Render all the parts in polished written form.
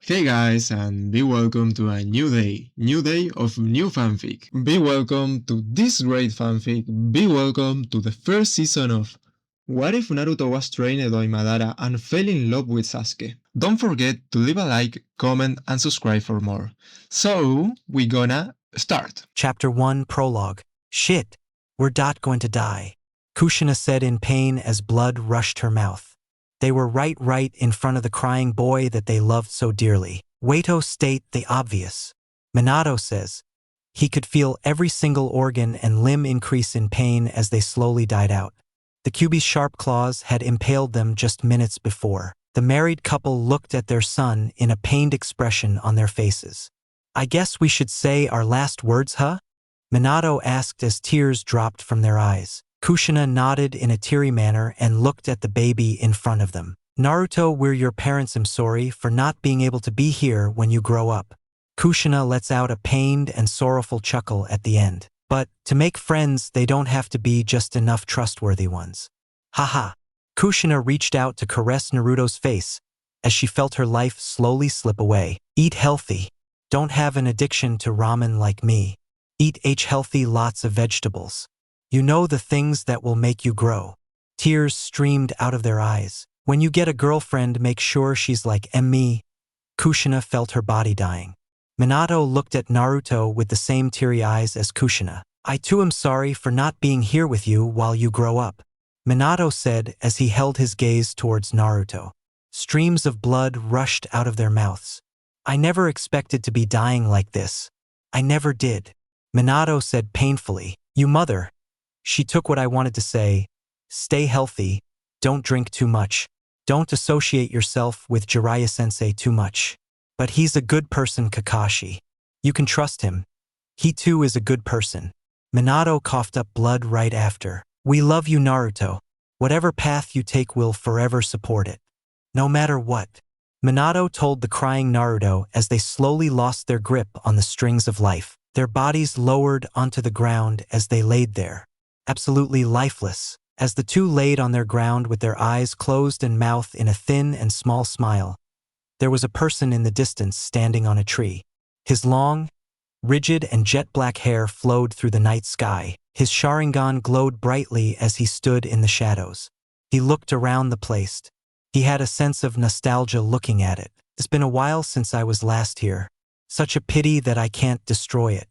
Hey guys, and be welcome to a new day of new fanfic. Be welcome to this great fanfic, be welcome to the first season of What If Naruto Was Trained by Madara and Fell in Love with Sasuke? Don't forget to leave a like, comment, and subscribe for more. So, we gonna start. Chapter 1 Prologue. Shit, we're going to die, Kushina said in pain as blood rushed her mouth. They were right in front of the crying boy that they loved so dearly. Waito state the obvious. Minato says. He could feel every single organ and limb increase in pain as they slowly died out. The Kyuubi's sharp claws had impaled them just minutes before. The married couple looked at their son in a pained expression on their faces. I guess we should say our last words, huh? Minato asked as tears dropped from their eyes. Kushina nodded in a teary manner and looked at the baby in front of them. Naruto, we're your parents. I'm sorry for not being able to be here when you grow up. Kushina lets out a pained and sorrowful chuckle at the end. But to make friends, they don't have to be just enough trustworthy ones. Haha. Kushina reached out to caress Naruto's face as she felt her life slowly slip away. Eat healthy. Don't have an addiction to ramen like me. Eat healthy, lots of vegetables. You know, the things that will make you grow. Tears streamed out of their eyes. When you get a girlfriend, make sure she's like me. Kushina felt her body dying. Minato looked at Naruto with the same teary eyes as Kushina. I too am sorry for not being here with you while you grow up, Minato said as he held his gaze towards Naruto. Streams of blood rushed out of their mouths. I never expected to be dying like this. I never did. Minato said painfully. You mother. She took what I wanted to say. Stay healthy. Don't drink too much. Don't associate yourself with Jiraiya-sensei too much. But he's a good person, Kakashi. You can trust him. He too is a good person. Minato coughed up blood right after. We love you, Naruto. Whatever path you take, we'll forever support it. No matter what. Minato told the crying Naruto as they slowly lost their grip on the strings of life. Their bodies lowered onto the ground as they laid there. Absolutely lifeless, as the two laid on their ground with their eyes closed and mouth in a thin and small smile. There was a person in the distance standing on a tree. His long, rigid and jet-black hair flowed through the night sky. His Sharingan glowed brightly as he stood in the shadows. He looked around the place. He had a sense of nostalgia looking at it. It's been a while since I was last here. Such a pity that I can't destroy it.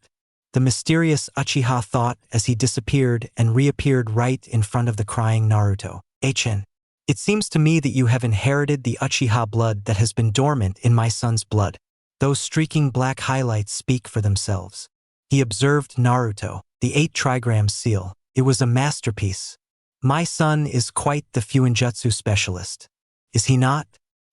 The mysterious Uchiha thought as he disappeared and reappeared right in front of the crying Naruto. H.N. It seems to me that you have inherited the Uchiha blood that has been dormant in my son's blood. Those streaking black highlights speak for themselves. He observed Naruto, the 8 trigram seal. It was a masterpiece. My son is quite the Fuinjutsu specialist. Is he not?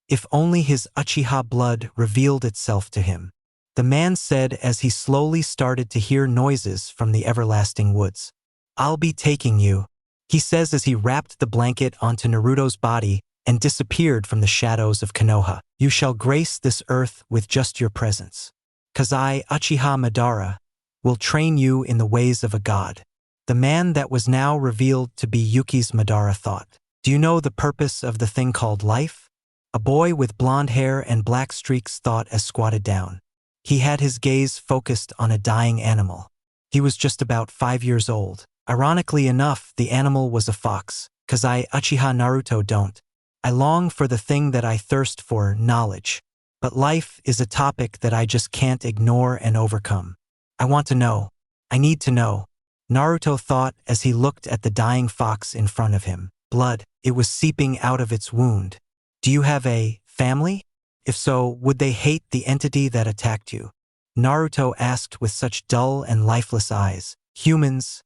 If only his Uchiha blood revealed itself to him. The man said as he slowly started to hear noises from the everlasting woods. I'll be taking you, he says as he wrapped the blanket onto Naruto's body and disappeared from the shadows of Konoha. You shall grace this earth with just your presence. 'Cause I, Uchiha Madara, will train you in the ways of a god. The man that was now revealed to be Yuki's Madara thought. Do you know the purpose of the thing called life? A boy with blonde hair and black streaks thought as squatted down. He had his gaze focused on a dying animal. He was just about 5 years old. Ironically enough, the animal was a fox. 'Cause I, Uchiha Naruto, don't. I long for the thing that I thirst for, knowledge. But life is a topic that I just can't ignore and overcome. I want to know. I need to know. Naruto thought as he looked at the dying fox in front of him. Blood, it was seeping out of its wound. Do you have a family? If so, would they hate the entity that attacked you? Naruto asked with such dull and lifeless eyes. Humans,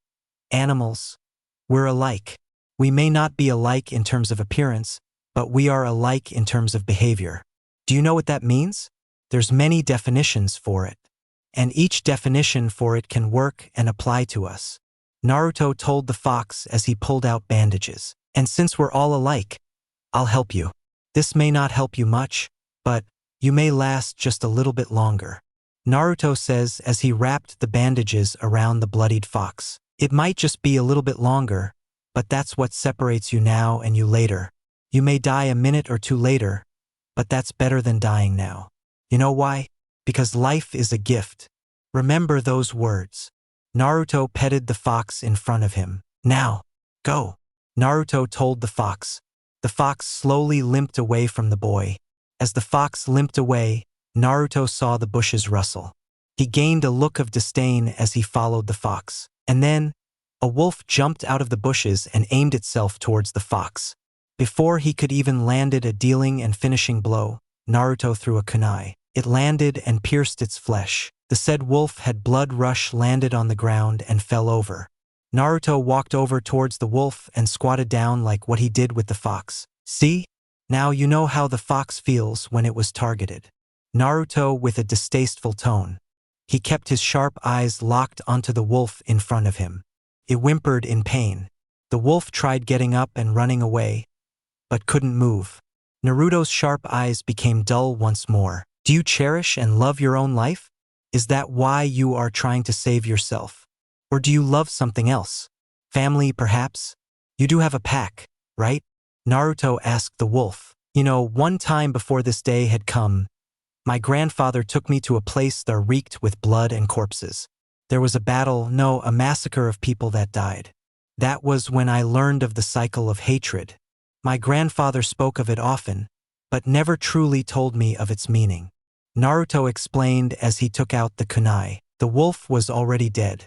animals, we're alike. We may not be alike in terms of appearance, but we are alike in terms of behavior. Do you know what that means? There's many definitions for it. And each definition for it can work and apply to us. Naruto told the fox as he pulled out bandages. And since we're all alike, I'll help you. This may not help you much, but you may last just a little bit longer. Naruto says as he wrapped the bandages around the bloodied fox. It might just be a little bit longer, but that's what separates you now and you later. You may die a minute or two later, but that's better than dying now. You know why? Because life is a gift. Remember those words. Naruto petted the fox in front of him. Now, go. Naruto told the fox. The fox slowly limped away from the boy. As the fox limped away, Naruto saw the bushes rustle. He gained a look of disdain as he followed the fox. And then, a wolf jumped out of the bushes and aimed itself towards the fox. Before he could even landed a dealing and finishing blow, Naruto threw a kunai. It landed and pierced its flesh. The said wolf had blood rush landed on the ground and fell over. Naruto walked over towards the wolf and squatted down like what he did with the fox. See? Now you know how the fox feels when it was targeted. Naruto with a distasteful tone. He kept his sharp eyes locked onto the wolf in front of him. It whimpered in pain. The wolf tried getting up and running away, but couldn't move. Naruto's sharp eyes became dull once more. Do you cherish and love your own life? Is that why you are trying to save yourself? Or do you love something else? Family, perhaps? You do have a pack, right? Naruto asked the wolf. You know, one time before this day had come, my grandfather took me to a place that reeked with blood and corpses. There was a battle, no, a massacre of people that died. That was when I learned of the cycle of hatred. My grandfather spoke of it often, but never truly told me of its meaning. Naruto explained as he took out the kunai. The wolf was already dead.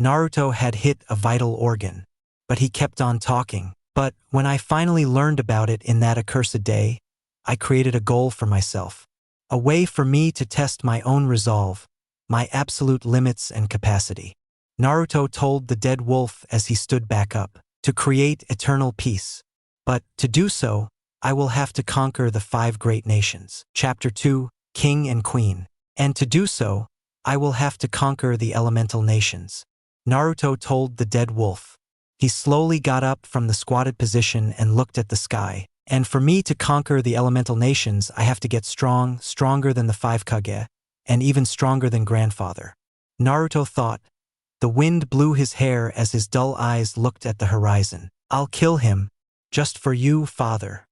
Naruto had hit a vital organ, but he kept on talking. But when I finally learned about it in that accursed day, I created a goal for myself. A way for me to test my own resolve, my absolute limits and capacity. Naruto told the dead wolf as he stood back up, to create eternal peace. But to do so, I will have to conquer the 5 great nations. Chapter 2, King and Queen. And to do so, I will have to conquer the elemental nations. Naruto told the dead wolf. He slowly got up from the squatted position and looked at the sky. And for me to conquer the elemental nations, I have to get strong, stronger than the 5 Kage, and even stronger than grandfather. Naruto thought. The wind blew his hair as his dull eyes looked at the horizon. I'll kill him, just for you, father.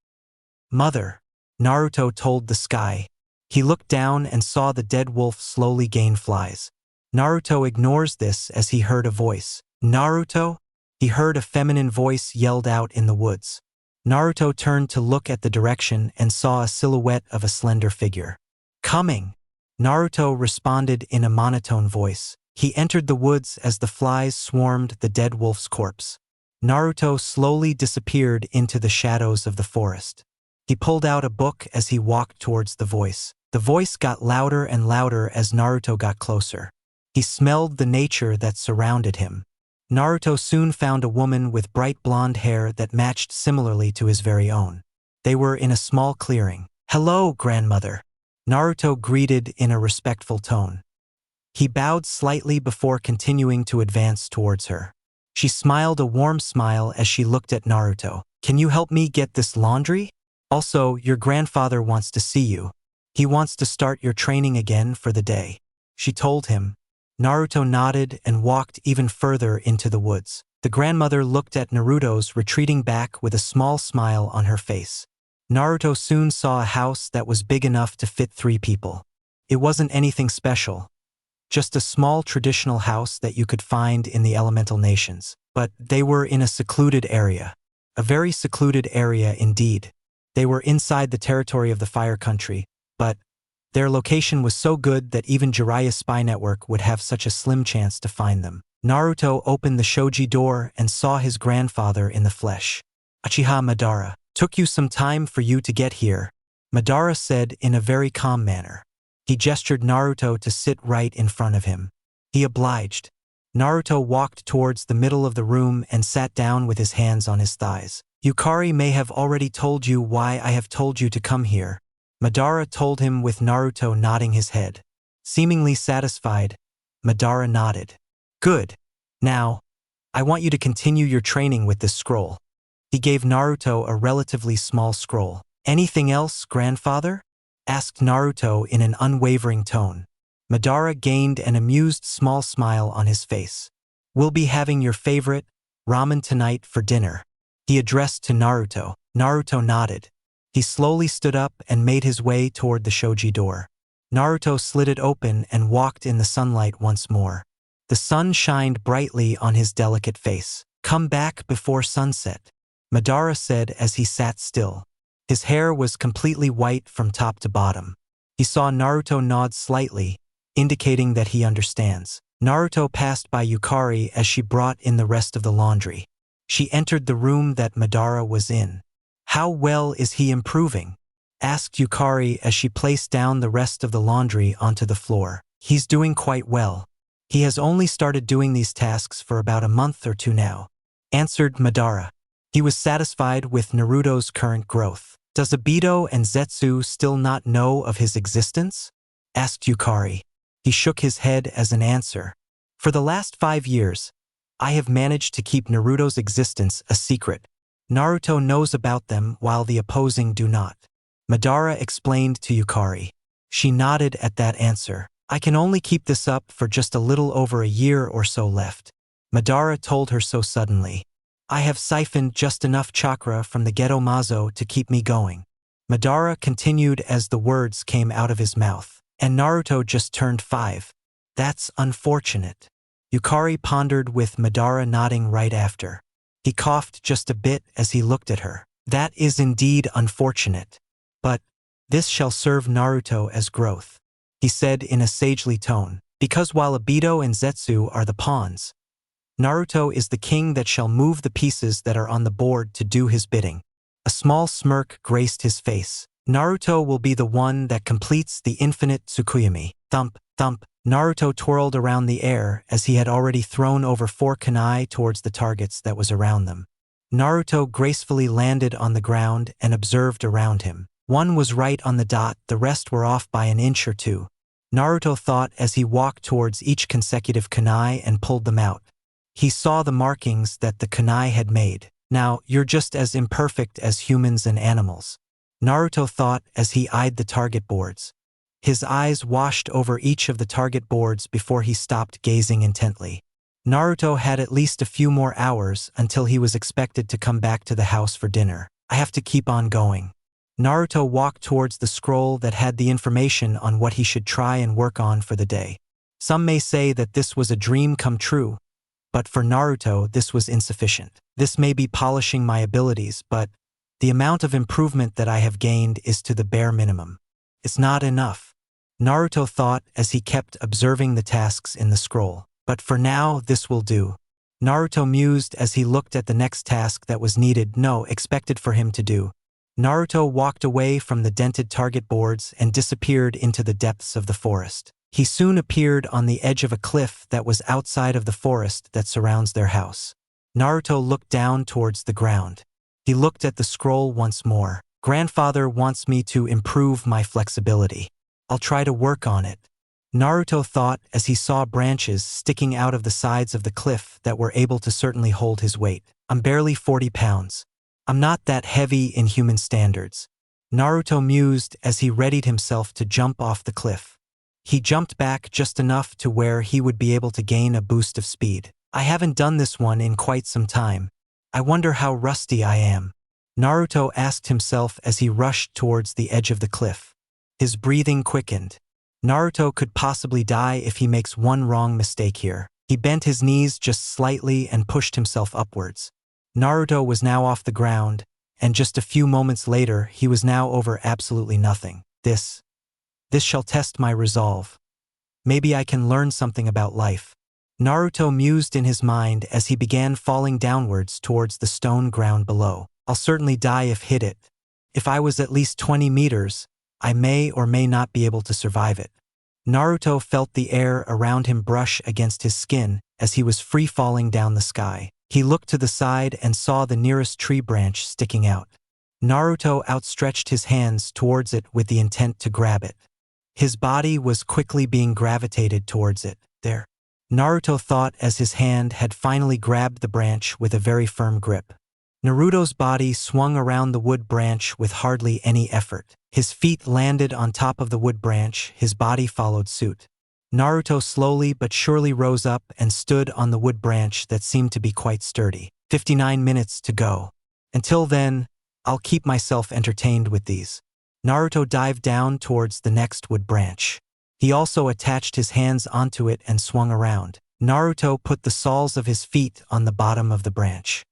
Mother, Naruto told the sky. He looked down and saw the dead wolf slowly gain flies. Naruto ignores this as he heard a voice. Naruto? He heard a feminine voice yelled out in the woods. Naruto turned to look at the direction and saw a silhouette of a slender figure. Coming! Naruto responded in a monotone voice. He entered the woods as the flies swarmed the dead wolf's corpse. Naruto slowly disappeared into the shadows of the forest. He pulled out a book as he walked towards the voice. The voice got louder and louder as Naruto got closer. He smelled the nature that surrounded him. Naruto soon found a woman with bright blonde hair that matched similarly to his very own. They were in a small clearing. Hello, grandmother. Naruto greeted in a respectful tone. He bowed slightly before continuing to advance towards her. She smiled a warm smile as she looked at Naruto. Can you help me get this laundry? Also, your grandfather wants to see you. He wants to start your training again for the day. She told him. Naruto nodded and walked even further into the woods. The grandmother looked at Naruto's retreating back with a small smile on her face. Naruto soon saw a house that was big enough to fit 3 people. It wasn't anything special. Just a small traditional house that you could find in the elemental nations. But they were in a secluded area. A very secluded area indeed. They were inside the territory of the Fire Country, but their location was so good that even Jiraiya's spy network would have such a slim chance to find them. Naruto opened the shoji door and saw his grandfather in the flesh. Uchiha Madara. Took you some time for you to get here, Madara said in a very calm manner. He gestured Naruto to sit right in front of him. He obliged. Naruto walked towards the middle of the room and sat down with his hands on his thighs. Yukari may have already told you why I have told you to come here, Madara told him with Naruto nodding his head. Seemingly satisfied, Madara nodded. Good. Now, I want you to continue your training with this scroll. He gave Naruto a relatively small scroll. Anything else, grandfather? Asked Naruto in an unwavering tone. Madara gained an amused small smile on his face. We'll be having your favorite, ramen tonight for dinner. He addressed to Naruto. Naruto nodded. He slowly stood up and made his way toward the shoji door. Naruto slid it open and walked in the sunlight once more. The sun shined brightly on his delicate face. "Come back before sunset," Madara said as he sat still. His hair was completely white from top to bottom. He saw Naruto nod slightly, indicating that he understands. Naruto passed by Yukari as she brought in the rest of the laundry. She entered the room that Madara was in. "How well is he improving?" asked Yukari as she placed down the rest of the laundry onto the floor. "He's doing quite well. He has only started doing these tasks for about a month or two now," answered Madara. He was satisfied with Naruto's current growth. "Does Obito and Zetsu still not know of his existence?" asked Yukari. He shook his head as an answer. "For the last 5 years, I have managed to keep Naruto's existence a secret. Naruto knows about them while the opposing do not," Madara explained to Yukari. She nodded at that answer. "I can only keep this up for just a little over a year or so left," Madara told her so suddenly. "I have siphoned just enough chakra from the Geto Mazo to keep me going," Madara continued as the words came out of his mouth. "And Naruto just turned 5. That's unfortunate," Yukari pondered with Madara nodding right after. He coughed just a bit as he looked at her. "That is indeed unfortunate. But this shall serve Naruto as growth," he said in a sagely tone. "Because while Obito and Zetsu are the pawns, Naruto is the king that shall move the pieces that are on the board to do his bidding." A small smirk graced his face. "Naruto will be the one that completes the infinite Tsukuyomi." Thump, thump. Naruto twirled around the air as he had already thrown over 4 kunai towards the targets that was around them. Naruto gracefully landed on the ground and observed around him. One was right on the dot, the rest were off by an inch or two. Naruto thought as he walked towards each consecutive kunai and pulled them out. He saw the markings that the kunai had made. "Now, you're just as imperfect as humans and animals," Naruto thought as he eyed the target boards. His eyes washed over each of the target boards before he stopped gazing intently. Naruto had at least a few more hours until he was expected to come back to the house for dinner. "I have to keep on going." Naruto walked towards the scroll that had the information on what he should try and work on for the day. Some may say that this was a dream come true, but for Naruto this was insufficient. "This may be polishing my abilities, but the amount of improvement that I have gained is to the bare minimum. It's not enough," Naruto thought as he kept observing the tasks in the scroll. "But for now, this will do," Naruto mused as he looked at the next task that was expected for him to do. Naruto walked away from the dented target boards and disappeared into the depths of the forest. He soon appeared on the edge of a cliff that was outside of the forest that surrounds their house. Naruto looked down towards the ground. He looked at the scroll once more. "Grandfather wants me to improve my flexibility. I'll try to work on it," Naruto thought as he saw branches sticking out of the sides of the cliff that were able to certainly hold his weight. "I'm barely 40 pounds. I'm not that heavy in human standards," Naruto mused as he readied himself to jump off the cliff. He jumped back just enough to where he would be able to gain a boost of speed. "I haven't done this one in quite some time. I wonder how rusty I am," Naruto asked himself as he rushed towards the edge of the cliff. His breathing quickened. Naruto could possibly die if he makes one wrong mistake here. He bent his knees just slightly and pushed himself upwards. Naruto was now off the ground, and just a few moments later he was now over absolutely nothing. This shall test my resolve. Maybe I can learn something about life," Naruto mused in his mind as he began falling downwards towards the stone ground below. "I'll certainly die if hit it. If I was at least 20 meters, I may or may not be able to survive it." Naruto felt the air around him brush against his skin as he was free falling down the sky. He looked to the side and saw the nearest tree branch sticking out. Naruto outstretched his hands towards it with the intent to grab it. His body was quickly being gravitated towards it. "There," Naruto thought as his hand had finally grabbed the branch with a very firm grip. Naruto's body swung around the wood branch with hardly any effort. His feet landed on top of the wood branch, his body followed suit. Naruto slowly but surely rose up and stood on the wood branch that seemed to be quite sturdy. 59 minutes to go. Until then, I'll keep myself entertained with these. Naruto dived down towards the next wood branch. He also attached his hands onto it and swung around. Naruto put the soles of his feet on the bottom of the branch.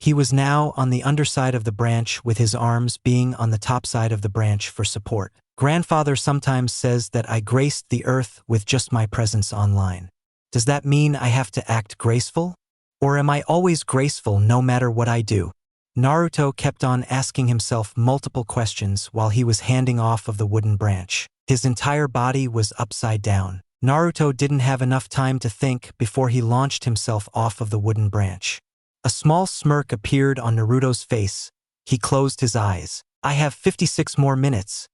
He was now on the underside of the branch with his arms being on the top side of the branch for support. Grandfather sometimes says that I graced the earth with just my presence online. Does that mean I have to act graceful? Or am I always graceful no matter what I do? Naruto kept on asking himself multiple questions while he was handing off of the wooden branch. His entire body was upside down. Naruto didn't have enough time to think before he launched himself off of the wooden branch. A small smirk appeared on Naruto's face. He closed his eyes. I have 56 more minutes.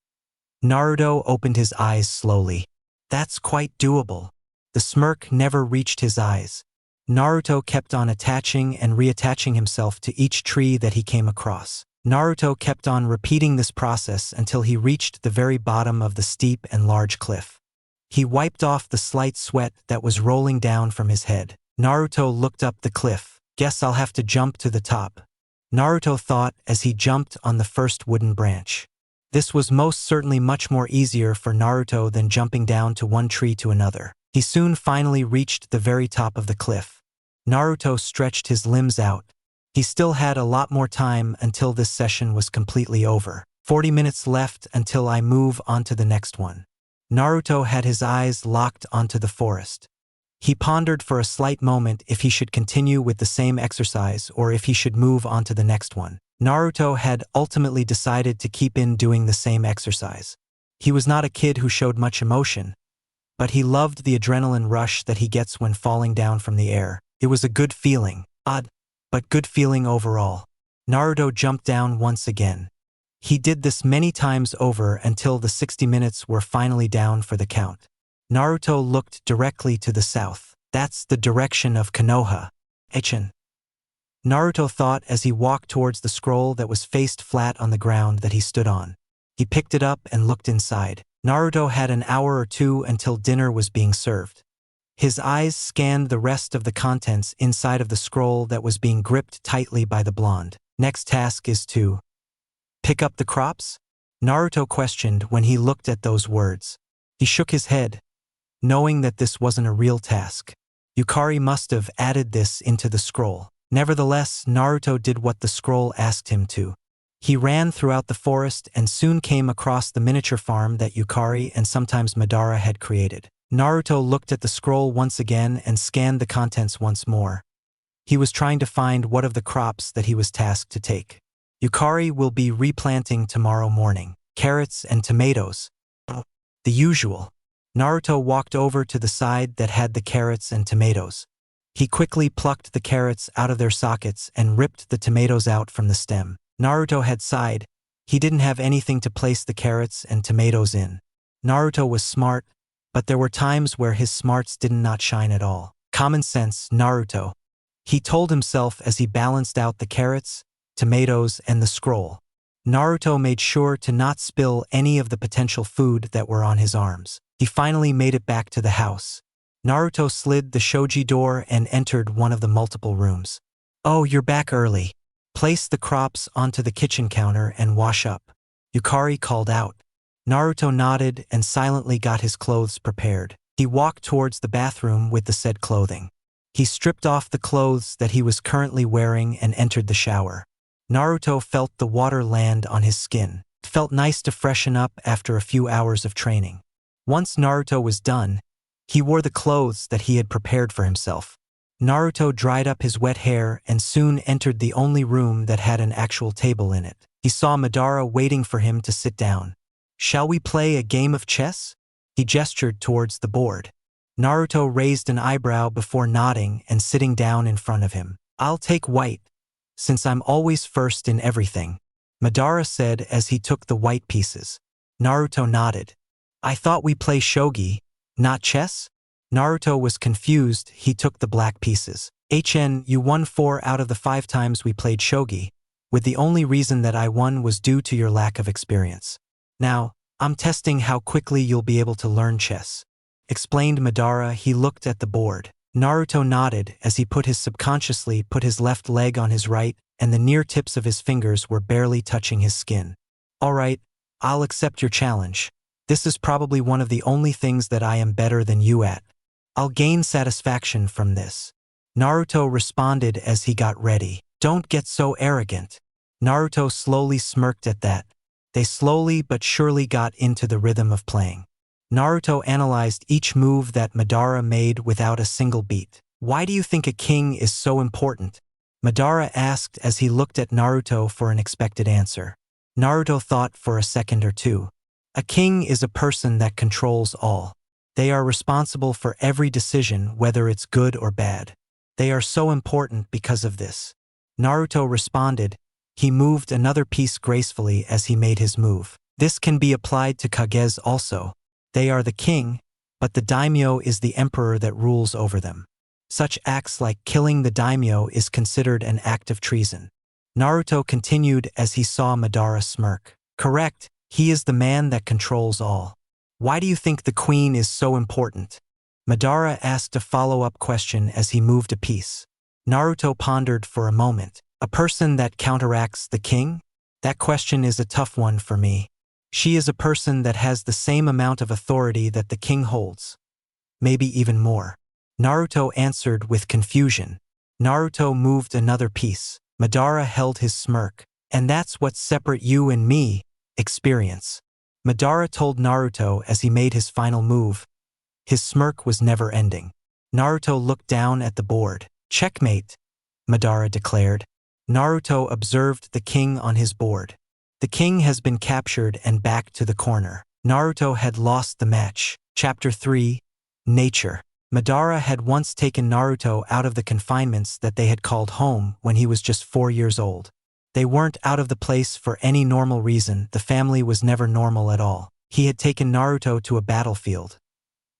Naruto opened his eyes slowly. That's quite doable. The smirk never reached his eyes. Naruto kept on attaching and reattaching himself to each tree that he came across. Naruto kept on repeating this process until he reached the very bottom of the steep and large cliff. He wiped off the slight sweat that was rolling down from his head. Naruto looked up the cliff. Guess I'll have to jump to the top, Naruto thought as he jumped on the first wooden branch. This was most certainly much more easier for Naruto than jumping down to one tree to another. He soon finally reached the very top of the cliff. Naruto stretched his limbs out. He still had a lot more time until this session was completely over. 40 minutes left until I move on to the next one. Naruto had his eyes locked onto the forest. He pondered for a slight moment if he should continue with the same exercise or if he should move on to the next one. Naruto had ultimately decided to keep in doing the same exercise. He was not a kid who showed much emotion, but he loved the adrenaline rush that he gets when falling down from the air. It was a good feeling, odd, but good feeling overall. Naruto jumped down once again. He did this many times over until the 60 minutes were finally down for the count. Naruto looked directly to the south. That's the direction of Konoha. Eichin. Naruto thought as he walked towards the scroll that was faced flat on the ground that he stood on. He picked it up and looked inside. Naruto had an hour or two until dinner was being served. His eyes scanned the rest of the contents inside of the scroll that was being gripped tightly by the blonde. Next task is to pick up the crops? Naruto questioned when he looked at those words. He shook his head, knowing that this wasn't a real task. Yukari must have added this into the scroll. Nevertheless, Naruto did what the scroll asked him to. He ran throughout the forest and soon came across the miniature farm that Yukari and sometimes Madara had created. Naruto looked at the scroll once again and scanned the contents once more. He was trying to find what of the crops that he was tasked to take. Yukari will be replanting tomorrow morning. Carrots and tomatoes. The usual. Naruto walked over to the side that had the carrots and tomatoes. He quickly plucked the carrots out of their sockets and ripped the tomatoes out from the stem. Naruto had sighed. He didn't have anything to place the carrots and tomatoes in. Naruto was smart, but there were times where his smarts did not shine at all. Common sense, Naruto. He told himself as he balanced out the carrots, tomatoes, and the scroll. Naruto made sure to not spill any of the potential food that were on his arms. He finally made it back to the house. Naruto slid the shoji door and entered one of the multiple rooms. Oh, you're back early. Place the crops onto the kitchen counter and wash up, Yukari called out. Naruto nodded and silently got his clothes prepared. He walked towards the bathroom with the said clothing. He stripped off the clothes that he was currently wearing and entered the shower. Naruto felt the water land on his skin. It felt nice to freshen up after a few hours of training. Once Naruto was done, he wore the clothes that he had prepared for himself. Naruto dried up his wet hair and soon entered the only room that had an actual table in it. He saw Madara waiting for him to sit down. Shall we play a game of chess? He gestured towards the board. Naruto raised an eyebrow before nodding and sitting down in front of him. I'll take white, since I'm always first in everything, Madara said as he took the white pieces. Naruto nodded. I thought we play shogi, not chess? Naruto was confused. He took the black pieces. You won 4 out of the 5 times we played shogi, with the only reason that I won was due to your lack of experience. Now, I'm testing how quickly you'll be able to learn chess, explained Madara. He looked at the board. Naruto nodded as he subconsciously put his left leg on his right and the near tips of his fingers were barely touching his skin. All right, I'll accept your challenge. This is probably one of the only things that I am better than you at. I'll gain satisfaction from this. Naruto responded as he got ready. Don't get so arrogant. Naruto slowly smirked at that. They slowly but surely got into the rhythm of playing. Naruto analyzed each move that Madara made without a single beat. Why do you think a king is so important? Madara asked as he looked at Naruto for an expected answer. Naruto thought for a second or two. A king is a person that controls all. They are responsible for every decision, whether it's good or bad. They are so important because of this. Naruto responded. He moved another piece gracefully as he made his move. This can be applied to Kages also. They are the king, but the daimyo is the emperor that rules over them. Such acts like killing the daimyo is considered an act of treason. Naruto continued as he saw Madara smirk. Correct, he is the man that controls all. Why do you think the queen is so important? Madara asked a follow-up question as he moved a piece. Naruto pondered for a moment. A person that counteracts the king? That question is a tough one for me. She is a person that has the same amount of authority that the king holds. Maybe even more. Naruto answered with confusion. Naruto moved another piece. Madara held his smirk. And that's what separate you and me, experience. Madara told Naruto as he made his final move. His smirk was never ending. Naruto looked down at the board. Checkmate, Madara declared. Naruto observed the king on his board. The king has been captured and back to the corner. Naruto had lost the match. Chapter 3, Nature. Madara had once taken Naruto out of the confinements that they had called home when he was just 4 years old. They weren't out of the place for any normal reason. The family was never normal at all. He had taken Naruto to a battlefield.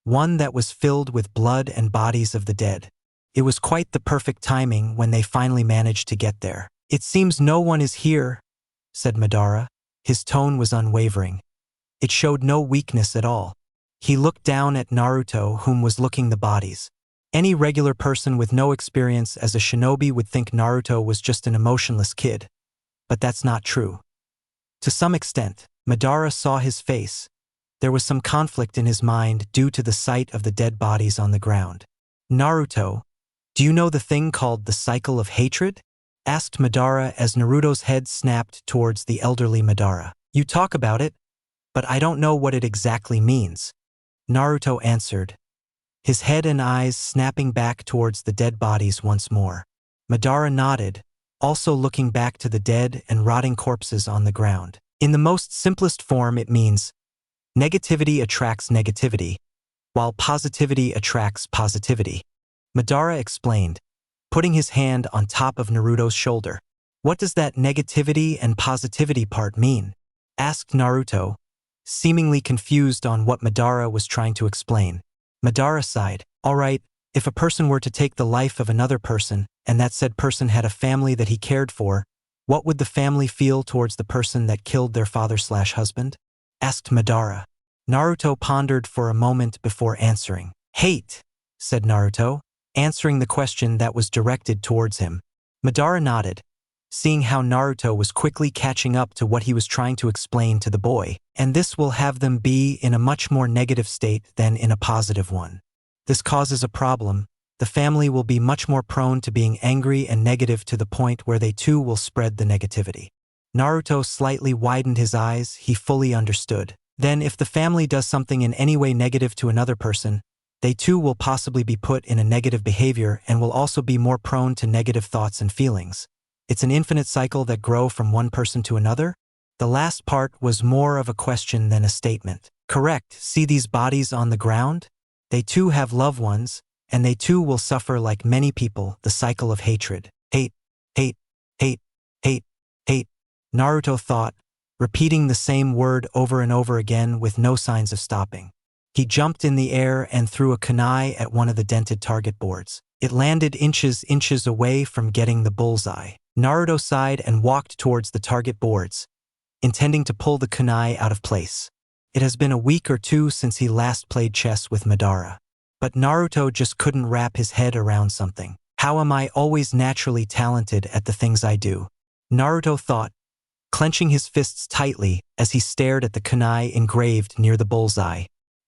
One that was filled with blood and bodies of the dead. It was quite the perfect timing when they finally managed to get there. It seems no one is here, said Madara. His tone was unwavering. It showed no weakness at all. He looked down at Naruto, whom was looking the bodies. Any regular person with no experience as a shinobi would think Naruto was just an emotionless kid. But that's not true. To some extent, Madara saw his face. There was some conflict in his mind due to the sight of the dead bodies on the ground. Naruto, do you know the thing called the cycle of hatred? Asked Madara as Naruto's head snapped towards the elderly Madara. You talk about it, but I don't know what it exactly means. Naruto answered, his head and eyes snapping back towards the dead bodies once more. Madara nodded, also looking back to the dead and rotting corpses on the ground. In the most simplest form, it means negativity attracts negativity, while positivity attracts positivity. Madara explained, putting his hand on top of Naruto's shoulder. What does that negativity and positivity part mean? Asked Naruto, seemingly confused on what Madara was trying to explain. Madara sighed. All right, if a person were to take the life of another person, and that said person had a family that he cared for, what would the family feel towards the person that killed their father/husband? Asked Madara. Naruto pondered for a moment before answering. Hate, said Naruto, answering the question that was directed towards him. Madara nodded, seeing how Naruto was quickly catching up to what he was trying to explain to the boy, and this will have them be in a much more negative state than in a positive one. This causes a problem. The family will be much more prone to being angry and negative to the point where they too will spread the negativity. Naruto slightly widened his eyes. He fully understood. Then if the family does something in any way negative to another person, they too will possibly be put in a negative behavior and will also be more prone to negative thoughts and feelings. It's an infinite cycle that grow from one person to another? The last part was more of a question than a statement. Correct, see these bodies on the ground? They too have loved ones, and they too will suffer like many people, the cycle of hatred. Hate, hate, hate, hate, hate. Naruto thought, repeating the same word over and over again with no signs of stopping. He jumped in the air and threw a kunai at one of the dented target boards. It landed inches away from getting the bullseye. Naruto sighed and walked towards the target boards, intending to pull the kunai out of place. It has been a week or two since he last played chess with Madara. But Naruto just couldn't wrap his head around something. How am I always naturally talented at the things I do? Naruto thought, clenching his fists tightly as he stared at the kunai engraved near the bullseye.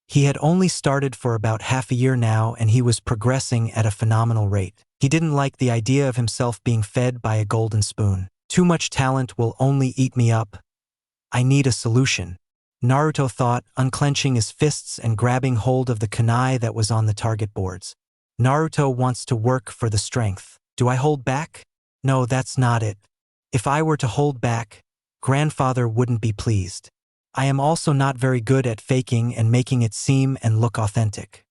He had only started for about half a year now, and he was progressing at a phenomenal rate. He didn't like the idea of himself being fed by a golden spoon. Too much talent will only eat me up. I need a solution, Naruto thought, unclenching his fists and grabbing hold of the kunai that was on the target boards. Naruto wants to work for the strength. Do I hold back? No, that's not it. If I were to hold back, grandfather wouldn't be pleased. I am also not very good at faking and making it seem and look authentic.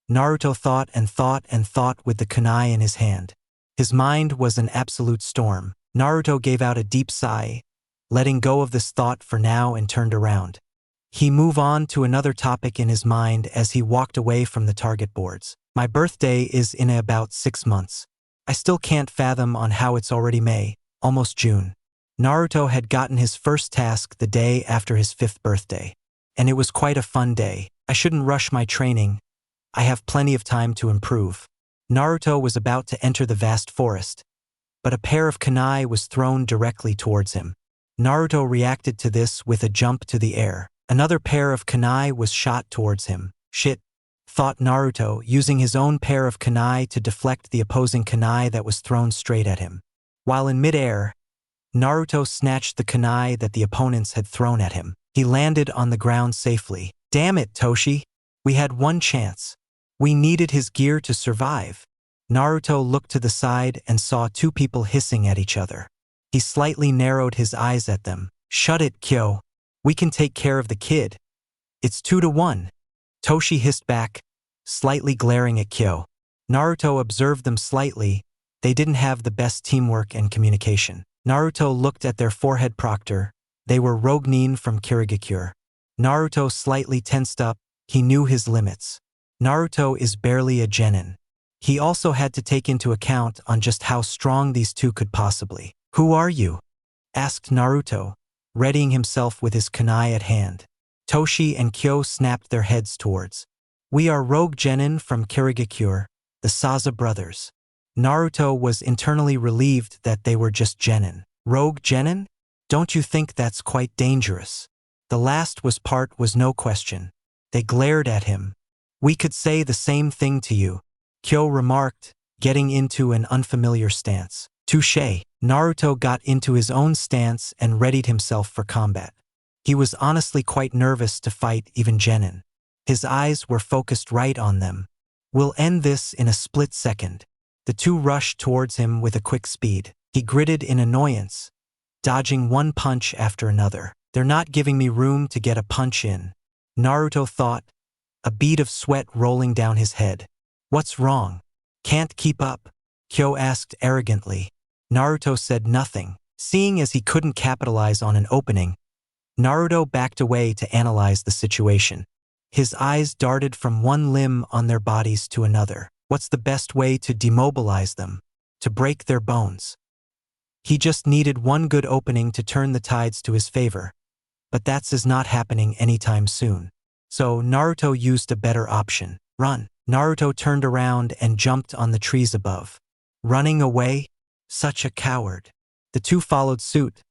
Naruto thought and thought and thought with the kunai in his hand. His mind was an absolute storm. Naruto gave out a deep sigh, letting go of this thought for now, and turned around. He moved on to another topic in his mind as he walked away from the target boards. My birthday is in about 6 months. I still can't fathom on how it's already May, almost June. Naruto had gotten his first task the day after his 5th birthday. And it was quite a fun day. I shouldn't rush my training. I have plenty of time to improve. Naruto was about to enter the vast forest, but a pair of kunai was thrown directly towards him. Naruto reacted to this with a jump to the air. Another pair of kunai was shot towards him. Shit, thought Naruto, using his own pair of kunai to deflect the opposing kunai that was thrown straight at him. While in midair, Naruto snatched the kunai that the opponents had thrown at him. He landed on the ground safely. Damn it, Toshi. We had one chance. We needed his gear to survive. Naruto looked to the side and saw 2 people hissing at each other. He slightly narrowed his eyes at them. Shut it, Kyo. We can take care of the kid. It's 2-1. Toshi hissed back, slightly glaring at Kyo. Naruto observed them slightly. They didn't have the best teamwork and communication. Naruto looked at their forehead proctor. They were Roguenin from Kirigakure. Naruto slightly tensed up. He knew his limits. Naruto is barely a genin. He also had to take into account on just how strong these 2 could possibly. Who are you? Asked Naruto, readying himself with his kunai at hand. Toshi and Kyo snapped their heads towards. We are rogue genin from Kirigakure, the Sasa brothers. Naruto was internally relieved that they were just genin. Rogue genin? Don't you think that's quite dangerous? The last was no question. They glared at him. We could say the same thing to you, Kyo remarked, getting into an unfamiliar stance. Touché. Naruto got into his own stance and readied himself for combat. He was honestly quite nervous to fight even genin. His eyes were focused right on them. We'll end this in a split second. The 2 rushed towards him with a quick speed. He gritted in annoyance, dodging one punch after another. They're not giving me room to get a punch in, Naruto thought, a bead of sweat rolling down his head. What's wrong? Can't keep up? Kyo asked arrogantly. Naruto said nothing. Seeing as he couldn't capitalize on an opening, Naruto backed away to analyze the situation. His eyes darted from one limb on their bodies to another. What's the best way to demobilize them? To break their bones? He just needed one good opening to turn the tides to his favor. But that's not happening anytime soon. So Naruto used a better option. Run. Naruto turned around and jumped on the trees above. Running away? Such a coward. The 2 followed suit,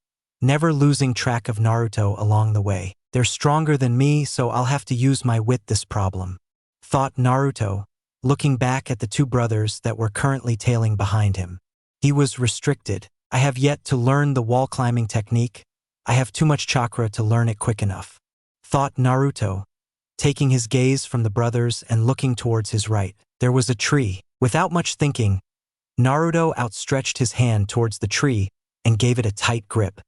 never losing track of Naruto along the way. They're stronger than me, so I'll have to use my wit this problem, thought Naruto, looking back at the 2 brothers that were currently tailing behind him. He was restricted. I have yet to learn the wall climbing technique. I have too much chakra to learn it quick enough, thought Naruto, taking his gaze from the brothers and looking towards his right. There was a tree. Without much thinking, Naruto outstretched his hand towards the tree and gave it a tight grip.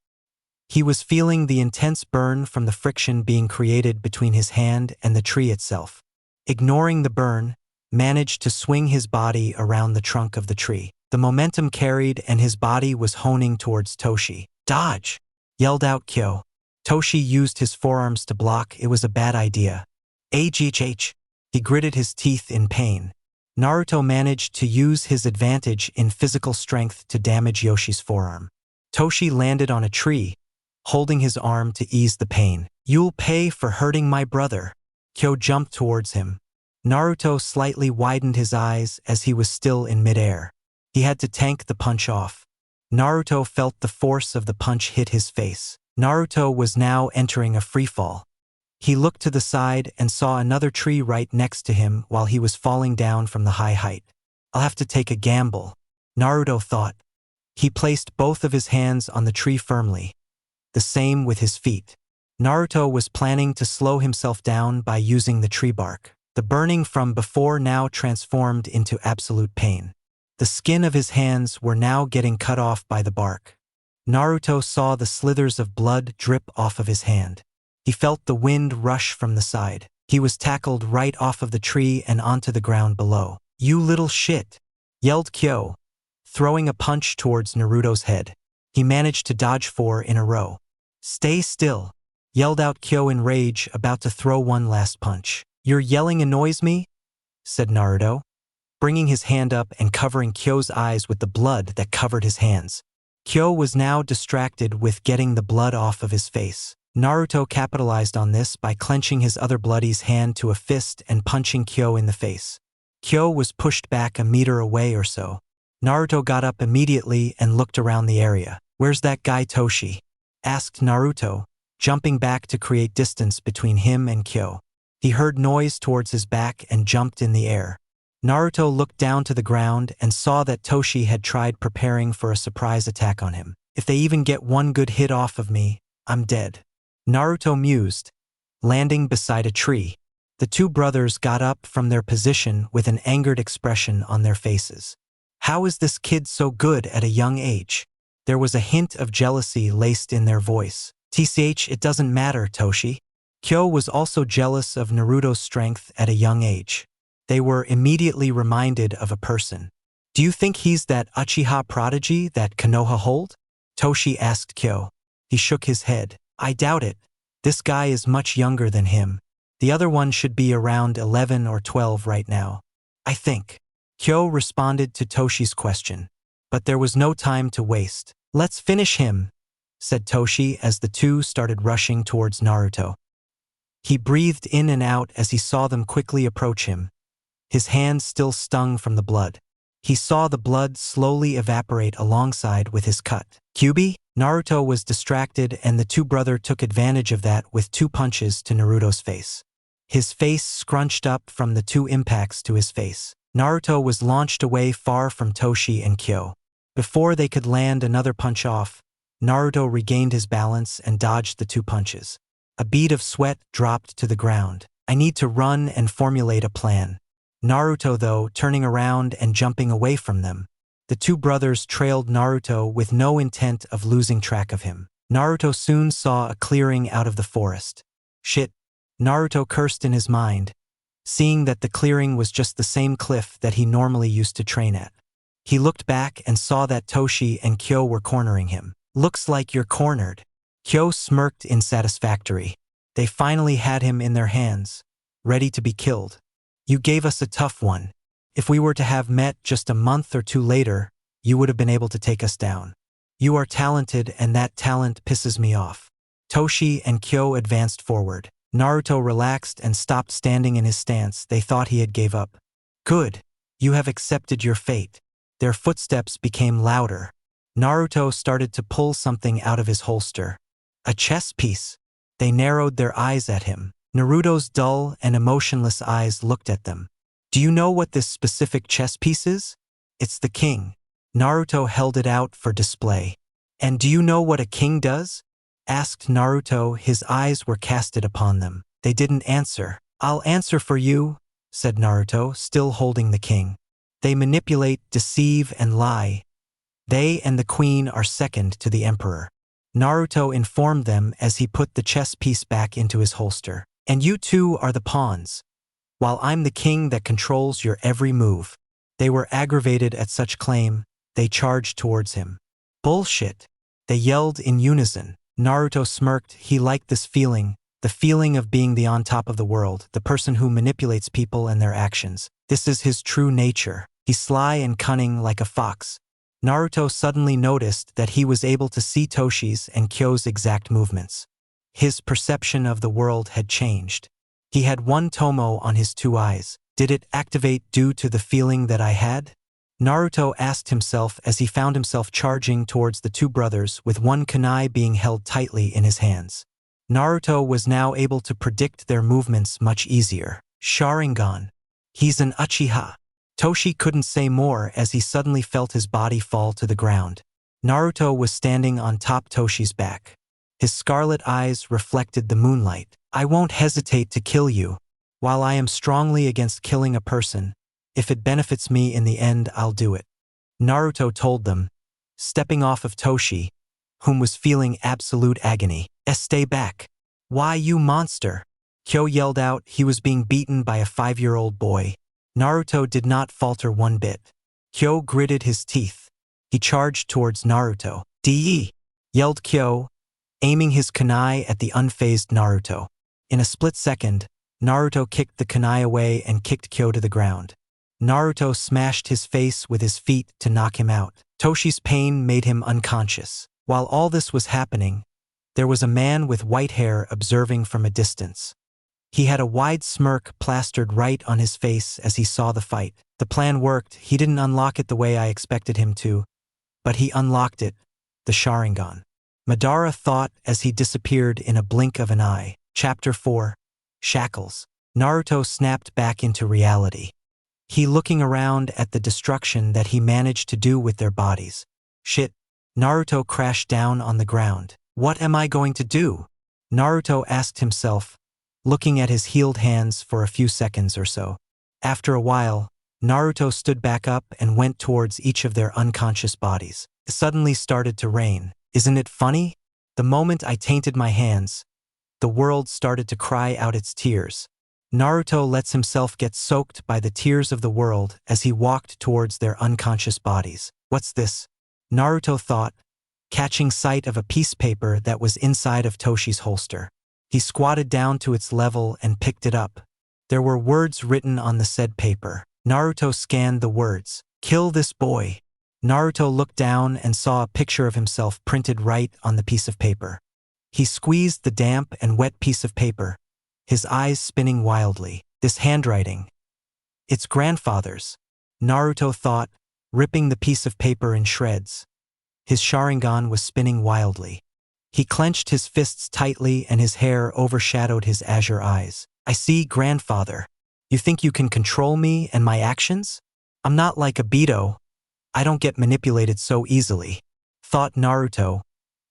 He was feeling the intense burn from the friction being created between his hand and the tree itself. Ignoring the burn, managed to swing his body around the trunk of the tree. The momentum carried and his body was honing towards Toshi. Dodge! Yelled out Kyo. Toshi used his forearms to block. It was a bad idea. HHH. He gritted his teeth in pain. Naruto managed to use his advantage in physical strength to damage Yoshi's forearm. Toshi landed on a tree, holding his arm to ease the pain. You'll pay for hurting my brother. Kyo jumped towards him. Naruto slightly widened his eyes as he was still in midair. He had to tank the punch off. Naruto felt the force of the punch hit his face. Naruto was now entering a freefall. He looked to the side and saw another tree right next to him while he was falling down from the high height. I'll have to take a gamble, Naruto thought. He placed both of his hands on the tree firmly. The same with his feet. Naruto was planning to slow himself down by using the tree bark. The burning from before now transformed into absolute pain. The skin of his hands were now getting cut off by the bark. Naruto saw the slithers of blood drip off of his hand. He felt the wind rush from the side. He was tackled right off of the tree and onto the ground below. "You little shit!" yelled Kyo, throwing a punch towards Naruto's head. He managed to dodge 4 in a row. "Stay still!" yelled out Kyo in rage, about to throw one last punch. "Your yelling annoys me," said Naruto, bringing his hand up and covering Kyo's eyes with the blood that covered his hands. Kyo was now distracted with getting the blood off of his face. Naruto capitalized on this by clenching his other bloodi's hand to a fist and punching Kyo in the face. Kyo was pushed back a meter away or so. Naruto got up immediately and looked around the area. "Where's that guy Toshi?" asked Naruto, jumping back to create distance between him and Kyo. He heard noise towards his back and jumped in the air. Naruto looked down to the ground and saw that Toshi had tried preparing for a surprise attack on him. "If they even get one good hit off of me, I'm dead," Naruto mused, landing beside a tree. The two brothers got up from their position with an angered expression on their faces. How is this kid so good at a young age? There was a hint of jealousy laced in their voice. "Tch, it doesn't matter, Toshi." Kyo was also jealous of Naruto's strength at a young age. They were immediately reminded of a person. "Do you think he's that Uchiha prodigy that Konoha hold?" Toshi asked Kyo. He shook his head. "I doubt it. This guy is much younger than him. The other one should be around 11 or 12 right now, I think." Kyo responded to Toshi's question, but there was no time to waste. "Let's finish him," said Toshi as the two started rushing towards Naruto. He breathed in and out as he saw them quickly approach him. His hands still stung from the blood. He saw the blood slowly evaporate alongside with his cut. "Kyuubi?" Naruto was distracted and the two brothers took advantage of that with 2 punches to Naruto's face. His face scrunched up from the 2 impacts to his face. Naruto was launched away far from Toshi and Kyo. Before they could land another punch off, Naruto regained his balance and dodged the 2 punches. A bead of sweat dropped to the ground. "I need to run and formulate a plan." Naruto, though, turning around and jumping away from them. The two brothers trailed Naruto with no intent of losing track of him. Naruto soon saw a clearing out of the forest. "Shit," Naruto cursed in his mind, seeing that the clearing was just the same cliff that he normally used to train at. He looked back and saw that Toshi and Kyo were cornering him. "Looks like you're cornered." Kyo smirked in satisfactory. They finally had him in their hands, ready to be killed. "You gave us a tough one. If we were to have met just a month or 2 later, you would have been able to take us down. You are talented and that talent pisses me off." Toshi and Kyo advanced forward. Naruto relaxed and stopped standing in his stance. They thought he had gave up. "Good. You have accepted your fate." Their footsteps became louder. Naruto started to pull something out of his holster. A chess piece. They narrowed their eyes at him. Naruto's dull and emotionless eyes looked at them. "Do you know what this specific chess piece is?" "It's the king." Naruto held it out for display. "And do you know what a king does?" asked Naruto. His eyes were casted upon them. They didn't answer. "I'll answer for you," said Naruto, still holding the king. "They manipulate, deceive, and lie. They and the queen are second to the emperor." Naruto informed them as he put the chess piece back into his holster. "And you two are the pawns, while I'm the king that controls your every move." They were aggravated at such claim. They charged towards him. "Bullshit," they yelled in unison. Naruto smirked. He liked this feeling, the feeling of being the on top of the world, the person who manipulates people and their actions. This is his true nature. He's sly and cunning like a fox. Naruto suddenly noticed that he was able to see Toshi's and Kyo's exact movements. His perception of the world had changed. He had one Tomo on his 2 eyes. Did it activate due to the feeling that I had? Naruto asked himself as he found himself charging towards the two brothers with one kunai being held tightly in his hands. Naruto was now able to predict their movements much easier. Sharingan. He's an Uchiha. Toshi couldn't say more as he suddenly felt his body fall to the ground. Naruto was standing on top Toshi's back. His scarlet eyes reflected the moonlight. I won't hesitate to kill you. While I am strongly against killing a person, if it benefits me in the end, I'll do it. Naruto told them, stepping off of Toshi, whom was feeling absolute agony. Stay back. Why, you monster? Kyo yelled out. He was being beaten by a 5-year-old boy. Naruto did not falter one bit. Kyo gritted his teeth. He charged towards Naruto. "De!" yelled Kyo, aiming his kunai at the unfazed Naruto. In a split second, Naruto kicked the kunai away and kicked Kyo to the ground. Naruto smashed his face with his feet to knock him out. Toshi's pain made him unconscious. While all this was happening, there was a man with white hair observing from a distance. He had a wide smirk plastered right on his face as he saw the fight. The plan worked. He didn't unlock it the way I expected him to, but he unlocked it, the Sharingan. Madara thought as he disappeared in a blink of an eye. Chapter 4. Shackles. Naruto snapped back into reality. He looking around at the destruction that he managed to do with their bodies. Shit. Naruto crashed down on the ground. What am I going to do? Naruto asked himself, looking at his healed hands for a few seconds or so. After a while, Naruto stood back up and went towards each of their unconscious bodies. It suddenly started to rain. Isn't it funny? The moment I tainted my hands, the world started to cry out its tears. Naruto lets himself get soaked by the tears of the world as he walked towards their unconscious bodies. What's this? Naruto thought, catching sight of a piece of paper that was inside of Toshi's holster. He squatted down to its level and picked it up. There were words written on the said paper. Naruto scanned the words. Kill this boy. Naruto looked down and saw a picture of himself printed right on the piece of paper. He squeezed the damp and wet piece of paper, his eyes spinning wildly. This handwriting. It's grandfather's, Naruto thought, ripping the piece of paper in shreds. His Sharingan was spinning wildly. He clenched his fists tightly and his hair overshadowed his azure eyes. I see, grandfather. You think you can control me and my actions? I'm not like a Beto. I don't get manipulated so easily, thought Naruto,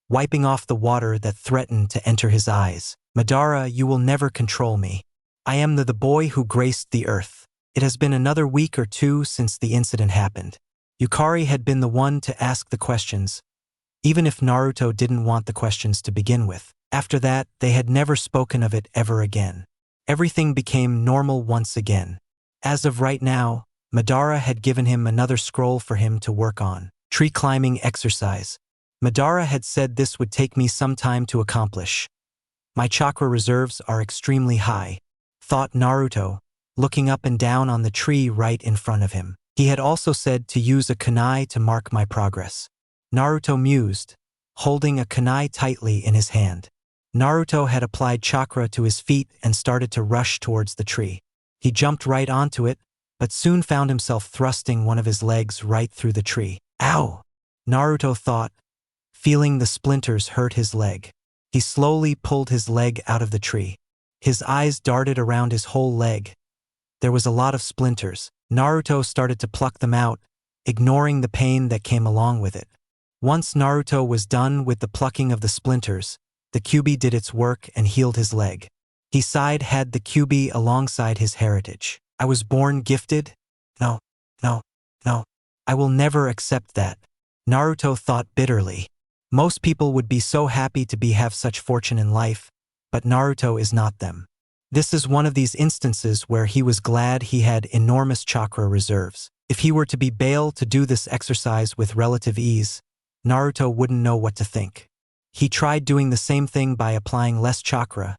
wiping off the water that threatened to enter his eyes. Madara, you will never control me. I am the boy who graced the earth. It has been another week or two since the incident happened. Yukari had been the one to ask the questions, even if Naruto didn't want the questions to begin with. After that, they had never spoken of it ever again. Everything became normal once again. As of right now, Madara had given him another scroll for him to work on. Tree climbing exercise. Madara had said this would take me some time to accomplish. My chakra reserves are extremely high, thought Naruto, looking up and down on the tree right in front of him. He had also said to use a kunai to mark my progress. Naruto mused, holding a kunai tightly in his hand. Naruto had applied chakra to his feet and started to rush towards the tree. He jumped right onto it, but soon found himself thrusting one of his legs right through the tree. Ow! Naruto thought, feeling the splinters hurt his leg. He slowly pulled his leg out of the tree. His eyes darted around his whole leg. There was a lot of splinters. Naruto started to pluck them out, ignoring the pain that came along with it. Once Naruto was done with the plucking of the splinters, the Kyuubi did its work and healed his leg. He sighed, had the Kyuubi alongside his heritage. I was born gifted? No. I will never accept that. Naruto thought bitterly. Most people would be so happy to have such fortune in life, but Naruto is not them. This is one of these instances where he was glad he had enormous chakra reserves. If he were to be able to do this exercise with relative ease, Naruto wouldn't know what to think. He tried doing the same thing by applying less chakra,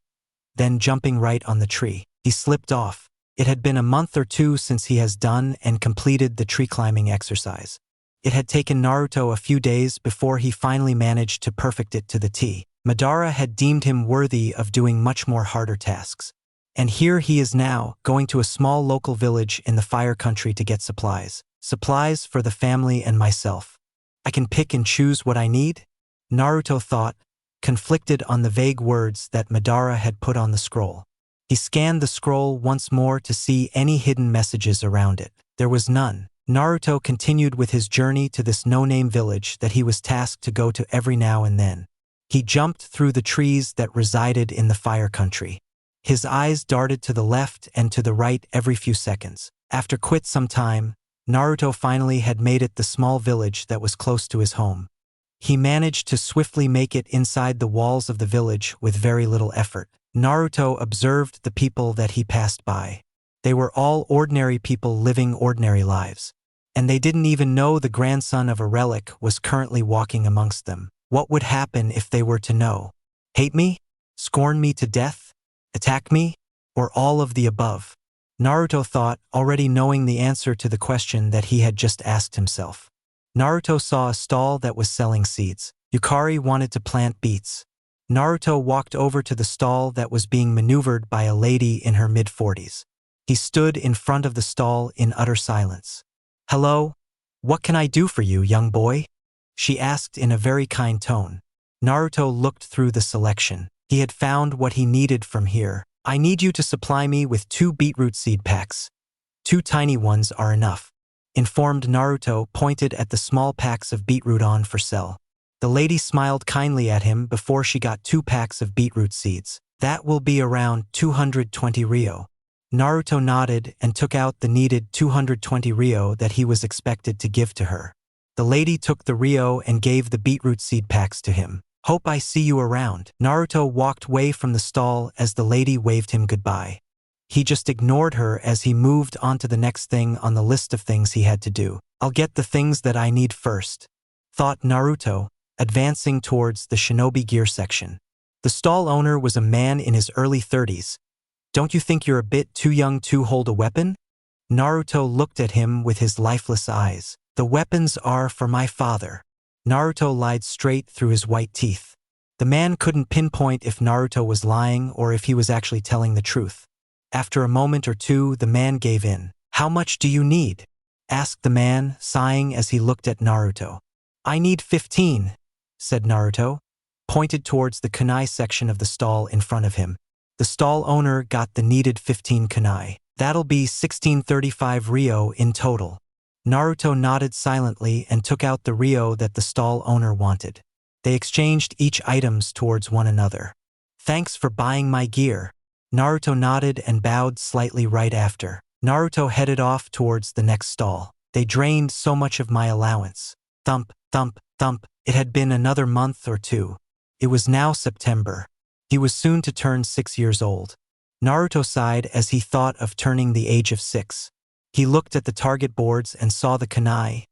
then jumping right on the tree. He slipped off. It had been a month or two since he has done and completed the tree climbing exercise. It had taken Naruto a few days before he finally managed to perfect it to the T. Madara had deemed him worthy of doing much more harder tasks. And here he is now, going to a small local village in the fire country to get supplies. Supplies for the family and myself. I can pick and choose what I need? Naruto thought, conflicted on the vague words that Madara had put on the scroll. He scanned the scroll once more to see any hidden messages around it. There was none. Naruto continued with his journey to this no-name village that he was tasked to go to every now and then. He jumped through the trees that resided in the fire country. His eyes darted to the left and to the right every few seconds. After quite some time, Naruto finally had made it the small village that was close to his home. He managed to swiftly make it inside the walls of the village with very little effort. Naruto observed the people that he passed by. They were all ordinary people living ordinary lives. And they didn't even know the grandson of a relic was currently walking amongst them. What would happen if they were to know? Hate me? Scorn me to death? Attack me? Or all of the above? Naruto thought, already knowing the answer to the question that he had just asked himself. Naruto saw a stall that was selling seeds. Yukari wanted to plant beets. Naruto walked over to the stall that was being maneuvered by a lady in her mid-40s. He stood in front of the stall in utter silence. "Hello? What can I do for you, young boy?" she asked in a very kind tone. Naruto looked through the selection. He had found what he needed from here. "I need you to supply me with 2 beetroot seed packs. 2 tiny ones are enough," informed Naruto, pointed at the small packs of beetroot on for sale. The lady smiled kindly at him before she got 2 packs of beetroot seeds. "That will be around 220 ryo." Naruto nodded and took out the needed 220 ryo that he was expected to give to her. The lady took the ryo and gave the beetroot seed packs to him. "Hope I see you around." Naruto walked away from the stall as the lady waved him goodbye. He just ignored her as he moved on to the next thing on the list of things he had to do. "I'll get the things that I need first," thought Naruto, advancing towards the shinobi gear section. The stall owner was a man in his early 30s. "Don't you think you're a bit too young to hold a weapon?" Naruto looked at him with his lifeless eyes. "The weapons are for my father." Naruto lied straight through his white teeth. The man couldn't pinpoint if Naruto was lying or if he was actually telling the truth. After a moment or two, the man gave in. "How much do you need?" asked the man, sighing as he looked at Naruto. "I need 15, said Naruto, pointed towards the kunai section of the stall in front of him. The stall owner got the needed 15 kunai. "That'll be 1635 ryo in total." Naruto nodded silently and took out the ryo that the stall owner wanted. They exchanged each items towards one another. "Thanks for buying my gear." Naruto nodded and bowed slightly right after. Naruto headed off towards the next stall. "They drained so much of my allowance." Thump, thump, thump. It had been another month or two. It was now September. He was soon to turn 6 years old. Naruto sighed as he thought of turning the age of 6. He looked at the target boards and saw the kunai.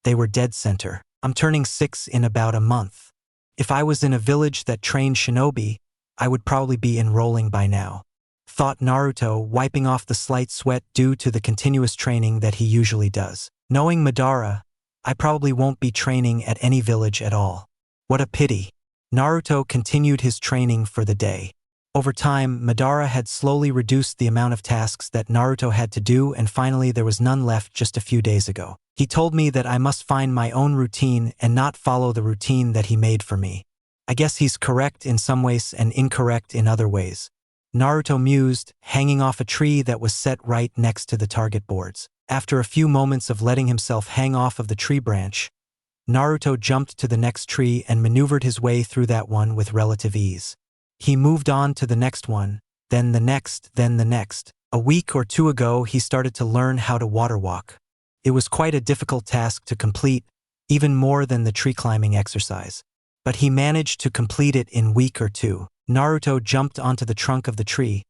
They were dead center. "I'm turning 6 in about a month. If I was in a village that trained shinobi, I would probably be enrolling by now," thought Naruto, wiping off the slight sweat due to the continuous training that he usually does. "Knowing Madara, I probably won't be training at any village at all. What a pity." Naruto continued his training for the day. Over time, Madara had slowly reduced the amount of tasks that Naruto had to do, and finally there was none left just a few days ago. He told me that I must find my own routine and not follow the routine that he made for me. I guess he's correct in some ways and incorrect in other ways. Naruto mused, hanging off a tree that was set right next to the target boards. After a few moments of letting himself hang off of the tree branch, Naruto jumped to the next tree and maneuvered his way through that one with relative ease. He moved on to the next one, then the next, then the next. A week or 2 ago, he started to learn how to water walk. It was quite a difficult task to complete, even more than the tree climbing exercise. But he managed to complete it in a week or 2. Naruto jumped onto the trunk of the tree,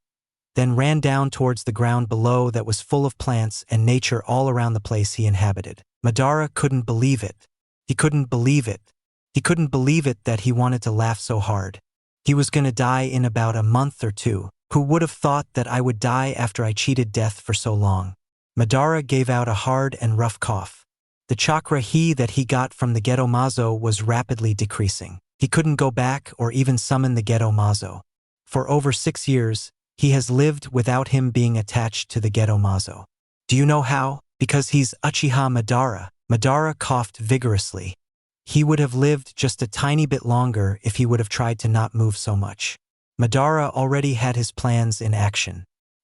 then ran down towards the ground below that was full of plants and nature all around the place he inhabited. Madara couldn't believe it. He couldn't believe it. He couldn't believe it that he wanted to laugh so hard. He was gonna die in about a month or 2. Who would have thought that I would die after I cheated death for so long? Madara gave out a hard and rough cough. The chakra that he got from the Geto Mazo was rapidly decreasing. He couldn't go back or even summon the Geto Mazo. For over 6 years, he has lived without him being attached to the Geto Mazo. Do you know how? Because he's Uchiha Madara. Madara coughed vigorously. He would have lived just a tiny bit longer if he would have tried to not move so much. Madara already had his plans in action.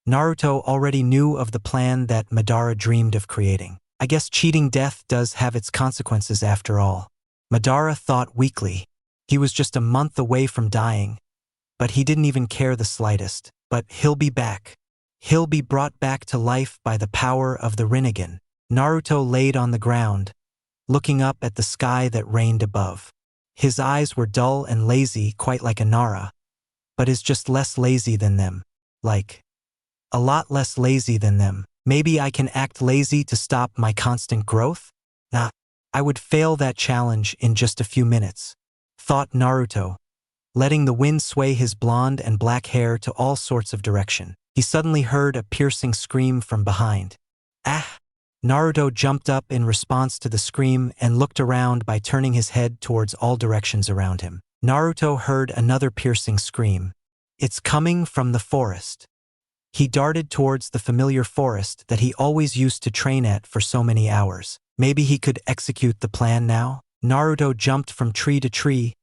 Naruto already knew of the plan that Madara dreamed of creating. I guess cheating death does have its consequences after all. Madara thought weakly. He was just a month away from dying, but he didn't even care the slightest. But he'll be back. He'll be brought back to life by the power of the Rinnegan. Naruto laid on the ground, looking up at the sky that reigned above. His eyes were dull and lazy, quite like Nara, but is just less lazy than them. Like, a lot less lazy than them. Maybe I can act lazy to stop my constant growth? Nah, I would fail that challenge in just a few minutes, thought Naruto, letting the wind sway his blonde and black hair to all sorts of direction. He suddenly heard a piercing scream from behind. Ah! Naruto jumped up in response to the scream and looked around by turning his head towards all directions around him. Naruto heard another piercing scream. It's coming from the forest. He darted towards the familiar forest that he always used to train at for so many hours. Maybe he could execute the plan now? Naruto jumped from tree to tree,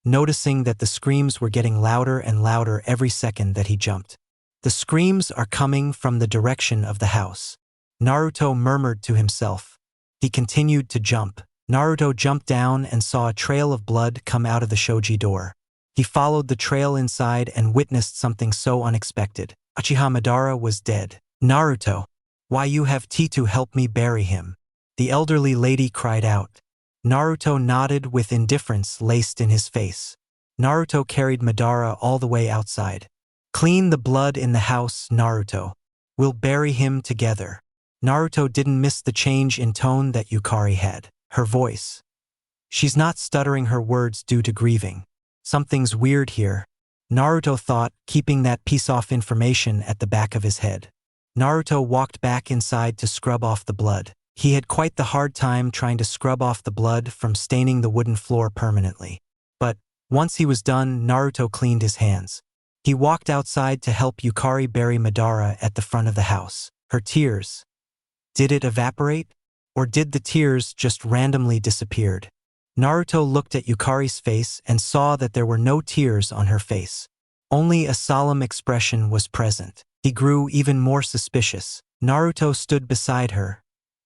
noticing that the screams were getting louder and louder every second that he jumped. The screams are coming from the direction of the house, Naruto murmured to himself. He continued to jump. Naruto jumped down and saw a trail of blood come out of the shoji door. He followed the trail inside and witnessed something so unexpected. Uchiha Madara was dead. Naruto, why you have T2 help me bury him? The elderly lady cried out. Naruto nodded with indifference laced in his face. Naruto carried Madara all the way outside. Clean the blood in the house, Naruto. We'll bury him together. Naruto didn't miss the change in tone that Yukari had. Her voice. She's not stuttering her words due to grieving. Something's weird here, Naruto thought, keeping that piece-off information at the back of his head. Naruto walked back inside to scrub off the blood. He had quite the hard time trying to scrub off the blood from staining the wooden floor permanently. But once he was done, Naruto cleaned his hands. He walked outside to help Yukari bury Madara at the front of the house. Her tears. Did it evaporate? Or did the tears just randomly disappeared? Naruto looked at Yukari's face and saw that there were no tears on her face. Only a solemn expression was present. He grew even more suspicious. Naruto stood beside her,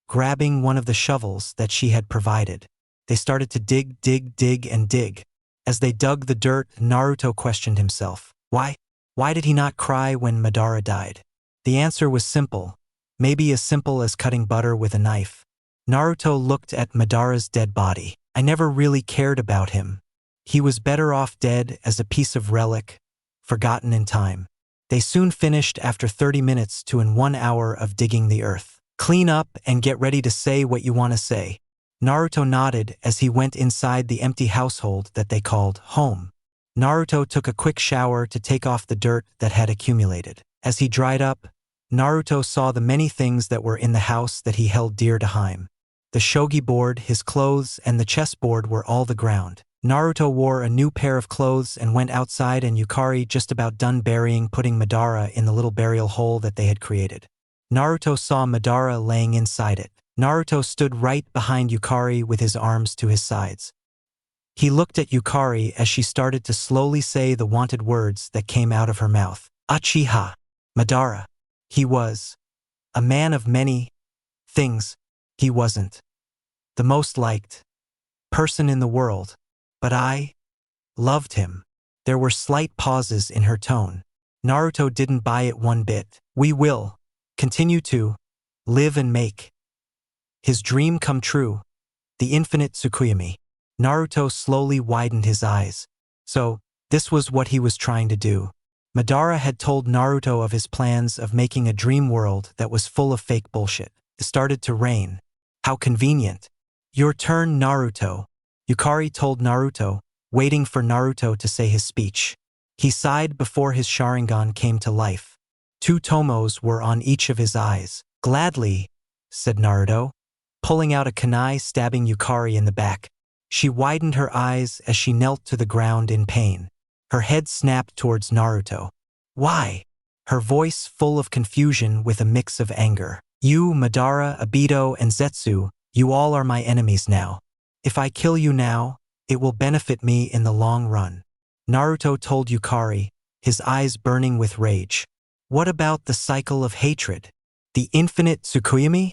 grabbing one of the shovels that she had provided. They started to dig and dig. As they dug the dirt, Naruto questioned himself. Why? Why did he not cry when Madara died? The answer was simple, maybe as simple as cutting butter with a knife. Naruto looked at Madara's dead body. I never really cared about him. He was better off dead as a piece of relic, forgotten in time. They soon finished after 30 minutes to 1 hour of digging the earth. Clean up and get ready to say what you want to say. Naruto nodded as he went inside the empty household that they called home. Naruto took a quick shower to take off the dirt that had accumulated. As he dried up, Naruto saw the many things that were in the house that he held dear to him. The shogi board, his clothes, and the chessboard were all the ground. Naruto wore a new pair of clothes and went outside, and Yukari, just about done burying, putting Madara in the little burial hole that they had created. Naruto saw Madara laying inside it. Naruto stood right behind Yukari with his arms to his sides. He looked at Yukari as she started to slowly say the wanted words that came out of her mouth. Uchiha Madara. He was a man of many things. He wasn't the most liked person in the world, but I loved him. There were slight pauses in her tone. Naruto didn't buy it one bit. We will continue to live and make his dream come true. The infinite Tsukuyomi. Naruto slowly widened his eyes. So, this was what he was trying to do. Madara had told Naruto of his plans of making a dream world that was full of fake bullshit. It started to rain. How convenient. Your turn, Naruto. Yukari told Naruto, waiting for Naruto to say his speech. He sighed before his Sharingan came to life. 2 tomos were on each of his eyes. Gladly, said Naruto, pulling out a kunai, stabbing Yukari in the back. She widened her eyes as she knelt to the ground in pain. Her head snapped towards Naruto. Why? Her voice full of confusion with a mix of anger. You, Madara, Obito, and Zetsu, you all are my enemies now. If I kill you now, it will benefit me in the long run. Naruto told Yukari, his eyes burning with rage. What about the cycle of hatred? The infinite Tsukuyomi?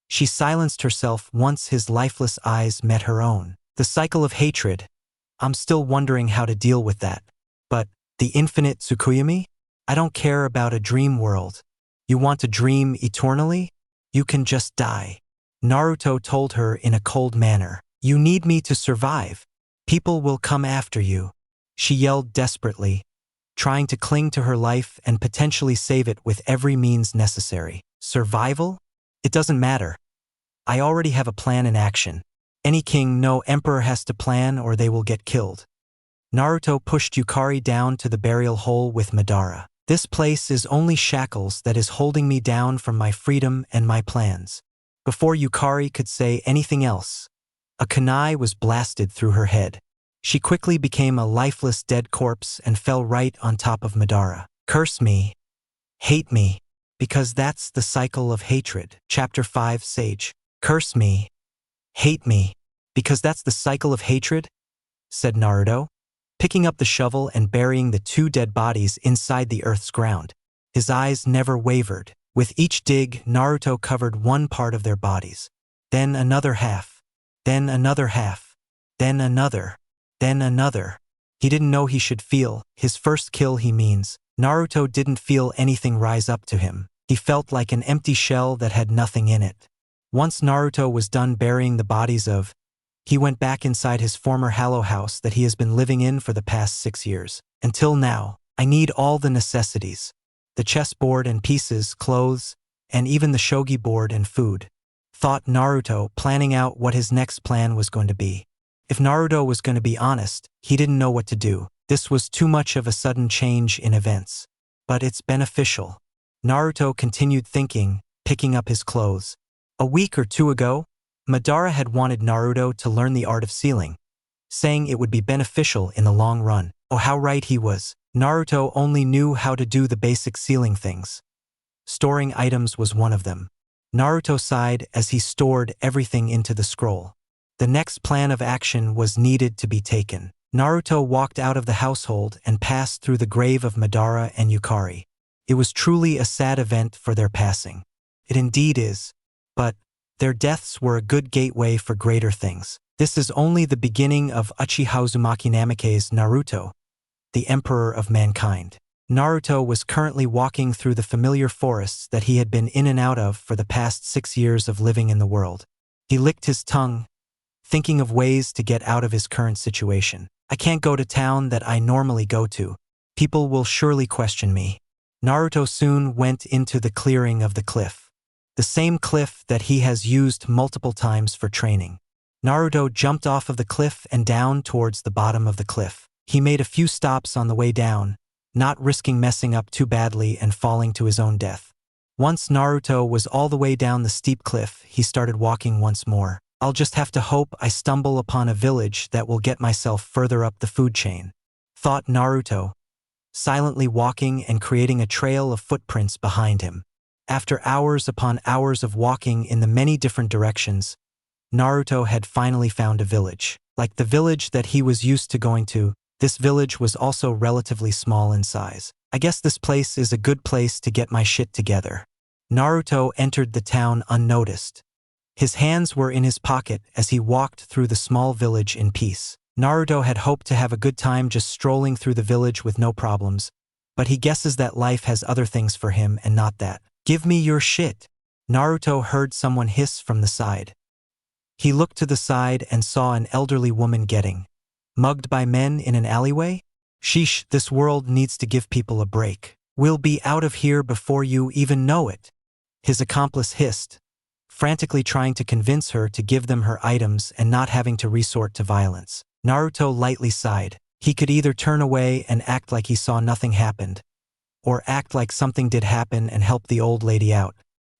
She silenced herself once his lifeless eyes met her own. The cycle of hatred. I'm still wondering how to deal with that. But, the infinite Tsukuyomi? I don't care about a dream world. You want to dream eternally? You can just die. Naruto told her in a cold manner. You need me to survive. People will come after you. She yelled desperately, trying to cling to her life and potentially save it with every means necessary. Survival? It doesn't matter. I already have a plan in action. Any king, no emperor has to plan or they will get killed. Naruto pushed Yukari down to the burial hole with Madara. This place is only shackles that is holding me down from my freedom and my plans. Before Yukari could say anything else, a kunai was blasted through her head. She quickly became a lifeless dead corpse and fell right on top of Madara. Curse me, hate me, because that's the cycle of hatred. Chapter 5 Sage. Curse me, hate me, because that's the cycle of hatred? Said Naruto, picking up the shovel and burying the two dead bodies inside the earth's ground. His eyes never wavered. With each dig, Naruto covered one part of their bodies. Then another half. Then another half. Then another. Then another. He didn't know he should feel. His first kill, he means. Naruto didn't feel anything rise up to him. He felt like an empty shell that had nothing in it. Once Naruto was done burying the bodies of, he went back inside his former Hallow house that he has been living in for the past 6 years. Until now, I need all the necessities. The chessboard and pieces, clothes, and even the shogi board and food. Thought Naruto, planning out what his next plan was going to be. If Naruto was going to be honest, he didn't know what to do. This was too much of a sudden change in events. But it's beneficial. Naruto continued thinking, picking up his clothes. A week or two ago, Madara had wanted Naruto to learn the art of sealing, saying it would be beneficial in the long run. Oh, how right he was. Naruto only knew how to do the basic sealing things. Storing items was one of them. Naruto sighed as he stored everything into the scroll. The next plan of action was needed to be taken. Naruto walked out of the household and passed through the grave of Madara and Yukari. It was truly a sad event for their passing. It indeed is. But their deaths were a good gateway for greater things. This is only the beginning of Uchiha Uzumaki Namikaze's Naruto, the Emperor of Mankind. Naruto was currently walking through the familiar forests that he had been in and out of for the past 6 years of living in the world. He licked his tongue, thinking of ways to get out of his current situation. I can't go to town that I normally go to. People will surely question me. Naruto soon went into the clearing of the cliff. The same cliff that he has used multiple times for training. Naruto jumped off of the cliff and down towards the bottom of the cliff. He made a few stops on the way down, not risking messing up too badly and falling to his own death. Once Naruto was all the way down the steep cliff, he started walking once more. I'll just have to hope I stumble upon a village that will get myself further up the food chain, thought Naruto, silently walking and creating a trail of footprints behind him. After hours upon hours of walking in the many different directions, Naruto had finally found a village. Like the village that he was used to going to, this village was also relatively small in size. I guess this place is a good place to get my shit together. Naruto entered the town unnoticed. His hands were in his pocket as he walked through the small village in peace. Naruto had hoped to have a good time just strolling through the village with no problems, but he guesses that life has other things for him and not that. Give me your shit. Naruto heard someone hiss from the side. He looked to the side and saw an elderly woman getting mugged by men in an alleyway? Sheesh, this world needs to give people a break. We'll be out of here before you even know it. His accomplice hissed, frantically trying to convince her to give them her items and not having to resort to violence. Naruto lightly sighed. He could either turn away and act like he saw nothing happened, or act like something did happen and help the old lady out.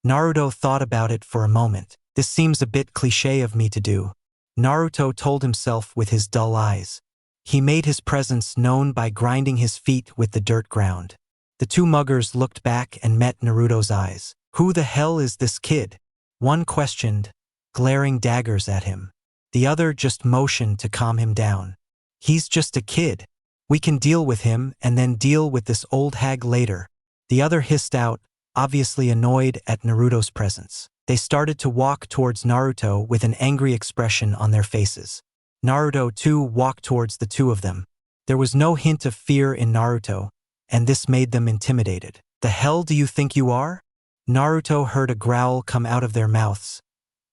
Naruto thought about it for a moment. This seems a bit cliché of me to do, Naruto told himself with his dull eyes. He made his presence known by grinding his feet with the dirt ground. The two muggers looked back and met Naruto's eyes. Who the hell is this kid? One questioned, glaring daggers at him. The other just motioned to calm him down. He's just a kid. We can deal with him and then deal with this old hag later. The other hissed out, obviously annoyed at Naruto's presence. They started to walk towards Naruto with an angry expression on their faces. Naruto too walked towards the two of them. There was no hint of fear in Naruto, and this made them intimidated. The hell do you think you are? Naruto heard a growl come out of their mouths,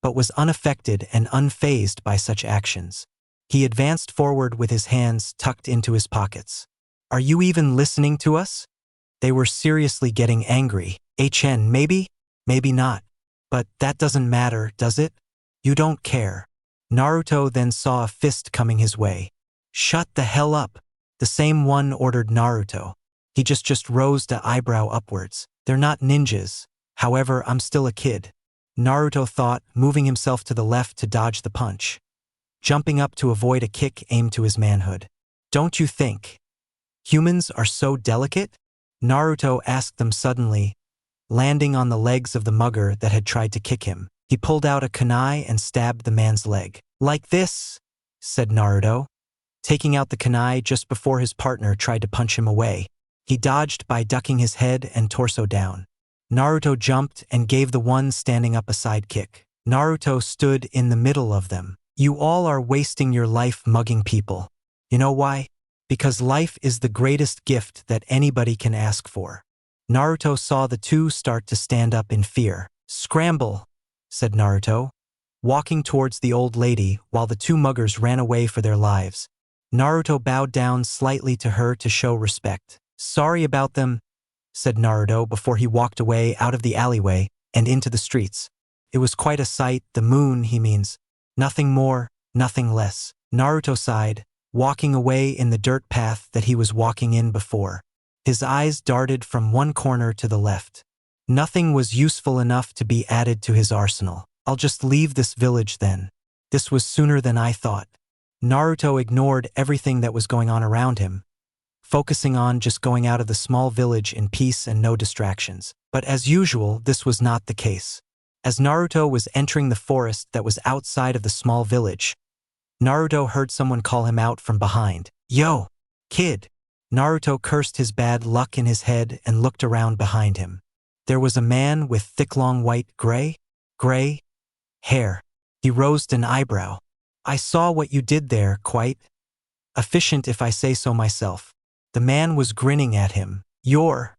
but was unaffected and unfazed by such actions. He advanced forward with his hands tucked into his pockets. Are you even listening to us? They were seriously getting angry. HN, maybe? Maybe not. But that doesn't matter, does it? You don't care. Naruto then saw a fist coming his way. Shut the hell up. The same one ordered Naruto. He just rose the eyebrow upwards. They're not ninjas. However, I'm still a kid. Naruto thought, moving himself to the left to dodge the punch. Jumping up to avoid a kick aimed to his manhood. Don't you think humans are so delicate? Naruto asked them suddenly, landing on the legs of the mugger that had tried to kick him. He pulled out a kunai and stabbed the man's leg. Like this, said Naruto, taking out the kunai just before his partner tried to punch him away. He dodged by ducking his head and torso down. Naruto jumped and gave the one standing up a side kick. Naruto stood in the middle of them. You all are wasting your life mugging people. You know why? Because life is the greatest gift that anybody can ask for. Naruto saw the two start to stand up in fear. Scramble, said Naruto, walking towards the old lady while the two muggers ran away for their lives. Naruto bowed down slightly to her to show respect. Sorry about them, said Naruto before he walked away out of the alleyway and into the streets. It was quite a sight, the moon, he means. Nothing more, nothing less. Naruto sighed, walking away in the dirt path that he was walking in before. His eyes darted from one corner to the left. Nothing was useful enough to be added to his arsenal. I'll just leave this village then. This was sooner than I thought. Naruto ignored everything that was going on around him, focusing on just going out of the small village in peace and no distractions. But as usual, this was not the case. As Naruto was entering the forest that was outside of the small village, Naruto heard someone call him out from behind. Yo, kid! Naruto cursed his bad luck in his head and looked around behind him. There was a man with thick long white gray hair. He raised an eyebrow. I saw what you did there, quite efficient if I say so myself. The man was grinning at him. You're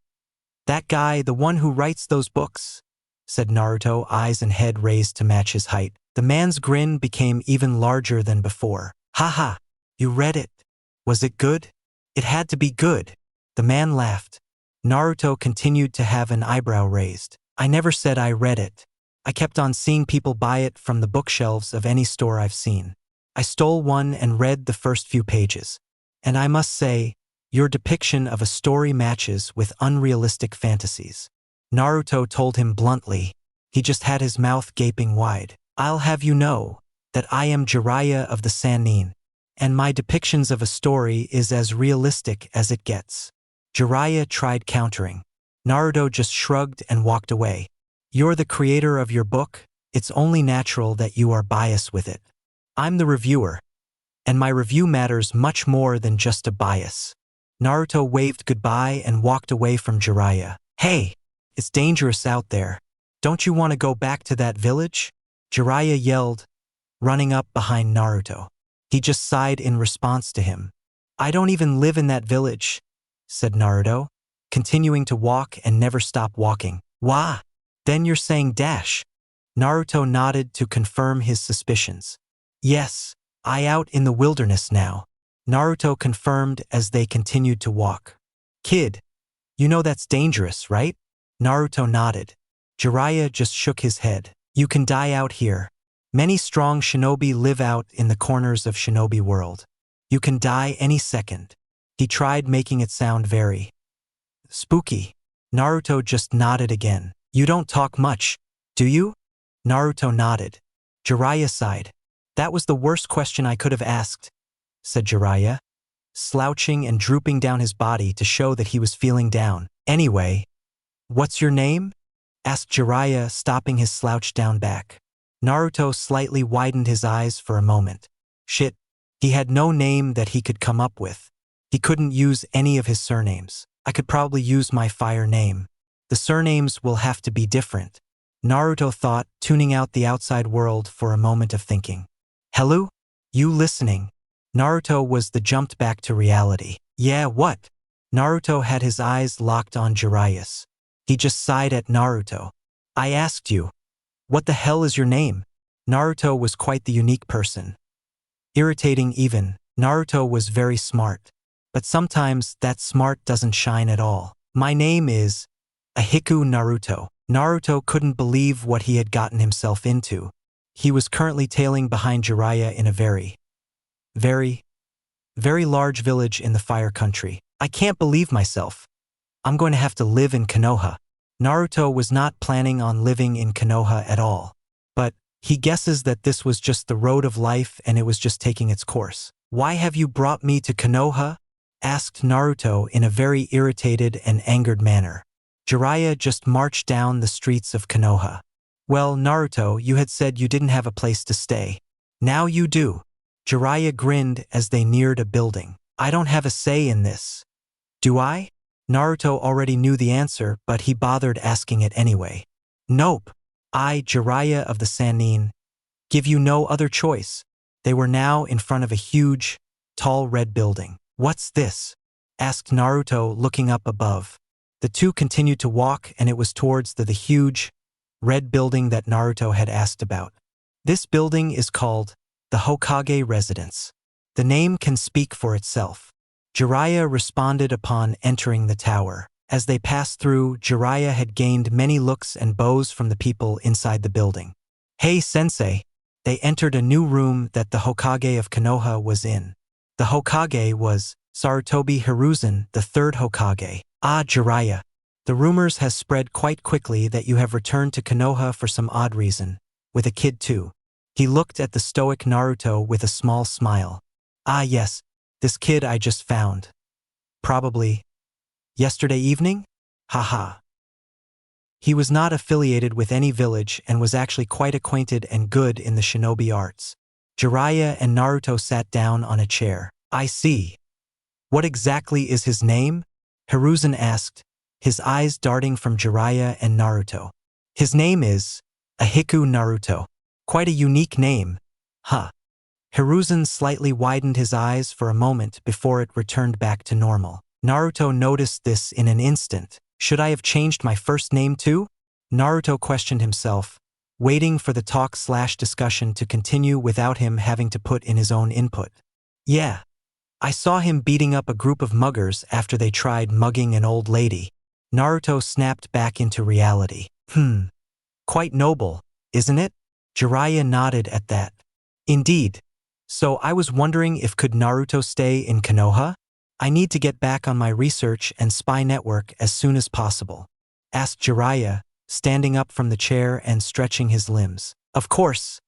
that guy, the one who writes those books, said Naruto, eyes and head raised to match his height. The man's grin became even larger than before. Haha, you read it. Was it good? It had to be good. The man laughed. Naruto continued to have an eyebrow raised. I never said I read it. I kept on seeing people buy it from the bookshelves of any store I've seen. I stole one and read the first few pages. And I must say, your depiction of a story matches with unrealistic fantasies. Naruto told him bluntly. He just had his mouth gaping wide. I'll have you know that I am Jiraiya of the Sannin, and my depictions of a story is as realistic as it gets. Jiraiya tried countering. Naruto just shrugged and walked away. You're the creator of your book. It's only natural that you are biased with it. I'm the reviewer, and my review matters much more than just a bias. Naruto waved goodbye and walked away from Jiraiya. Hey, it's dangerous out there. Don't you want to go back to that village? Jiraiya yelled, running up behind Naruto. He just sighed in response to him. I don't even live in that village, said Naruto, continuing to walk and never stop walking. Wah! Then you're saying dash. Naruto nodded to confirm his suspicions. Yes, I out in the wilderness now. Naruto confirmed as they continued to walk. Kid, you know that's dangerous, right? Naruto nodded. Jiraiya just shook his head. You can die out here. Many strong shinobi live out in the corners of shinobi world. You can die any second. He tried making it sound very spooky. Naruto just nodded again. You don't talk much, do you? Naruto nodded. Jiraiya sighed. That was the worst question I could have asked, said Jiraiya, slouching and drooping down his body to show that he was feeling down. Anyway, what's your name? asked Jiraiya, stopping his slouched down back. Naruto slightly widened his eyes for a moment. Shit, he had no name that he could come up with. He couldn't use any of his surnames. I could probably use my fire name. The surnames will have to be different, Naruto thought, tuning out the outside world for a moment of thinking. Hello? You listening? Naruto was the jumped back to reality. Yeah, what? Naruto had his eyes locked on Jiraiya. He just sighed at Naruto. I asked you. What the hell is your name? Naruto was quite the unique person. Irritating even, Naruto was very smart. But sometimes that smart doesn't shine at all. My name is Ahiku Naruto. Naruto couldn't believe what he had gotten himself into. He was currently tailing behind Jiraiya in a very large village in the Fire Country. I can't believe myself. I'm going to have to live in Konoha. Naruto was not planning on living in Konoha at all. But he guesses that this was just the road of life and it was just taking its course. Why have you brought me to Konoha? Asked Naruto in a very irritated and angered manner. Jiraiya just marched down the streets of Konoha. Well, Naruto, you had said you didn't have a place to stay. Now you do. Jiraiya grinned as they neared a building. I don't have a say in this. Do I? Naruto already knew the answer, but he bothered asking it anyway. Nope. I, Jiraiya of the Sannin, give you no other choice. They were now in front of a huge, tall red building. What's this? Asked Naruto, looking up above. The two continued to walk, and it was towards the huge, red building that Naruto had asked about. This building is called the Hokage Residence. The name can speak for itself. Jiraiya responded upon entering the tower. As they passed through, Jiraiya had gained many looks and bows from the people inside the building. Hey, sensei! They entered a new room that the Hokage of Konoha was in. The Hokage was Sarutobi Hiruzen, the third Hokage. Ah, Jiraiya. The rumors has spread quite quickly that you have returned to Konoha for some odd reason, with a kid too. He looked at the stoic Naruto with a small smile. Ah yes, this kid I just found. Probably yesterday evening? Haha. He was not affiliated with any village and was actually quite acquainted and good in the shinobi arts. Jiraiya and Naruto sat down on a chair. I see. What exactly is his name? Hiruzen asked, his eyes darting from Jiraiya and Naruto. His name is Ahiku Naruto. Quite a unique name. Huh. Hiruzen slightly widened his eyes for a moment before it returned back to normal. Naruto noticed this in an instant. Should I have changed my first name too? Naruto questioned himself, waiting for the talk/discussion to continue without him having to put in his own input. Yeah. I saw him beating up a group of muggers after they tried mugging an old lady. Naruto snapped back into reality. Quite noble, isn't it? Jiraiya nodded at that. Indeed. So I was wondering if could Naruto stay in Konoha? I need to get back on my research and spy network as soon as possible. Asked Jiraiya, standing up from the chair and stretching his limbs. Of course.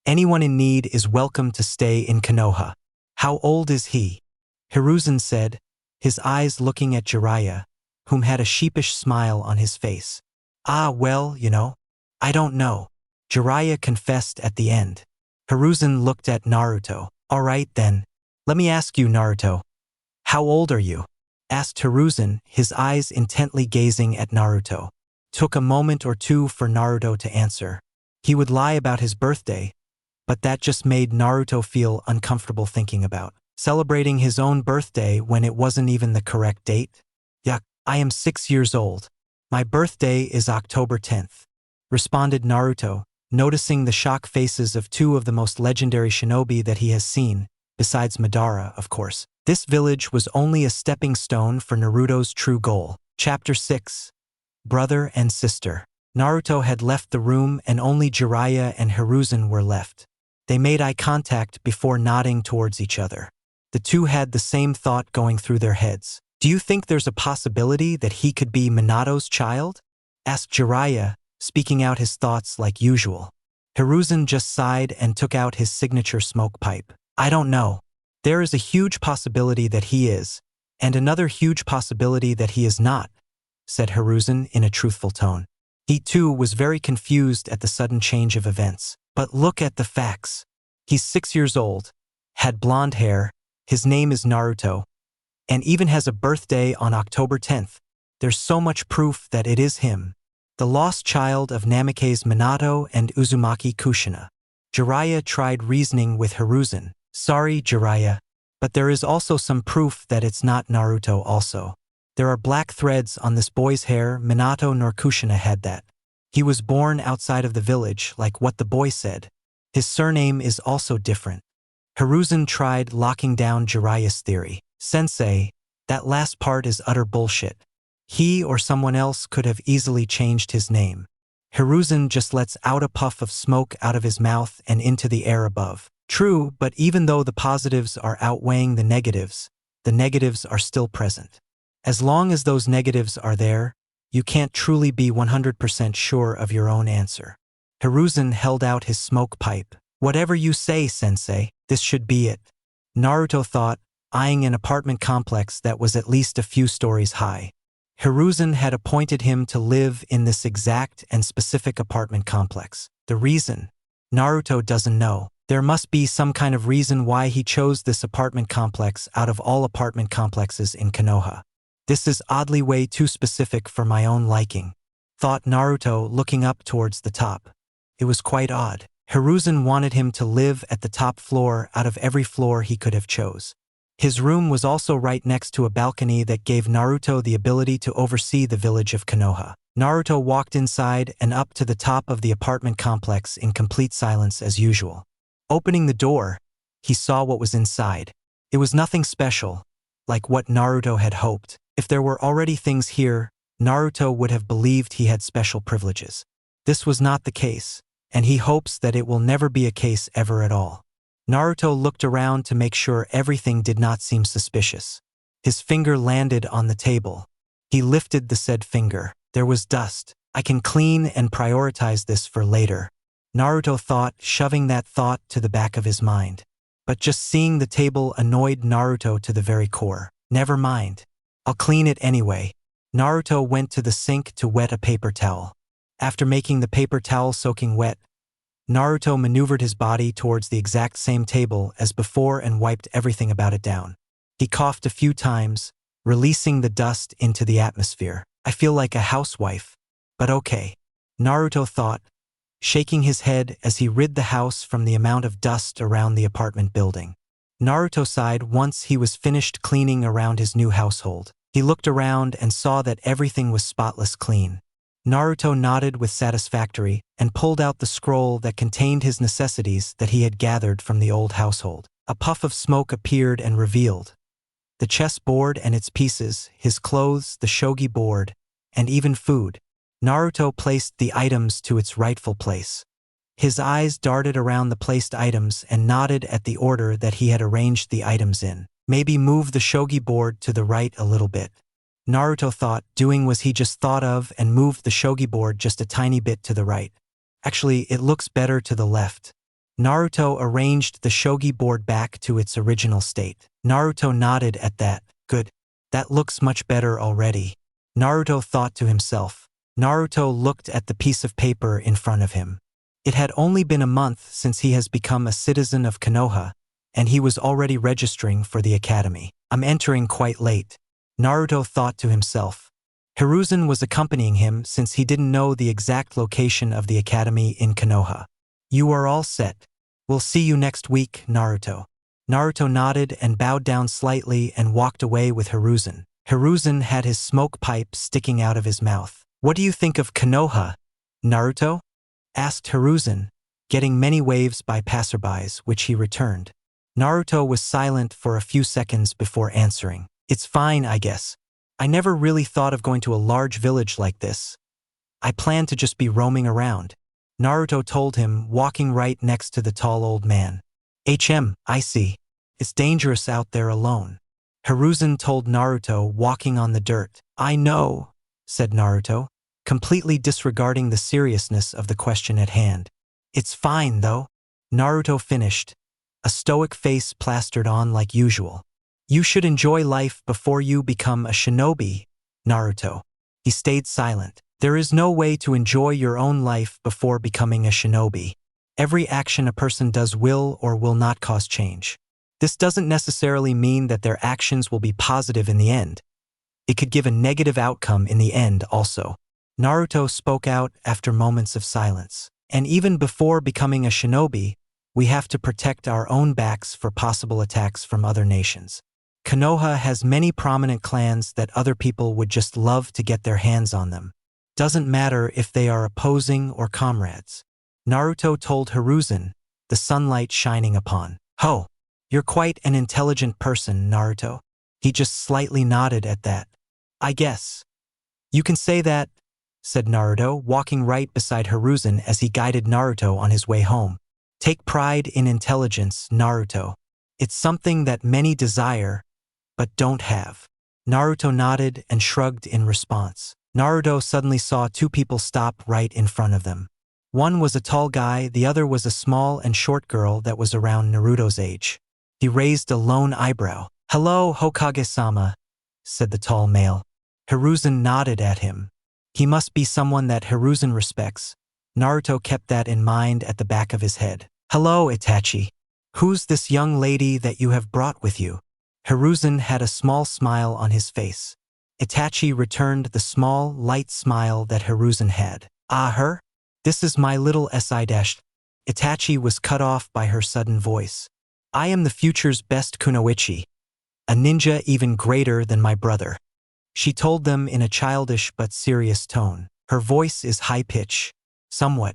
Anyone in need is welcome to stay in Konoha. How old is he? Hiruzen said, his eyes looking at Jiraiya, whom had a sheepish smile on his face. Ah, well, I don't know. Jiraiya confessed at the end. Hiruzen looked at Naruto. All right then. Let me ask you, Naruto. How old are you? Asked Hiruzen, his eyes intently gazing at Naruto. Took a moment or two for Naruto to answer. He would lie about his birthday, but that just made Naruto feel uncomfortable thinking about celebrating his own birthday when it wasn't even the correct date. Yuck, I am 6 years old. My birthday is October 10th. Responded Naruto, noticing the shock faces of two of the most legendary shinobi that he has seen, besides Madara, of course. This village was only a stepping stone for Naruto's true goal. Chapter 6. Brother and Sister. Naruto had left the room and only Jiraiya and Hiruzen were left. They made eye contact before nodding towards each other. The two had the same thought going through their heads. Do you think there's a possibility that he could be Minato's child? Asked Jiraiya, speaking out his thoughts like usual. Hiruzen just sighed and took out his signature smoke pipe. I don't know. There is a huge possibility that he is, and another huge possibility that he is not, said Hiruzen in a truthful tone. He too was very confused at the sudden change of events. But look at the facts. He's 6 years old, had blonde hair, his name is Naruto, and even has a birthday on October 10th. There's so much proof that it is him. The lost child of Namikaze Minato and Uzumaki Kushina. Jiraiya tried reasoning with Hiruzen. Sorry, Jiraiya, but there is also some proof that it's not Naruto also. There are black threads on this boy's hair. Minato nor Kushina had that. He was born outside of the village, like what the boy said. His surname is also different. Hiruzen tried locking down Jiraiya's theory. Sensei, that last part is utter bullshit. He or someone else could have easily changed his name. Hiruzen just lets out a puff of smoke out of his mouth and into the air above. True, but even though the positives are outweighing the negatives are still present. As long as those negatives are there, you can't truly be 100% sure of your own answer. Hiruzen held out his smoke pipe. Whatever you say, Sensei, this should be it. Naruto thought, eyeing an apartment complex that was at least a few stories high. Hiruzen had appointed him to live in this exact and specific apartment complex. The reason? Naruto doesn't know. There must be some kind of reason why he chose this apartment complex out of all apartment complexes in Konoha. This is oddly way too specific for my own liking, thought Naruto, looking up towards the top. It was quite odd. Hiruzen wanted him to live at the top floor out of every floor he could have chose. His room was also right next to a balcony that gave Naruto the ability to oversee the village of Konoha. Naruto walked inside and up to the top of the apartment complex in complete silence as usual. Opening the door, he saw what was inside. It was nothing special, like what Naruto had hoped. If there were already things here, Naruto would have believed he had special privileges. This was not the case, and he hopes that it will never be a case ever at all. Naruto looked around to make sure everything did not seem suspicious. His finger landed on the table. He lifted the said finger. There was dust. I can clean and prioritize this for later, Naruto thought, shoving that thought to the back of his mind. But just seeing the table annoyed Naruto to the very core. Never mind. I'll clean it anyway. Naruto went to the sink to wet a paper towel. After making the paper towel soaking wet, Naruto maneuvered his body towards the exact same table as before and wiped everything about it down. He coughed a few times, releasing the dust into the atmosphere. I feel like a housewife. But okay, Naruto thought, shaking his head as he rid the house from the amount of dust around the apartment building. Naruto sighed once he was finished cleaning around his new household. He looked around and saw that everything was spotless clean. Naruto nodded with satisfaction and pulled out the scroll that contained his necessities that he had gathered from the old household. A puff of smoke appeared and revealed the chessboard and its pieces, his clothes, the shogi board, and even food. Naruto placed the items to its rightful place. His eyes darted around the placed items and nodded at the order that he had arranged the items in. Maybe move the shogi board to the right a little bit. Naruto thought, doing was he just thought of, and moved the shogi board just a tiny bit to the right. Actually, it looks better to the left. Naruto arranged the shogi board back to its original state. Naruto nodded at that. Good. That looks much better already, Naruto thought to himself. Naruto looked at the piece of paper in front of him. It had only been a month since he has become a citizen of Konoha, and he was already registering for the academy. I'm entering quite late, Naruto thought to himself. Hiruzen was accompanying him since he didn't know the exact location of the academy in Konoha. You are all set. We'll see you next week, Naruto. Naruto nodded and bowed down slightly and walked away with Hiruzen. Hiruzen had his smoke pipe sticking out of his mouth. What do you think of Konoha, Naruto? Asked Hiruzen, getting many waves by passerbys, which he returned. Naruto was silent for a few seconds before answering. It's fine, I guess. I never really thought of going to a large village like this. I planned to just be roaming around, Naruto told him, walking right next to the tall old man. I see. It's dangerous out there alone, Hiruzen told Naruto, walking on the dirt. I know, said Naruto, completely disregarding the seriousness of the question at hand. It's fine, though, Naruto finished, a stoic face plastered on like usual. You should enjoy life before you become a shinobi, Naruto. He stayed silent. There is no way to enjoy your own life before becoming a shinobi. Every action a person does will or will not cause change. This doesn't necessarily mean that their actions will be positive in the end. It could give a negative outcome in the end also. Naruto spoke out after moments of silence. And even before becoming a shinobi, we have to protect our own backs for possible attacks from other nations. Konoha has many prominent clans that other people would just love to get their hands on them. Doesn't matter if they are opposing or comrades. Naruto told Hiruzen, the sunlight shining upon. Ho! You're quite an intelligent person, Naruto. He just slightly nodded at that. I guess. You can say that, said Naruto, walking right beside Hiruzen as he guided Naruto on his way home. Take pride in intelligence, Naruto. It's something that many desire, but don't have. Naruto nodded and shrugged in response. Naruto suddenly saw two people stop right in front of them. One was a tall guy, the other was a small and short girl that was around Naruto's age. He raised a lone eyebrow. Hello, Hokage-sama, said the tall male. Hiruzen nodded at him. He must be someone that Hiruzen respects. Naruto kept that in mind at the back of his head. Hello, Itachi. Who's this young lady that you have brought with you? Hiruzen had a small smile on his face. Itachi returned the small, light smile that Hiruzen had. Ah, her? This is my little si-. Itachi was cut off by her sudden voice. I am the future's best kunoichi, a ninja even greater than my brother. She told them in a childish but serious tone. Her voice is high-pitched. Somewhat.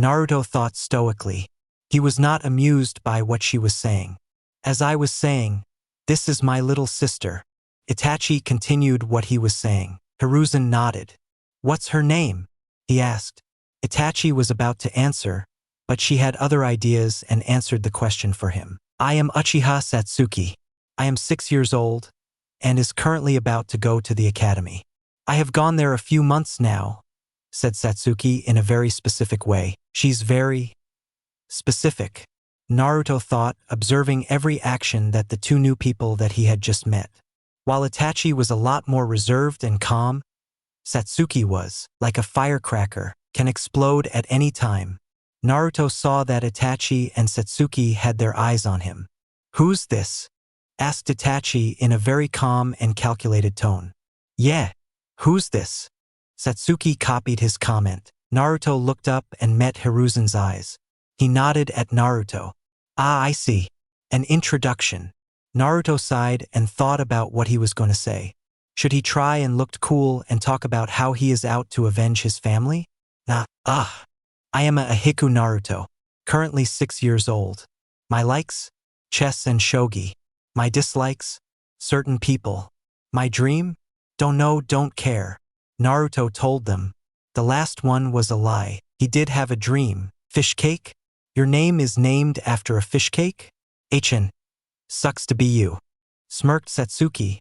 Naruto thought stoically. He was not amused by what she was saying. As I was saying, this is my little sister. Itachi continued what he was saying. Hiruzen nodded. What's her name? He asked. Itachi was about to answer, but she had other ideas and answered the question for him. I am Uchiha Satsuki. I am 6 years old, and is currently about to go to the academy. I have gone there a few months now, said Satsuki in a very specific way. She's very specific, Naruto thought, observing every action that the two new people that he had just met. While Itachi was a lot more reserved and calm, Satsuki was, like a firecracker, can explode at any time. Naruto saw that Itachi and Satsuki had their eyes on him. Who's this? Asked Itachi in a very calm and calculated tone. Yeah, who's this? Satsuki copied his comment. Naruto looked up and met Hiruzen's eyes. He nodded at Naruto. Ah, I see. An introduction. Naruto sighed and thought about what he was going to say. Should he try and look cool and talk about how he is out to avenge his family? I am a Hiku Naruto, currently 6 years old. My likes? Chess and shogi. My dislikes? Certain people. My dream? Don't know, don't care. Naruto told them. The last one was a lie. He did have a dream. Fish cake? Your name is named after a fish cake? Hn. Sucks to be you. Smirked Satsuki,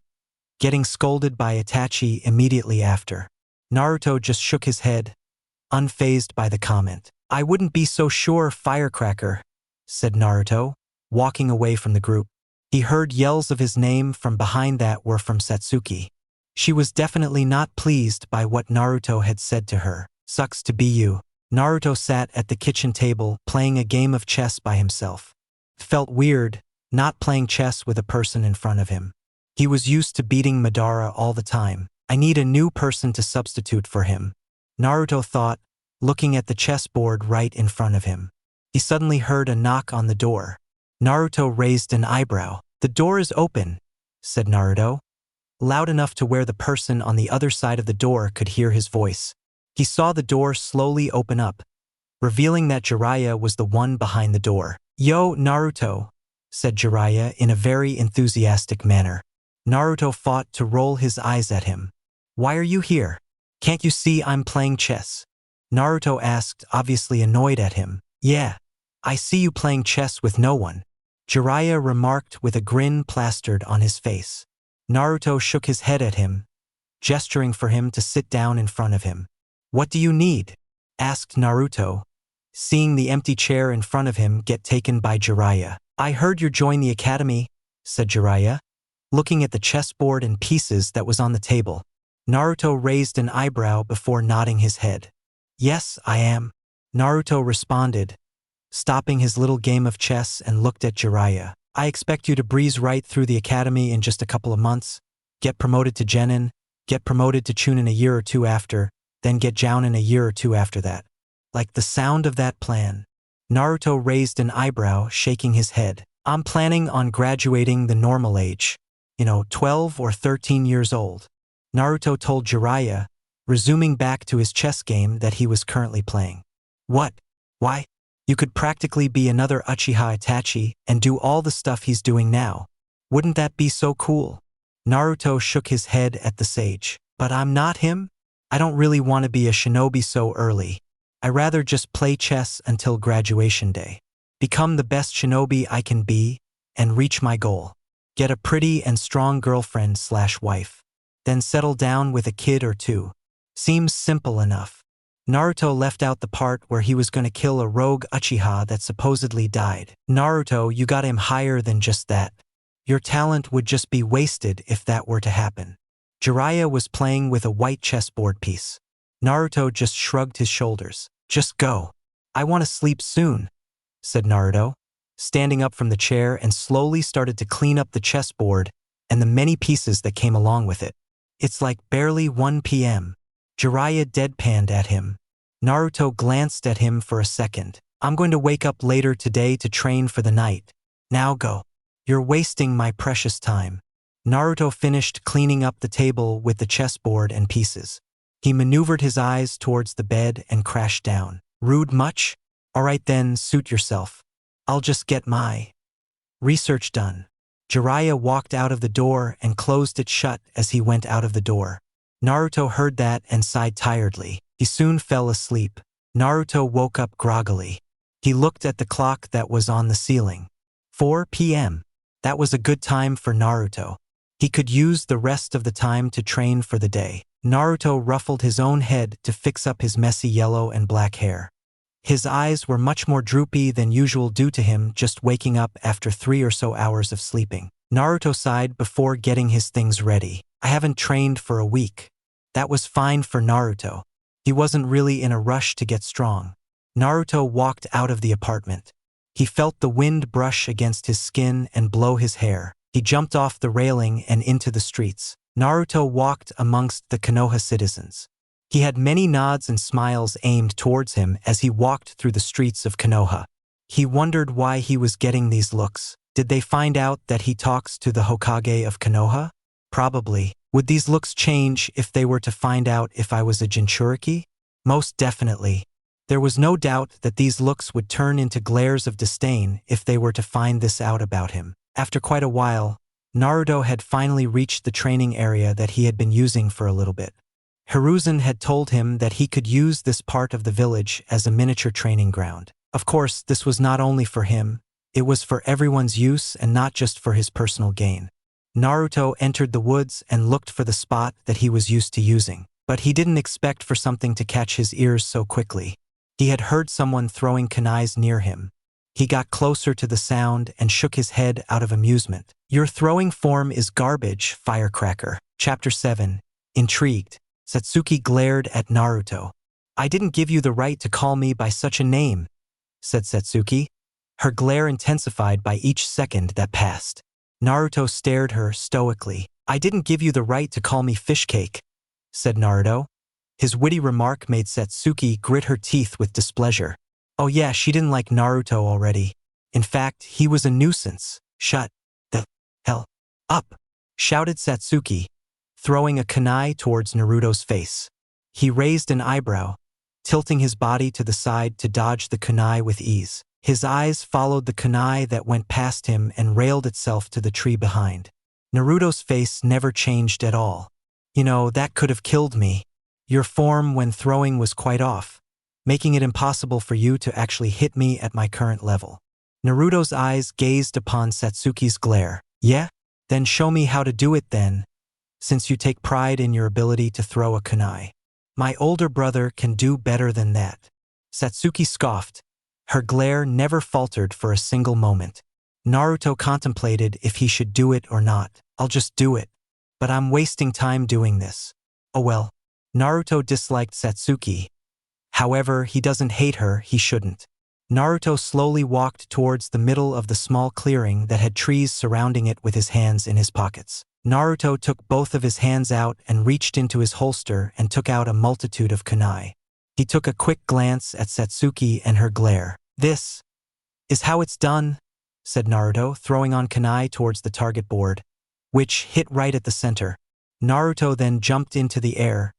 getting scolded by Itachi immediately after. Naruto just shook his head, unfazed by the comment. I wouldn't be so sure, firecracker, said Naruto, walking away from the group. He heard yells of his name from behind that were from Satsuki. She was definitely not pleased by what Naruto had said to her. Sucks to be you. Naruto sat at the kitchen table playing a game of chess by himself. It felt weird, not playing chess with a person in front of him. He was used to beating Madara all the time. I need a new person to substitute for him, Naruto thought, looking at the chessboard right in front of him. He suddenly heard a knock on the door. Naruto raised an eyebrow. The door is open, said Naruto, loud enough to where the person on the other side of the door could hear his voice. He saw the door slowly open up, revealing that Jiraiya was the one behind the door. Yo, Naruto, said Jiraiya in a very enthusiastic manner. Naruto fought to roll his eyes at him. Why are you here? Can't you see I'm playing chess? Naruto asked, obviously annoyed at him. Yeah, I see you playing chess with no one, Jiraiya remarked with a grin plastered on his face. Naruto shook his head at him, gesturing for him to sit down in front of him. What do you need? Asked Naruto, seeing the empty chair in front of him get taken by Jiraiya. I heard you joined the academy, said Jiraiya, looking at the chessboard and pieces that was on the table. Naruto raised an eyebrow before nodding his head. Yes, I am. Naruto responded, stopping his little game of chess and looked at Jiraiya. I expect you to breeze right through the academy in just a couple of months, get promoted to Genin, get promoted to Chunin a year or two after, then get Jounin a year or two after that. Like the sound of that plan. Naruto raised an eyebrow, shaking his head. I'm planning on graduating the normal age. 12 or 13 years old. Naruto told Jiraiya, resuming back to his chess game that he was currently playing. What? Why? You could practically be another Uchiha Itachi and do all the stuff he's doing now. Wouldn't that be so cool? Naruto shook his head at the sage. But I'm not him? I don't really want to be a shinobi so early. I rather just play chess until graduation day. Become the best shinobi I can be and reach my goal. Get a pretty and strong girlfriend/wife. Then settle down with a kid or two. Seems simple enough. Naruto left out the part where he was going to kill a rogue Uchiha that supposedly died. Naruto, you got him higher than just that. Your talent would just be wasted if that were to happen. Jiraiya was playing with a white chessboard piece. Naruto just shrugged his shoulders. Just go. I want to sleep soon, said Naruto, standing up from the chair and slowly started to clean up the chessboard and the many pieces that came along with it. It's like barely 1 p.m. Jiraiya deadpanned at him. Naruto glanced at him for a second. I'm going to wake up later today to train for the night. Now go. You're wasting my precious time. Naruto finished cleaning up the table with the chessboard and pieces. He maneuvered his eyes towards the bed and crashed down. Rude much? All right then, suit yourself. I'll just get my research done. Jiraiya walked out of the door and closed it shut as he went out of the door. Naruto heard that and sighed tiredly. He soon fell asleep. Naruto woke up groggily. He looked at the clock that was on the ceiling. 4 p.m. That was a good time for Naruto. He could use the rest of the time to train for the day. Naruto ruffled his own head to fix up his messy yellow and black hair. His eyes were much more droopy than usual due to him just waking up after 3 or so hours of sleeping. Naruto sighed before getting his things ready. I haven't trained for a week. That was fine for Naruto. He wasn't really in a rush to get strong. Naruto walked out of the apartment. He felt the wind brush against his skin and blow his hair. He jumped off the railing and into the streets. Naruto walked amongst the Konoha citizens. He had many nods and smiles aimed towards him as he walked through the streets of Konoha. He wondered why he was getting these looks. Did they find out that he talks to the Hokage of Konoha? Probably. Would these looks change if they were to find out if I was a Jinchuriki? Most definitely. There was no doubt that these looks would turn into glares of disdain if they were to find this out about him. After quite a while, Naruto had finally reached the training area that he had been using for a little bit. Hiruzen had told him that he could use this part of the village as a miniature training ground. Of course, this was not only for him, it was for everyone's use and not just for his personal gain. Naruto entered the woods and looked for the spot that he was used to using, but he didn't expect for something to catch his ears so quickly. He had heard someone throwing kunais near him. He got closer to the sound and shook his head out of amusement. Your throwing form is garbage, firecracker. Chapter 7. Intrigued, Satsuki glared at Naruto. I didn't give you the right to call me by such a name, said Satsuki. Her glare intensified by each second that passed. Naruto stared her stoically. I didn't give you the right to call me fishcake, said Naruto. His witty remark made Satsuki grit her teeth with displeasure. Oh yeah, she didn't like Naruto already. In fact, he was a nuisance. Shut the hell up, shouted Satsuki, throwing a kunai towards Naruto's face. He raised an eyebrow, tilting his body to the side to dodge the kunai with ease. His eyes followed the kunai that went past him and railed itself to the tree behind. Naruto's face never changed at all. That could have killed me. Your form when throwing was quite off, making it impossible for you to actually hit me at my current level. Naruto's eyes gazed upon Satsuki's glare. Yeah? Then show me how to do it then, since you take pride in your ability to throw a kunai. My older brother can do better than that. Satsuki scoffed. Her glare never faltered for a single moment. Naruto contemplated if he should do it or not. I'll just do it. But I'm wasting time doing this. Oh well. Naruto disliked Satsuki. However, he doesn't hate her, he shouldn't. Naruto slowly walked towards the middle of the small clearing that had trees surrounding it with his hands in his pockets. Naruto took both of his hands out and reached into his holster and took out a multitude of kunai. He took a quick glance at Satsuki and her glare. "This is how it's done," said Naruto, throwing on kunai towards the target board, which hit right at the center. Naruto then jumped into the air,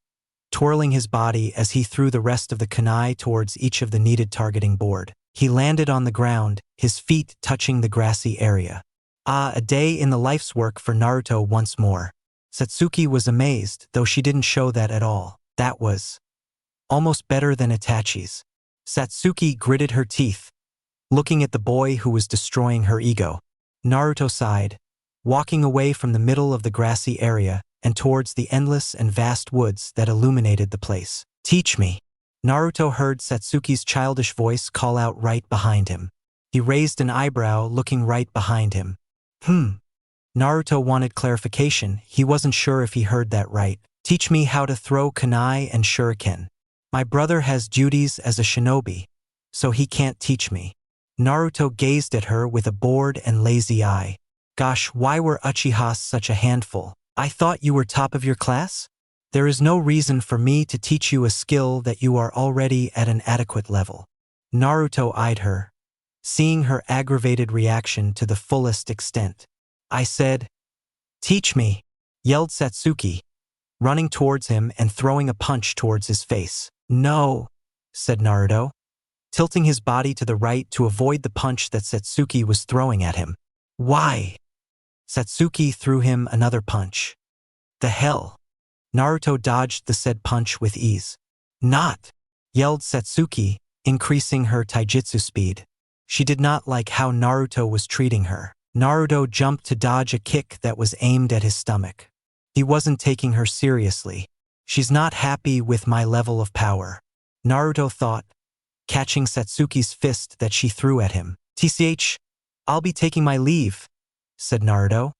twirling his body as he threw the rest of the kunai towards each of the needed targeting board. He landed on the ground, his feet touching the grassy area. A day in the life's work for Naruto once more. Satsuki was amazed, though she didn't show that at all. That was almost better than Itachi's. Satsuki gritted her teeth, looking at the boy who was destroying her ego. Naruto sighed, walking away from the middle of the grassy area and towards the endless and vast woods that illuminated the place. "Teach me." Naruto heard Satsuki's childish voice call out right behind him. He raised an eyebrow, looking right behind him. Naruto wanted clarification. He wasn't sure if he heard that right. "Teach me how to throw kunai and shuriken. My brother has duties as a shinobi, so he can't teach me." Naruto gazed at her with a bored and lazy eye. "Gosh, why were Uchihas such a handful? I thought you were top of your class? There is no reason for me to teach you a skill that you are already at an adequate level." Naruto eyed her, seeing her aggravated reaction to the fullest extent. "I said, teach me," yelled Satsuki, running towards him and throwing a punch towards his face. "No," said Naruto, tilting his body to the right to avoid the punch that Satsuki was throwing at him. "Why?" Satsuki threw him another punch. "The hell?" Naruto dodged the said punch with ease. "Not!" yelled Satsuki, increasing her taijutsu speed. She did not like how Naruto was treating her. Naruto jumped to dodge a kick that was aimed at his stomach. He wasn't taking her seriously. "She's not happy with my level of power," Naruto thought, catching Satsuki's fist that she threw at him. "I'll be taking my leave," said Naruto,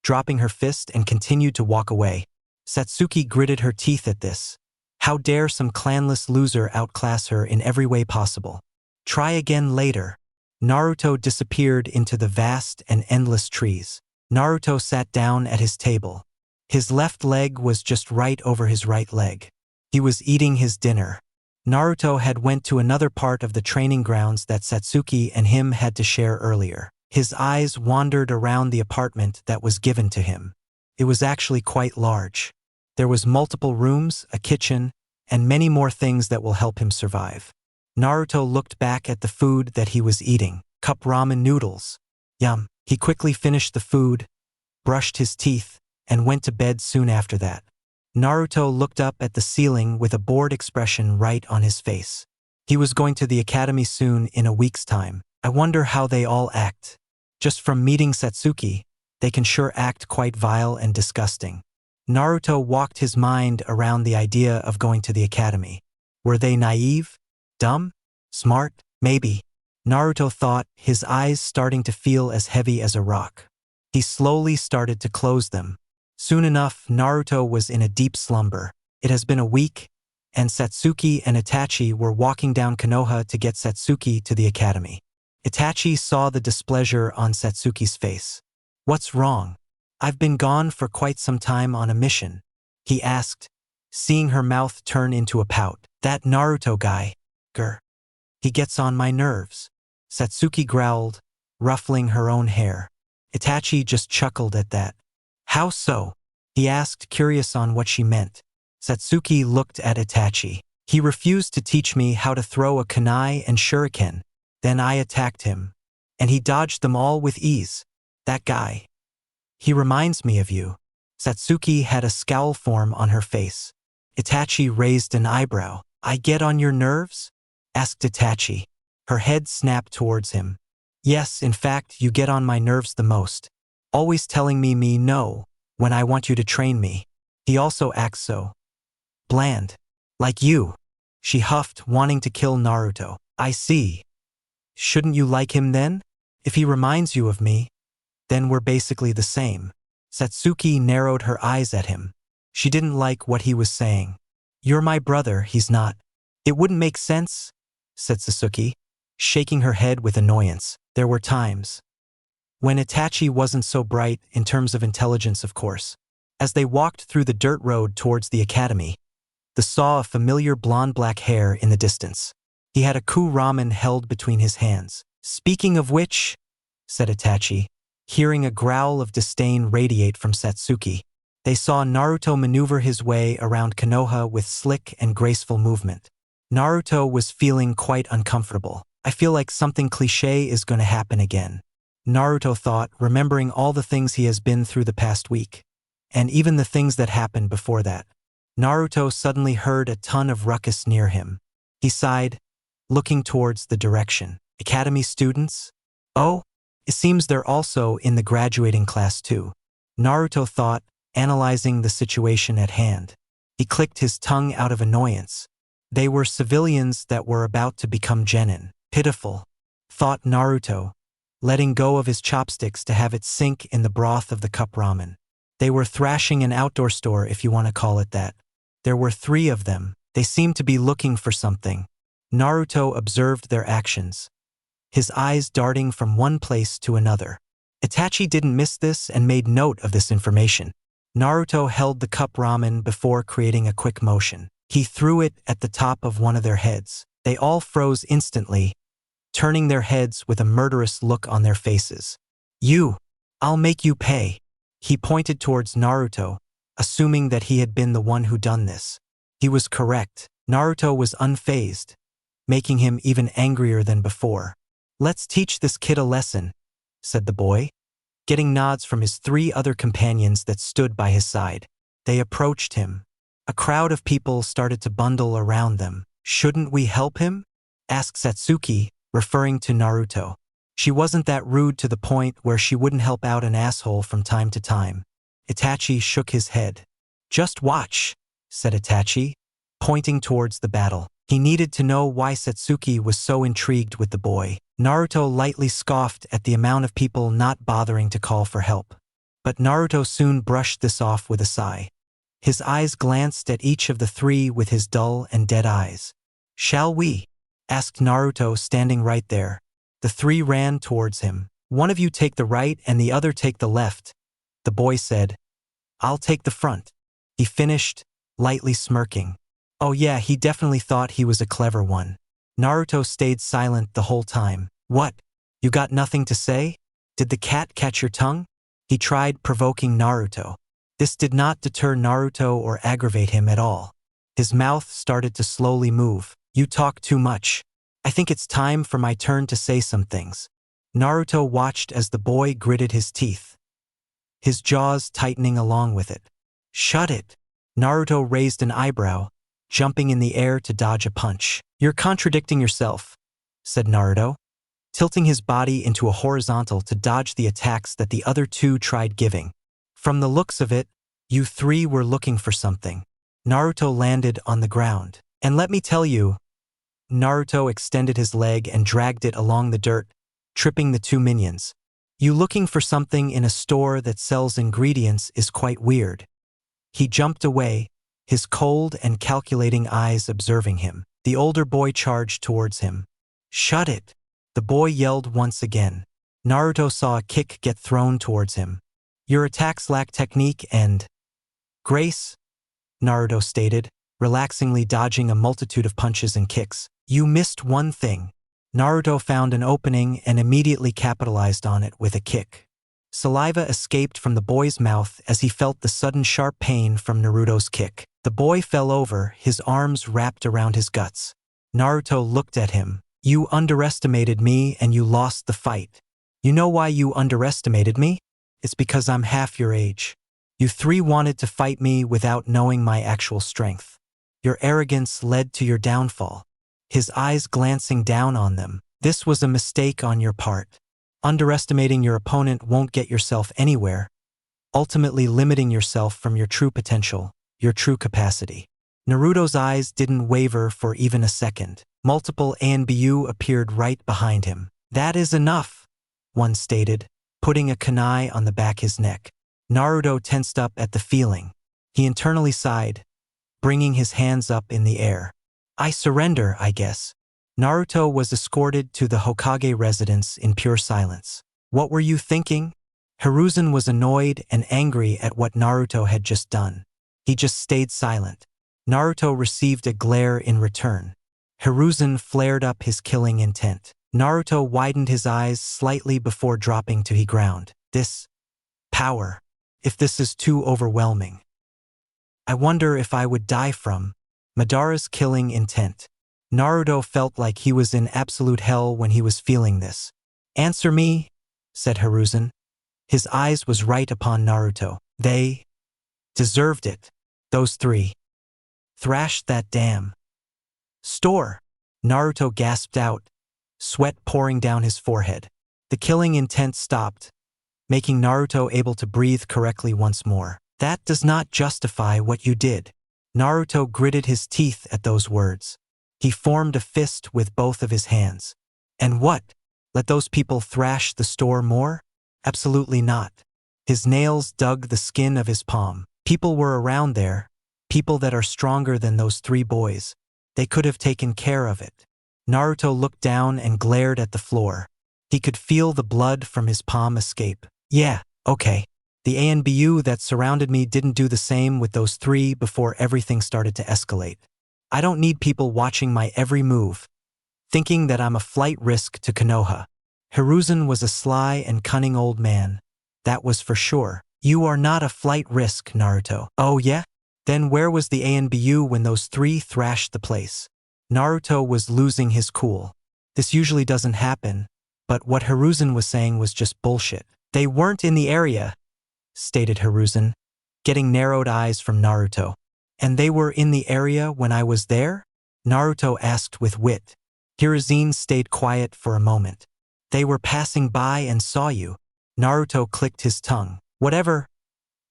dropping her fist and continued to walk away. Satsuki gritted her teeth at this. How dare some clanless loser outclass her in every way possible? Try again later. Naruto disappeared into the vast and endless trees. Naruto sat down at his table. His left leg was just right over his right leg. He was eating his dinner. Naruto had went to another part of the training grounds that Satsuki and him had to share earlier. His eyes wandered around the apartment that was given to him. It was actually quite large. There was multiple rooms, a kitchen, and many more things that will help him survive. Naruto looked back at the food that he was eating. Cup ramen noodles. Yum. He quickly finished the food, brushed his teeth, and went to bed soon after that. Naruto looked up at the ceiling with a bored expression right on his face. He was going to the academy soon in a week's time. I wonder how they all act. Just from meeting Satsuki, they can sure act quite vile and disgusting. Naruto walked his mind around the idea of going to the academy. Were they naive? Dumb? Smart? Maybe. Naruto thought, his eyes starting to feel as heavy as a rock. He slowly started to close them. Soon enough, Naruto was in a deep slumber. It has been a week, and Satsuki and Itachi were walking down Konoha to get Satsuki to the academy. Itachi saw the displeasure on Satsuki's face. "What's wrong? I've been gone for quite some time on a mission," he asked, seeing her mouth turn into a pout. "That Naruto guy, he gets on my nerves," Satsuki growled, ruffling her own hair. Itachi just chuckled at that. "How so?" he asked, curious on what she meant. Satsuki looked at Itachi. "He refused to teach me how to throw a kunai and shuriken. Then I attacked him, and he dodged them all with ease. That guy. He reminds me of you." Satsuki had a scowl form on her face. Itachi raised an eyebrow. "I get on your nerves?" asked Itachi. Her head snapped towards him. "Yes, in fact, you get on my nerves the most. Always telling me no when I want you to train me. He also acts so bland. Like you." She huffed, wanting to kill Naruto. "I see. Shouldn't you like him then? If he reminds you of me, then we're basically the same." Satsuki narrowed her eyes at him. She didn't like what he was saying. "You're my brother, he's not." "It wouldn't make sense," said Sasuke, shaking her head with annoyance. There were times when Itachi wasn't so bright in terms of intelligence, of course. As they walked through the dirt road towards the academy, they saw a familiar blonde-black hair in the distance. He had a ku ramen held between his hands. "Speaking of which," said Itachi, hearing a growl of disdain radiate from Satsuki. They saw Naruto maneuver his way around Konoha with slick and graceful movement. Naruto was feeling quite uncomfortable. "I feel like something cliché is going to happen again," Naruto thought, remembering all the things he has been through the past week, and even the things that happened before that. Naruto suddenly heard a ton of ruckus near him. He sighed, looking towards the direction. "Academy students? Oh, it seems they're also in the graduating class too," Naruto thought, analyzing the situation at hand. He clicked his tongue out of annoyance. They were civilians that were about to become genin. Pitiful, thought Naruto, letting go of his chopsticks to have it sink in the broth of the cup ramen. They were thrashing an outdoor store, if you want to call it that. There were 3 of them. They seemed to be looking for something. Naruto observed their actions, his eyes darting from one place to another. Itachi didn't miss this and made note of this information. Naruto held the cup ramen before creating a quick motion. He threw it at the top of one of their heads. They all froze instantly, turning their heads with a murderous look on their faces. "You, I'll make you pay." He pointed towards Naruto, assuming that he had been the one who done this. He was correct. Naruto was unfazed, making him even angrier than before. "Let's teach this kid a lesson," said the boy, getting nods from his 3 other companions that stood by his side. They approached him. A crowd of people started to bundle around them. "Shouldn't we help him?" asked Satsuki, referring to Naruto. She wasn't that rude to the point where she wouldn't help out an asshole from time to time. Itachi shook his head. "Just watch," said Itachi, pointing towards the battle. He needed to know why Satsuki was so intrigued with the boy. Naruto lightly scoffed at the amount of people not bothering to call for help. But Naruto soon brushed this off with a sigh. His eyes glanced at each of the 3 with his dull and dead eyes. "Shall we?" asked Naruto, standing right there. The 3 ran towards him. "One of you take the right and the other take the left," the boy said. "I'll take the front," he finished, lightly smirking. Oh yeah, he definitely thought he was a clever one. Naruto stayed silent the whole time. "What? You got nothing to say? Did the cat catch your tongue?" He tried provoking Naruto. This did not deter Naruto or aggravate him at all. His mouth started to slowly move. "You talk too much. I think it's time for my turn to say some things." Naruto watched as the boy gritted his teeth, his jaws tightening along with it. "Shut it." Naruto raised an eyebrow, jumping in the air to dodge a punch. "You're contradicting yourself," said Naruto, tilting his body into a horizontal to dodge the attacks that the other 2 tried giving. "From the looks of it, you 3 were looking for something." Naruto landed on the ground. "And let me tell you," Naruto extended his leg and dragged it along the dirt, tripping the 2 minions. "You looking for something in a store that sells ingredients is quite weird." He jumped away, his cold and calculating eyes observing him. The older boy charged towards him. "Shut it!" the boy yelled once again. Naruto saw a kick get thrown towards him. "Your attacks lack technique and grace," Naruto stated, relaxingly dodging a multitude of punches and kicks. "You missed one thing." Naruto found an opening and immediately capitalized on it with a kick. Saliva escaped from the boy's mouth as he felt the sudden sharp pain from Naruto's kick. The boy fell over, his arms wrapped around his guts. Naruto looked at him. "You underestimated me and you lost the fight. You know why you underestimated me? It's because I'm half your age. You 3 wanted to fight me without knowing my actual strength. Your arrogance led to your downfall." His eyes glancing down on them. "This was a mistake on your part. Underestimating your opponent won't get yourself anywhere, ultimately limiting yourself from your true potential, your true capacity." Naruto's eyes didn't waver for even a second. Multiple ANBU appeared right behind him. "That is enough," one stated, putting a kunai on the back of his neck. Naruto tensed up at the feeling. He internally sighed, bringing his hands up in the air. I surrender, I guess. Naruto was escorted to the Hokage residence in pure silence. What were you thinking? Hiruzen was annoyed and angry at what Naruto had just done. He just stayed silent. Naruto received a glare in return. Hiruzen flared up his killing intent. Naruto widened his eyes slightly before dropping to the ground. This power, if this is too overwhelming. I wonder if I would die from Madara's killing intent. Naruto felt like he was in absolute hell when he was feeling this. Answer me, said Hiruzen. His eyes was right upon Naruto. They deserved it. Those three thrashed that damn store. Naruto gasped out, sweat pouring down his forehead. The killing intent stopped, making Naruto able to breathe correctly once more. That does not justify what you did. Naruto gritted his teeth at those words. He formed a fist with both of his hands. And what? Let those people thrash the store more? Absolutely not. His nails dug the skin of his palm. People were around there, people that are stronger than those three boys. They could have taken care of it. Naruto looked down and glared at the floor. He could feel the blood from his palm escape. Yeah, okay. The ANBU that surrounded me didn't do the same with those three before everything started to escalate. I don't need people watching my every move, thinking that I'm a flight risk to Konoha. Hiruzen was a sly and cunning old man. That was for sure. You are not a flight risk, Naruto. Oh yeah? Then where was the ANBU when those three thrashed the place? Naruto was losing his cool. This usually doesn't happen, but what Hiruzen was saying was just bullshit. They weren't in the area, stated Hiruzen, getting narrowed eyes from Naruto. And they were in the area when I was there? Naruto asked with wit. Hiruzen stayed quiet for a moment. They were passing by and saw you. Naruto clicked his tongue. Whatever.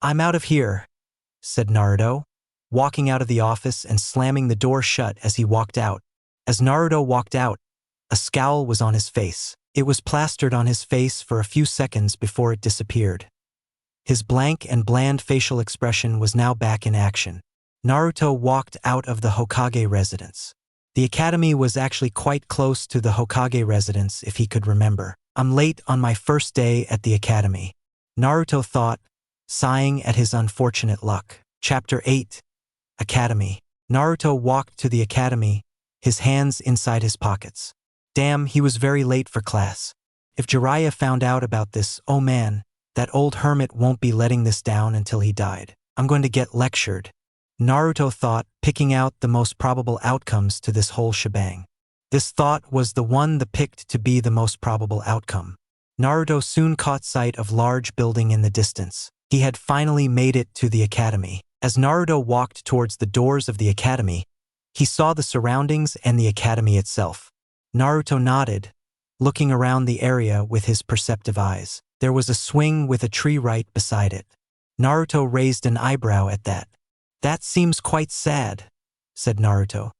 I'm out of here, said Naruto, walking out of the office and slamming the door shut as he walked out. As Naruto walked out, a scowl was on his face. It was plastered on his face for a few seconds before it disappeared. His blank and bland facial expression was now back in action. Naruto walked out of the Hokage residence. The academy was actually quite close to the Hokage residence if he could remember. I'm late on my first day at the academy, Naruto thought, sighing at his unfortunate luck. Chapter 8. Academy. Naruto walked to the academy, his hands inside his pockets. Damn, he was very late for class. If Jiraiya found out about this, oh man, that old hermit won't be letting this down until he died. I'm going to get lectured, Naruto thought, picking out the most probable outcomes to this whole shebang. This thought was the one that picked to be the most probable outcome. Naruto soon caught sight of a large building in the distance. He had finally made it to the academy. As Naruto walked towards the doors of the academy, he saw the surroundings and the academy itself. Naruto nodded, looking around the area with his perceptive eyes. There was a swing with a tree right beside it. Naruto raised an eyebrow at that. That seems quite sad, said Naruto,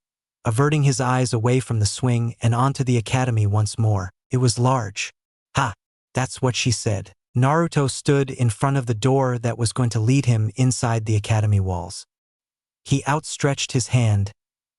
averting his eyes away from the swing and onto the academy once more. It was large. Ha, that's what she said. Naruto stood in front of the door that was going to lead him inside the academy walls. He outstretched his hand,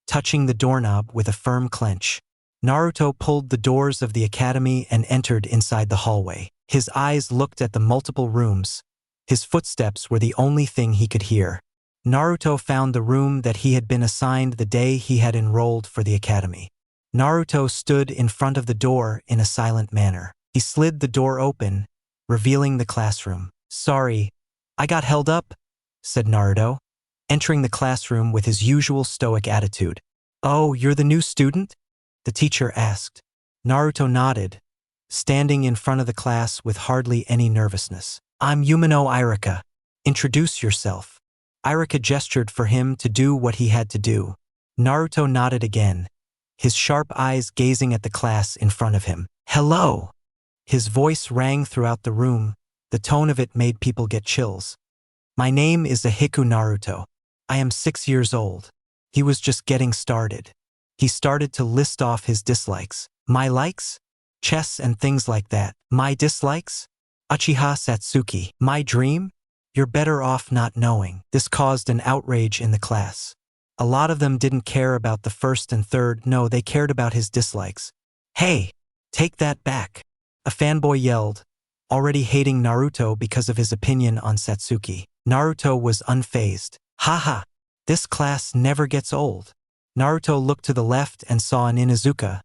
touching the doorknob with a firm clench. Naruto pulled the doors of the academy and entered inside the hallway. His eyes looked at the multiple rooms. His footsteps were the only thing he could hear. Naruto found the room that he had been assigned the day he had enrolled for the academy. Naruto stood in front of the door in a silent manner. He slid the door open, revealing the classroom. Sorry, I got held up, said Naruto, entering the classroom with his usual stoic attitude. Oh, you're the new student? The teacher asked. Naruto nodded, standing in front of the class with hardly any nervousness. I'm Umino Irika. Introduce yourself. Irika gestured for him to do what he had to do. Naruto nodded again, his sharp eyes gazing at the class in front of him. Hello! His voice rang throughout the room. The tone of it made people get chills. My name is Ahiku Naruto. I am 6 years old. He was just getting started. He started to list off his dislikes. My likes? Chess and things like that. My dislikes? Uchiha Satsuki. My dream? You're better off not knowing. This caused an outrage in the class. A lot of them didn't care about the first and third, no, they cared about his dislikes. Hey, take that back. A fanboy yelled, already hating Naruto because of his opinion on Satsuki. Naruto was unfazed. Haha, this class never gets old. Naruto looked to the left and saw an Inuzuka,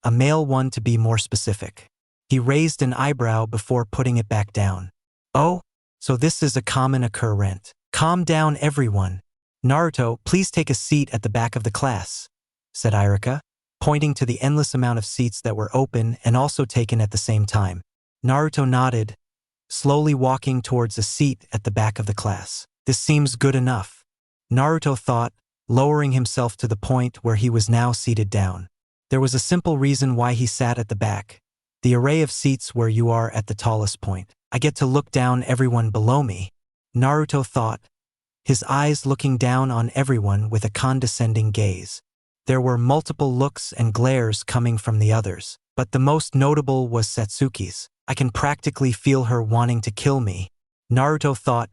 a male one to be more specific. He raised an eyebrow before putting it back down. Oh, so this is a common occurrence. Calm down, everyone. Naruto, please take a seat at the back of the class, said Irika, pointing to the endless amount of seats that were open and also taken at the same time. Naruto nodded, slowly walking towards a seat at the back of the class. This seems good enough, Naruto thought, lowering himself to the point where he was now seated down. There was a simple reason why he sat at the back. The array of seats where you are at the tallest point. I get to look down everyone below me, Naruto thought, his eyes looking down on everyone with a condescending gaze. There were multiple looks and glares coming from the others, but the most notable was Satsuki's. I can practically feel her wanting to kill me, Naruto thought,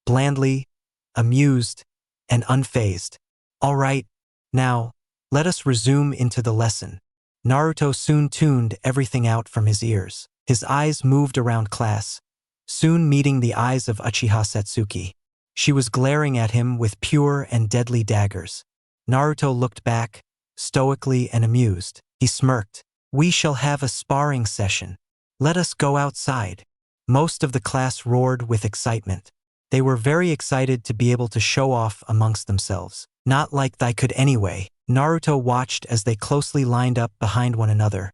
blandly, amused, and unfazed. All right, now, let us resume into the lesson. Naruto soon tuned everything out from his ears. His eyes moved around class, soon meeting the eyes of Uchiha Satsuki. She was glaring at him with pure and deadly daggers. Naruto looked back, stoically and amused. He smirked. We shall have a sparring session. Let us go outside. Most of the class roared with excitement. They were very excited to be able to show off amongst themselves. Not like they could anyway. Naruto watched as they closely lined up behind one another,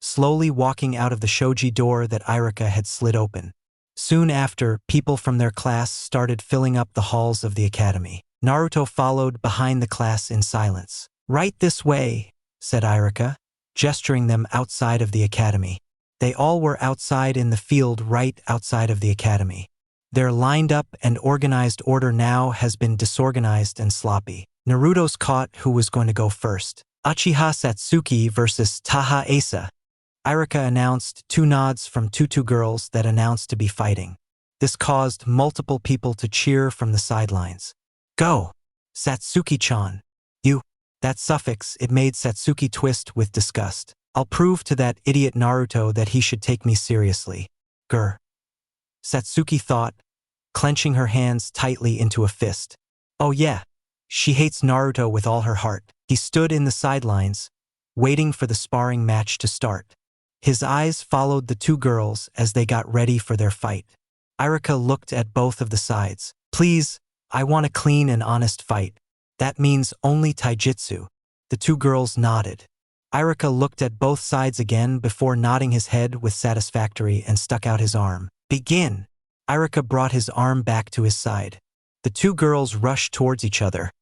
slowly walking out of the shoji door that Irika had slid open. Soon after, people from their class started filling up the halls of the academy. Naruto followed behind the class in silence. Right this way, said Irika, gesturing them outside of the academy. They all were outside in the field right outside of the academy. Their lined up and organized order now has been disorganized and sloppy. Naruto's caught who was going to go first. Uchiha Satsuki versus Taha Asa. Irika announced two nods from two girls that announced to be fighting. This caused multiple people to cheer from the sidelines. Go! Satsuki-chan. You. That suffix, it made Satsuki twist with disgust. I'll prove to that idiot Naruto that he should take me seriously. Grr. Satsuki thought, clenching her hands tightly into a fist. Oh yeah, she hates Naruto with all her heart. He stood in the sidelines, waiting for the sparring match to start. His eyes followed the two girls as they got ready for their fight. Irika looked at both of the sides. Please, I want a clean and honest fight. That means only taijutsu. The two girls nodded. Irika looked at both sides again before nodding his head with satisfactory and stuck out his arm. Begin! Irika brought his arm back to his side. The two girls rushed towards each other.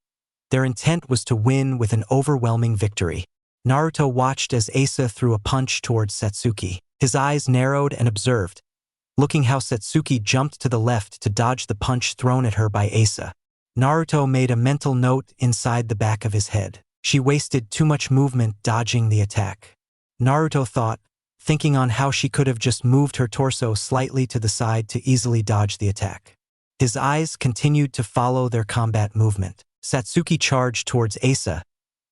Their intent was to win with an overwhelming victory. Naruto watched as Asa threw a punch towards Satsuki. His eyes narrowed and observed, looking how Satsuki jumped to the left to dodge the punch thrown at her by Asa. Naruto made a mental note inside the back of his head. She wasted too much movement dodging the attack. Naruto thought, thinking on how she could have just moved her torso slightly to the side to easily dodge the attack. His eyes continued to follow their combat movement. Satsuki charged towards Asa,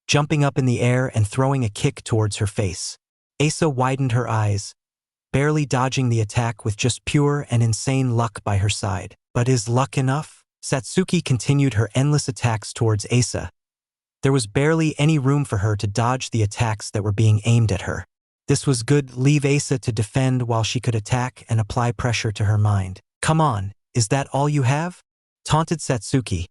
jumping up in the air and throwing a kick towards her face. Asa widened her eyes, barely dodging the attack with just pure and insane luck by her side. But is luck enough? Satsuki continued her endless attacks towards Asa. There was barely any room for her to dodge the attacks that were being aimed at her. This was good. Leave Asa to defend while she could attack and apply pressure to her mind. Come on, is that all you have? Taunted Satsuki,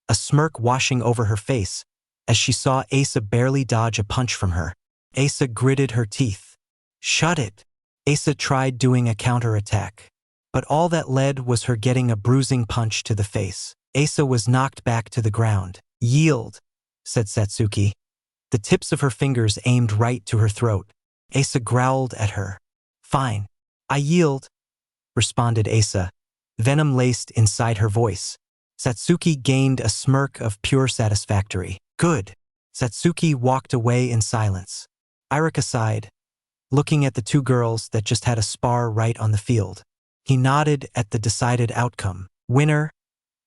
a smirk washing over her face as she saw Asa barely dodge a punch from her. Asa gritted her teeth. Shut it. Asa tried doing a counterattack, but all that led was her getting a bruising punch to the face. Asa was knocked back to the ground. Yield, said Satsuki, the tips of her fingers aimed right to her throat. Asa growled at her. Fine, I yield, responded Asa, venom laced inside her voice. Satsuki gained a smirk of pure satisfactory. Good. Satsuki walked away in silence. Irika sighed, looking at the two girls that just had a spar right on the field. He nodded at the decided outcome. Winner,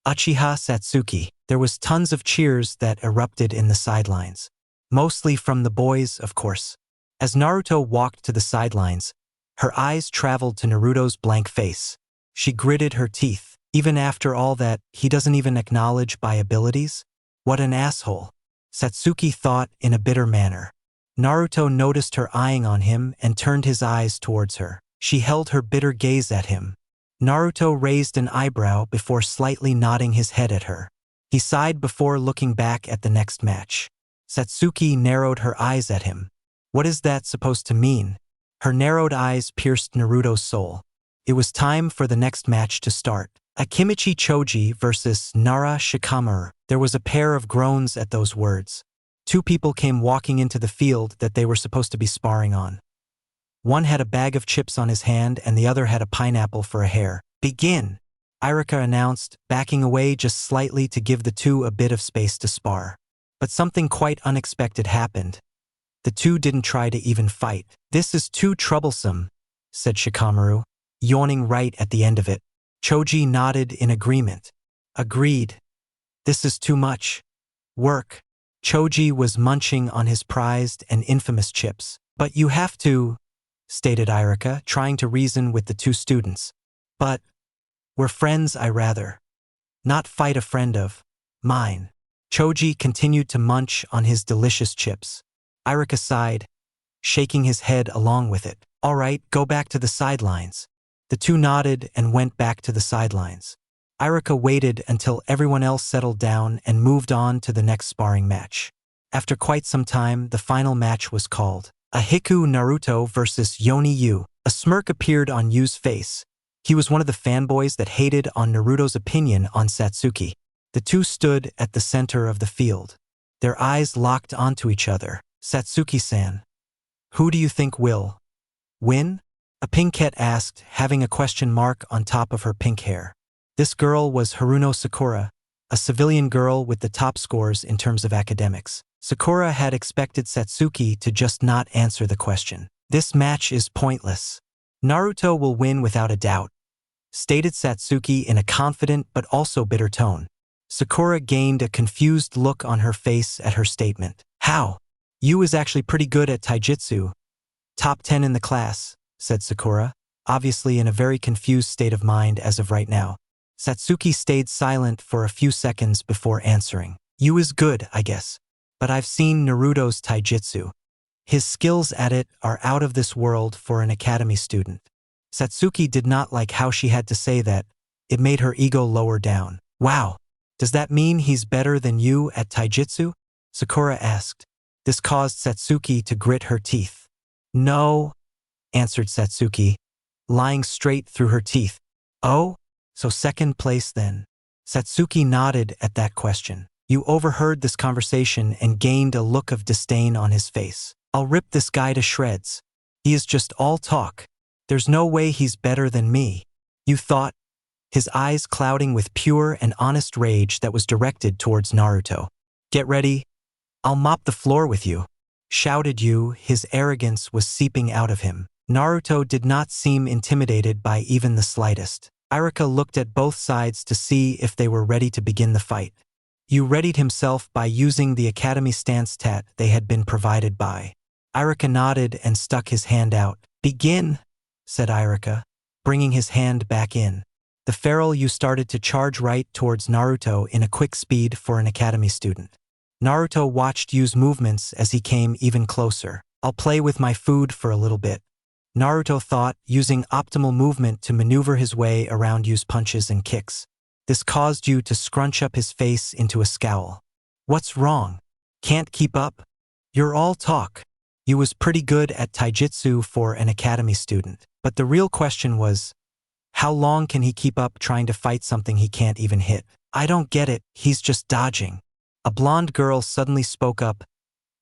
Uchiha Satsuki. There was tons of cheers that erupted in the sidelines. Mostly from the boys, of course. As Naruto walked to the sidelines, her eyes traveled to Naruto's blank face. She gritted her teeth. Even after all that, he doesn't even acknowledge my abilities? What an asshole. Satsuki thought in a bitter manner. Naruto noticed her eyeing on him and turned his eyes towards her. She held her bitter gaze at him. Naruto raised an eyebrow before slightly nodding his head at her. He sighed before looking back at the next match. Satsuki narrowed her eyes at him. What is that supposed to mean? Her narrowed eyes pierced Naruto's soul. It was time for the next match to start. Akimichi Choji versus Nara Shikamaru. There was a pair of groans at those words. Two people came walking into the field that they were supposed to be sparring on. One had a bag of chips on his hand and the other had a pineapple for a hair. Begin! Irika announced, backing away just slightly to give the two a bit of space to spar. But something quite unexpected happened. The two didn't try to even fight. This is too troublesome, said Shikamaru, yawning right at the end of it. Choji nodded in agreement. Agreed. This is too much work. Choji was munching on his prized and infamous chips. But you have to, stated Irika, trying to reason with the two students. But we're friends, I rather not fight a friend of mine. Choji continued to munch on his delicious chips. Irika sighed, shaking his head along with it. All right, go back to the sidelines. The two nodded and went back to the sidelines. Irika waited until everyone else settled down and moved on to the next sparring match. After quite some time, the final match was called. IF NARUTO versus Yoni Yu. A smirk appeared on Yu's face. He was one of the fanboys that hated on Naruto's opinion on Satsuki. The two stood at the center of the field. Their eyes locked onto each other. Satsuki-san, who do you think will win? A pinkette asked, having a question mark on top of her pink hair. This girl was Haruno Sakura, a civilian girl with the top scores in terms of academics. Sakura had expected Satsuki to just not answer the question. This match is pointless. Naruto will win without a doubt, stated Satsuki in a confident but also bitter tone. Sakura gained a confused look on her face at her statement. How? Yu is actually pretty good at taijutsu. Top 10 in the class, said Sakura, obviously in a very confused state of mind as of right now. Satsuki stayed silent for a few seconds before answering. Yu is good, I guess. But I've seen Naruto's taijutsu. His skills at it are out of this world for an academy student. Satsuki did not like how she had to say that. It made her ego lower down. Wow, does that mean he's better than you at taijutsu? Sakura asked. This caused Satsuki to grit her teeth. No, answered Satsuki, lying straight through her teeth. Oh, so second place then. Satsuki nodded at that question. You overheard this conversation and gained a look of disdain on his face. I'll rip this guy to shreds. He is just all talk. There's no way he's better than me. You thought? His eyes clouding with pure and honest rage that was directed towards Naruto. Get ready. I'll mop the floor with you, shouted Yu. His arrogance was seeping out of him. Naruto did not seem intimidated by even the slightest. Irika looked at both sides to see if they were ready to begin the fight. Yu readied himself by using the academy stance tat they had been provided by. Irika nodded and stuck his hand out. Begin, said Irika, bringing his hand back in. The feral Yu started to charge right towards Naruto in a quick speed for an academy student. Naruto watched Yu's movements as he came even closer. I'll play with my food for a little bit, Naruto thought, using optimal movement to maneuver his way around Yu's punches and kicks. This caused Yu to scrunch up his face into a scowl. What's wrong? Can't keep up? You're all talk. Yu was pretty good at taijutsu for an academy student, but the real question was, how long can he keep up trying to fight something he can't even hit? I don't get it, he's just dodging. A blonde girl suddenly spoke up,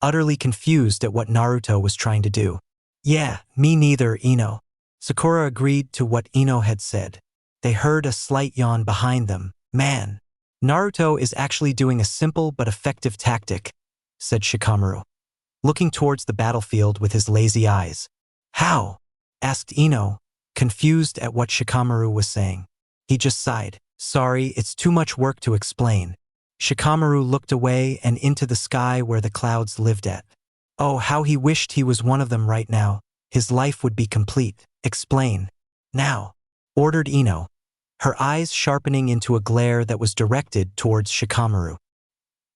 utterly confused at what Naruto was trying to do. Yeah, me neither, Ino. Sakura agreed to what Ino had said. They heard a slight yawn behind them. Man, Naruto is actually doing a simple but effective tactic, said Shikamaru, looking towards the battlefield with his lazy eyes. How? Asked Ino, confused at what Shikamaru was saying. He just sighed. Sorry, it's too much work to explain. Shikamaru looked away and into the sky where the clouds lived at. Oh, how he wished he was one of them right now. His life would be complete. Explain. Now, ordered Ino, her eyes sharpening into a glare that was directed towards Shikamaru.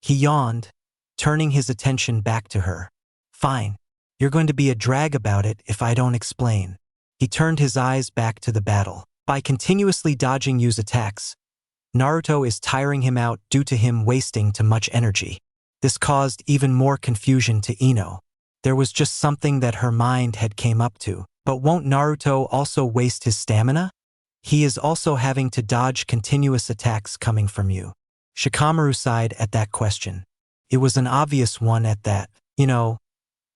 He yawned, turning his attention back to her. Fine. You're going to be a drag about it if I don't explain. He turned his eyes back to the battle. By continuously dodging Yu's attacks, Naruto is tiring him out due to him wasting too much energy. This caused even more confusion to Ino. There was just something that her mind had came up to. But won't Naruto also waste his stamina? He is also having to dodge continuous attacks coming from you. Shikamaru sighed at that question. It was an obvious one at that.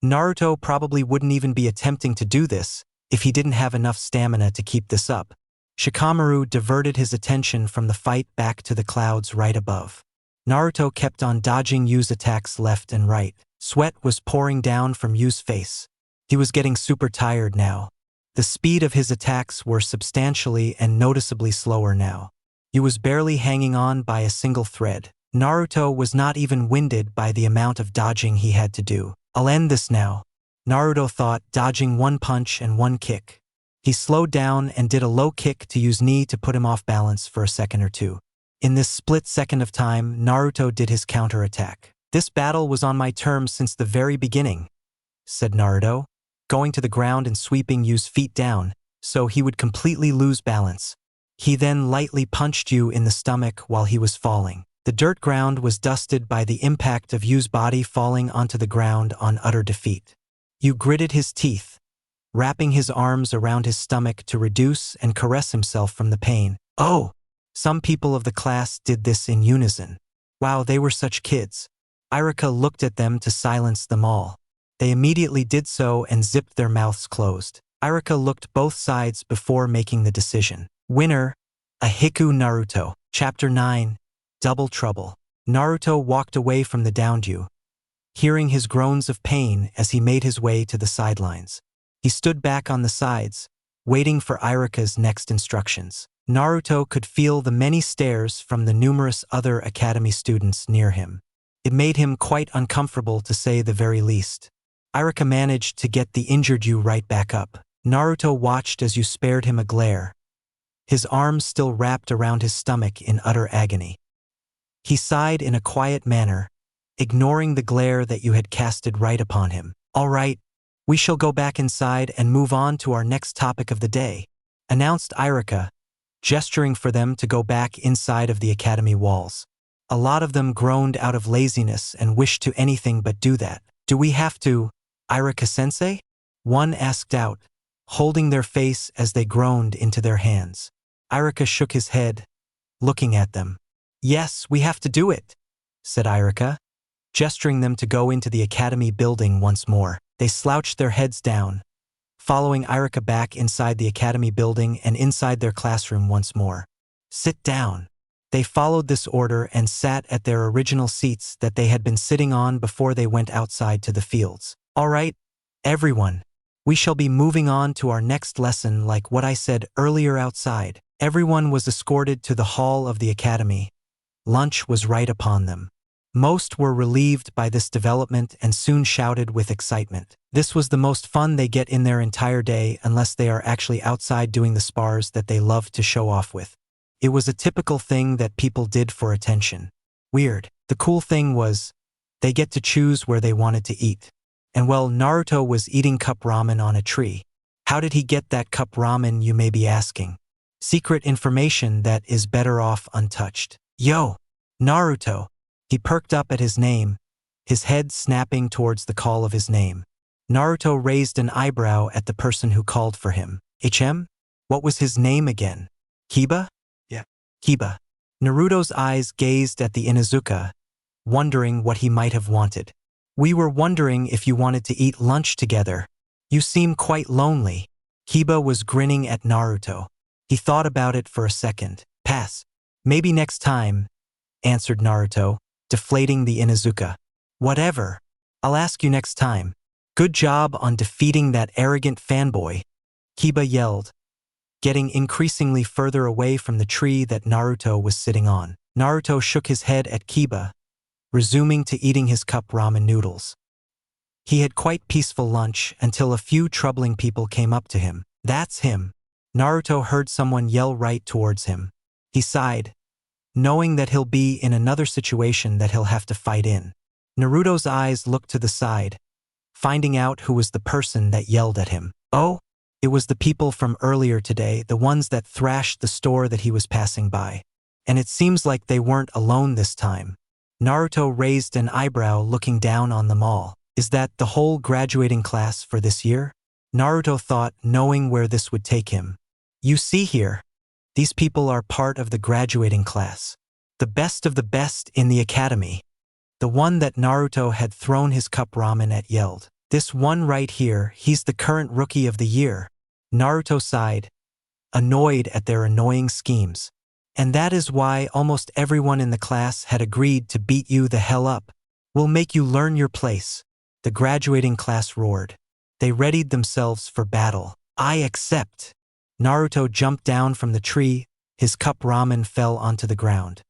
Naruto probably wouldn't even be attempting to do this if he didn't have enough stamina to keep this up. Shikamaru diverted his attention from the fight back to the clouds right above. Naruto kept on dodging Yu's attacks left and right. Sweat was pouring down from Yu's face. He was getting super tired now. The speed of his attacks were substantially and noticeably slower now. He was barely hanging on by a single thread. Naruto was not even winded by the amount of dodging he had to do. I'll end this now, Naruto thought, dodging one punch and one kick. He slowed down and did a low kick to use knee to put him off balance for a second or two. In this split second of time, Naruto did his counterattack. This battle was on my terms since the very beginning, said Naruto, going to the ground and sweeping Yu's feet down, so he would completely lose balance. He then lightly punched Yu in the stomach while he was falling. The dirt ground was dusted by the impact of Yu's body falling onto the ground on utter defeat. Yu gritted his teeth, wrapping his arms around his stomach to reduce and caress himself from the pain. Oh! Some people of the class did this in unison. Wow, they were such kids. Irika looked at them to silence them all. They immediately did so and zipped their mouths closed. Irika looked both sides before making the decision. Winner, Ahiku Naruto. Chapter 9. Double Trouble. Naruto walked away from the downed Yu, hearing his groans of pain as he made his way to the sidelines. He stood back on the sides, waiting for Irika's next instructions. Naruto could feel the many stares from the numerous other academy students near him. It made him quite uncomfortable, to say the very least. Irika managed to get the injured Yu right back up. Naruto watched as Yu spared him a glare, his arms still wrapped around his stomach in utter agony. He sighed in a quiet manner, ignoring the glare that Yu had casted right upon him. All right, we shall go back inside and move on to our next topic of the day, announced Irika, gesturing for them to go back inside of the academy walls. A lot of them groaned out of laziness and wished to anything but do that. Do we have to, Irika-sensei? One asked out, holding their face as they groaned into their hands. Irika shook his head, looking at them. Yes, we have to do it, said Irika, gesturing them to go into the academy building once more. They slouched their heads down, following Irika back inside the academy building and inside their classroom once more. Sit down. They followed this order and sat at their original seats that they had been sitting on before they went outside to the fields. All right, everyone. We shall be moving on to our next lesson like what I said earlier outside. Everyone was escorted to the hall of the academy. Lunch was right upon them. Most were relieved by this development and soon shouted with excitement. This was the most fun they get in their entire day unless they are actually outside doing the spars that they love to show off with. It was a typical thing that people did for attention. Weird. The cool thing was, they get to choose where they wanted to eat. And well, Naruto was eating cup ramen on a tree. How did he get that cup ramen, you may be asking? Secret information that is better off untouched. Yo, Naruto. He perked up at his name, his head snapping towards the call of his name. Naruto raised an eyebrow at the person who called for him. HM? What was his name again? Kiba? Yeah, Kiba. Naruto's eyes gazed at the Inuzuka, wondering what he might have wanted. We were wondering if you wanted to eat lunch together. You seem quite lonely. Kiba was grinning at Naruto. He thought about it for a second. Pass. Maybe next time, answered Naruto, deflating the Inuzuka. Whatever. I'll ask you next time. Good job on defeating that arrogant fanboy, Kiba yelled, getting increasingly further away from the tree that Naruto was sitting on. Naruto shook his head at Kiba, resuming to eating his cup ramen noodles. He had quite peaceful lunch until a few troubling people came up to him. That's him. Naruto heard someone yell right towards him. He sighed, knowing that he'll be in another situation that he'll have to fight in. Naruto's eyes looked to the side, finding out who was the person that yelled at him. Oh, it was the people from earlier today, the ones that thrashed the store that he was passing by. And it seems like they weren't alone this time. Naruto raised an eyebrow, looking down on them all. Is that the whole graduating class for this year? Naruto thought, knowing where this would take him. You see here, these people are part of the graduating class. The best of the best in the academy. The one that Naruto had thrown his cup ramen at yelled. This one right here, he's the current rookie of the year. Naruto sighed, annoyed at their annoying schemes. And that is why almost everyone in the class had agreed to beat you the hell up. We'll make you learn your place. The graduating class roared. They readied themselves for battle. I accept. Naruto jumped down from the tree. His cup ramen fell onto the ground.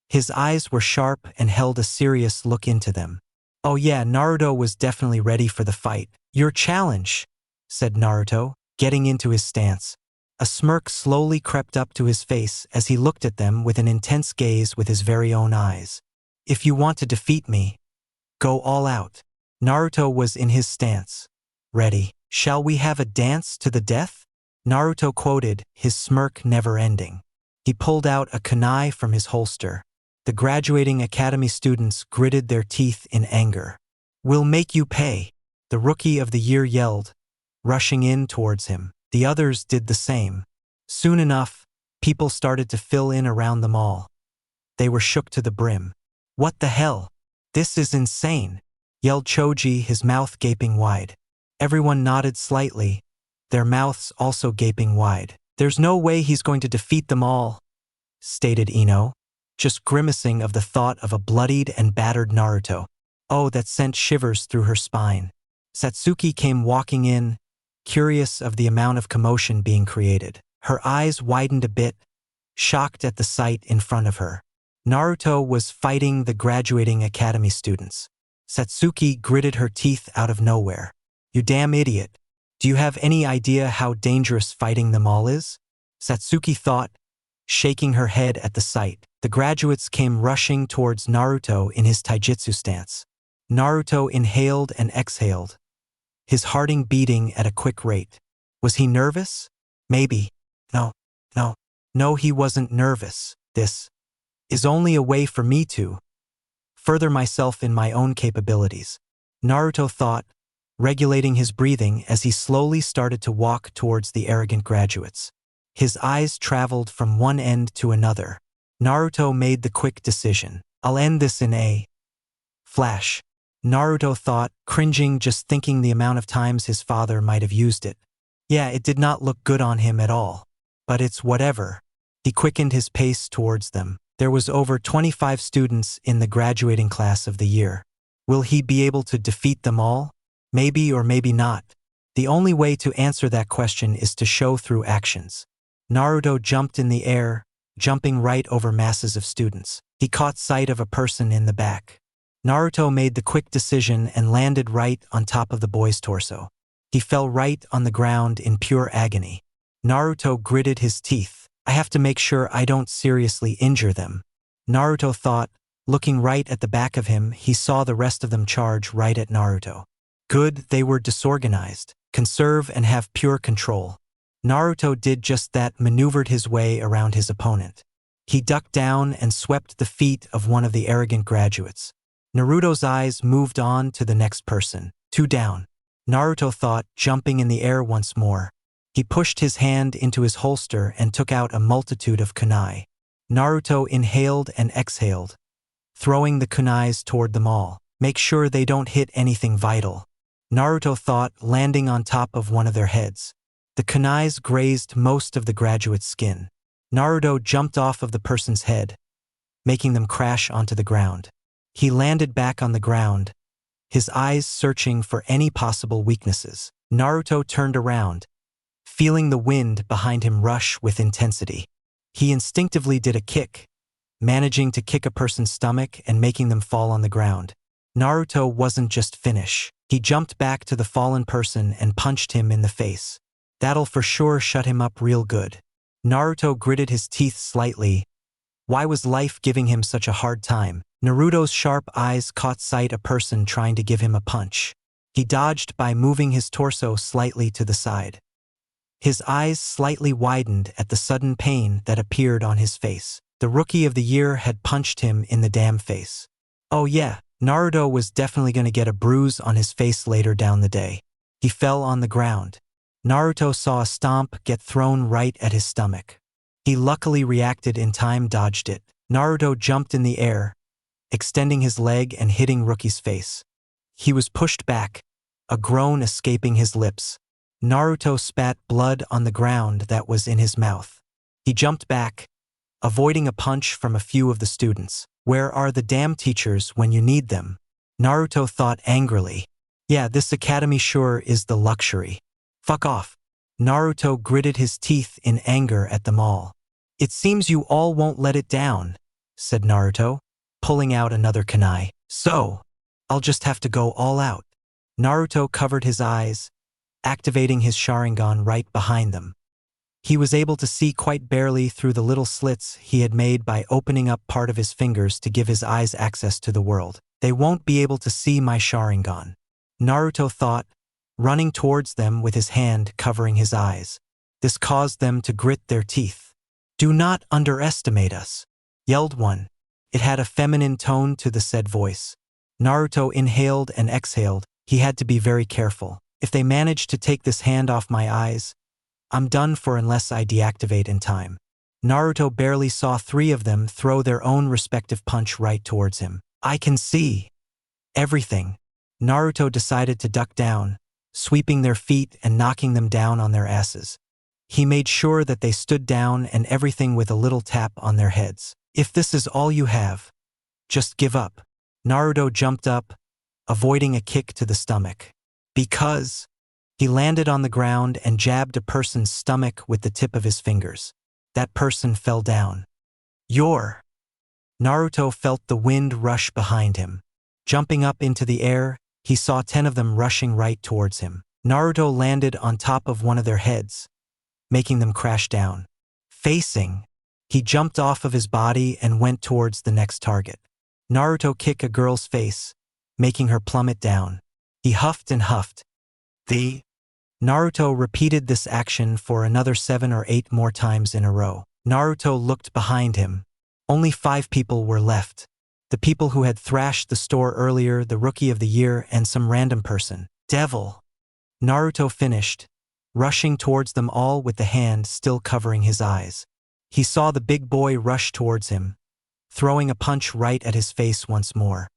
His eyes were sharp and held a serious look into them. Oh yeah, Naruto was definitely ready for the fight. Your challenge, said Naruto, getting into his stance. A smirk slowly crept up to his face as he looked at them with an intense gaze with his very own eyes. If you want to defeat me, go all out. Naruto was in his stance. Ready. Shall we have a dance to the death? Naruto quoted, his smirk never ending. He pulled out a kunai from his holster. The graduating academy students gritted their teeth in anger. We'll make you pay, the rookie of the year yelled, rushing in towards him. The others did the same. Soon enough, people started to fill in around them all. They were shook to the brim. What the hell? This is insane, yelled Choji, his mouth gaping wide. Everyone nodded slightly, their mouths also gaping wide. There's no way he's going to defeat them all, stated Ino, just grimacing of the thought of a bloodied and battered Naruto. Oh, that sent shivers through her spine. Satsuki came walking in, curious of the amount of commotion being created. Her eyes widened a bit, shocked at the sight in front of her. Naruto was fighting the graduating academy students. Satsuki gritted her teeth out of nowhere. You damn idiot. Do you have any idea how dangerous fighting them all is? Satsuki thought, shaking her head at the sight. The graduates came rushing towards Naruto in his taijutsu stance. Naruto inhaled and exhaled, his hearting beating at a quick rate. Was he nervous? Maybe. No, he wasn't nervous. This is only a way for me to further myself in my own capabilities, Naruto thought, regulating his breathing as he slowly started to walk towards the arrogant graduates. His eyes traveled from one end to another. Naruto made the quick decision. I'll end this in a flash, Naruto thought, cringing just thinking the amount of times his father might have used it. Yeah, it did not look good on him at all. But it's whatever. He quickened his pace towards them. There was over 25 students in the graduating class of the year. Will he be able to defeat them all? Maybe or maybe not. The only way to answer that question is to show through actions. Naruto jumped in the air, jumping right over masses of students. He caught sight of a person in the back. Naruto made the quick decision and landed right on top of the boy's torso. He fell right on the ground in pure agony. Naruto gritted his teeth. I have to make sure I don't seriously injure them, Naruto thought. Looking right at the back of him, he saw the rest of them charge right at Naruto. Good, they were disorganized. Conserve and have pure control. Naruto did just that, maneuvered his way around his opponent. He ducked down and swept the feet of one of the arrogant graduates. Naruto's eyes moved on to the next person. 2 down, Naruto thought, jumping in the air once more. He pushed his hand into his holster and took out a multitude of kunai. Naruto inhaled and exhaled, throwing the kunais toward them all. Make sure they don't hit anything vital, Naruto thought, landing on top of one of their heads. The kunais grazed most of the graduate's skin. Naruto jumped off of the person's head, making them crash onto the ground. He landed back on the ground, his eyes searching for any possible weaknesses. Naruto turned around, feeling the wind behind him rush with intensity. He instinctively did a kick, managing to kick a person's stomach and making them fall on the ground. Naruto wasn't just finished. He jumped back to the fallen person and punched him in the face. That'll for sure shut him up real good. Naruto gritted his teeth slightly. Why was life giving him such a hard time? Naruto's sharp eyes caught sight of a person trying to give him a punch. He dodged by moving his torso slightly to the side. His eyes slightly widened at the sudden pain that appeared on his face. The rookie of the year had punched him in the damn face. Oh yeah, Naruto was definitely going to get a bruise on his face later down the day. He fell on the ground. Naruto saw a stomp get thrown right at his stomach. He luckily reacted in time, dodged it. Naruto jumped in the air, extending his leg and hitting Rookie's face. He was pushed back, a groan escaping his lips. Naruto spat blood on the ground that was in his mouth. He jumped back, avoiding a punch from a few of the students. Where are the damn teachers when you need them? Naruto thought angrily. Yeah, this academy sure is the luxury. Fuck off. Naruto gritted his teeth in anger at them all. It seems you all won't let it down, said Naruto, pulling out another kunai. So, I'll just have to go all out. Naruto covered his eyes, activating his Sharingan right behind them. He was able to see quite barely through the little slits he had made by opening up part of his fingers to give his eyes access to the world. They won't be able to see my Sharingan, Naruto thought, running towards them with his hand covering his eyes. This caused them to grit their teeth. Do not underestimate us, yelled one. It had a feminine tone to the said voice. Naruto inhaled and exhaled. He had to be very careful. If they manage to take this hand off my eyes, I'm done for unless I deactivate in time. Naruto barely saw three of them throw their own respective punch right towards him. I can see everything. Naruto decided to duck down, sweeping their feet and knocking them down on their asses. He made sure that they stood down and everything with a little tap on their heads. If this is all you have, just give up. Naruto jumped up, avoiding a kick to the stomach. Because he landed on the ground and jabbed a person's stomach with the tip of his fingers. That person fell down. Naruto felt the wind rush behind him. Jumping up into the air, he saw 10 of them rushing right towards him. Naruto landed on top of one of their heads, making them crash down. He jumped off of his body and went towards the next target. Naruto kicked a girl's face, making her plummet down. He huffed and huffed. Naruto repeated this action for another 7 or 8 more times in a row. Naruto looked behind him. Only 5 people were left. The people who had thrashed the store earlier, the rookie of the year, and some random person. Devil. Naruto finished, rushing towards them all with the hand still covering his eyes. He saw the big boy rush towards him, throwing a punch right at his face once more.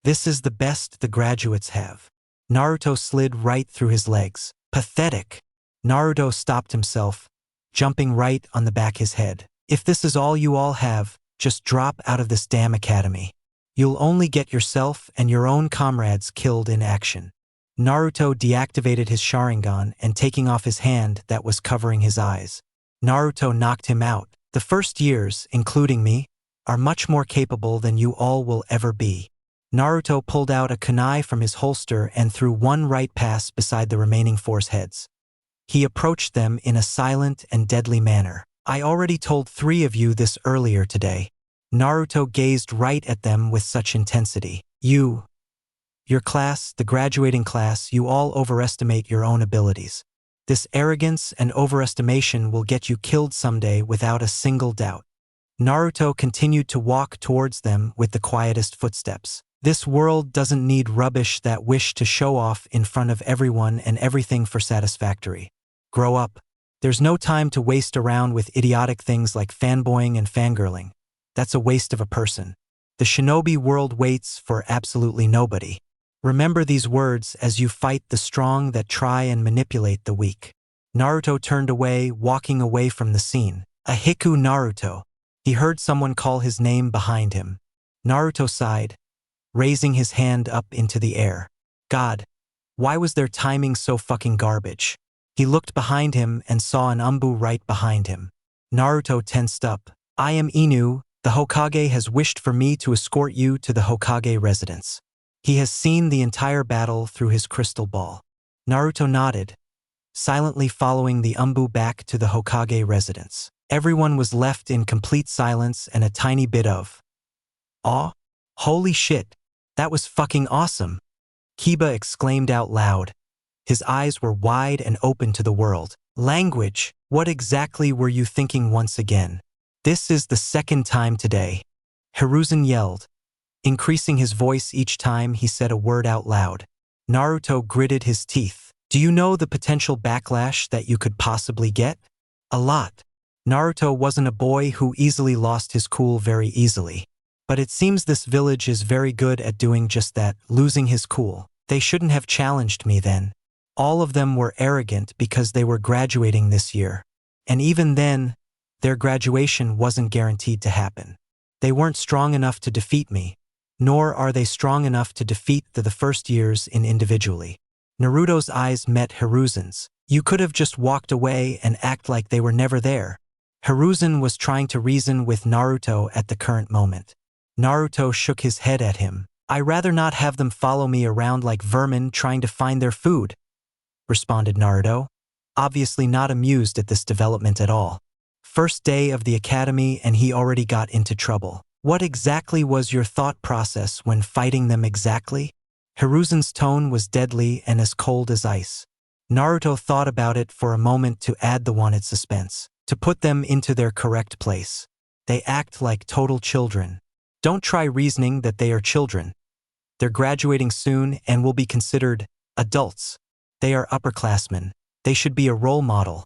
This is the best the graduates have. Naruto slid right through his legs. Pathetic. Naruto stopped himself, jumping right on the back of his head. If this is all you all have, just drop out of this damn academy. You'll only get yourself and your own comrades killed in action. Naruto deactivated his Sharingan and taking off his hand that was covering his eyes. Naruto knocked him out. The first years, including me, are much more capable than you all will ever be. Naruto pulled out a kunai from his holster and threw one right pass beside the remaining 4's heads. He approached them in a silent and deadly manner. I already told 3 of you this earlier today. Naruto gazed right at them with such intensity. Your class, the graduating class, you all overestimate your own abilities. This arrogance and overestimation will get you killed someday without a single doubt. Naruto continued to walk towards them with the quietest footsteps. This world doesn't need rubbish that wish to show off in front of everyone and everything for satisfactory. Grow up. There's no time to waste around with idiotic things like fanboying and fangirling. That's a waste of a person. The shinobi world waits for absolutely nobody. Remember these words as you fight the strong that try and manipulate the weak. Naruto turned away, walking away from the scene. Ahiku Naruto. He heard someone call his name behind him. Naruto sighed, raising his hand up into the air. God, why was their timing so fucking garbage? He looked behind him and saw an Umbu right behind him. Naruto tensed up. I am Inu. The Hokage has wished for me to escort you to the Hokage residence. He has seen the entire battle through his crystal ball. Naruto nodded, silently following the Umbu back to the Hokage residence. Everyone was left in complete silence and a tiny bit of awe. Holy shit, that was fucking awesome. Kiba exclaimed out loud. His eyes were wide and open to the world. Language, what exactly were you thinking once again? This is the second time today. Hiruzen yelled, increasing his voice each time he said a word out loud. Naruto gritted his teeth. Do you know the potential backlash that you could possibly get? A lot. Naruto wasn't a boy who easily lost his cool very easily. But it seems this village is very good at doing just that, losing his cool. They shouldn't have challenged me then. All of them were arrogant because they were graduating this year. And even then, their graduation wasn't guaranteed to happen. They weren't strong enough to defeat me, nor are they strong enough to defeat the first years in individually. Naruto's eyes met Hiruzen's. You could have just walked away and act like they were never there. Hiruzen was trying to reason with Naruto at the current moment. Naruto shook his head at him. I'd rather not have them follow me around like vermin trying to find their food, responded Naruto, obviously not amused at this development at all. First day of the academy and he already got into trouble. What exactly was your thought process when fighting them exactly? Hiruzen's tone was deadly and as cold as ice. Naruto thought about it for a moment to add the wanted suspense, to put them into their correct place. They act like total children. Don't try reasoning that they are children. They're graduating soon and will be considered adults. They are upperclassmen. They should be a role model,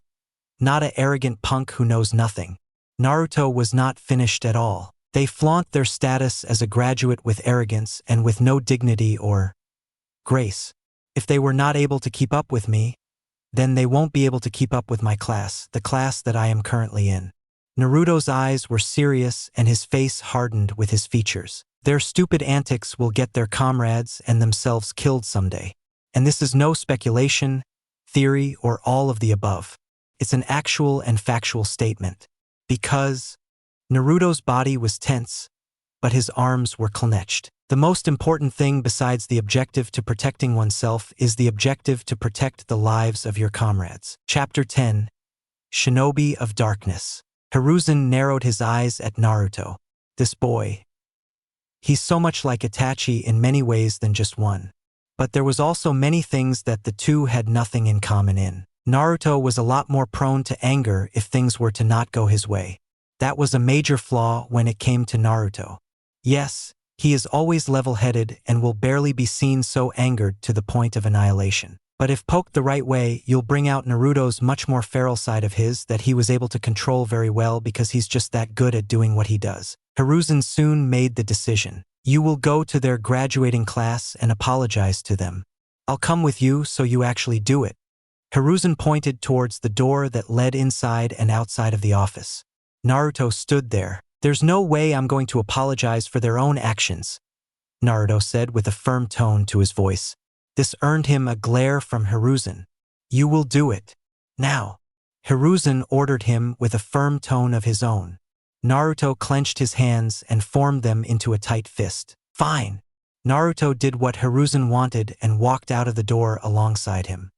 not an arrogant punk who knows nothing. Naruto was not finished at all. They flaunt their status as a graduate with arrogance and with no dignity or grace. If they were not able to keep up with me, then they won't be able to keep up with my class, the class that I am currently in. Naruto's eyes were serious and his face hardened with his features. Their stupid antics will get their comrades and themselves killed someday. And this is no speculation, theory, or all of the above. It's an actual and factual statement. Because Naruto's body was tense, but his arms were clenched. The most important thing besides the objective to protecting oneself is the objective to protect the lives of your comrades. Chapter 10. Shinobi of Darkness. Hiruzen narrowed his eyes at Naruto. This boy. He's so much like Itachi in many ways than just one. But there was also many things that the two had nothing in common in. Naruto was a lot more prone to anger if things were to not go his way. That was a major flaw when it came to Naruto. Yes, he is always level-headed and will barely be seen so angered to the point of annihilation. But if poked the right way, you'll bring out Naruto's much more feral side of his that he was able to control very well because he's just that good at doing what he does. Hiruzen soon made the decision. You will go to their graduating class and apologize to them. I'll come with you so you actually do it. Hiruzen pointed towards the door that led inside and outside of the office. Naruto stood there. There's no way I'm going to apologize for their own actions, Naruto said with a firm tone to his voice. This earned him a glare from Hiruzen. You will do it. Now. Hiruzen ordered him with a firm tone of his own. Naruto clenched his hands and formed them into a tight fist. Fine. Naruto did what Hiruzen wanted and walked out of the door alongside him.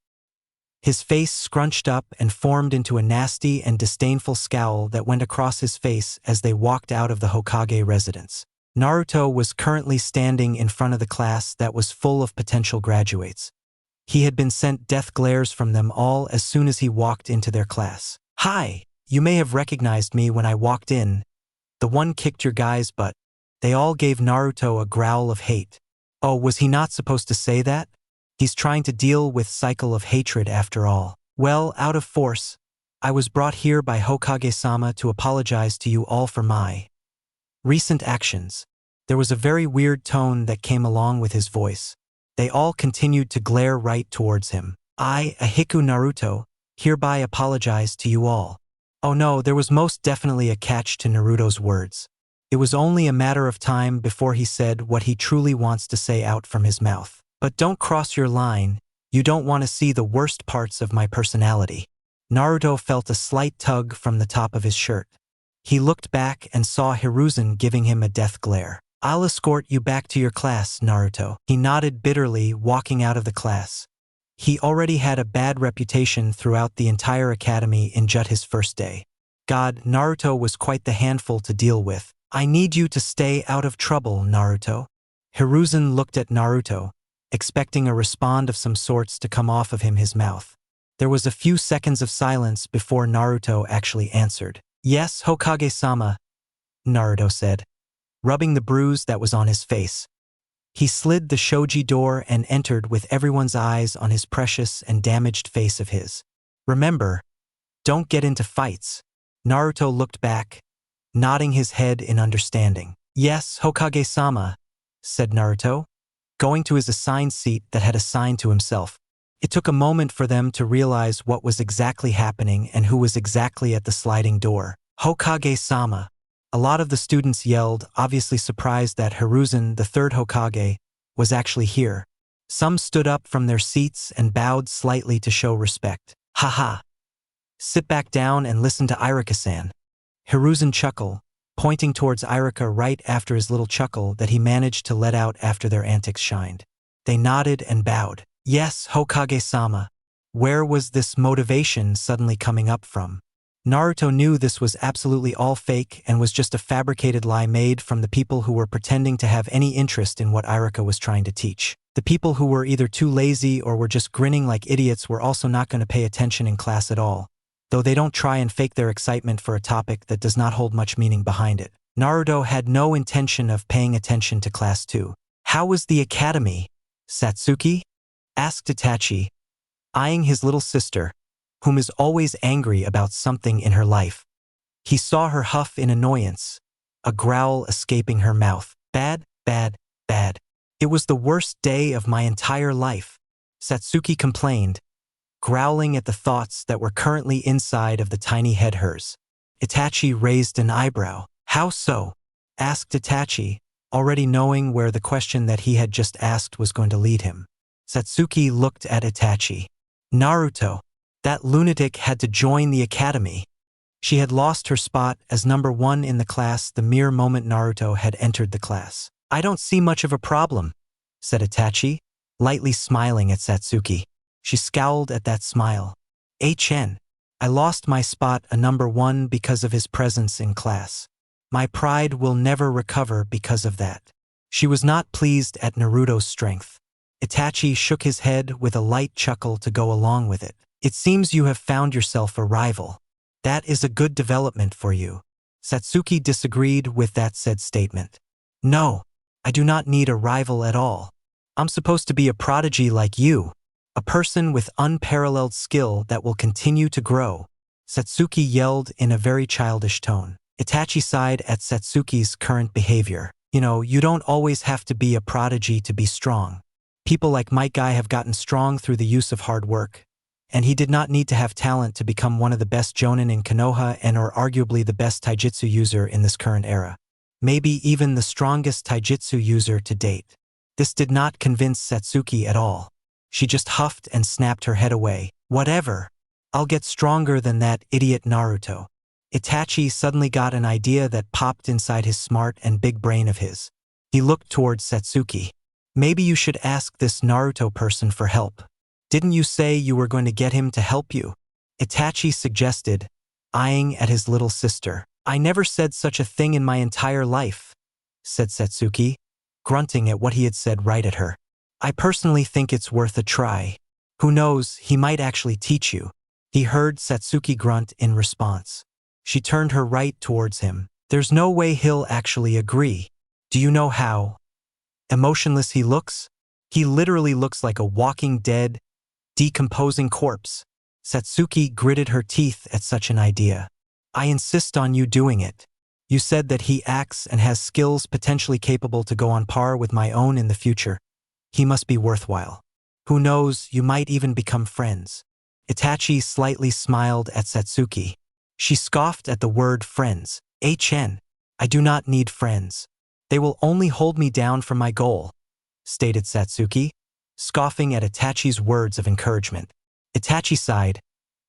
His face scrunched up and formed into a nasty and disdainful scowl that went across his face as they walked out of the Hokage residence. Naruto was currently standing in front of the class that was full of potential graduates. He had been sent death glares from them all as soon as he walked into their class. Hi, you may have recognized me when I walked in. The one kicked your guy's butt. They all gave Naruto a growl of hate. Oh, was he not supposed to say that? He's trying to deal with cycle of hatred after all. Well, out of force, I was brought here by Hokage-sama to apologize to you all for my recent actions. There was a very weird tone that came along with his voice. They all continued to glare right towards him. I, Ahiku Naruto, hereby apologize to you all. Oh no, there was most definitely a catch to Naruto's words. It was only a matter of time before he said what he truly wants to say out from his mouth. But don't cross your line, You don't want to see the worst parts of my personality. Naruto felt a slight tug from the top of his shirt. He looked back and saw Hiruzen giving him a death glare. I'll escort you back to your class, Naruto. He nodded bitterly, walking out of the class. He already had a bad reputation throughout the entire academy in just his first day. God, Naruto was quite the handful to deal with. I need you to stay out of trouble, Naruto. Hiruzen looked at Naruto, expecting a response of some sorts to come off of his mouth. There was a few seconds of silence before Naruto actually answered. Yes, Hokage-sama, Naruto said, rubbing the bruise that was on his face. He slid the shoji door and entered with everyone's eyes on his precious and damaged face of his. Remember, don't get into fights. Naruto looked back, nodding his head in understanding. Yes, Hokage-sama, said Naruto, going to his assigned seat that had assigned to himself. It took a moment for them to realize what was exactly happening and who was exactly at the sliding door. Hokage-sama. A lot of the students yelled, obviously surprised that Hiruzen, the third Hokage, was actually here. Some stood up from their seats and bowed slightly to show respect. Haha. Sit back down and listen to Iruka-san. Hiruzen chuckled, pointing towards Iruka right after his little chuckle that he managed to let out after their antics shined. They nodded and bowed. Yes, Hokage-sama. Where was this motivation suddenly coming up from? Naruto knew this was absolutely all fake and was just a fabricated lie made from the people who were pretending to have any interest in what Iruka was trying to teach. The people who were either too lazy or were just grinning like idiots were also not going to pay attention in class at all, though they don't try and fake their excitement for a topic that does not hold much meaning behind it. Naruto had no intention of paying attention to class 2. How was the academy? Satsuki? Asked Itachi, eyeing his little sister, whom is always angry about something in her life. He saw her huff in annoyance, a growl escaping her mouth. Bad, bad, bad. It was the worst day of my entire life, Satsuki complained, growling at the thoughts that were currently inside of the tiny head hers. Itachi raised an eyebrow. How so? Asked Itachi, already knowing where the question that he had just asked was going to lead him. Satsuki looked at Itachi. Naruto. That lunatic had to join the academy. She had lost her spot as number 1 in the class the mere moment Naruto had entered the class. I don't see much of a problem, said Itachi, lightly smiling at Satsuki. She scowled at that smile. HN. I lost my spot a number 1 because of his presence in class. My pride will never recover because of that. She was not pleased at Naruto's strength. Itachi shook his head with a light chuckle to go along with it. It seems you have found yourself a rival. That is a good development for you. Satsuki disagreed with that said statement. No, I do not need a rival at all. I'm supposed to be a prodigy like you, a person with unparalleled skill that will continue to grow, Satsuki yelled in a very childish tone. Itachi sighed at Satsuki's current behavior. You don't always have to be a prodigy to be strong. People like Might Guy have gotten strong through the use of hard work, and he did not need to have talent to become one of the best jonin in Konoha and or arguably the best taijutsu user in this current era. Maybe even the strongest taijutsu user to date. This did not convince Satsuki at all. She just huffed and snapped her head away. Whatever. I'll get stronger than that idiot Naruto. Itachi suddenly got an idea that popped inside his smart and big brain of his. He looked towards Satsuki. Maybe you should ask this Naruto person for help. Didn't you say you were going to get him to help you? Itachi suggested, eyeing at his little sister. I never said such a thing in my entire life, said Satsuki, grunting at what he had said right at her. I personally think it's worth a try. Who knows, he might actually teach you. He heard Satsuki grunt in response. She turned her right towards him. There's no way he'll actually agree. Do you know how emotionless he looks? He literally looks like a walking dead, decomposing corpse. Satsuki gritted her teeth at such an idea. I insist on you doing it. You said that he acts and has skills potentially capable to go on par with my own in the future. He must be worthwhile. Who knows, you might even become friends. Itachi slightly smiled at Satsuki. She scoffed at the word friends. HN. I do not need friends. They will only hold me down from my goal, stated Satsuki, scoffing at Itachi's words of encouragement. Itachi sighed,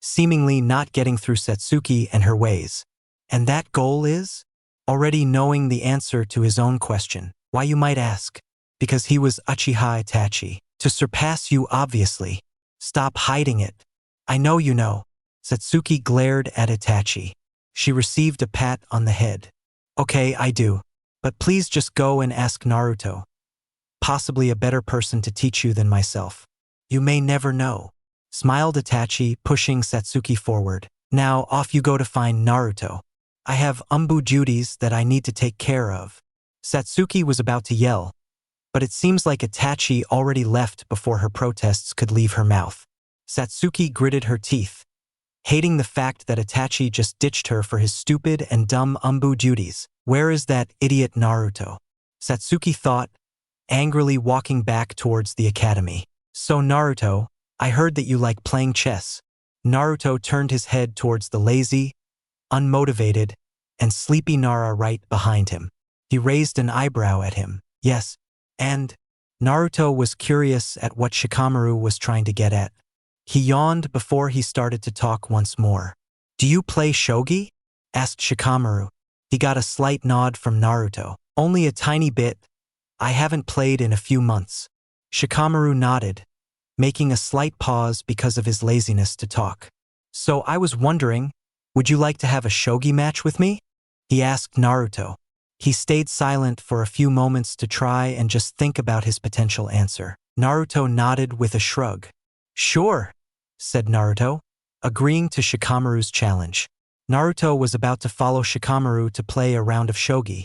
seemingly not getting through Satsuki and her ways. And that goal is? Already knowing the answer to his own question. Why, you might ask? Because he was Uchiha Itachi. To surpass you, obviously. Stop hiding it. I know you know. Satsuki glared at Itachi. She received a pat on the head. Okay, I do. But please just go and ask Naruto. Possibly a better person to teach you than myself. You may never know. Smiled Itachi, pushing Satsuki forward. Now off you go to find Naruto. I have duties that I need to take care of. Satsuki was about to yell, but it seems like Itachi already left before her protests could leave her mouth. Satsuki gritted her teeth, hating the fact that Itachi just ditched her for his stupid and dumb duties. Where is that idiot Naruto? Satsuki thought, angrily walking back towards the academy. So Naruto, I heard that you like playing chess. Naruto turned his head towards the lazy, unmotivated, and sleepy Nara right behind him. He raised an eyebrow at him. Yes, and Naruto was curious at what Shikamaru was trying to get at. He yawned before he started to talk once more. Do you play shogi? Asked Shikamaru. He got a slight nod from Naruto. Only a tiny bit. I haven't played in a few months. Shikamaru nodded, making a slight pause because of his laziness to talk. So I was wondering, would you like to have a shogi match with me? He asked Naruto. He stayed silent for a few moments to try and just think about his potential answer. Naruto nodded with a shrug. Sure, said Naruto, agreeing to Shikamaru's challenge. Naruto was about to follow Shikamaru to play a round of shogi,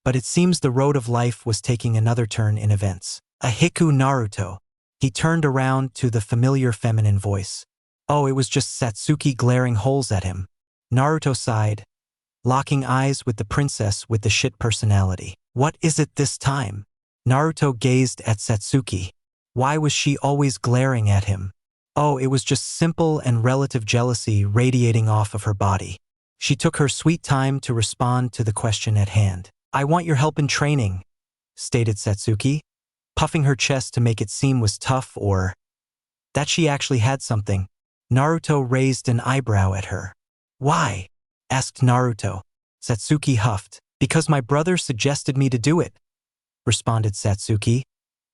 but it seems the road of life was taking another turn in events. Ahiku Naruto. He turned around to the familiar feminine voice. Oh, it was just Satsuki glaring holes at him. Naruto sighed, locking eyes with the princess with the shit personality. What is it this time? Naruto gazed at Satsuki. Why was she always glaring at him? Oh, it was just simple and relative jealousy radiating off of her body. She took her sweet time to respond to the question at hand. I want your help in training, stated Satsuki, puffing her chest to make it seem was tough or that she actually had something. Naruto raised an eyebrow at her. Why? Asked Naruto. Satsuki huffed. Because my brother suggested me to do it, responded Satsuki,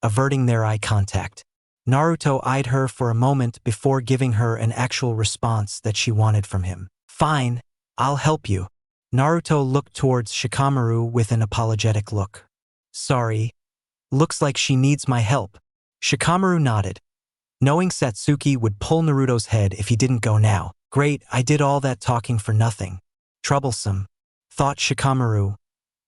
averting their eye contact. Naruto eyed her for a moment before giving her an actual response that she wanted from him. Fine, I'll help you. Naruto looked towards Shikamaru with an apologetic look. Sorry, looks like she needs my help. Shikamaru nodded, knowing Satsuki would pull Naruto's head if he didn't go now. Great, I did all that talking for nothing. Troublesome, thought Shikamaru,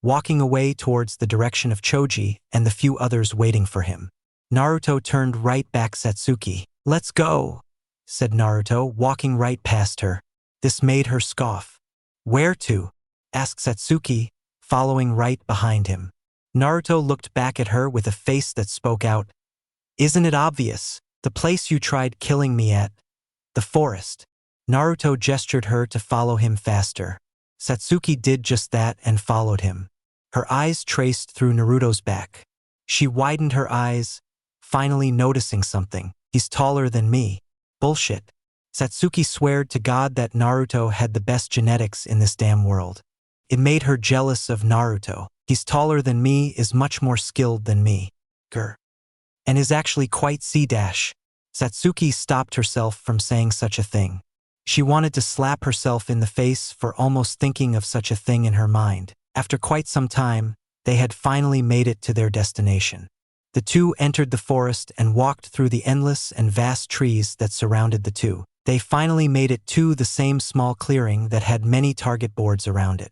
walking away towards the direction of Choji and the few others waiting for him. Naruto turned right back Satsuki. Let's go, said Naruto, walking right past her. This made her scoff. Where to? Asked Satsuki, following right behind him. Naruto looked back at her with a face that spoke out. Isn't it obvious? The place you tried killing me at. The forest. Naruto gestured her to follow him faster. Satsuki did just that and followed him. Her eyes traced through Naruto's back. She widened her eyes, finally noticing something. He's taller than me. Bullshit. Satsuki sweared to God that Naruto had the best genetics in this damn world. It made her jealous of Naruto. He's taller than me, is much more skilled than me. Grr. And is actually quite C-dash. Satsuki stopped herself from saying such a thing. She wanted to slap herself in the face for almost thinking of such a thing in her mind. After quite some time, they had finally made it to their destination. The two entered the forest and walked through the endless and vast trees that surrounded the two. They finally made it to the same small clearing that had many target boards around it.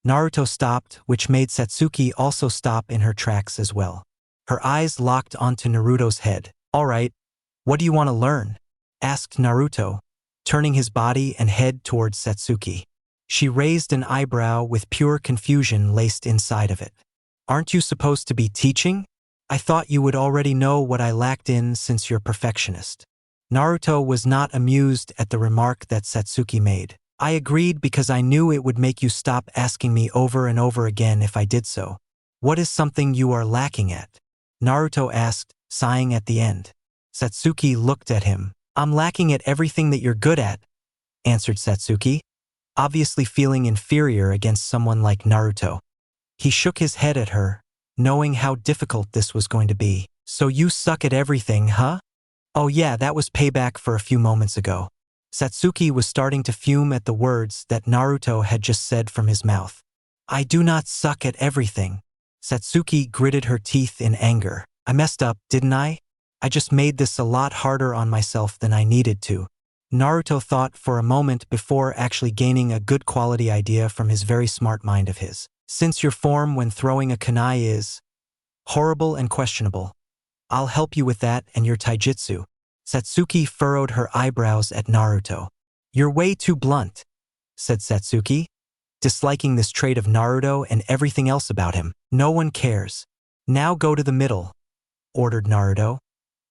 Naruto stopped, which made Satsuki also stop in her tracks as well. Her eyes locked onto Naruto's head. All right, what do you want to learn? Asked Naruto, turning his body and head towards Satsuki. She raised an eyebrow with pure confusion laced inside of it. Aren't you supposed to be teaching? I thought you would already know what I lacked in since you're perfectionist. Naruto was not amused at the remark that Satsuki made. I agreed because I knew it would make you stop asking me over and over again if I did so. What is something you are lacking at? Naruto asked, sighing at the end. Satsuki looked at him. I'm lacking at everything that you're good at, answered Satsuki, obviously feeling inferior against someone like Naruto. He shook his head at her, knowing how difficult this was going to be. So you suck at everything, huh? Oh yeah, that was payback for a few moments ago. Satsuki was starting to fume at the words that Naruto had just said from his mouth. I do not suck at everything. Satsuki gritted her teeth in anger. I messed up, didn't I? I just made this a lot harder on myself than I needed to. Naruto thought for a moment before actually gaining a good quality idea from his very smart mind of his. Since your form when throwing a kunai is horrible and questionable, I'll help you with that and your taijutsu. Satsuki furrowed her eyebrows at Naruto. You're way too blunt, said Satsuki, disliking this trait of Naruto and everything else about him. No one cares. Now go to the middle, ordered Naruto,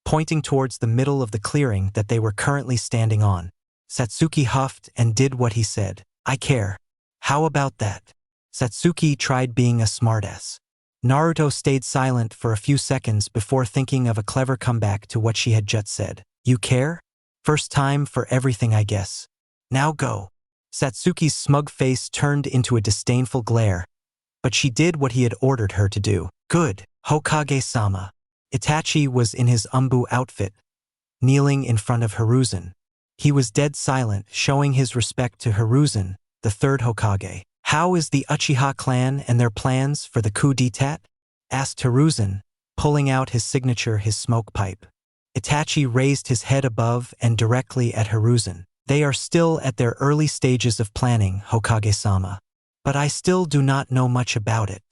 pointing towards the middle of the clearing that they were currently standing on. Satsuki huffed and did what he said. I care. How about that? Satsuki tried being a smartass. Naruto stayed silent for a few seconds before thinking of a clever comeback to what she had just said. You care? First time for everything, I guess. Now go. Satsuki's smug face turned into a disdainful glare, but she did what he had ordered her to do. Good, Hokage-sama. Itachi was in his umbu outfit, kneeling in front of Hiruzen. He was dead silent, showing his respect to Hiruzen, the third Hokage. How is the Uchiha clan and their plans for the coup d'etat? Asked Hiruzen, pulling out his signature, his smoke pipe. Itachi raised his head above and directly at Hiruzen. They are still at their early stages of planning, Hokage-sama. But I still do not know much about it.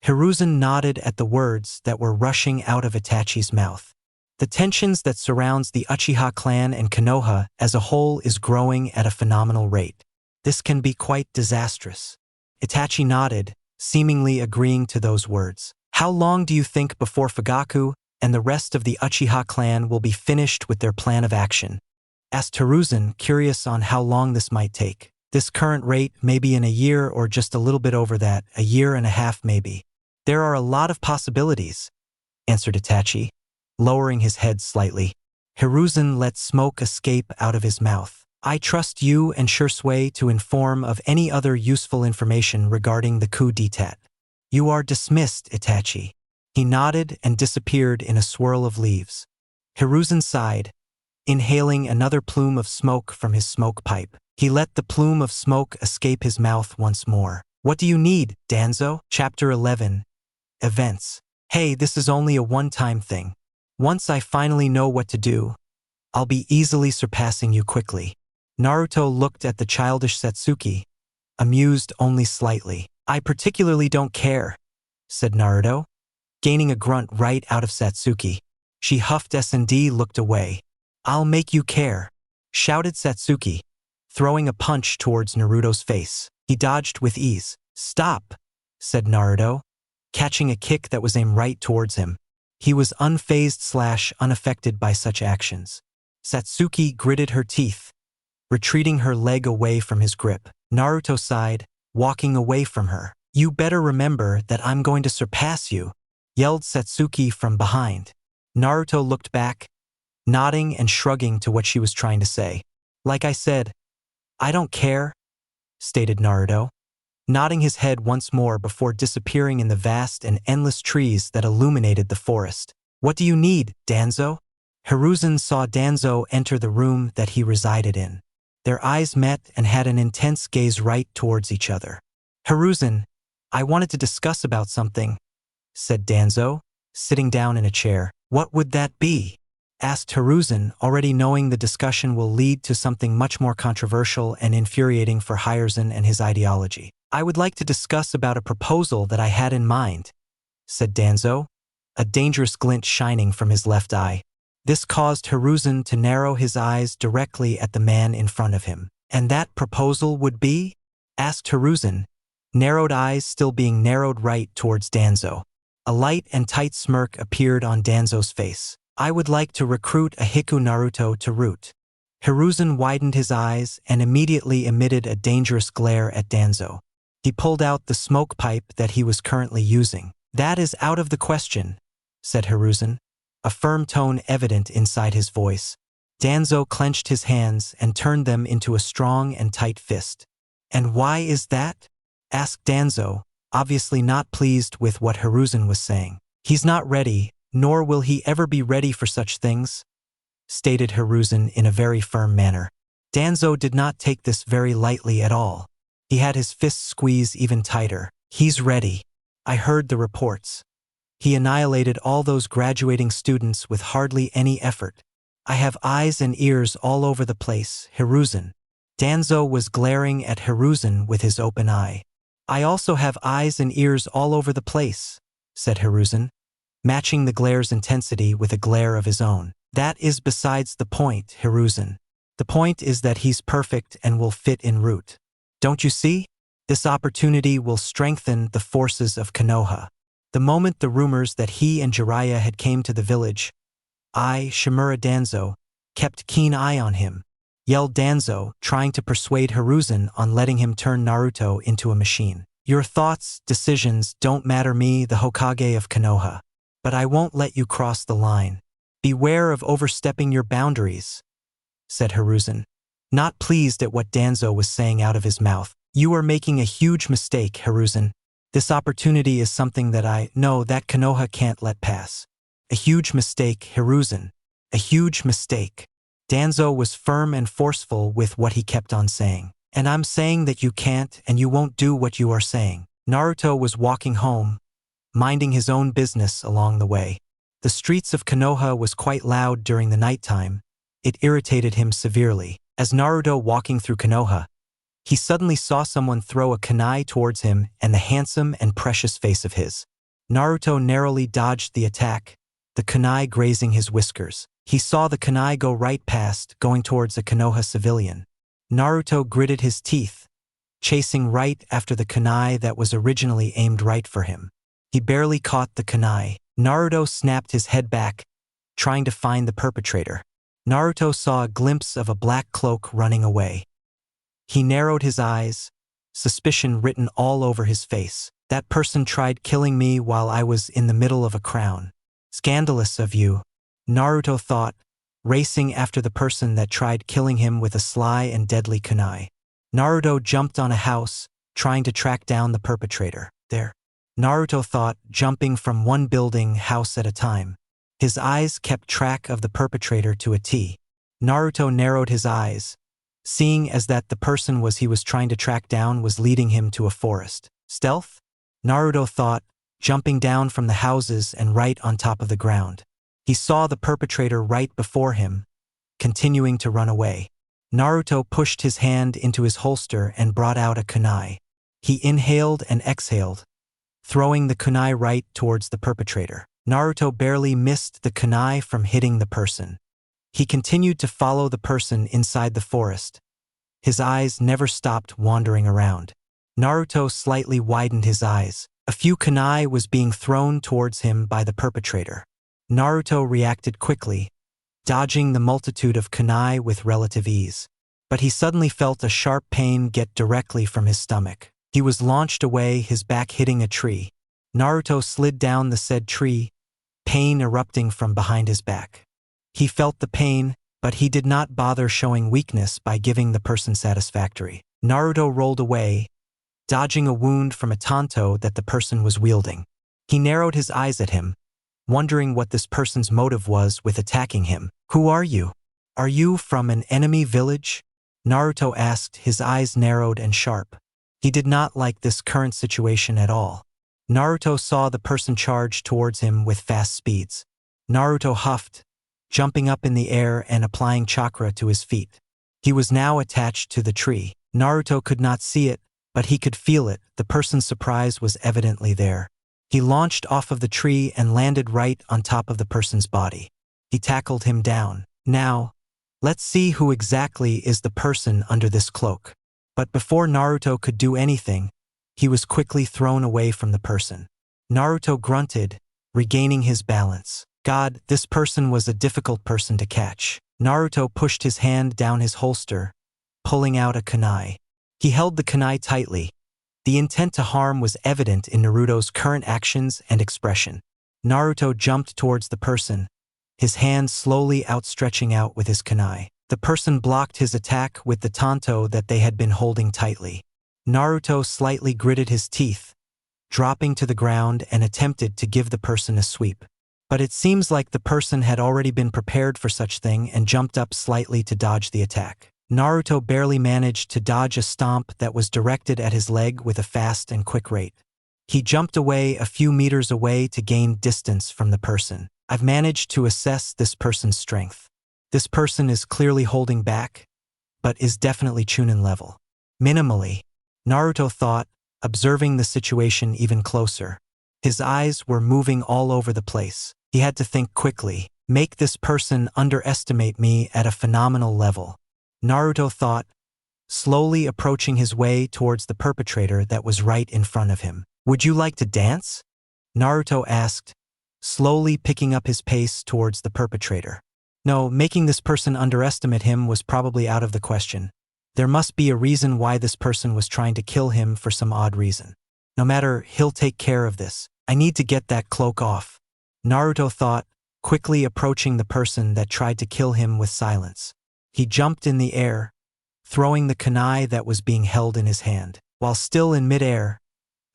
Hiruzen nodded at the words that were rushing out of Itachi's mouth. The tensions that surrounds the Uchiha clan and Konoha as a whole is growing at a phenomenal rate. This can be quite disastrous. Itachi nodded, seemingly agreeing to those words. How long do you think before Fugaku and the rest of the Uchiha clan will be finished with their plan of action? Asked Hiruzen, curious on how long this might take. This current rate may be in a year or just a little bit over that, a year and a half maybe. There are a lot of possibilities, answered Itachi, lowering his head slightly. Hiruzen let smoke escape out of his mouth. I trust you and Shursui to inform of any other useful information regarding the coup d'etat. You are dismissed, Itachi. He nodded and disappeared in a swirl of leaves. Hiruzen sighed, inhaling another plume of smoke from his smoke pipe. He let the plume of smoke escape his mouth once more. What do you need, Danzo? Chapter 11. Events. Hey, this is only a one-time thing. Once I finally know what to do, I'll be easily surpassing you quickly. Naruto looked at the childish Satsuki, amused only slightly. I particularly don't care, said Naruto, gaining a grunt right out of Satsuki. She huffed S&D, looked away. I'll make you care, shouted Satsuki, throwing a punch towards Naruto's face. He dodged with ease. Stop, said Naruto, catching a kick that was aimed right towards him. He was unfazed/unaffected by such actions. Satsuki gritted her teeth, retreating her leg away from his grip. Naruto sighed, walking away from her. You better remember that I'm going to surpass you, yelled Satsuki from behind. Naruto looked back, nodding and shrugging to what she was trying to say. Like I said, I don't care, stated Naruto, nodding his head once more before disappearing in the vast and endless trees that illuminated the forest. What do you need, Danzo? Hiruzen saw Danzo enter the room that he resided in. Their eyes met and had an intense gaze right towards each other. Hiruzen, I wanted to discuss about something, said Danzo, sitting down in a chair. What would that be? Asked Hiruzen, already knowing the discussion will lead to something much more controversial and infuriating for Hiruzen and his ideology. I would like to discuss about a proposal that I had in mind, said Danzo, a dangerous glint shining from his left eye. This caused Hiruzen to narrow his eyes directly at the man in front of him. And that proposal would be? Asked Hiruzen, narrowed eyes still being narrowed right towards Danzo. A light and tight smirk appeared on Danzo's face. I would like to recruit a Hiku Naruto to root. Hiruzen widened his eyes and immediately emitted a dangerous glare at Danzo. He pulled out the smoke pipe that he was currently using. That is out of the question, said Hiruzen, a firm tone evident inside his voice. Danzo clenched his hands and turned them into a strong and tight fist. "And why is that?" asked Danzo, obviously not pleased with what Hiruzen was saying. "He's not ready, nor will he ever be ready for such things," stated Hiruzen in a very firm manner. Danzo did not take this very lightly at all. He had his fists squeezed even tighter. "He's ready. I heard the reports. He annihilated all those graduating students with hardly any effort. I have eyes and ears all over the place, Hiruzen." Danzo was glaring at Hiruzen with his open eye. "I also have eyes and ears all over the place," said Hiruzen, matching the glare's intensity with a glare of his own. "That is besides the point, Hiruzen. The point is that he's perfect and will fit en route. Don't you see? This opportunity will strengthen the forces of Konoha." The moment the rumors that he and Jiraiya had came to the village, Shimura Danzo kept keen eye on him, yelled Danzo, trying to persuade Hiruzen on letting him turn Naruto into a machine. "Your thoughts, decisions don't matter me, the Hokage of Konoha. But I won't let you cross the line. Beware of overstepping your boundaries," said Hiruzen, not pleased at what Danzo was saying out of his mouth. "You are making a huge mistake, Hiruzen. This opportunity is something that I know that Konoha can't let pass. A huge mistake, Hiruzen. A huge mistake." Danzo was firm and forceful with what he kept on saying. "And I'm saying that you can't and you won't do what you are saying." Naruto was walking home, minding his own business along the way. The streets of Konoha was quite loud during the nighttime. It irritated him severely. As Naruto walking through Konoha, he suddenly saw someone throw a kunai towards him and the handsome and precious face of his. Naruto narrowly dodged the attack, the kunai grazing his whiskers. He saw the kunai go right past, going towards a Konoha civilian. Naruto gritted his teeth, chasing right after the kunai that was originally aimed right for him. He barely caught the kunai. Naruto snapped his head back, trying to find the perpetrator. Naruto saw a glimpse of a black cloak running away. He narrowed his eyes, suspicion written all over his face. "That person tried killing me while I was in the middle of a crown. Scandalous of you," Naruto thought, racing after the person that tried killing him with a sly and deadly kunai. Naruto jumped on a house, trying to track down the perpetrator. There, Naruto thought, jumping from one building house at a time. His eyes kept track of the perpetrator to a T. Naruto narrowed his eyes, seeing as that the person he was trying to track down was leading him to a forest. Stealth? Naruto thought, jumping down from the houses and right on top of the ground. He saw the perpetrator right before him, continuing to run away. Naruto pushed his hand into his holster and brought out a kunai. He inhaled and exhaled, throwing the kunai right towards the perpetrator. Naruto barely missed the kunai from hitting the person. He continued to follow the person inside the forest. His eyes never stopped wandering around. Naruto slightly widened his eyes. A few kunai was being thrown towards him by the perpetrator. Naruto reacted quickly, dodging the multitude of kunai with relative ease. But he suddenly felt a sharp pain get directly from his stomach. He was launched away, his back hitting a tree. Naruto slid down the said tree, pain erupting from behind his back. He felt the pain, but he did not bother showing weakness by giving the person satisfactory. Naruto rolled away, dodging a wound from a tanto that the person was wielding. He narrowed his eyes at him, wondering what this person's motive was with attacking him. "Who are you? Are you from an enemy village?" Naruto asked, his eyes narrowed and sharp. He did not like this current situation at all. Naruto saw the person charge towards him with fast speeds. Naruto huffed, jumping up in the air and applying chakra to his feet. He was now attached to the tree. Naruto could not see it, but he could feel it. The person's surprise was evidently there. He launched off of the tree and landed right on top of the person's body. He tackled him down. "Now, let's see who exactly is the person under this cloak." But before Naruto could do anything, he was quickly thrown away from the person. Naruto grunted, regaining his balance. God, this person was a difficult person to catch. Naruto pushed his hand down his holster, pulling out a kunai. He held the kunai tightly. The intent to harm was evident in Naruto's current actions and expression. Naruto jumped towards the person, his hand slowly outstretching out with his kunai. The person blocked his attack with the tanto that they had been holding tightly. Naruto slightly gritted his teeth, dropping to the ground and attempted to give the person a sweep. But it seems like the person had already been prepared for such thing and jumped up slightly to dodge the attack. Naruto barely managed to dodge a stomp that was directed at his leg with a fast and quick rate. He jumped away a few meters away to gain distance from the person. I've managed to assess this person's strength. This person is clearly holding back, but is definitely Chunin level. Minimally, Naruto thought, observing the situation even closer. His eyes were moving all over the place. He had to think quickly. Make this person underestimate me at a phenomenal level. Naruto thought, slowly approaching his way towards the perpetrator that was right in front of him. Would you like to dance? Naruto asked, slowly picking up his pace towards the perpetrator. No, making this person underestimate him was probably out of the question. There must be a reason why this person was trying to kill him for some odd reason. No matter, he'll take care of this. I need to get that cloak off. Naruto thought, quickly approaching the person that tried to kill him with silence. He jumped in the air, throwing the kunai that was being held in his hand. While still in midair,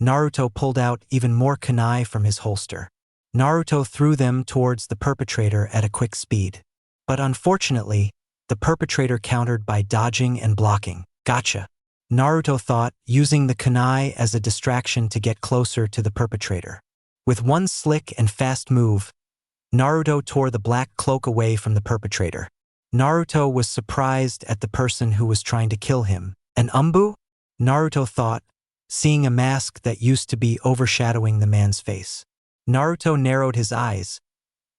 Naruto pulled out even more kunai from his holster. Naruto threw them towards the perpetrator at a quick speed. But unfortunately, the perpetrator countered by dodging and blocking. Gotcha. Naruto thought, using the kunai as a distraction to get closer to the perpetrator. With one slick and fast move, Naruto tore the black cloak away from the perpetrator. Naruto was surprised at the person who was trying to kill him. An umbu? Naruto thought, seeing a mask that used to be overshadowing the man's face. Naruto narrowed his eyes.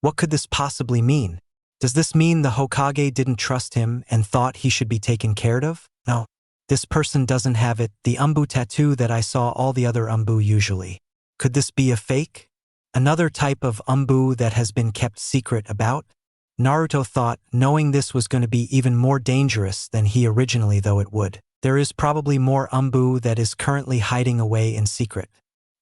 What could this possibly mean? Does this mean the Hokage didn't trust him and thought he should be taken care of? No. This person doesn't have it, the umbu tattoo that I saw all the other umbu usually. Could this be a fake? Another type of umbu that has been kept secret about? Naruto thought, knowing this was going to be even more dangerous than he originally though it would. There is probably more umbu that is currently hiding away in secret.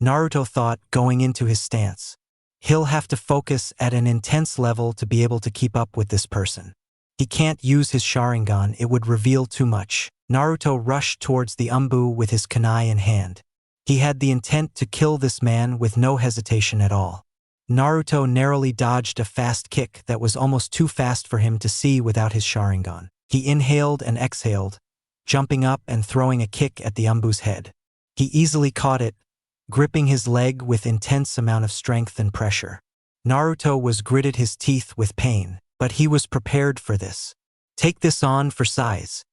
Naruto thought, going into his stance. He'll have to focus at an intense level to be able to keep up with this person. He can't use his Sharingan, it would reveal too much. Naruto rushed towards the umbu with his kunai in hand. He had the intent to kill this man with no hesitation at all. Naruto narrowly dodged a fast kick that was almost too fast for him to see without his Sharingan. He inhaled and exhaled, jumping up and throwing a kick at the umbu's head. He easily caught it, gripping his leg with intense amount of strength and pressure. Naruto was gritted his teeth with pain, but he was prepared for this. Take this on for size.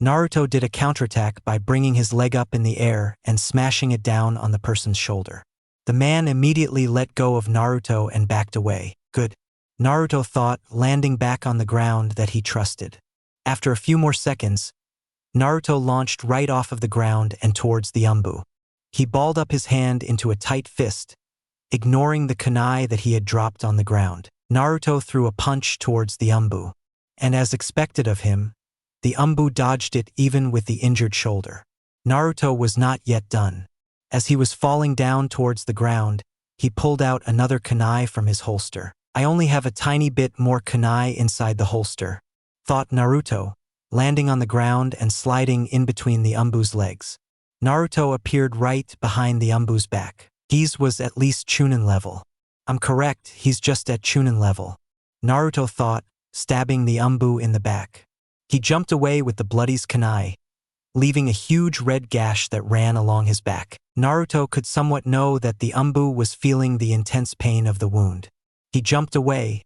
Naruto did a counterattack by bringing his leg up in the air and smashing it down on the person's shoulder. The man immediately let go of Naruto and backed away. Good. Naruto thought, landing back on the ground that he trusted. After a few more seconds, Naruto launched right off of the ground and towards the umbu. He balled up his hand into a tight fist, ignoring the kunai that he had dropped on the ground. Naruto threw a punch towards the umbu, and as expected of him, the umbu dodged it even with the injured shoulder. Naruto was not yet done. As he was falling down towards the ground, he pulled out another kunai from his holster. I only have a tiny bit more kunai inside the holster, thought Naruto, landing on the ground and sliding in between the umbu's legs. Naruto appeared right behind the umbu's back. He's was at least Chunin level. I'm correct, he's just at Chunin level. Naruto thought, stabbing the umbu in the back. He jumped away with the bloodies kunai, leaving a huge red gash that ran along his back. Naruto could somewhat know that the umbu was feeling the intense pain of the wound. He jumped away,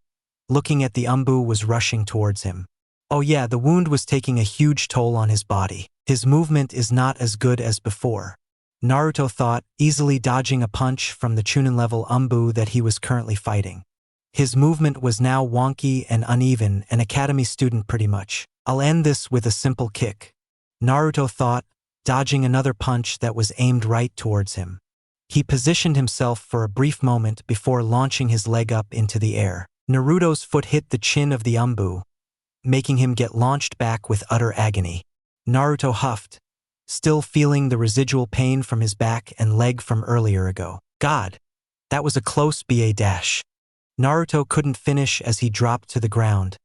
looking at the umbu was rushing towards him. Oh yeah, the wound was taking a huge toll on his body. His movement is not as good as before. Naruto thought, easily dodging a punch from the Chunin level umbu that he was currently fighting. His movement was now wonky and uneven, an academy student pretty much. I'll end this with a simple kick. Naruto thought, dodging another punch that was aimed right towards him. He positioned himself for a brief moment before launching his leg up into the air. Naruto's foot hit the chin of the umbu, making him get launched back with utter agony. Naruto huffed, still feeling the residual pain from his back and leg from earlier ago. God, that was a close BA dash. Naruto couldn't finish as he dropped to the ground,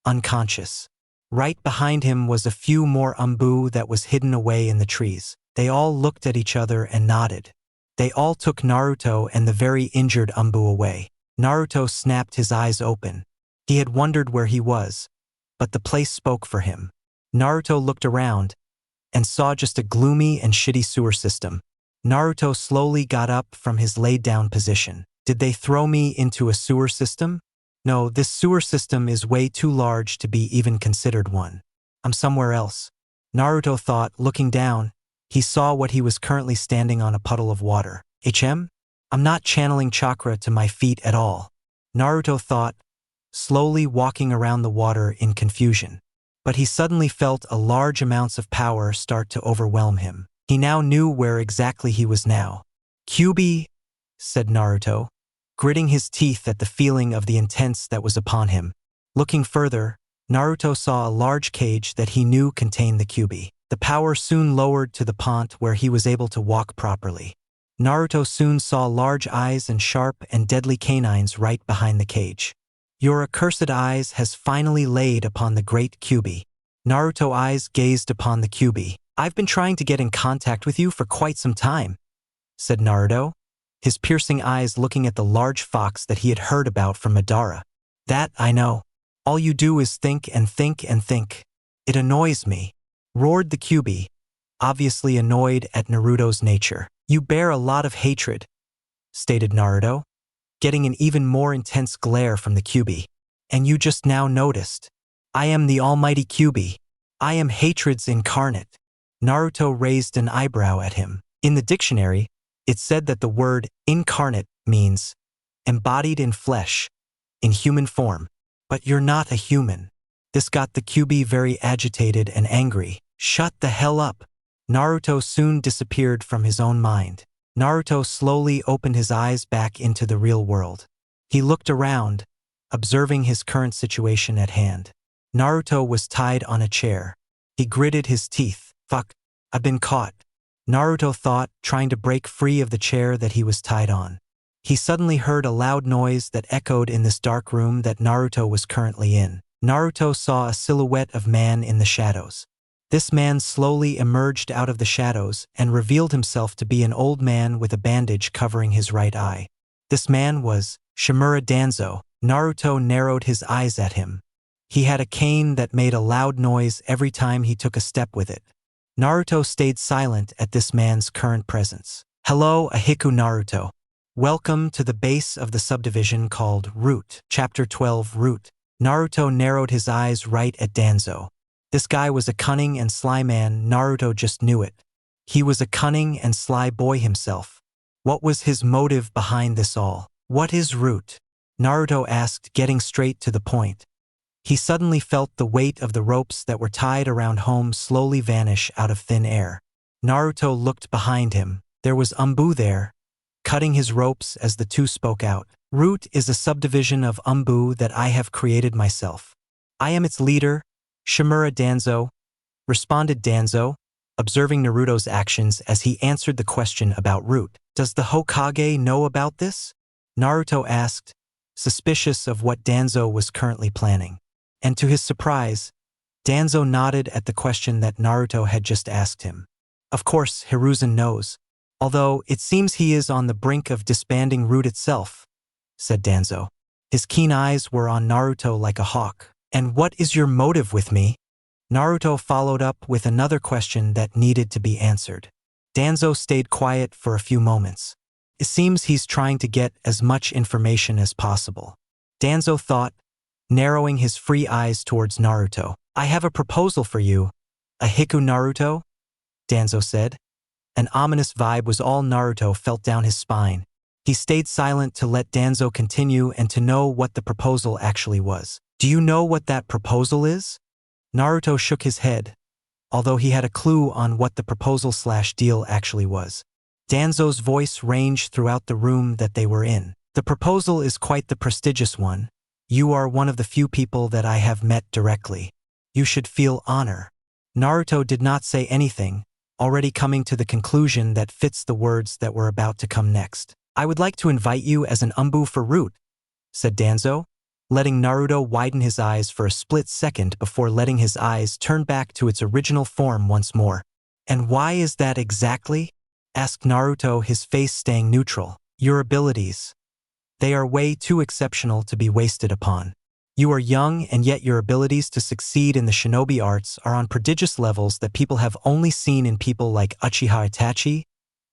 unconscious. Right behind him was a few more umbu that was hidden away in the trees. They all looked at each other and nodded. They all took Naruto and the very injured umbu away. Naruto snapped his eyes open. He had wondered where he was, but the place spoke for him. Naruto looked around and saw just a gloomy and shitty sewer system. Naruto slowly got up from his laid-down position. Did they throw me into a sewer system? No, this sewer system is way too large to be even considered one. I'm somewhere else. Naruto thought, looking down. He saw what he was currently standing on a puddle of water. I'm not channeling chakra to my feet at all. Naruto thought, slowly walking around the water in confusion. But he suddenly felt a large amounts of power start to overwhelm him. He now knew where exactly he was now. Kyuubi, said Naruto, gritting his teeth at the feeling of the intense that was upon him. Looking further, Naruto saw a large cage that he knew contained the Kyuubi. The power soon lowered to the point where he was able to walk properly. Naruto soon saw large eyes and sharp and deadly canines right behind the cage. Your accursed eyes has finally laid upon the great Kyuubi. Naruto's eyes gazed upon the Kyuubi. I've been trying to get in contact with you for quite some time, said Naruto, his piercing eyes looking at the large fox that he had heard about from Madara. That I know. All you do is think and think and think. It annoys me, roared the Kyuubi, obviously annoyed at Naruto's nature. You bear a lot of hatred, stated Naruto, getting an even more intense glare from the Kyuubi. And you just now noticed. I am the almighty Kyuubi. I am hatred's incarnate. Naruto raised an eyebrow at him. In the dictionary, it said that the word incarnate means embodied in flesh, in human form. But you're not a human. This got the Kyuubi very agitated and angry. Shut the hell up. Naruto soon disappeared from his own mind. Naruto slowly opened his eyes back into the real world. He looked around, observing his current situation at hand. Naruto was tied on a chair. He gritted his teeth. Fuck, I've been caught, Naruto thought, trying to break free of the chair that he was tied on. He suddenly heard a loud noise that echoed in this dark room that Naruto was currently in. Naruto saw a silhouette of man in the shadows. This man slowly emerged out of the shadows and revealed himself to be an old man with a bandage covering his right eye. This man was Shimura Danzo. Naruto narrowed his eyes at him. He had a cane that made a loud noise every time he took a step with it. Naruto stayed silent at this man's current presence. Hello, Ahiku Naruto. Welcome to the base of the subdivision called Root. Chapter 12 Root. Naruto narrowed his eyes right at Danzo. This guy was a cunning and sly man, Naruto just knew it. He was a cunning and sly boy himself. What was his motive behind this all? What is Root? Naruto asked, getting straight to the point. He suddenly felt the weight of the ropes that were tied around home slowly vanish out of thin air. Naruto looked behind him. There was Umbu there, cutting his ropes as the two spoke out. Root is a subdivision of Umbu that I have created myself. I am its leader, Shimura Danzo, responded Danzo, observing Naruto's actions as he answered the question about Root. Does the Hokage know about this? Naruto asked, suspicious of what Danzo was currently planning. And to his surprise, Danzo nodded at the question that Naruto had just asked him. Of course, Hiruzen knows, although it seems he is on the brink of disbanding Root itself, said Danzo. His keen eyes were on Naruto like a hawk. And what is your motive with me? Naruto followed up with another question that needed to be answered. Danzo stayed quiet for a few moments. It seems he's trying to get as much information as possible. Danzo thought, narrowing his free eyes towards Naruto. I have a proposal for you, Ahiku Naruto, Danzo said. An ominous vibe was all Naruto felt down his spine. He stayed silent to let Danzo continue and to know what the proposal actually was. Do you know what that proposal is? Naruto shook his head, although he had a clue on what the proposal/deal actually was. Danzo's voice ranged throughout the room that they were in. The proposal is quite the prestigious one. You are one of the few people that I have met directly. You should feel honor. Naruto did not say anything, already coming to the conclusion that fits the words that were about to come next. I would like to invite you as an Umbu for Root, said Danzo, letting Naruto widen his eyes for a split second before letting his eyes turn back to its original form once more. And why is that exactly? Asked Naruto, his face staying neutral. Your abilities. They are way too exceptional to be wasted upon. You are young, and yet your abilities to succeed in the shinobi arts are on prodigious levels that people have only seen in people like Uchiha Itachi,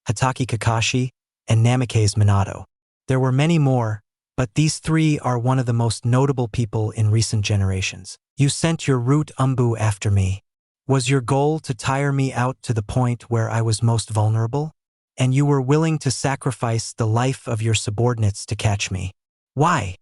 Hatake Kakashi, and Namikaze Minato. There were many more, but these three are one of the most notable people in recent generations. You sent your root Umbu after me. Was your goal to tire me out to the point where I was most vulnerable? And you were willing to sacrifice the life of your subordinates to catch me. Why?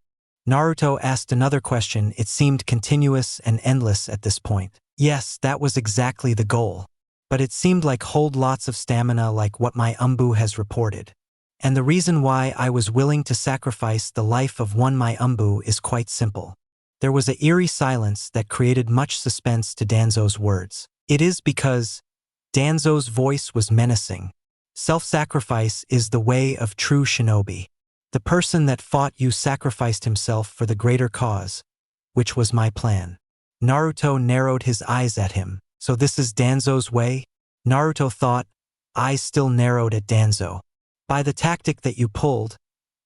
Naruto asked another question. It seemed continuous and endless at this point. Yes, that was exactly the goal. But it seemed like hold lots of stamina like what my Umbu has reported. And the reason why I was willing to sacrifice the life of one my Umbu is quite simple. There was an eerie silence that created much suspense to Danzo's words. It is because Danzo's voice was menacing. Self-sacrifice is the way of true shinobi. The person that fought you sacrificed himself for the greater cause, which was my plan. Naruto narrowed his eyes at him. So this is Danzo's way? Naruto thought, eyes still narrowed at Danzo. By the tactic that you pulled,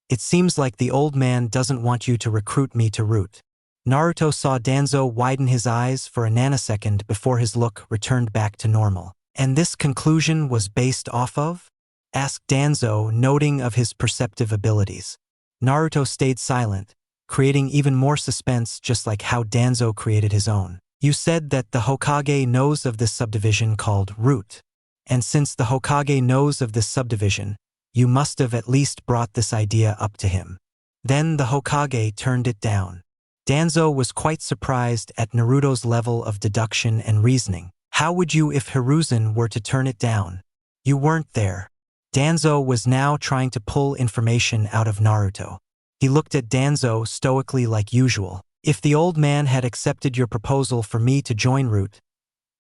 it seems like the old man doesn't want you to recruit me to root. Naruto saw Danzo widen his eyes for a nanosecond before his look returned back to normal. And this conclusion was based off of? Asked Danzo, noting of his perceptive abilities. Naruto stayed silent, creating even more suspense just like how Danzo created his own. You said that the Hokage knows of this subdivision called root. And since the Hokage knows of this subdivision, you must have at least brought this idea up to him. Then the Hokage turned it down. Danzo was quite surprised at Naruto's level of deduction and reasoning. How would you if Hiruzen were to turn it down? You weren't there. Danzo was now trying to pull information out of Naruto. He looked at Danzo stoically like usual. If the old man had accepted your proposal for me to join Root,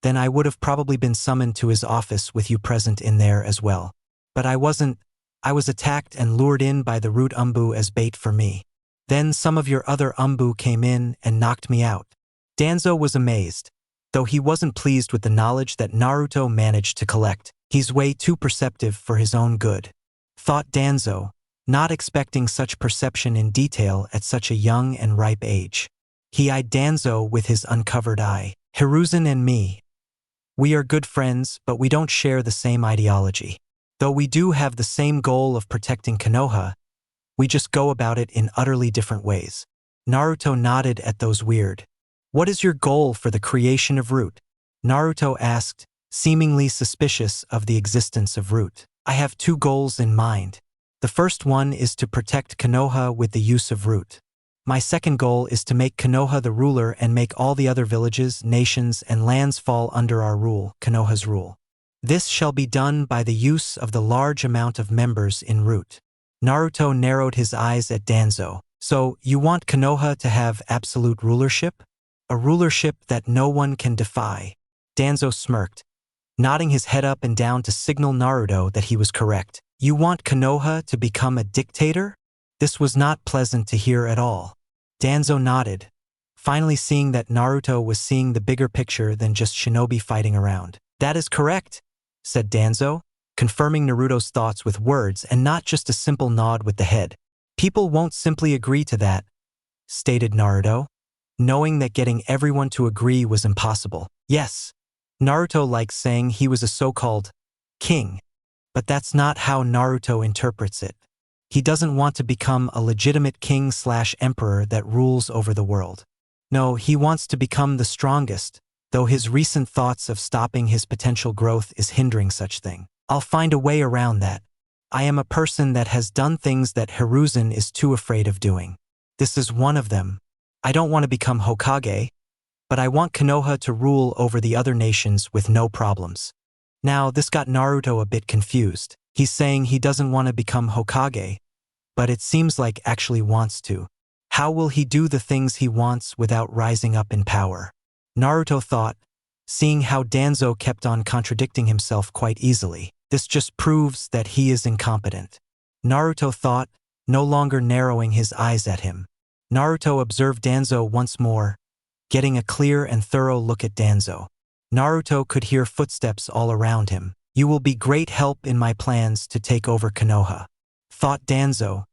then I would have probably been summoned to his office with you present in there as well. But I wasn't. I was attacked and lured in by the Root Umbu as bait for me. Then some of your other Umbu came in and knocked me out. Danzo was amazed, though he wasn't pleased with the knowledge that Naruto managed to collect. He's way too perceptive for his own good, thought Danzo, not expecting such perception in detail at such a young and ripe age. He eyed Danzo with his uncovered eye. Hiruzen and me. We are good friends, but we don't share the same ideology. Though we do have the same goal of protecting Konoha, we just go about it in utterly different ways. Naruto nodded at those weird. What is your goal for the creation of Root? Naruto asked, seemingly suspicious of the existence of Root. I have two goals in mind. The first one is to protect Konoha with the use of Root. My second goal is to make Konoha the ruler and make all the other villages, nations, and lands fall under our rule, Konoha's rule. This shall be done by the use of the large amount of members in Root. Naruto narrowed his eyes at Danzo. So, you want Konoha to have absolute rulership? A rulership that no one can defy. Danzo smirked, nodding his head up and down to signal Naruto that he was correct. You want Konoha to become a dictator? This was not pleasant to hear at all. Danzo nodded, finally seeing that Naruto was seeing the bigger picture than just shinobi fighting around. That is correct, said Danzo, confirming Naruto's thoughts with words and not just a simple nod with the head. People won't simply agree to that, stated Naruto, knowing that getting everyone to agree was impossible. Yes, Naruto likes saying he was a so-called king, but that's not how Naruto interprets it. He doesn't want to become a legitimate king/emperor that rules over the world. No, he wants to become the strongest, though his recent thoughts of stopping his potential growth is hindering such thing. I'll find a way around that. I am a person that has done things that Hiruzen is too afraid of doing. This is one of them. I don't want to become Hokage, but I want Konoha to rule over the other nations with no problems. Now, this got Naruto a bit confused. He's saying he doesn't want to become Hokage, but it seems like actually wants to. How will he do the things he wants without rising up in power? Naruto thought, seeing how Danzo kept on contradicting himself quite easily. This just proves that he is incompetent. Naruto thought, no longer narrowing his eyes at him. Naruto observed Danzo once more, getting a clear and thorough look at Danzo. Naruto could hear footsteps all around him. You will be great help in my plans to take over Konoha, thought Danzo,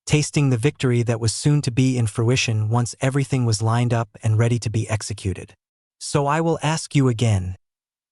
tasting the victory that was soon to be in fruition once everything was lined up and ready to be executed. So I will ask you again.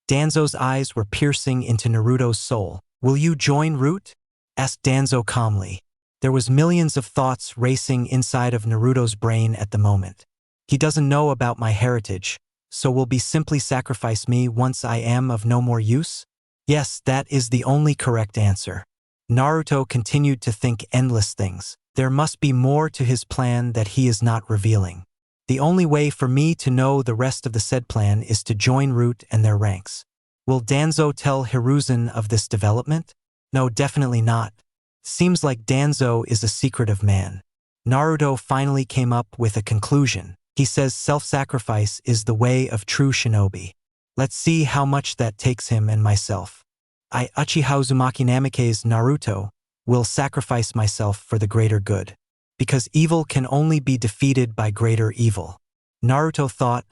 Danzo's eyes were piercing into Naruto's soul. Will you join Root? Asked Danzo calmly. There was millions of thoughts racing inside of Naruto's brain at the moment. He doesn't know about my heritage, so will be simply sacrifice me once I am of no more use? Yes, that is the only correct answer. Naruto continued to think endless things. There must be more to his plan that he is not revealing. The only way for me to know the rest of the said plan is to join Root and their ranks. Will Danzo tell Hiruzen of this development? No, definitely not. Seems like Danzo is a secretive man. Naruto finally came up with a conclusion. He says self-sacrifice is the way of true shinobi. Let's see how much that takes him and myself. I, Uchiha Uzumaki Namikaze Naruto, will sacrifice myself for the greater good. Because evil can only be defeated by greater evil. Naruto thought,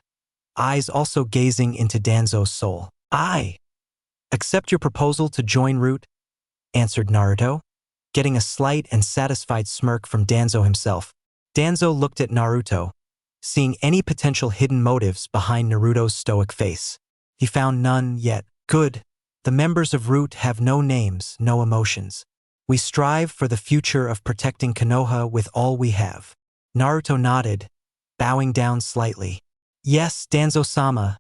eyes also gazing into Danzo's soul. I accept your proposal to join Root, answered Naruto, getting a slight and satisfied smirk from Danzo himself. Danzo looked at Naruto, seeing any potential hidden motives behind Naruto's stoic face. He found none yet. Good. The members of Root have no names, no emotions. We strive for the future of protecting Konoha with all we have. Naruto nodded, bowing down slightly. Yes, Danzo-sama,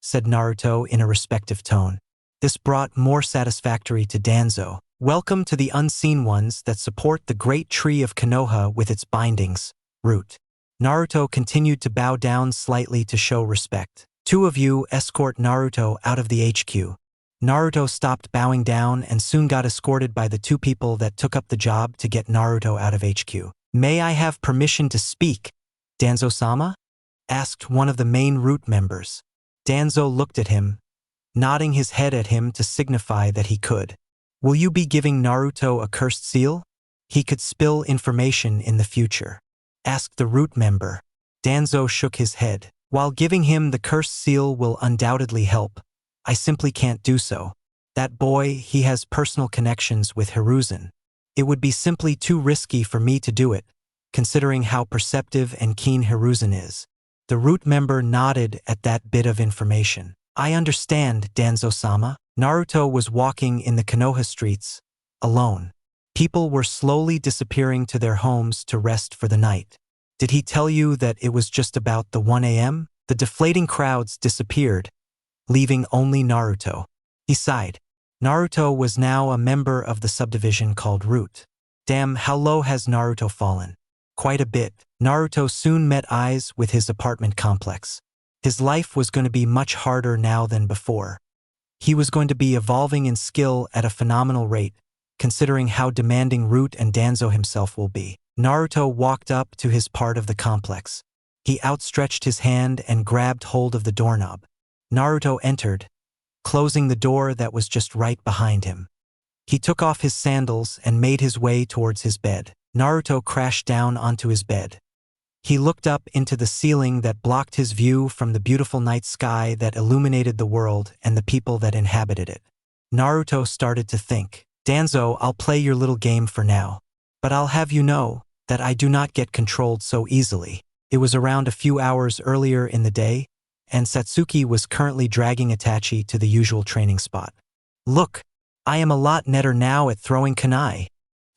said Naruto in a respectful tone. This brought more satisfactory to Danzo. Welcome to the unseen ones that support the great tree of Konoha with its bindings, Root. Naruto continued to bow down slightly to show respect. Two of you escort Naruto out of the HQ. Naruto stopped bowing down and soon got escorted by the two people that took up the job to get Naruto out of HQ. May I have permission to speak, Danzo-sama? Asked one of the main Root members. Danzo looked at him, nodding his head at him to signify that he could. Will you be giving Naruto a cursed seal? He could spill information in the future. Asked the Root member. Danzo shook his head. While giving him the cursed seal will undoubtedly help, I simply can't do so. That boy, he has personal connections with Hiruzen. It would be simply too risky for me to do it, considering how perceptive and keen Hiruzen is. The Root member nodded at that bit of information. I understand, Danzo-sama. Naruto was walking in the Konoha streets, alone. People were slowly disappearing to their homes to rest for the night. Did he tell you that it was just about the 1 a.m.? The deflating crowds disappeared, leaving only Naruto. He sighed. Naruto was now a member of the subdivision called Root. Damn, how low has Naruto fallen? Quite a bit. Naruto soon met eyes with his apartment complex. His life was going to be much harder now than before. He was going to be evolving in skill at a phenomenal rate, considering how demanding Root and Danzo himself will be. Naruto walked up to his part of the complex. He outstretched his hand and grabbed hold of the doorknob. Naruto entered, closing the door that was just right behind him. He took off his sandals and made his way towards his bed. Naruto crashed down onto his bed. He looked up into the ceiling that blocked his view from the beautiful night sky that illuminated the world and the people that inhabited it. Naruto started to think, Danzo, I'll play your little game for now. But I'll have you know that I do not get controlled so easily. It was around a few hours earlier in the day, and Satsuki was currently dragging Itachi to the usual training spot. Look, I am a lot netter now at throwing kunai,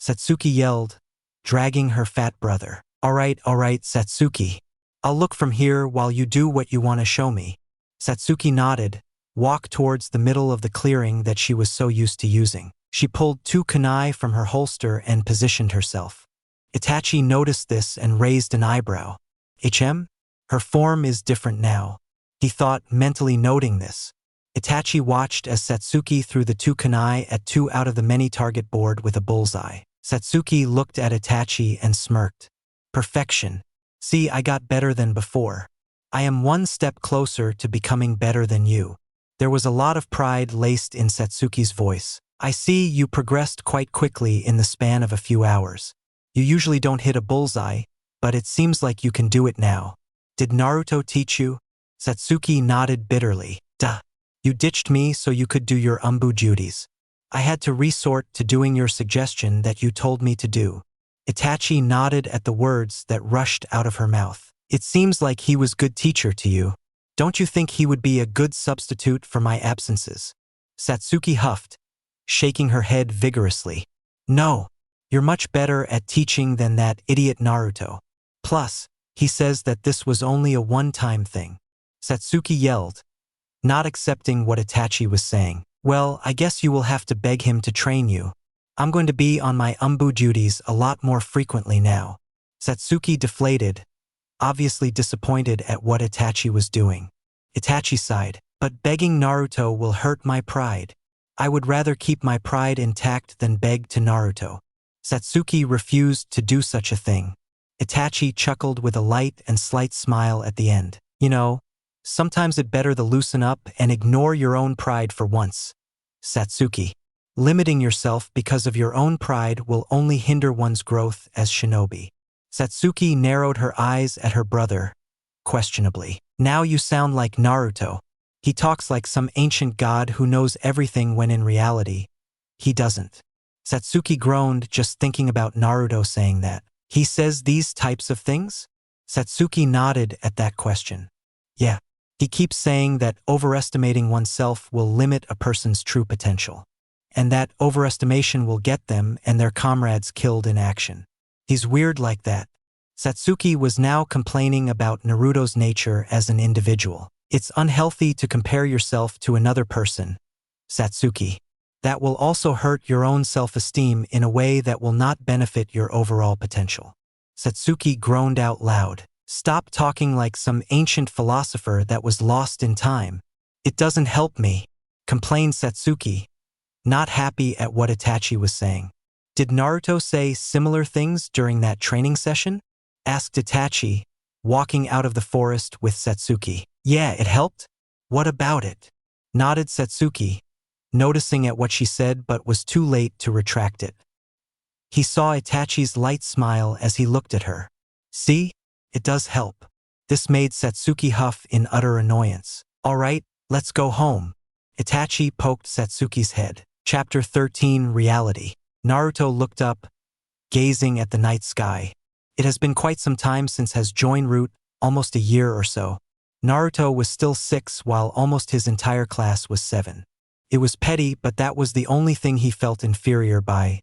Satsuki yelled, dragging her fat brother. All right, Satsuki. I'll look from here while you do what you want to show me. Satsuki nodded, walked towards the middle of the clearing that she was so used to using. She pulled 2 kunai from her holster and positioned herself. Itachi noticed this and raised an eyebrow. Her form is different now. He thought, mentally noting this. Itachi watched as Satsuki threw the 2 kunai at 2 out of the many target board with a bullseye. Satsuki looked at Itachi and smirked. Perfection. See, I got better than before. I am 1 step closer to becoming better than you. There was a lot of pride laced in Satsuki's voice. I see you progressed quite quickly in the span of a few hours. You usually don't hit a bullseye, but it seems like you can do it now. Did Naruto teach you? Satsuki nodded bitterly. Duh. You ditched me so you could do your umbu duties. I had to resort to doing your suggestion that you told me to do. Itachi nodded at the words that rushed out of her mouth. It seems like he was good teacher to you. Don't you think he would be a good substitute for my absences? Satsuki huffed, shaking her head vigorously. No, you're much better at teaching than that idiot Naruto. Plus, he says that this was only a one-time thing. Satsuki yelled, not accepting what Itachi was saying. Well, I guess you will have to beg him to train you. I'm going to be on my umbu duties a lot more frequently now. Satsuki deflated, obviously disappointed at what Itachi was doing. Itachi sighed, but begging Naruto will hurt my pride. I would rather keep my pride intact than beg to Naruto. Satsuki refused to do such a thing. Itachi chuckled with a light and slight smile at the end. You know, sometimes it better to loosen up and ignore your own pride for once. Satsuki. Limiting yourself because of your own pride will only hinder one's growth as shinobi. Satsuki narrowed her eyes at her brother, questionably. Now you sound like Naruto. He talks like some ancient god who knows everything when in reality, he doesn't. Satsuki groaned just thinking about Naruto saying that. He says these types of things? Satsuki nodded at that question. Yeah. He keeps saying that overestimating oneself will limit a person's true potential, and that overestimation will get them and their comrades killed in action. He's weird like that. Satsuki was now complaining about Naruto's nature as an individual. It's unhealthy to compare yourself to another person, Satsuki. That will also hurt your own self-esteem in a way that will not benefit your overall potential. Satsuki groaned out loud. Stop talking like some ancient philosopher that was lost in time. It doesn't help me, complained Satsuki, not happy at what Itachi was saying. Did Naruto say similar things during that training session? Asked Itachi, walking out of the forest with Satsuki. Yeah, it helped? What about it? Nodded Satsuki, noticing at what she said but was too late to retract it. He saw Itachi's light smile as he looked at her. See? It does help. This made Satsuki huff in utter annoyance. All right, let's go home. Itachi poked Satsuki's head. Chapter 13 Reality. Naruto looked up, gazing at the night sky. It has been quite some time since has joined Root, almost a year or so. Naruto was still 6 while almost his entire class was 7. It was petty, but that was the only thing he felt inferior by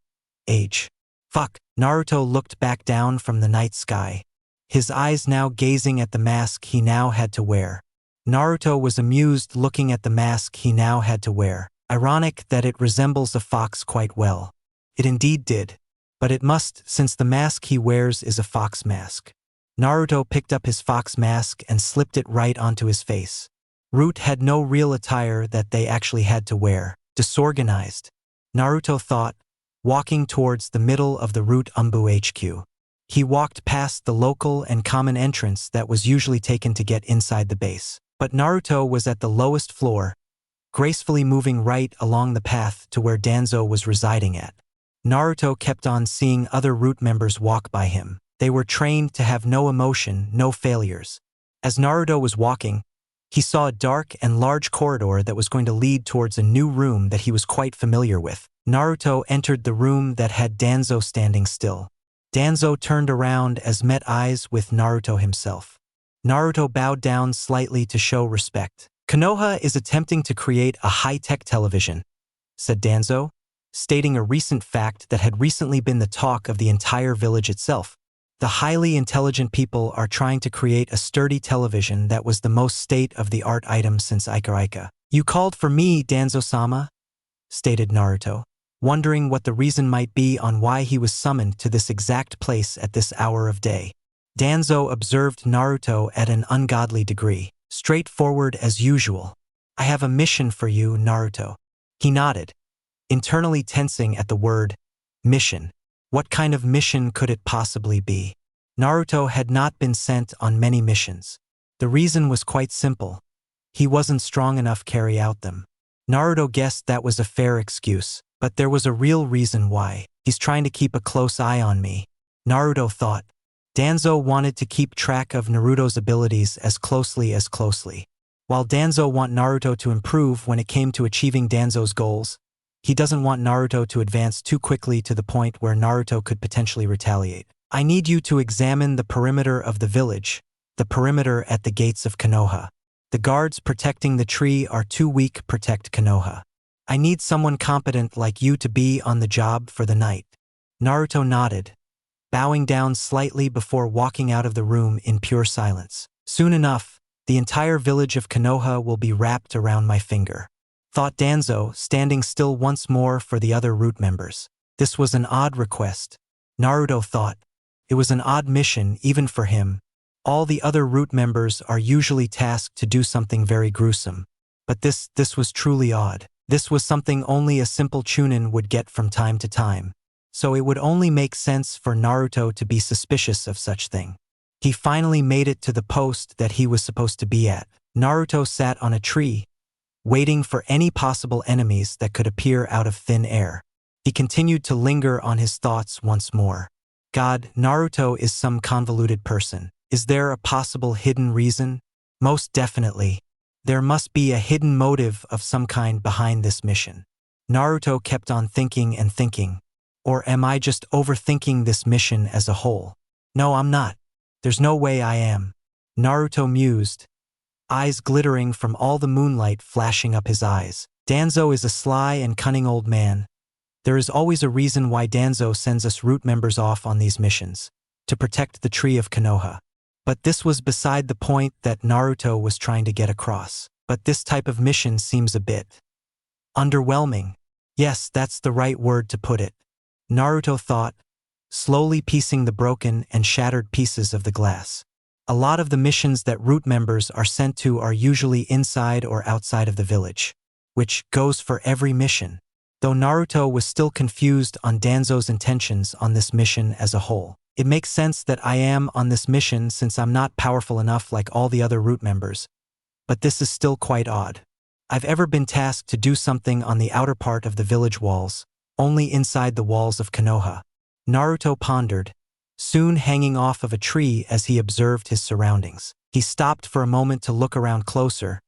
age. Fuck. Naruto looked back down from the night sky, his eyes now gazing at the mask he now had to wear. Naruto was amused looking at the mask he now had to wear. Ironic that it resembles a fox quite well. It indeed did. But it must, since the mask he wears is a fox mask. Naruto picked up his fox mask and slipped it right onto his face. Root had no real attire that they actually had to wear. Disorganized, Naruto thought, walking towards the middle of the Root Umbu HQ. He walked past the local and common entrance that was usually taken to get inside the base. But Naruto was at the lowest floor, gracefully moving right along the path to where Danzo was residing at. Naruto kept on seeing other Root members walk by him. They were trained to have no emotion, no failures. As Naruto was walking, he saw a dark and large corridor that was going to lead towards a new room that he was quite familiar with. Naruto entered the room that had Danzo standing still. Danzo turned around as met eyes with Naruto himself. Naruto bowed down slightly to show respect. Konoha is attempting to create a high-tech television, said Danzo, stating a recent fact that had recently been the talk of the entire village itself. The highly intelligent people are trying to create a sturdy television that was the most state-of-the-art item since Ika. You called for me, Danzo-sama, stated Naruto, wondering what the reason might be on why he was summoned to this exact place at this hour of day. Danzo observed Naruto at an ungodly degree. Straightforward as usual. I have a mission for you, Naruto. He nodded, internally tensing at the word mission. What kind of mission could it possibly be? Naruto had not been sent on many missions. The reason was quite simple. He wasn't strong enough to carry out them. Naruto guessed that was a fair excuse, but there was a real reason why. He's trying to keep a close eye on me, Naruto thought, Danzo wanted to keep track of Naruto's abilities as closely. While Danzo wanted Naruto to improve when it came to achieving Danzo's goals, he doesn't want Naruto to advance too quickly to the point where Naruto could potentially retaliate. I need you to examine the perimeter of the village, the perimeter at the gates of Konoha. The guards protecting the tree are too weak. Protect Konoha. I need someone competent like you to be on the job for the night. Naruto nodded, bowing down slightly before walking out of the room in pure silence. Soon enough, the entire village of Konoha will be wrapped around my finger, thought Danzo, standing still once more for the other root members. This was an odd request, Naruto thought. It was an odd mission even for him. All the other root members are usually tasked to do something very gruesome. But this was truly odd. This was something only a simple Chunin would get from time to time. So it would only make sense for Naruto to be suspicious of such thing. He finally made it to the post that he was supposed to be at. Naruto sat on a tree, waiting for any possible enemies that could appear out of thin air. He continued to linger on his thoughts once more. God, Naruto is some convoluted person. Is there a possible hidden reason? Most definitely. There must be a hidden motive of some kind behind this mission. Naruto kept on thinking and thinking. Or am I just overthinking this mission as a whole? No, I'm not. There's no way I am. Naruto mused, eyes glittering from all the moonlight flashing up his eyes. Danzo is a sly and cunning old man. There is always a reason why Danzo sends us root members off on these missions, to protect the tree of Konoha. But this was beside the point that Naruto was trying to get across. But this type of mission seems a bit underwhelming. Yes, that's the right word to put it, Naruto thought, slowly piecing the broken and shattered pieces of the glass. A lot of the missions that root members are sent to are usually inside or outside of the village, which goes for every mission. Though Naruto was still confused on Danzo's intentions on this mission as a whole. It makes sense that I am on this mission since I'm not powerful enough like all the other root members. But this is still quite odd. I've ever been tasked to do something on the outer part of the village walls, only inside the walls of Konoha. Naruto pondered, soon hanging off of a tree as he observed his surroundings. He stopped for a moment to look around closer,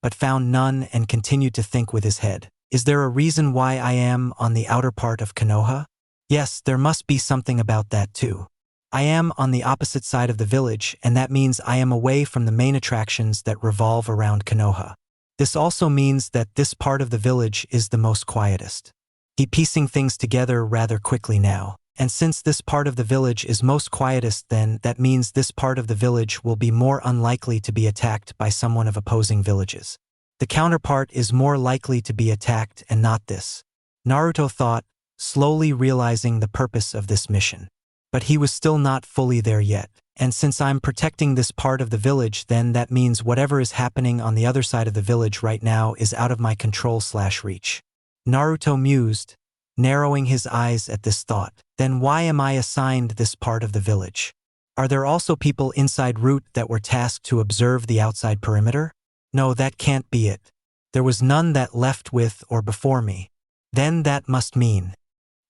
but found none and continued to think with his head. Is there a reason why I am on the outer part of Konoha? Yes, there must be something about that too. I am on the opposite side of the village, and that means I am away from the main attractions that revolve around Konoha. This also means that this part of the village is the most quietest. He piecing things together rather quickly now. And since this part of the village is most quietest, then that means this part of the village will be more unlikely to be attacked by someone of opposing villages. The counterpart is more likely to be attacked and not this, Naruto thought, slowly realizing the purpose of this mission. But he was still not fully there yet. And since I'm protecting this part of the village, then that means whatever is happening on the other side of the village right now is out of my control/reach. Naruto mused, narrowing his eyes at this thought. Then why am I assigned this part of the village? Are there also people inside route that were tasked to observe the outside perimeter? No, that can't be it. There was none that left with or before me. Then that must mean.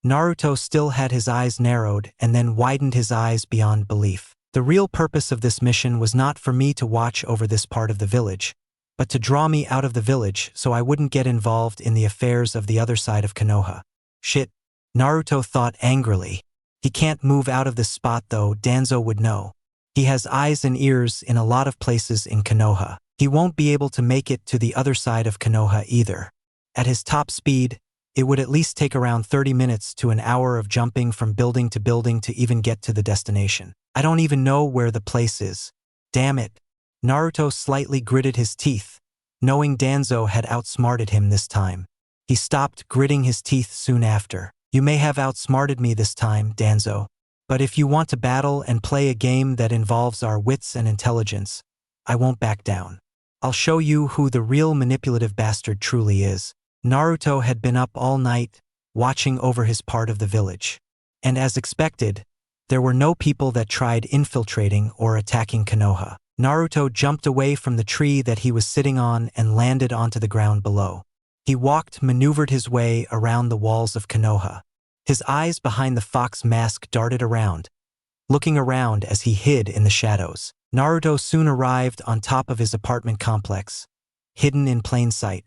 Naruto still had his eyes narrowed and then widened his eyes beyond belief. The real purpose of this mission was not for me to watch over this part of the village, but to draw me out of the village so I wouldn't get involved in the affairs of the other side of Konoha. Shit, Naruto thought angrily. He can't move out of this spot though, Danzo would know. He has eyes and ears in a lot of places in Konoha. He won't be able to make it to the other side of Konoha either. At his top speed, it would at least take around 30 minutes to an hour of jumping from building to even get to the destination. I don't even know where the place is. Damn it. Naruto slightly gritted his teeth, knowing Danzo had outsmarted him this time. He stopped gritting his teeth soon after. You may have outsmarted me this time, Danzo. But if you want to battle and play a game that involves our wits and intelligence, I won't back down. I'll show you who the real manipulative bastard truly is. Naruto had been up all night, watching over his part of the village. And as expected, there were no people that tried infiltrating or attacking Konoha. Naruto jumped away from the tree that he was sitting on and landed onto the ground below. He maneuvered his way around the walls of Konoha. His eyes behind the fox mask darted around, looking around as he hid in the shadows. Naruto soon arrived on top of his apartment complex, hidden in plain sight.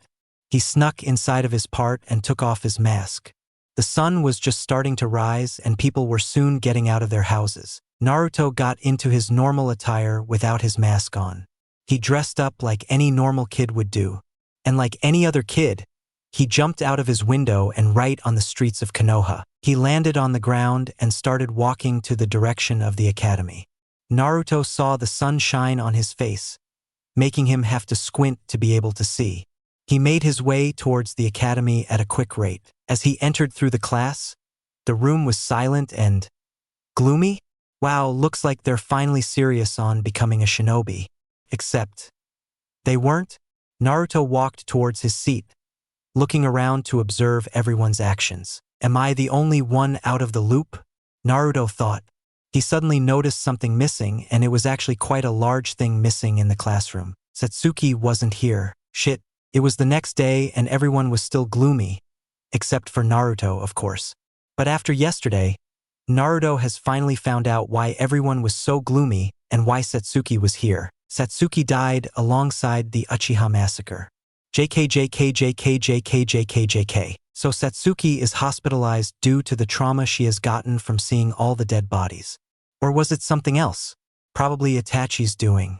He snuck inside of his part and took off his mask. The sun was just starting to rise and people were soon getting out of their houses. Naruto got into his normal attire without his mask on. He dressed up like any normal kid would do. And like any other kid, he jumped out of his window and right on the streets of Konoha. He landed on the ground and started walking to the direction of the academy. Naruto saw the sun shine on his face, making him have to squint to be able to see. He made his way towards the academy at a quick rate. As he entered through the class, the room was silent and gloomy. Wow, looks like they're finally serious on becoming a shinobi. Except they weren't. Naruto walked towards his seat, looking around to observe everyone's actions. Am I the only one out of the loop? Naruto thought. He suddenly noticed something missing, and it was actually quite a large thing missing in the classroom. Satsuki wasn't here. Shit. It was the next day and everyone was still gloomy, except for Naruto, of course. But after yesterday, Naruto has finally found out why everyone was so gloomy and why Satsuki was here. Satsuki died alongside the Uchiha massacre. JK. So Satsuki is hospitalized due to the trauma she has gotten from seeing all the dead bodies. Or was it something else? Probably Itachi's doing.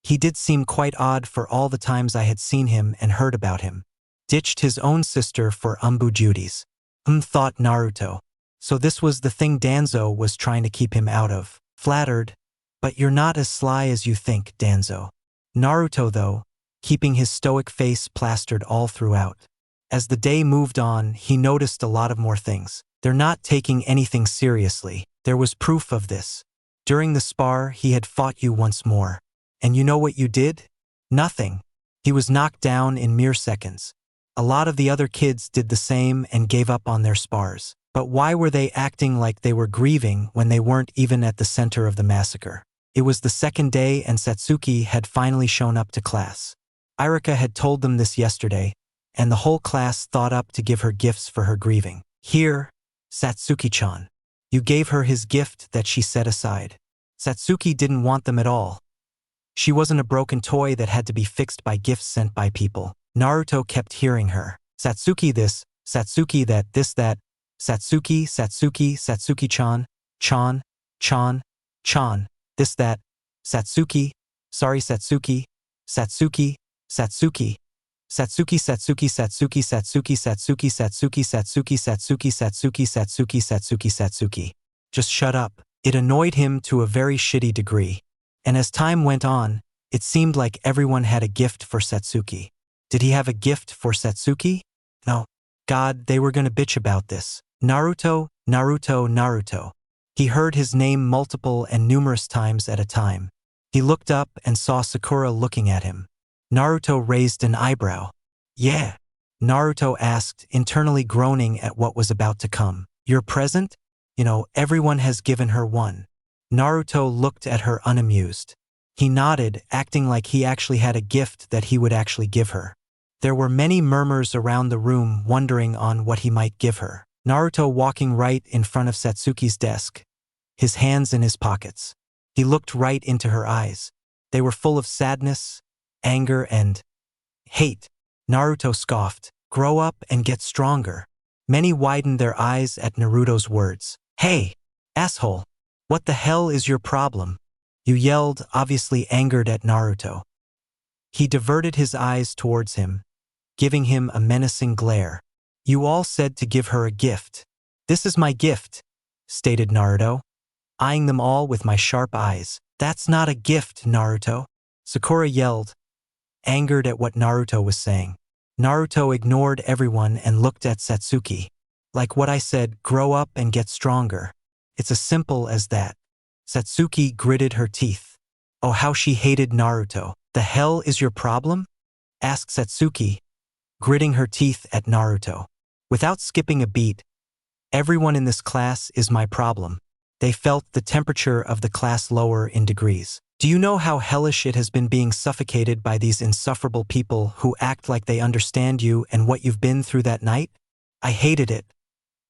He did seem quite odd for all the times I had seen him and heard about him. Ditched his own sister for umbu duties. Thought Naruto. So this was the thing Danzo was trying to keep him out of. Flattered. But you're not as sly as you think, Danzo. Naruto, though, keeping his stoic face plastered all throughout. As the day moved on, he noticed a lot of more things. They're not taking anything seriously. There was proof of this. During the spar, he had fought you once more. And you know what you did? Nothing. He was knocked down in mere seconds. A lot of the other kids did the same and gave up on their spars. But why were they acting like they were grieving when they weren't even at the center of the massacre? It was the second day and Satsuki had finally shown up to class. Irika had told them this yesterday, and the whole class thought up to give her gifts for her grieving. Here, Satsuki-chan. You gave her his gift that she set aside. Satsuki didn't want them at all. She wasn't a broken toy that had to be fixed by gifts sent by people. Naruto kept hearing her. Satsuki this, Satsuki that, this that, Satsuki-chan, chan, this that, Satsuki, sorry Satsuki, Satsuki, Satsuki, Satsuki, Satsuki, Satsuki, Satsuki, Satsuki, Satsuki, Satsuki, Satsuki, Satsuki, Satsuki, Satsuki, Satsuki. Just shut up. It annoyed him to a very shitty degree. And as time went on, it seemed like everyone had a gift for Satsuki. Did he have a gift for Satsuki? No. God, they were gonna bitch about this. Naruto, Naruto, Naruto. He heard his name multiple and numerous times at a time. He looked up and saw Sakura looking at him. Naruto raised an eyebrow. Yeah. Naruto asked, internally groaning at what was about to come. Your present? Everyone has given her one. Naruto looked at her unamused. He nodded, acting like he actually had a gift that he would actually give her. There were many murmurs around the room wondering on what he might give her. Naruto walking right in front of Satsuki's desk, his hands in his pockets. He looked right into her eyes. They were full of sadness, anger, and hate. Naruto scoffed. Grow up and get stronger. Many widened their eyes at Naruto's words. Hey, asshole. What the hell is your problem? You yelled, obviously angered at Naruto. He diverted his eyes towards him, giving him a menacing glare. You all said to give her a gift. This is my gift, stated Naruto, eyeing them all with my sharp eyes. That's not a gift, Naruto. Sakura yelled, angered at what Naruto was saying. Naruto ignored everyone and looked at Satsuki. Like what I said, grow up and get stronger. It's as simple as that. Satsuki gritted her teeth. Oh, how she hated Naruto. The hell is your problem? Asked Satsuki, gritting her teeth at Naruto. Without skipping a beat, everyone in this class is my problem. They felt the temperature of the class lower in degrees. Do you know how hellish it has been being suffocated by these insufferable people who act like they understand you and what you've been through that night? I hated it.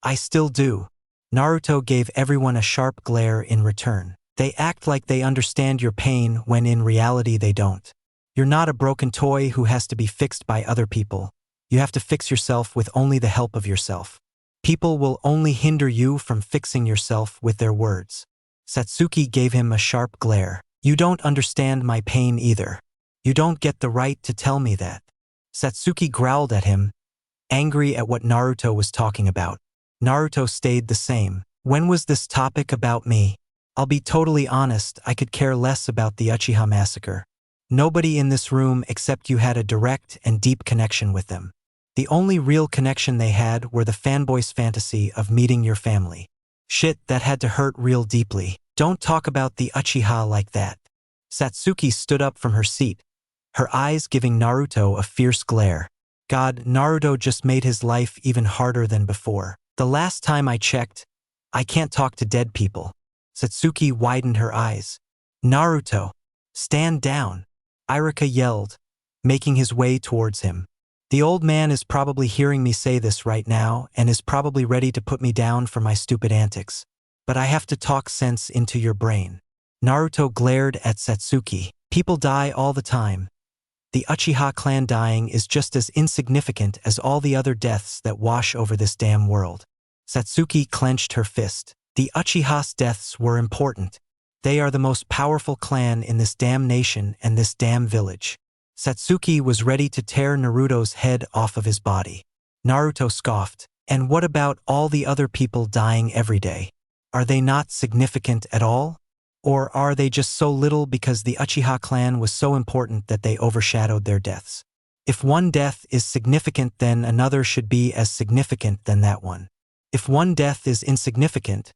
I still do. Naruto gave everyone a sharp glare in return. They act like they understand your pain when in reality they don't. You're not a broken toy who has to be fixed by other people. You have to fix yourself with only the help of yourself. People will only hinder you from fixing yourself with their words. Satsuki gave him a sharp glare. You don't understand my pain either. You don't get the right to tell me that. Satsuki growled at him, angry at what Naruto was talking about. Naruto stayed the same. When was this topic about me? I'll be totally honest, I could care less about the Uchiha massacre. Nobody in this room except you had a direct and deep connection with them. The only real connection they had were the fanboy's fantasy of meeting your family. Shit, that had to hurt real deeply. Don't talk about the Uchiha like that. Satsuki stood up from her seat, her eyes giving Naruto a fierce glare. God, Naruto just made his life even harder than before. The last time I checked, I can't talk to dead people. Satsuki widened her eyes. Naruto, stand down. Irika yelled, making his way towards him. The old man is probably hearing me say this right now and is probably ready to put me down for my stupid antics. But I have to talk sense into your brain. Naruto glared at Satsuki. People die all the time. The Uchiha clan dying is just as insignificant as all the other deaths that wash over this damn world. Satsuki clenched her fist. The Uchiha's deaths were important. They are the most powerful clan in this damn nation and this damn village. Satsuki was ready to tear Naruto's head off of his body. Naruto scoffed. And what about all the other people dying every day? Are they not significant at all? Or are they just so little because the Uchiha clan was so important that they overshadowed their deaths? If one death is significant, then another should be as significant than that one. If one death is insignificant,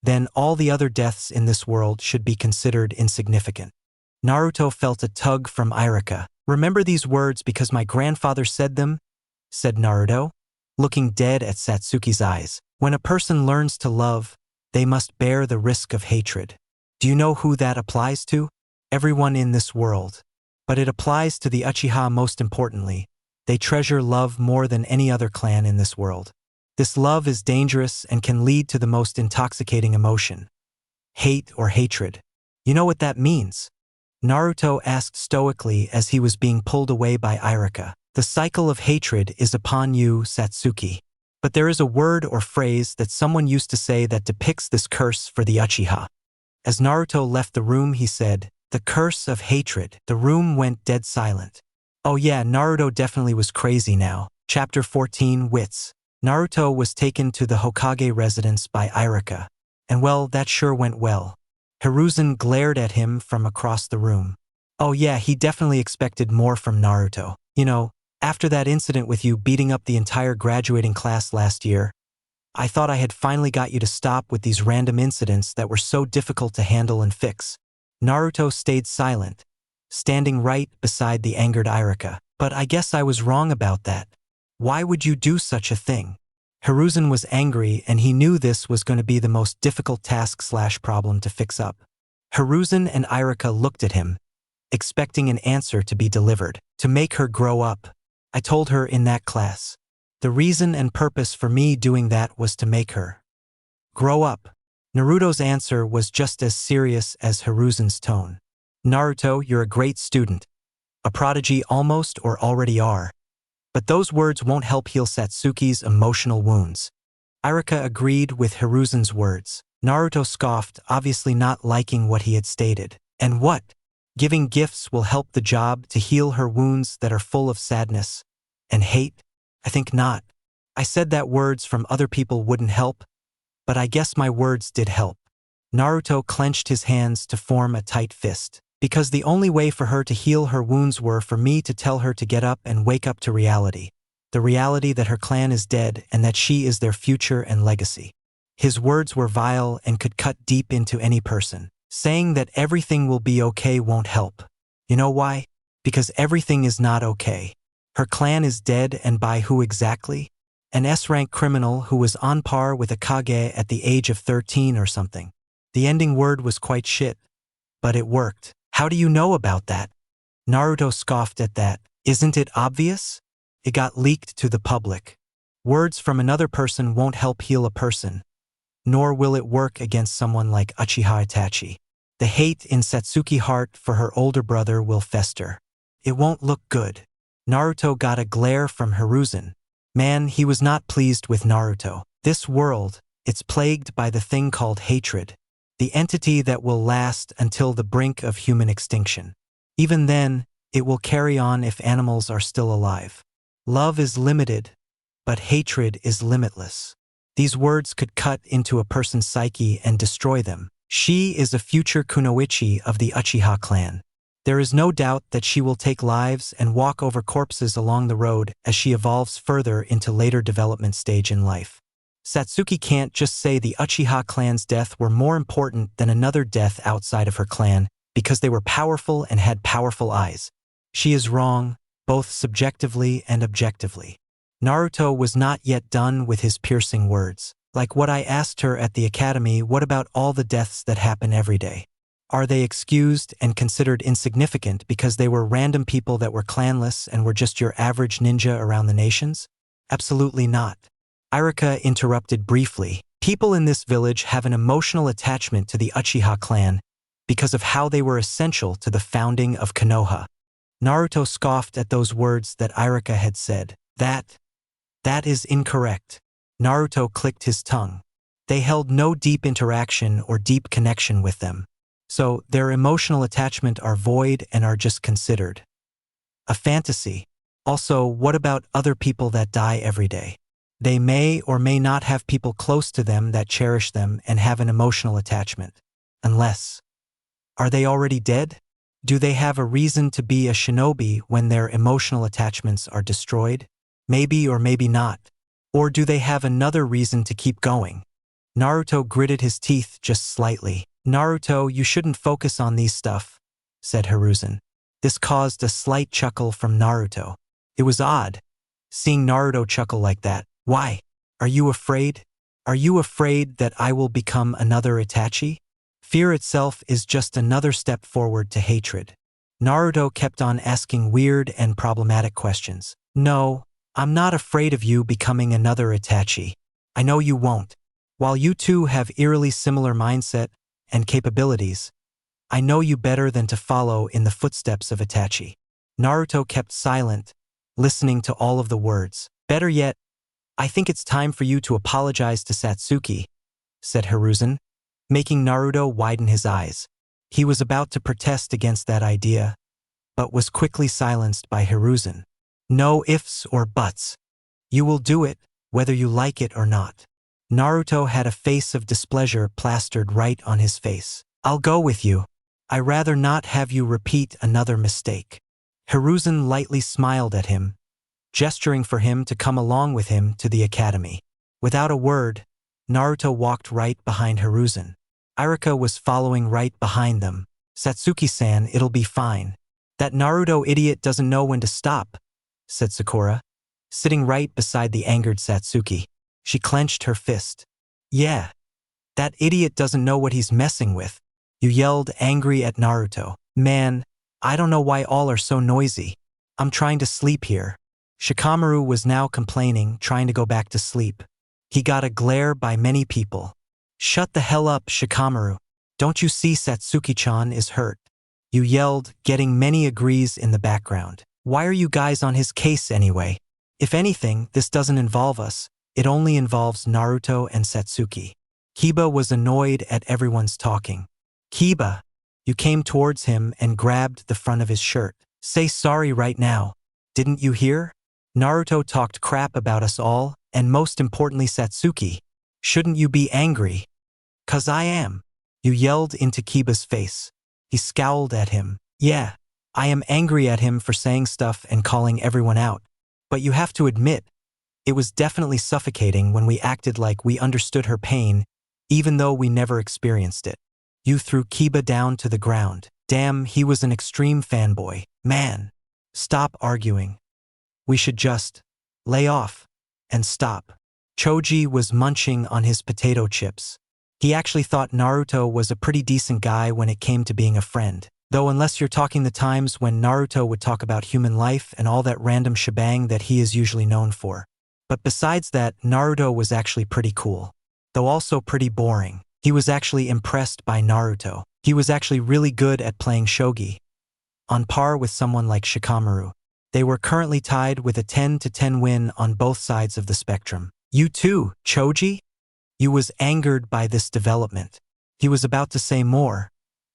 then all the other deaths in this world should be considered insignificant. Naruto felt a tug from Irika. Remember these words because my grandfather said them? Said Naruto, looking dead at Satsuki's eyes. When a person learns to love, they must bear the risk of hatred. Do you know who that applies to? Everyone in this world. But it applies to the Uchiha most importantly. They treasure love more than any other clan in this world. This love is dangerous and can lead to the most intoxicating emotion. Hate or hatred. You know what that means? Naruto asked stoically as he was being pulled away by Irika. The cycle of hatred is upon you, Satsuki. But there is a word or phrase that someone used to say that depicts this curse for the Uchiha. As Naruto left the room, he said, "The curse of hatred." The room went dead silent. Oh yeah, Naruto definitely was crazy now. Chapter 14, Wits. Naruto was taken to the Hokage residence by Irika. And well, that sure went well. Hiruzen glared at him from across the room. Oh yeah, he definitely expected more from Naruto. You know, after that incident with you beating up the entire graduating class last year, I thought I had finally got you to stop with these random incidents that were so difficult to handle and fix. Naruto stayed silent, standing right beside the angered Irika. But I guess I was wrong about that. Why would you do such a thing? Hiruzen was angry and he knew this was going to be the most difficult task/problem to fix up. Hiruzen and Irika looked at him, expecting an answer to be delivered. To make her grow up. I told her in that class. The reason and purpose for me doing that was to make her grow up. Naruto's answer was just as serious as Hiruzen's tone. Naruto, you're a great student. A prodigy almost or already are. But those words won't help heal Satsuki's emotional wounds. Irika agreed with Hiruzen's words. Naruto scoffed, obviously not liking what he had stated. And what? Giving gifts will help the job to heal her wounds that are full of sadness and hate? I think not. I said that words from other people wouldn't help, but I guess my words did help. Naruto clenched his hands to form a tight fist. Because the only way for her to heal her wounds were for me to tell her to get up and wake up to reality. The reality that her clan is dead and that she is their future and legacy. His words were vile and could cut deep into any person. Saying that everything will be okay won't help. You know why? Because everything is not okay. Her clan is dead, and by who exactly? An S-rank criminal who was on par with a Kage at the age of 13 or something. The ending word was quite shit. But it worked. How do you know about that? Naruto scoffed at that. Isn't it obvious? It got leaked to the public. Words from another person won't help heal a person. nor will it work against someone like Uchiha Itachi. The hate in Satsuki's heart for her older brother will fester. It won't look good. Naruto got a glare from Hiruzen. Man, he was not pleased with Naruto. This world, it's plagued by the thing called hatred, the entity that will last until the brink of human extinction. Even then, it will carry on if animals are still alive. Love is limited, but hatred is limitless. These words could cut into a person's psyche and destroy them. She is a future kunoichi of the Uchiha clan. There is no doubt that she will take lives and walk over corpses along the road as she evolves further into later development stage in life. Satsuki can't just say the Uchiha clan's death were more important than another death outside of her clan because they were powerful and had powerful eyes. She is wrong, both subjectively and objectively. Naruto was not yet done with his piercing words. Like what I asked her at the academy, what about all the deaths that happen every day? Are they excused and considered insignificant because they were random people that were clanless and were just your average ninja around the nations? Absolutely not. Irika interrupted briefly. People in this village have an emotional attachment to the Uchiha clan because of how they were essential to the founding of Konoha. Naruto scoffed at those words that Irika had said. That is incorrect. Naruto clicked his tongue. They held no deep interaction or deep connection with them. So their emotional attachment are void and are just considered a fantasy. Also, what about other people that die every day? They may or may not have people close to them that cherish them and have an emotional attachment. Unless, are they already dead? Do they have a reason to be a shinobi when their emotional attachments are destroyed? Maybe or maybe not. Or do they have another reason to keep going? Naruto gritted his teeth just slightly. Naruto, you shouldn't focus on these stuff, said Hiruzen. This caused a slight chuckle from Naruto. It was odd, seeing Naruto chuckle like that. Why? Are you afraid? Are you afraid that I will become another Itachi? Fear itself is just another step forward to hatred. Naruto kept on asking weird and problematic questions. No, I'm not afraid of you becoming another Itachi. I know you won't. While you two have eerily similar mindset and capabilities, I know you better than to follow in the footsteps of Itachi. Naruto kept silent, listening to all of the words. Better yet, I think it's time for you to apologize to Satsuki, said Hiruzen, making Naruto widen his eyes. He was about to protest against that idea, but was quickly silenced by Hiruzen. No ifs or buts. You will do it, whether you like it or not. Naruto had a face of displeasure plastered right on his face. I'll go with you. I'd rather not have you repeat another mistake. Hiruzen lightly smiled at him, gesturing for him to come along with him to the academy. Without a word, Naruto walked right behind Hiruzen. Irika was following right behind them. Satsuki-san, it'll be fine. That Naruto idiot doesn't know when to stop, said Sakura, sitting right beside the angered Satsuki. She clenched her fist. Yeah, that idiot doesn't know what he's messing with. You yelled, angry at Naruto. Man, I don't know why all are so noisy. I'm trying to sleep here. Shikamaru was now complaining, trying to go back to sleep. He got a glare by many people. Shut the hell up, Shikamaru. Don't you see Satsuki-chan is hurt? You yelled, getting many agrees in the background. Why are you guys on his case anyway? If anything, this doesn't involve us. It only involves Naruto and Satsuki. Kiba was annoyed at everyone's talking. Kiba, you came towards him and grabbed the front of his shirt. Say sorry right now. Didn't you hear? Naruto talked crap about us all, and most importantly Satsuki. Shouldn't you be angry? 'Cause I am. You yelled into Kiba's face. He scowled at him. Yeah, I am angry at him for saying stuff and calling everyone out. But you have to admit, it was definitely suffocating when we acted like we understood her pain, even though we never experienced it. You threw Kiba down to the ground. Damn, he was an extreme fanboy. Man, stop arguing. We should just lay off and stop. Choji was munching on his potato chips. He actually thought Naruto was a pretty decent guy when it came to being a friend. Though unless you're talking the times when Naruto would talk about human life and all that random shebang that he is usually known for. But besides that, Naruto was actually pretty cool. though also pretty boring. He was actually impressed by Naruto. He was actually really good at playing shogi, on par with someone like Shikamaru. They were currently tied with a 10-10 win on both sides of the spectrum. You too, Choji? Yu was angered by this development. He was about to say more,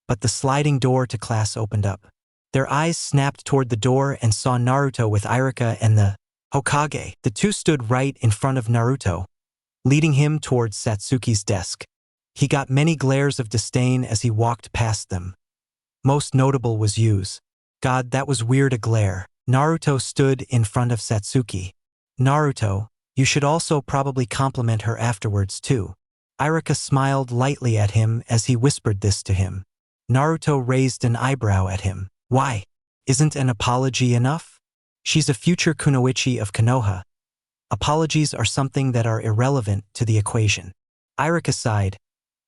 but the sliding door to class opened up. Their eyes snapped toward the door and saw Naruto with Irika and the Hokage. The two stood right in front of Naruto, leading him towards Satsuki's desk. He got many glares of disdain as he walked past them. Most notable was Yu's. God, that was weird, a glare. Naruto stood in front of Satsuki. Naruto, you should also probably compliment her afterwards too. Irika smiled lightly at him as he whispered this to him. Naruto raised an eyebrow at him. Why? Isn't an apology enough? She's a future kunoichi of Konoha. Apologies are something that are irrelevant to the equation. Irika sighed,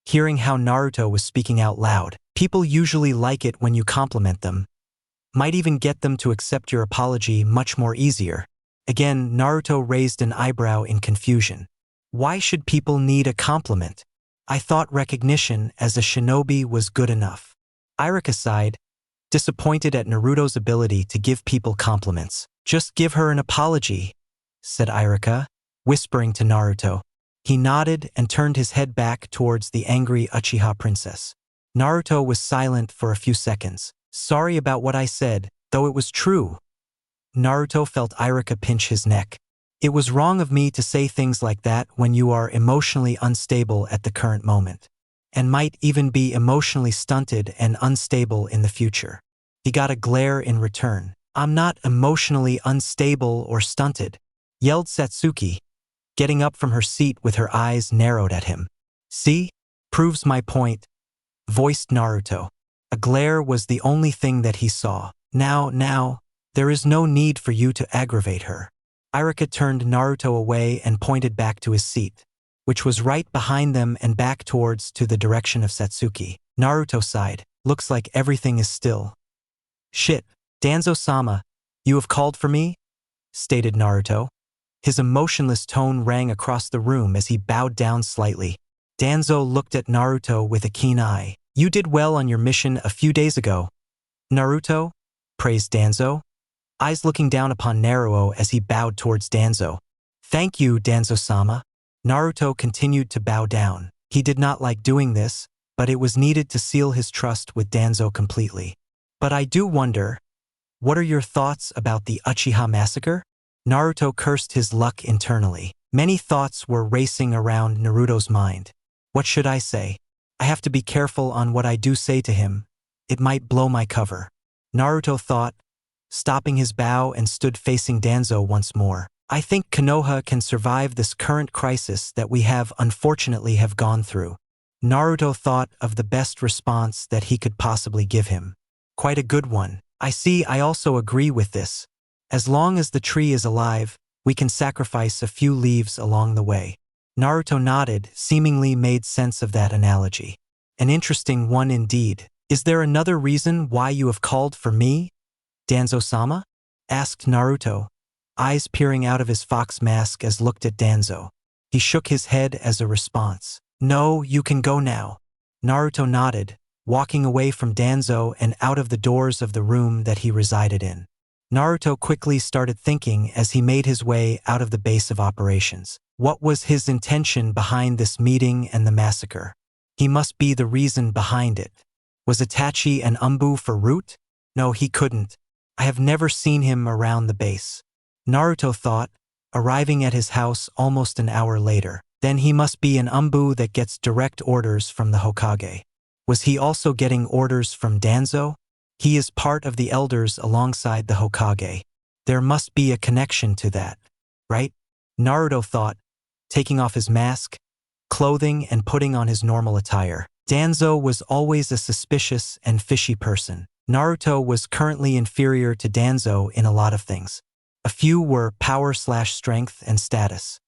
hearing how Naruto was speaking out loud. People usually like it when you compliment them. Might even get them to accept your apology much more easier. Again, Naruto raised an eyebrow in confusion. Why should people need a compliment? I thought recognition as a shinobi was good enough. Irika sighed, disappointed at Naruto's ability to give people compliments. Just give her an apology, said Irika, whispering to Naruto. He nodded and turned his head back towards the angry Uchiha princess. Naruto was silent for a few seconds. Sorry about what I said, though it was true. Naruto felt Irika pinch his neck. It was wrong of me to say things like that when you are emotionally unstable at the current moment, and might even be emotionally stunted and unstable in the future. He got a glare in return. I'm not emotionally unstable or stunted, yelled Satsuki, getting up from her seat with her eyes narrowed at him. See? Proves my point, voiced Naruto. A glare was the only thing that he saw. Now, there is no need for you to aggravate her. Irika turned Naruto away and pointed back to his seat, which was right behind them and back towards to the direction of Satsuki. Naruto sighed. Looks like everything is still. Shit, Danzo-sama, you have called for me? Stated Naruto. His emotionless tone rang across the room as he bowed down slightly. Danzo looked at Naruto with a keen eye. You did well on your mission a few days ago, Naruto, praised Danzo, eyes looking down upon Naruto as he bowed towards Danzo. Thank you, Danzo-sama. Naruto continued to bow down. He did not like doing this, but it was needed to seal his trust with Danzo completely. But I do wonder, what are your thoughts about the Uchiha massacre? Naruto cursed his luck internally. Many thoughts were racing around Naruto's mind. What should I say? I have to be careful on what I do say to him. It might blow my cover. Naruto thought, stopping his bow and stood facing Danzo once more. I think Konoha can survive this current crisis that we unfortunately have gone through. Naruto thought of the best response that he could possibly give him. Quite a good one. I also agree with this. As long as the tree is alive, we can sacrifice a few leaves along the way. Naruto nodded, seemingly made sense of that analogy. An interesting one indeed. Is there another reason why you have called for me, Danzo-sama? Asked Naruto, eyes peering out of his fox mask as looked at Danzo. He shook his head as a response. No, you can go now. Naruto nodded, walking away from Danzo and out of the doors of the room that he resided in. Naruto quickly started thinking as he made his way out of the base of operations. What was his intention behind this meeting and the massacre? He must be the reason behind it. Was Itachi an umbu for root? No, he couldn't. I have never seen him around the base. Naruto thought, arriving at his house almost an hour later. Then he must be an umbu that gets direct orders from the Hokage. Was he also getting orders from Danzo? He is part of the elders alongside the Hokage. There must be a connection to that, right? Naruto thought, taking off his mask, clothing and putting on his normal attire. Danzo was always a suspicious and fishy person. Naruto was currently inferior to Danzo in a lot of things. A few were power/strength and status.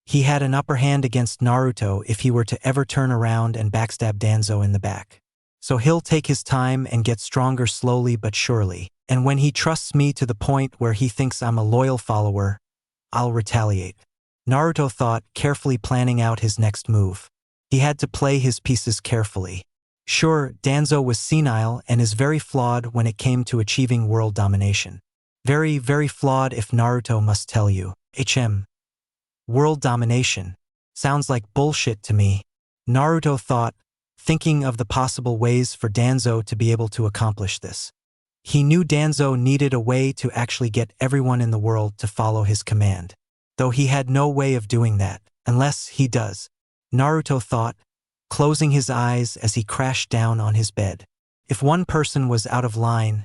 He had an upper hand against Naruto if he were to ever turn around and backstab Danzo in the back. So he'll take his time and get stronger slowly but surely. And when he trusts me to the point where he thinks I'm a loyal follower, I'll retaliate. Naruto thought, carefully planning out his next move. He had to play his pieces carefully. Sure, Danzo was senile and is very flawed when it came to achieving world domination. Very, very flawed if Naruto must tell you. World domination. Sounds like bullshit to me. Naruto thought, thinking of the possible ways for Danzo to be able to accomplish this. He knew Danzo needed a way to actually get everyone in the world to follow his command. Though he had no way of doing that, unless he does. Naruto thought, closing his eyes as he crashed down on his bed. If one person was out of line,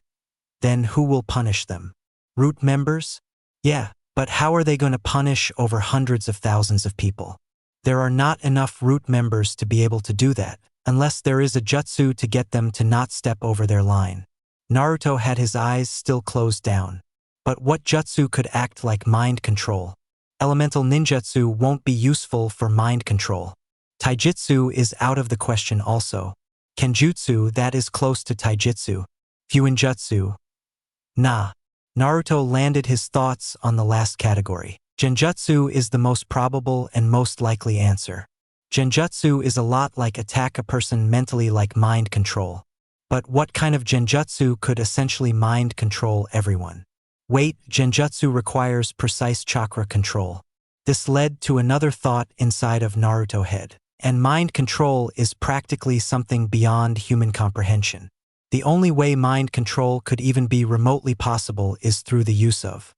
then who will punish them? Root members? Yeah, but how are they going to punish over hundreds of thousands of people? There are not enough root members to be able to do that, unless there is a jutsu to get them to not step over their line. Naruto had his eyes still closed down. But what jutsu could act like mind control? Elemental ninjutsu won't be useful for mind control. Taijutsu is out of the question also. Kenjutsu, that is close to taijutsu. Fuinjutsu. Nah. Naruto landed his thoughts on the last category. Genjutsu is the most probable and most likely answer. Genjutsu is a lot like attack a person mentally like mind control. But what kind of genjutsu could essentially mind control everyone? Wait, genjutsu requires precise chakra control. This led to another thought inside of Naruto's head. And mind control is practically something beyond human comprehension. The only way mind control could even be remotely possible is through the use of.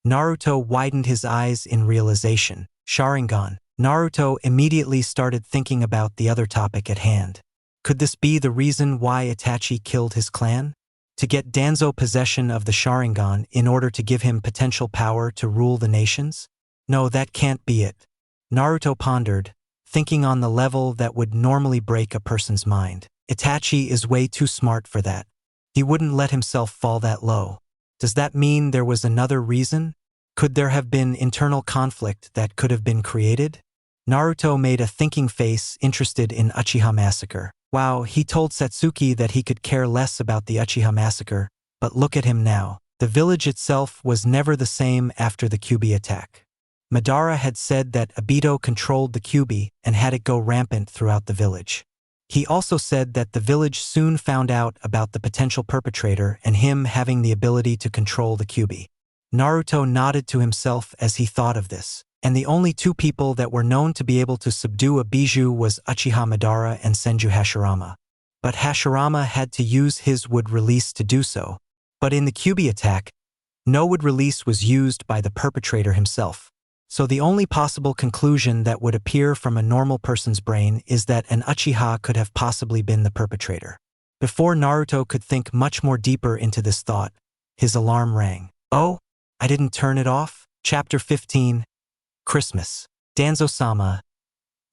Naruto widened his eyes in realization. Sharingan. Naruto immediately started thinking about the other topic at hand. Could this be the reason why Itachi killed his clan? To get Danzo possession of the Sharingan in order to give him potential power to rule the nations? No, that can't be it. Naruto pondered, thinking on the level that would normally break a person's mind. Itachi is way too smart for that. He wouldn't let himself fall that low. Does that mean there was another reason? Could there have been internal conflict that could have been created? Naruto made a thinking face, interested in Uchiha massacre. Wow, he told Satsuki that he could care less about the Uchiha massacre, but look at him now. The village itself was never the same after the Kyuubi attack. Madara had said that Obito controlled the Kyuubi and had it go rampant throughout the village. He also said that the village soon found out about the potential perpetrator and him having the ability to control the Kyuubi. Naruto nodded to himself as he thought of this. And the only two people that were known to be able to subdue a Biju was Uchiha Madara and Senju Hashirama. But Hashirama had to use his wood release to do so. But in the Kyuubi attack, no wood release was used by the perpetrator himself. So the only possible conclusion that would appear from a normal person's brain is that an Uchiha could have possibly been the perpetrator. Before Naruto could think much more deeper into this thought, his alarm rang. Oh, I didn't turn it off? Chapter 15. Christmas. Danzo-sama.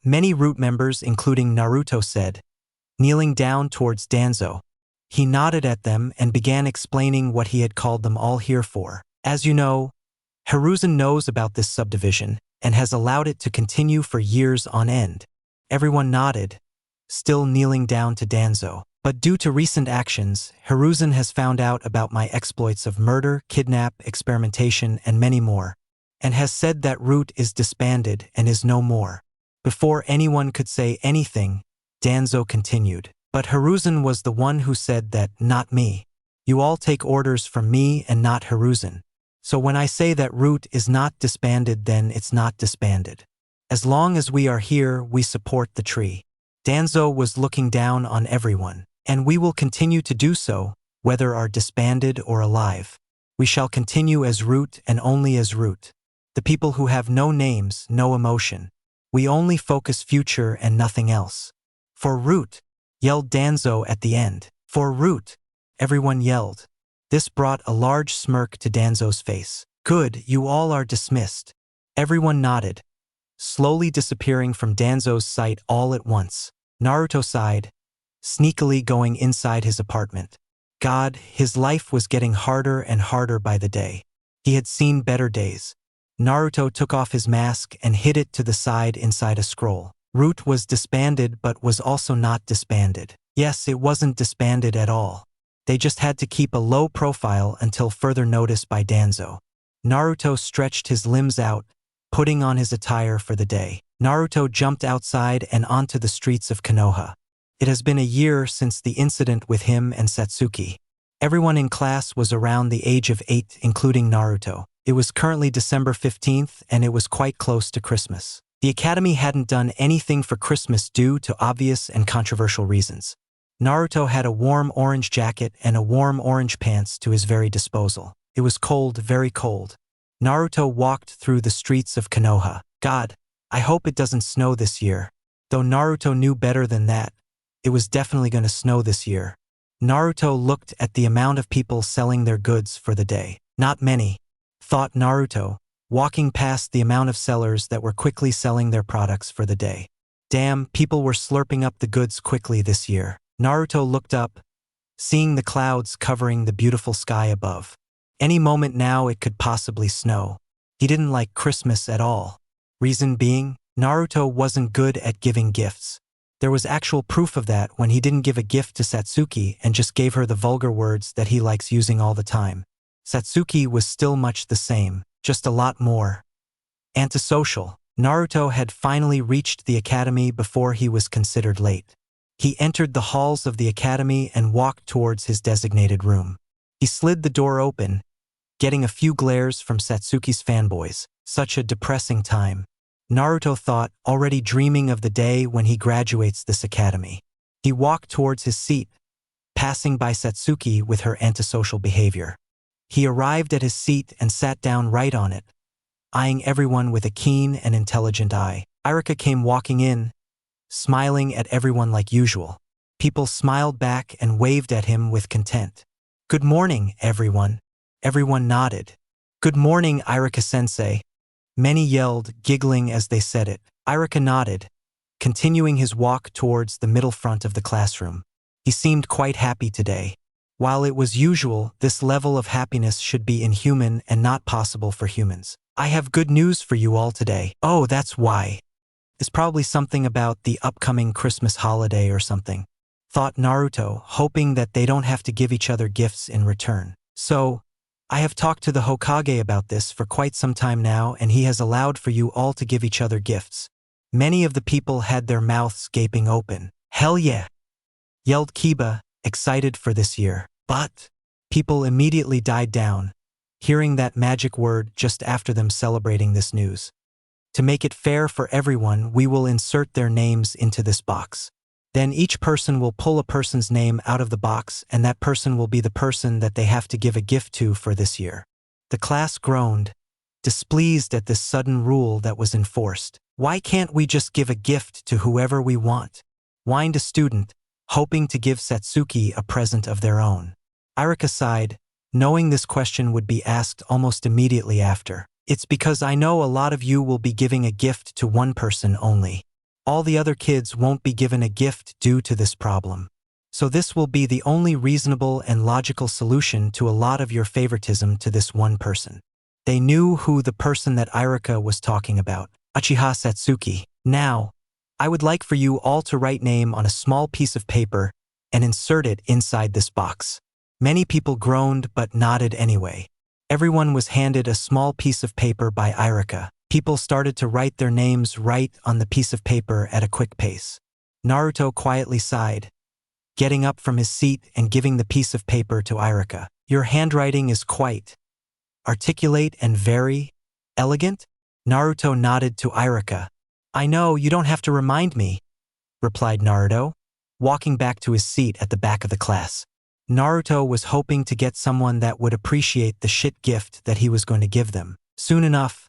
Many root members, including Naruto, said, kneeling down towards Danzo. He nodded at them and began explaining what he had called them all here for. As you know, Hiruzen knows about this subdivision and has allowed it to continue for years on end. Everyone nodded, still kneeling down to Danzo. But due to recent actions, Hiruzen has found out about my exploits of murder, kidnap, experimentation, and many more, and has said that Root is disbanded and is no more. Before anyone could say anything, Danzo continued. But Hiruzen was the one who said that, not me. You all take orders from me and not Hiruzen. So when I say that Root is not disbanded, then it's not disbanded. As long as we are here, we support the tree. Danzo was looking down on everyone, and we will continue to do so, whether are disbanded or alive. We shall continue as Root and only as Root. The people who have no names, no emotion. We only focus future and nothing else. For Root, yelled Danzo at the end. For Root, everyone yelled. This brought a large smirk to Danzo's face. Good, you all are dismissed. Everyone nodded, slowly disappearing from Danzo's sight all at once. Naruto sighed, sneakily going inside his apartment. God, his life was getting harder and harder by the day. He had seen better days. Naruto took off his mask and hid it to the side inside a scroll. Root was disbanded but was also not disbanded. Yes, it wasn't disbanded at all. They just had to keep a low profile until further notice by Danzo. Naruto stretched his limbs out, putting on his attire for the day. Naruto jumped outside and onto the streets of Konoha. It has been a year since the incident with him and Satsuki. Everyone in class was around the age of 8, including Naruto. It was currently December 15th, and it was quite close to Christmas. The academy hadn't done anything for Christmas due to obvious and controversial reasons. Naruto had a warm orange jacket and a warm orange pants to his very disposal. It was cold, very cold. Naruto walked through the streets of Konoha. God, I hope it doesn't snow this year. Though Naruto knew better than that, it was definitely going to snow this year. Naruto looked at the amount of people selling their goods for the day. Not many, thought Naruto, walking past the amount of sellers that were quickly selling their products for the day. Damn, people were slurping up the goods quickly this year. Naruto looked up, seeing the clouds covering the beautiful sky above. Any moment now it could possibly snow. He didn't like Christmas at all. Reason being, Naruto wasn't good at giving gifts. There was actual proof of that when he didn't give a gift to Satsuki and just gave her the vulgar words that he likes using all the time. Satsuki was still much the same, just a lot more antisocial. Naruto had finally reached the academy before he was considered late. He entered the halls of the academy and walked towards his designated room. He slid the door open, getting a few glares from Satsuki's fanboys. Such a depressing time. Naruto thought, already dreaming of the day when he graduates this academy. He walked towards his seat, passing by Satsuki with her antisocial behavior. He arrived at his seat and sat down right on it, eyeing everyone with a keen and intelligent eye. Irika came walking in, smiling at everyone like usual. People smiled back and waved at him with content. Good morning, everyone. Everyone nodded. Good morning, Irika-sensei. Many yelled, giggling as they said it. Irika nodded, continuing his walk towards the middle front of the classroom. He seemed quite happy today. While it was usual, this level of happiness should be inhuman and not possible for humans. I have good news for you all today. Oh, that's why. It's probably something about the upcoming Christmas holiday or something, thought Naruto, hoping that they don't have to give each other gifts in return. So, I have talked to the Hokage about this for quite some time now, and he has allowed for you all to give each other gifts. Many of the people had their mouths gaping open. Hell yeah! Yelled Kiba, excited for this year. But people immediately died down, hearing that magic word just after them celebrating this news. To make it fair for everyone, we will insert their names into this box. Then each person will pull a person's name out of the box, and that person will be the person that they have to give a gift to for this year. The class groaned, displeased at this sudden rule that was enforced. Why can't we just give a gift to whoever we want? Whined a student, hoping to give Satsuki a present of their own. Irika sighed, knowing this question would be asked almost immediately after. It's because I know a lot of you will be giving a gift to one person only. All the other kids won't be given a gift due to this problem. So this will be the only reasonable and logical solution to a lot of your favoritism to this one person. They knew who the person that Irika was talking about, Uchiha Satsuki. Now, I would like for you all to write name on a small piece of paper and insert it inside this box. Many people groaned but nodded anyway. Everyone was handed a small piece of paper by Irika. People started to write their names right on the piece of paper at a quick pace. Naruto quietly sighed, getting up from his seat and giving the piece of paper to Irika. Your handwriting is quite articulate and very elegant? Naruto nodded to Irika. I know, you don't have to remind me, replied Naruto, walking back to his seat at the back of the class. Naruto was hoping to get someone that would appreciate the shit gift that he was going to give them. Soon enough,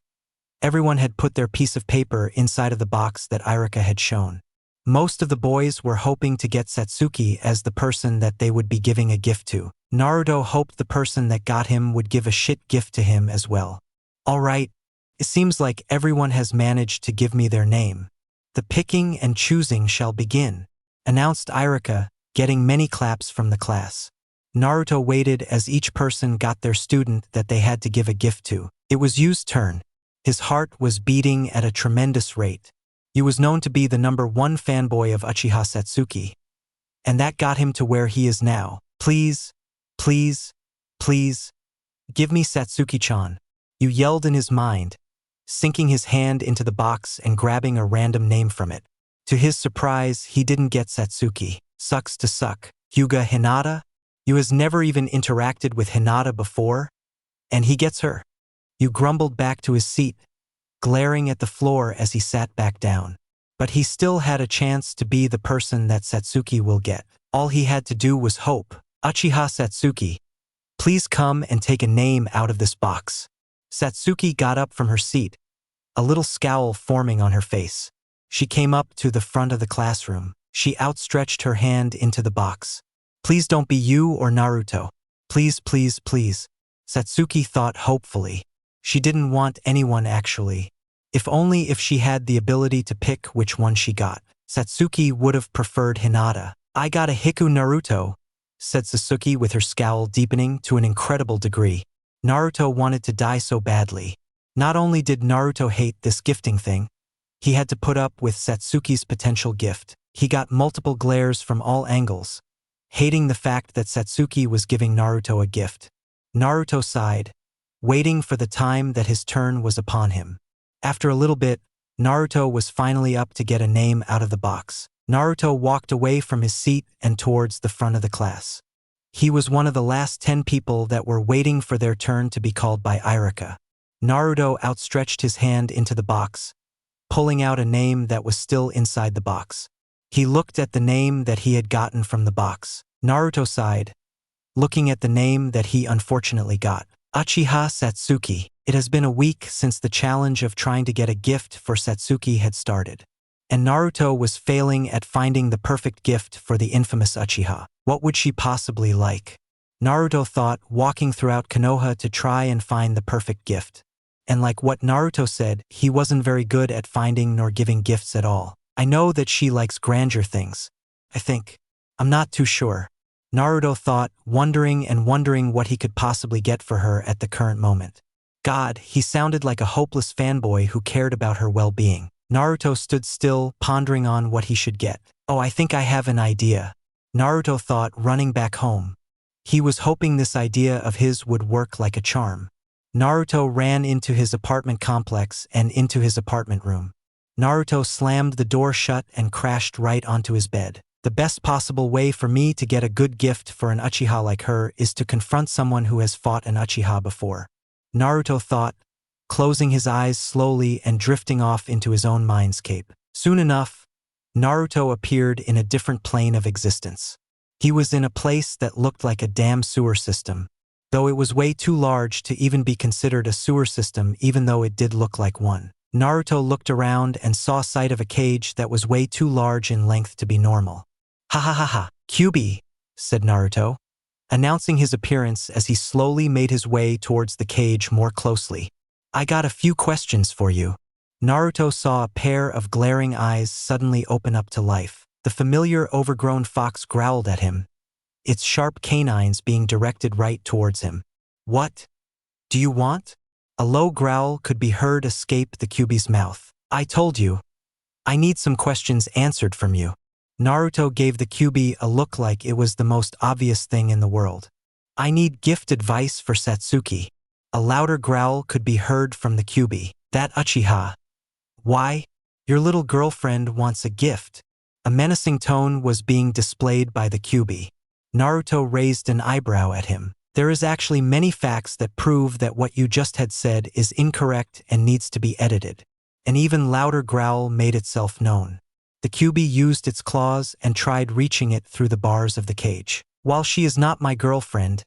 everyone had put their piece of paper inside of the box that Irika had shown. Most of the boys were hoping to get Satsuki as the person that they would be giving a gift to. Naruto hoped the person that got him would give a shit gift to him as well. All right, it seems like everyone has managed to give me their name. The picking and choosing shall begin, announced Irika, getting many claps from the class. Naruto waited as each person got their student that they had to give a gift to. It was Yu's turn. His heart was beating at a tremendous rate. He was known to be the #1 fanboy of Uchiha Satsuki, and that got him to where he is now. Please, please, please, give me Satsuki-chan. Yu yelled in his mind, sinking his hand into the box and grabbing a random name from it. To his surprise, he didn't get Satsuki. Sucks to suck. Hyuga Hinata? You has never even interacted with Hinata before? And he gets her. You grumbled back to his seat, glaring at the floor as he sat back down. But he still had a chance to be the person that Satsuki will get. All he had to do was hope. Uchiha Satsuki, please come and take a name out of this box. Satsuki got up from her seat, a little scowl forming on her face. She came up to the front of the classroom. She outstretched her hand into the box. Please don't be you or Naruto. Please, please, please. Satsuki thought hopefully. She didn't want anyone actually. If only if she had the ability to pick which one she got. Satsuki would have preferred Hinata. I got a Hiku Naruto, said Sasuke with her scowl deepening to an incredible degree. Naruto wanted to die so badly. Not only did Naruto hate this gifting thing, he had to put up with Satsuki's potential gift. He got multiple glares from all angles, hating the fact that Satsuki was giving Naruto a gift. Naruto sighed, waiting for the time that his turn was upon him. After a little bit, Naruto was finally up to get a name out of the box. Naruto walked away from his seat and towards the front of the class. He was one of the last 10 people that were waiting for their turn to be called by Irika. Naruto outstretched his hand into the box, pulling out a name that was still inside the box. He looked at the name that he had gotten from the box. Naruto sighed, looking at the name that he unfortunately got. Uchiha Satsuki. It has been a week since the challenge of trying to get a gift for Satsuki had started. And Naruto was failing at finding the perfect gift for the infamous Uchiha. What would she possibly like? Naruto thought, walking throughout Konoha to try and find the perfect gift. And like what Naruto said, he wasn't very good at finding nor giving gifts at all. I know that she likes grandeur things. I think. I'm not too sure. Naruto thought, wondering what he could possibly get for her at the current moment. God, he sounded like a hopeless fanboy who cared about her well-being. Naruto stood still, pondering on what he should get. Oh, I think I have an idea. Naruto thought, running back home. He was hoping this idea of his would work like a charm. Naruto ran into his apartment complex and into his apartment room. Naruto slammed the door shut and crashed right onto his bed. The best possible way for me to get a good gift for an Uchiha like her is to confront someone who has fought an Uchiha before. Naruto thought, closing his eyes slowly and drifting off into his own mindscape. Soon enough, Naruto appeared in a different plane of existence. He was in a place that looked like a damn sewer system, though it was way too large to even be considered a sewer system even though it did look like one. Naruto looked around and saw sight of a cage that was way too large in length to be normal. Ha ha ha ha, Kyuubi, said Naruto, announcing his appearance as he slowly made his way towards the cage more closely. I got a few questions for you. Naruto saw a pair of glaring eyes suddenly open up to life. The familiar overgrown fox growled at him, its sharp canines being directed right towards him. What do you want? A low growl could be heard escape the Kyuubi's mouth. I told you. I need some questions answered from you. Naruto gave the Kyuubi a look like it was the most obvious thing in the world. I need gift advice for Satsuki. A louder growl could be heard from the Kyuubi. That Uchiha. Why? Your little girlfriend wants a gift. A menacing tone was being displayed by the Kyuubi. Naruto raised an eyebrow at him. There is actually many facts that prove that what you just had said is incorrect and needs to be edited. An even louder growl made itself known. The Kyuubi used its claws and tried reaching it through the bars of the cage. While she is not my girlfriend,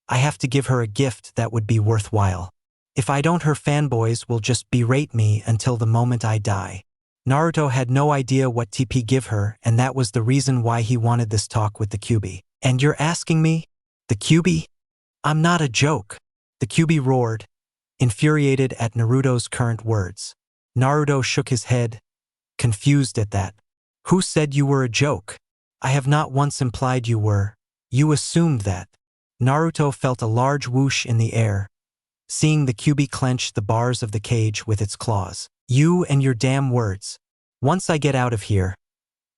I have to give her a gift that would be worthwhile. If I don't, her fanboys will just berate me until the moment I die. Naruto had no idea what TP give her, and that was the reason why he wanted this talk with the Kyuubi. And you're asking me? The Kyuubi? I'm not a joke. The Kyuubi roared, infuriated at Naruto's current words. Naruto shook his head, confused at that. Who said you were a joke? I have not once implied you were. You assumed that. Naruto felt a large whoosh in the air, seeing the Kyuubi clench the bars of the cage with its claws. You and your damn words. Once I get out of here,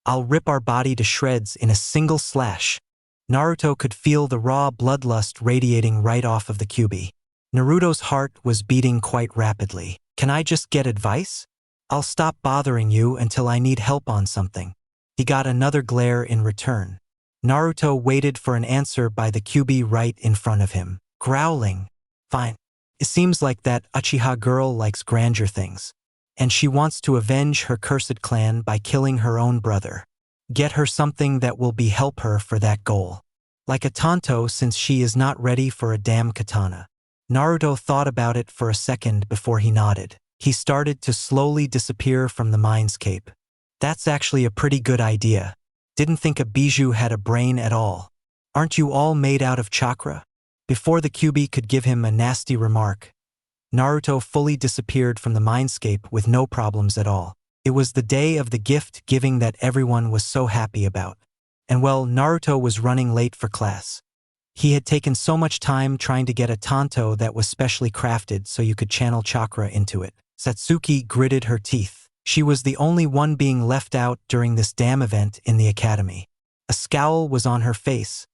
I'll rip our body to shreds in a single slash. Naruto could feel the raw bloodlust radiating right off of the Kyuubi. Naruto's heart was beating quite rapidly. Can I just get advice? I'll stop bothering you until I need help on something. He got another glare in return. Naruto waited for an answer by the QB right in front of him, growling. Fine. It seems like that Uchiha girl likes grandeur things. And she wants to avenge her cursed clan by killing her own brother. Get her something that will help her for that goal. Like a tanto, since she is not ready for a damn katana. Naruto thought about it for a second before he nodded. He started to slowly disappear from the mindscape. That's actually a pretty good idea. Didn't think a bijou had a brain at all. Aren't you all made out of chakra? Before the QB could give him a nasty remark, Naruto fully disappeared from the mindscape with no problems at all. It was the day of the gift giving that everyone was so happy about. And well, Naruto was running late for class. He had taken so much time trying to get a tanto that was specially crafted so you could channel chakra into it. Satsuki gritted her teeth. She was the only one being left out during this damn event in the academy. A scowl was on her face,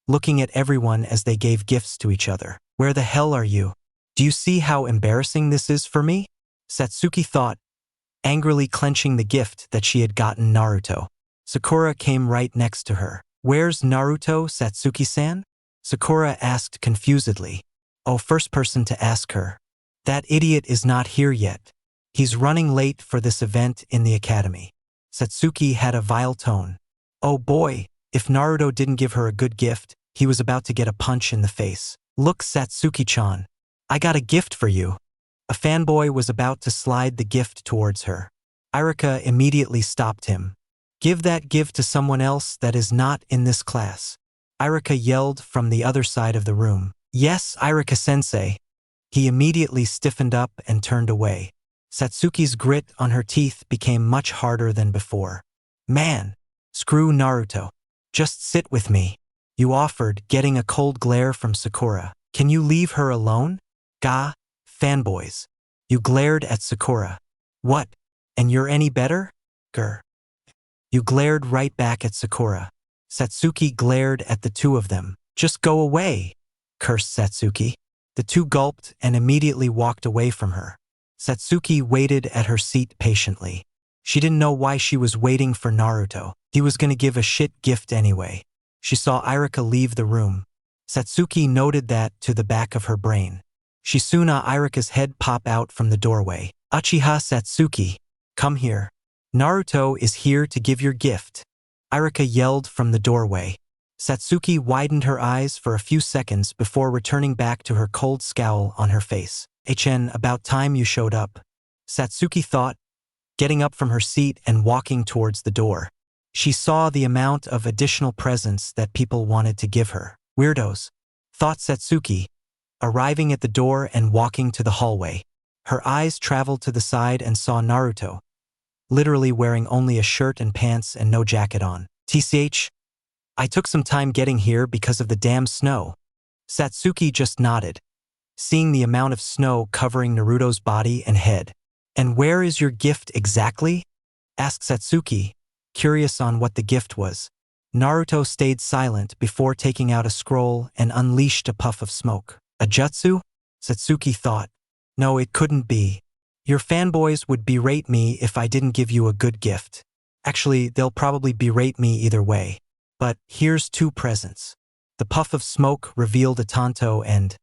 looking at everyone as they gave gifts to each other. Where the hell are you? Do you see how embarrassing this is for me? Satsuki thought, angrily clenching the gift that she had gotten Naruto. Sakura came right next to her. Where's Naruto, Satsuki-san? Sakura asked confusedly. Oh, first person to ask her. That idiot is not here yet. He's running late for this event in the academy. Satsuki had a vile tone. Oh boy, if Naruto didn't give her a good gift, he was about to get a punch in the face. Look, Satsuki-chan. I got a gift for you. A fanboy was about to slide the gift towards her. Irika immediately stopped him. Give that gift to someone else that is not in this class. Irika yelled from the other side of the room. Yes, Irika-sensei. He immediately stiffened up and turned away. Satsuki's grit on her teeth became much harder than before. Man, screw Naruto. Just sit with me. You offered, getting a cold glare from Sakura. Can you leave her alone? Gah, fanboys. You glared at Sakura. What? And you're any better? Grr. You glared right back at Sakura. Satsuki glared at the two of them. Just go away, cursed Satsuki. The two gulped and immediately walked away from her. Satsuki waited at her seat patiently. She didn't know why she was waiting for Naruto. He was going to give a shit gift anyway. She saw Irika leave the room. Satsuki noted that to the back of her brain. She soon saw Irika's head pop out from the doorway. Uchiha Satsuki, come here. Naruto is here to give your gift. Irika yelled from the doorway. Satsuki widened her eyes for a few seconds before returning back to her cold scowl on her face. About time you showed up. Satsuki thought, getting up from her seat and walking towards the door. She saw the amount of additional presents that people wanted to give her. Weirdos, thought Satsuki, arriving at the door and walking to the hallway. Her eyes traveled to the side and saw Naruto, literally wearing only a shirt and pants and no jacket on. TCH, I took some time getting here because of the damn snow. Satsuki just nodded, seeing the amount of snow covering Naruto's body and head. And where is your gift exactly? Asked Satsuki, curious on what the gift was. Naruto stayed silent before taking out a scroll and unleashed a puff of smoke. A jutsu? Satsuki thought. No, it couldn't be. Your fanboys would berate me if I didn't give you a good gift. Actually, they'll probably berate me either way. But here's two presents. The puff of smoke revealed a tanto and...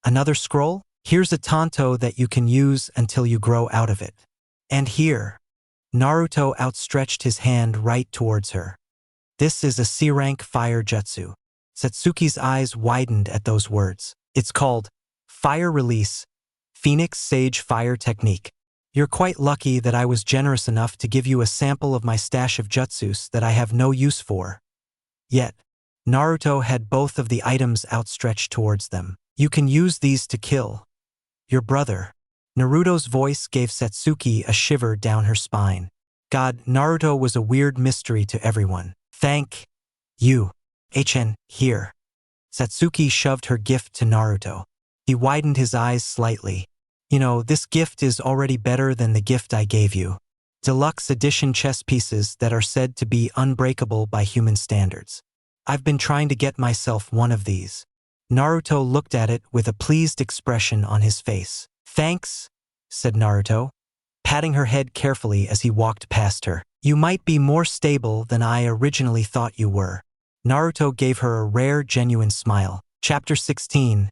Another scroll? Here's a tanto that you can use until you grow out of it. And here. Naruto outstretched his hand right towards her. This is a C-rank fire jutsu. Satsuki's eyes widened at those words. It's called Fire Release, Phoenix Sage Fire Technique. You're quite lucky that I was generous enough to give you a sample of my stash of jutsus that I have no use for. Yet, Naruto had both of the items outstretched towards them. You can use these to kill your brother. Naruto's voice gave Satsuki a shiver down her spine. God, Naruto was a weird mystery to everyone. Thank you. Here. Satsuki shoved her gift to Naruto. He widened his eyes slightly. You know, this gift is already better than the gift I gave you. Deluxe edition chess pieces that are said to be unbreakable by human standards. I've been trying to get myself one of these. Naruto looked at it with a pleased expression on his face. Thanks, said Naruto, patting her head carefully as he walked past her. You might be more stable than I originally thought you were. Naruto gave her a rare, genuine smile. Chapter 16.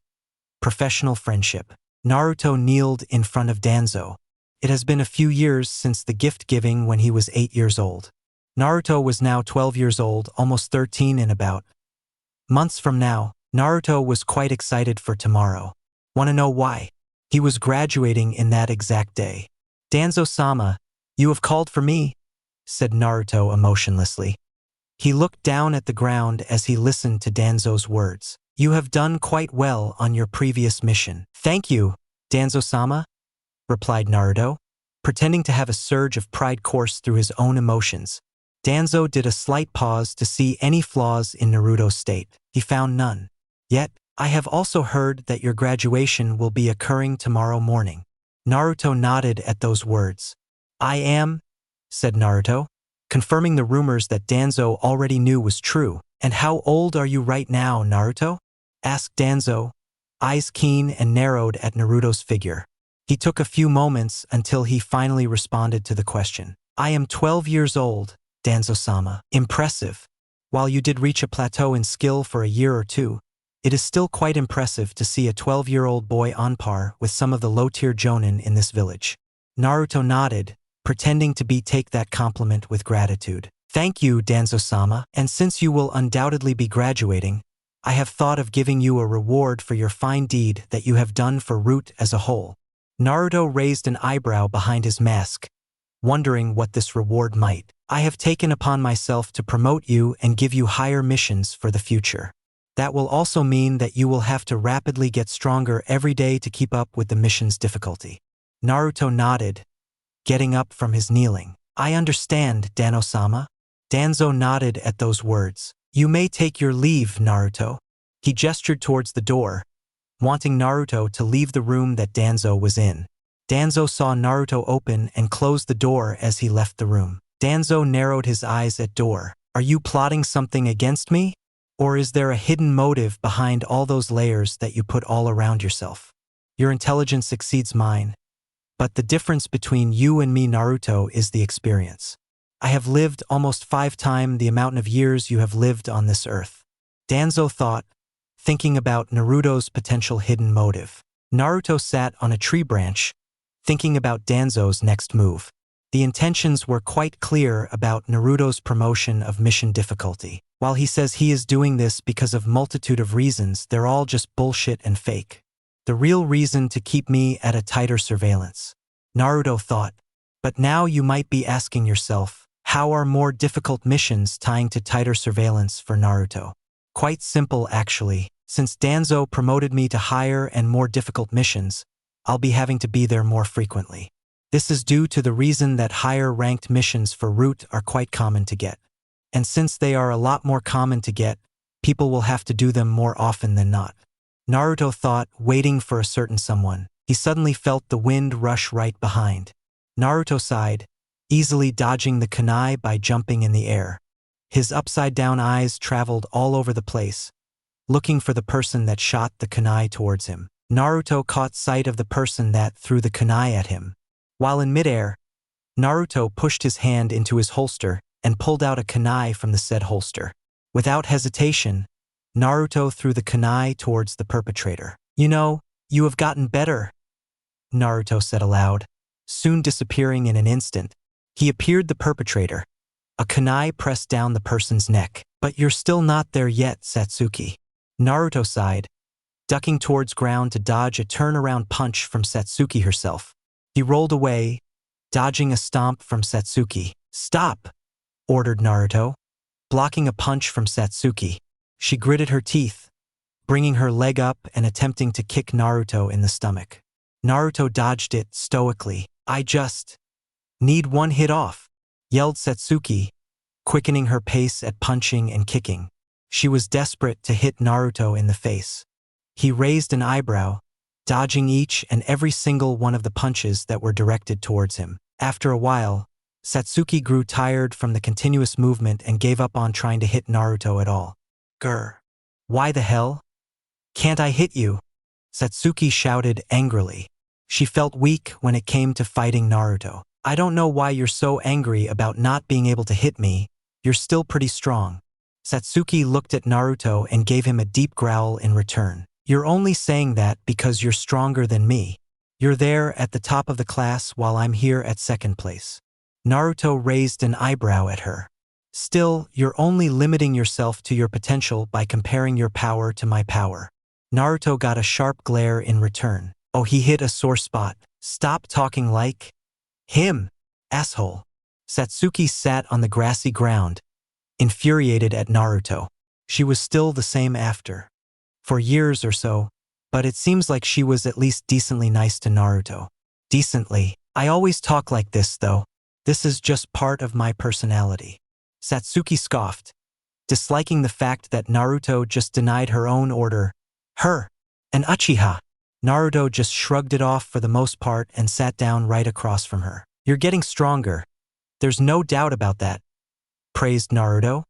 Professional Friendship. Naruto kneeled in front of Danzo. It has been a few years since the gift-giving when he was 8 years old. Naruto was now 12 years old, almost 13 in about months from now. Naruto was quite excited for tomorrow. Want to know why? He was graduating in that exact day. Danzo-sama, you have called for me, said Naruto emotionlessly. He looked down at the ground as he listened to Danzo's words. You have done quite well on your previous mission. Thank you, Danzo-sama, replied Naruto, pretending to have a surge of pride course through his own emotions. Danzo did a slight pause to see any flaws in Naruto's state. He found none. Yet, I have also heard that your graduation will be occurring tomorrow morning. Naruto nodded at those words. I am, said Naruto, confirming the rumors that Danzo already knew was true. And how old are you right now, Naruto? Asked Danzo, eyes keen and narrowed at Naruto's figure. He took a few moments until he finally responded to the question. I am 12 years old, Danzo-sama. Impressive. While you did reach a plateau in skill for a year or two, it is still quite impressive to see a 12-year-old boy on par with some of the low-tier jonin in this village. Naruto nodded, pretending to take that compliment with gratitude. Thank you, Danzo-sama, and since you will undoubtedly be graduating, I have thought of giving you a reward for your fine deed that you have done for Root as a whole. Naruto raised an eyebrow behind his mask, wondering what this reward might. I have taken upon myself to promote you and give you higher missions for the future. That will also mean that you will have to rapidly get stronger every day to keep up with the mission's difficulty. Naruto nodded, getting up from his kneeling. I understand, Danzo-sama. Danzo nodded at those words. You may take your leave, Naruto. He gestured towards the door, wanting Naruto to leave the room that Danzo was in. Danzo saw Naruto open and close the door as he left the room. Danzo narrowed his eyes at door. Are you plotting something against me? Or is there a hidden motive behind all those layers that you put all around yourself? Your intelligence exceeds mine. But the difference between you and me, Naruto, is the experience. I have lived almost 5 times the amount of years you have lived on this earth. Danzo thought, thinking about Naruto's potential hidden motive. Naruto sat on a tree branch, thinking about Danzo's next move. The intentions were quite clear about Naruto's promotion of mission difficulty. While he says he is doing this because of multitude of reasons, they're all just bullshit and fake. The real reason to keep me at a tighter surveillance. Naruto thought. But now you might be asking yourself, how are more difficult missions tying to tighter surveillance for Naruto? Quite simple actually. Since Danzo promoted me to higher and more difficult missions, I'll be having to be there more frequently. This is due to the reason that higher-ranked missions for Root are quite common to get. And since they are a lot more common to get, people will have to do them more often than not. Naruto thought, waiting for a certain someone. He suddenly felt the wind rush right behind. Naruto sighed, easily dodging the kunai by jumping in the air. His upside-down eyes traveled all over the place, looking for the person that shot the kunai towards him. Naruto caught sight of the person that threw the kunai at him. While in midair, Naruto pushed his hand into his holster and pulled out a kunai from the said holster. Without hesitation, Naruto threw the kunai towards the perpetrator. You know, you have gotten better, Naruto said aloud, soon disappearing in an instant. He appeared the perpetrator. A kunai pressed down the person's neck. But you're still not there yet, Satsuki. Naruto sighed, ducking towards ground to dodge a turnaround punch from Satsuki herself. He rolled away, dodging a stomp from Satsuki. Stop, ordered Naruto, blocking a punch from Satsuki. She gritted her teeth, bringing her leg up and attempting to kick Naruto in the stomach. Naruto dodged it stoically. I just need one hit off, yelled Satsuki, quickening her pace at punching and kicking. She was desperate to hit Naruto in the face. He raised an eyebrow, dodging each and every single one of the punches that were directed towards him. After a while, Satsuki grew tired from the continuous movement and gave up on trying to hit Naruto at all. Grr. Why the hell? Can't I hit you? Satsuki shouted angrily. She felt weak when it came to fighting Naruto. I don't know why you're so angry about not being able to hit me. You're still pretty strong. Satsuki looked at Naruto and gave him a deep growl in return. You're only saying that because you're stronger than me. You're there at the top of the class while I'm here at second place. Naruto raised an eyebrow at her. Still, you're only limiting yourself to your potential by comparing your power to my power. Naruto got a sharp glare in return. Oh, he hit a sore spot. Stop talking like him, asshole. Satsuki sat on the grassy ground, infuriated at Naruto. She was still the same after. For years or so, but it seems like she was at least decently nice to Naruto. Decently. I always talk like this, though. This is just part of my personality. Satsuki scoffed, disliking the fact that Naruto just denied her own order. Her, an Uchiha. Naruto just shrugged it off for the most part and sat down right across from her. You're getting stronger. There's no doubt about that, praised Naruto,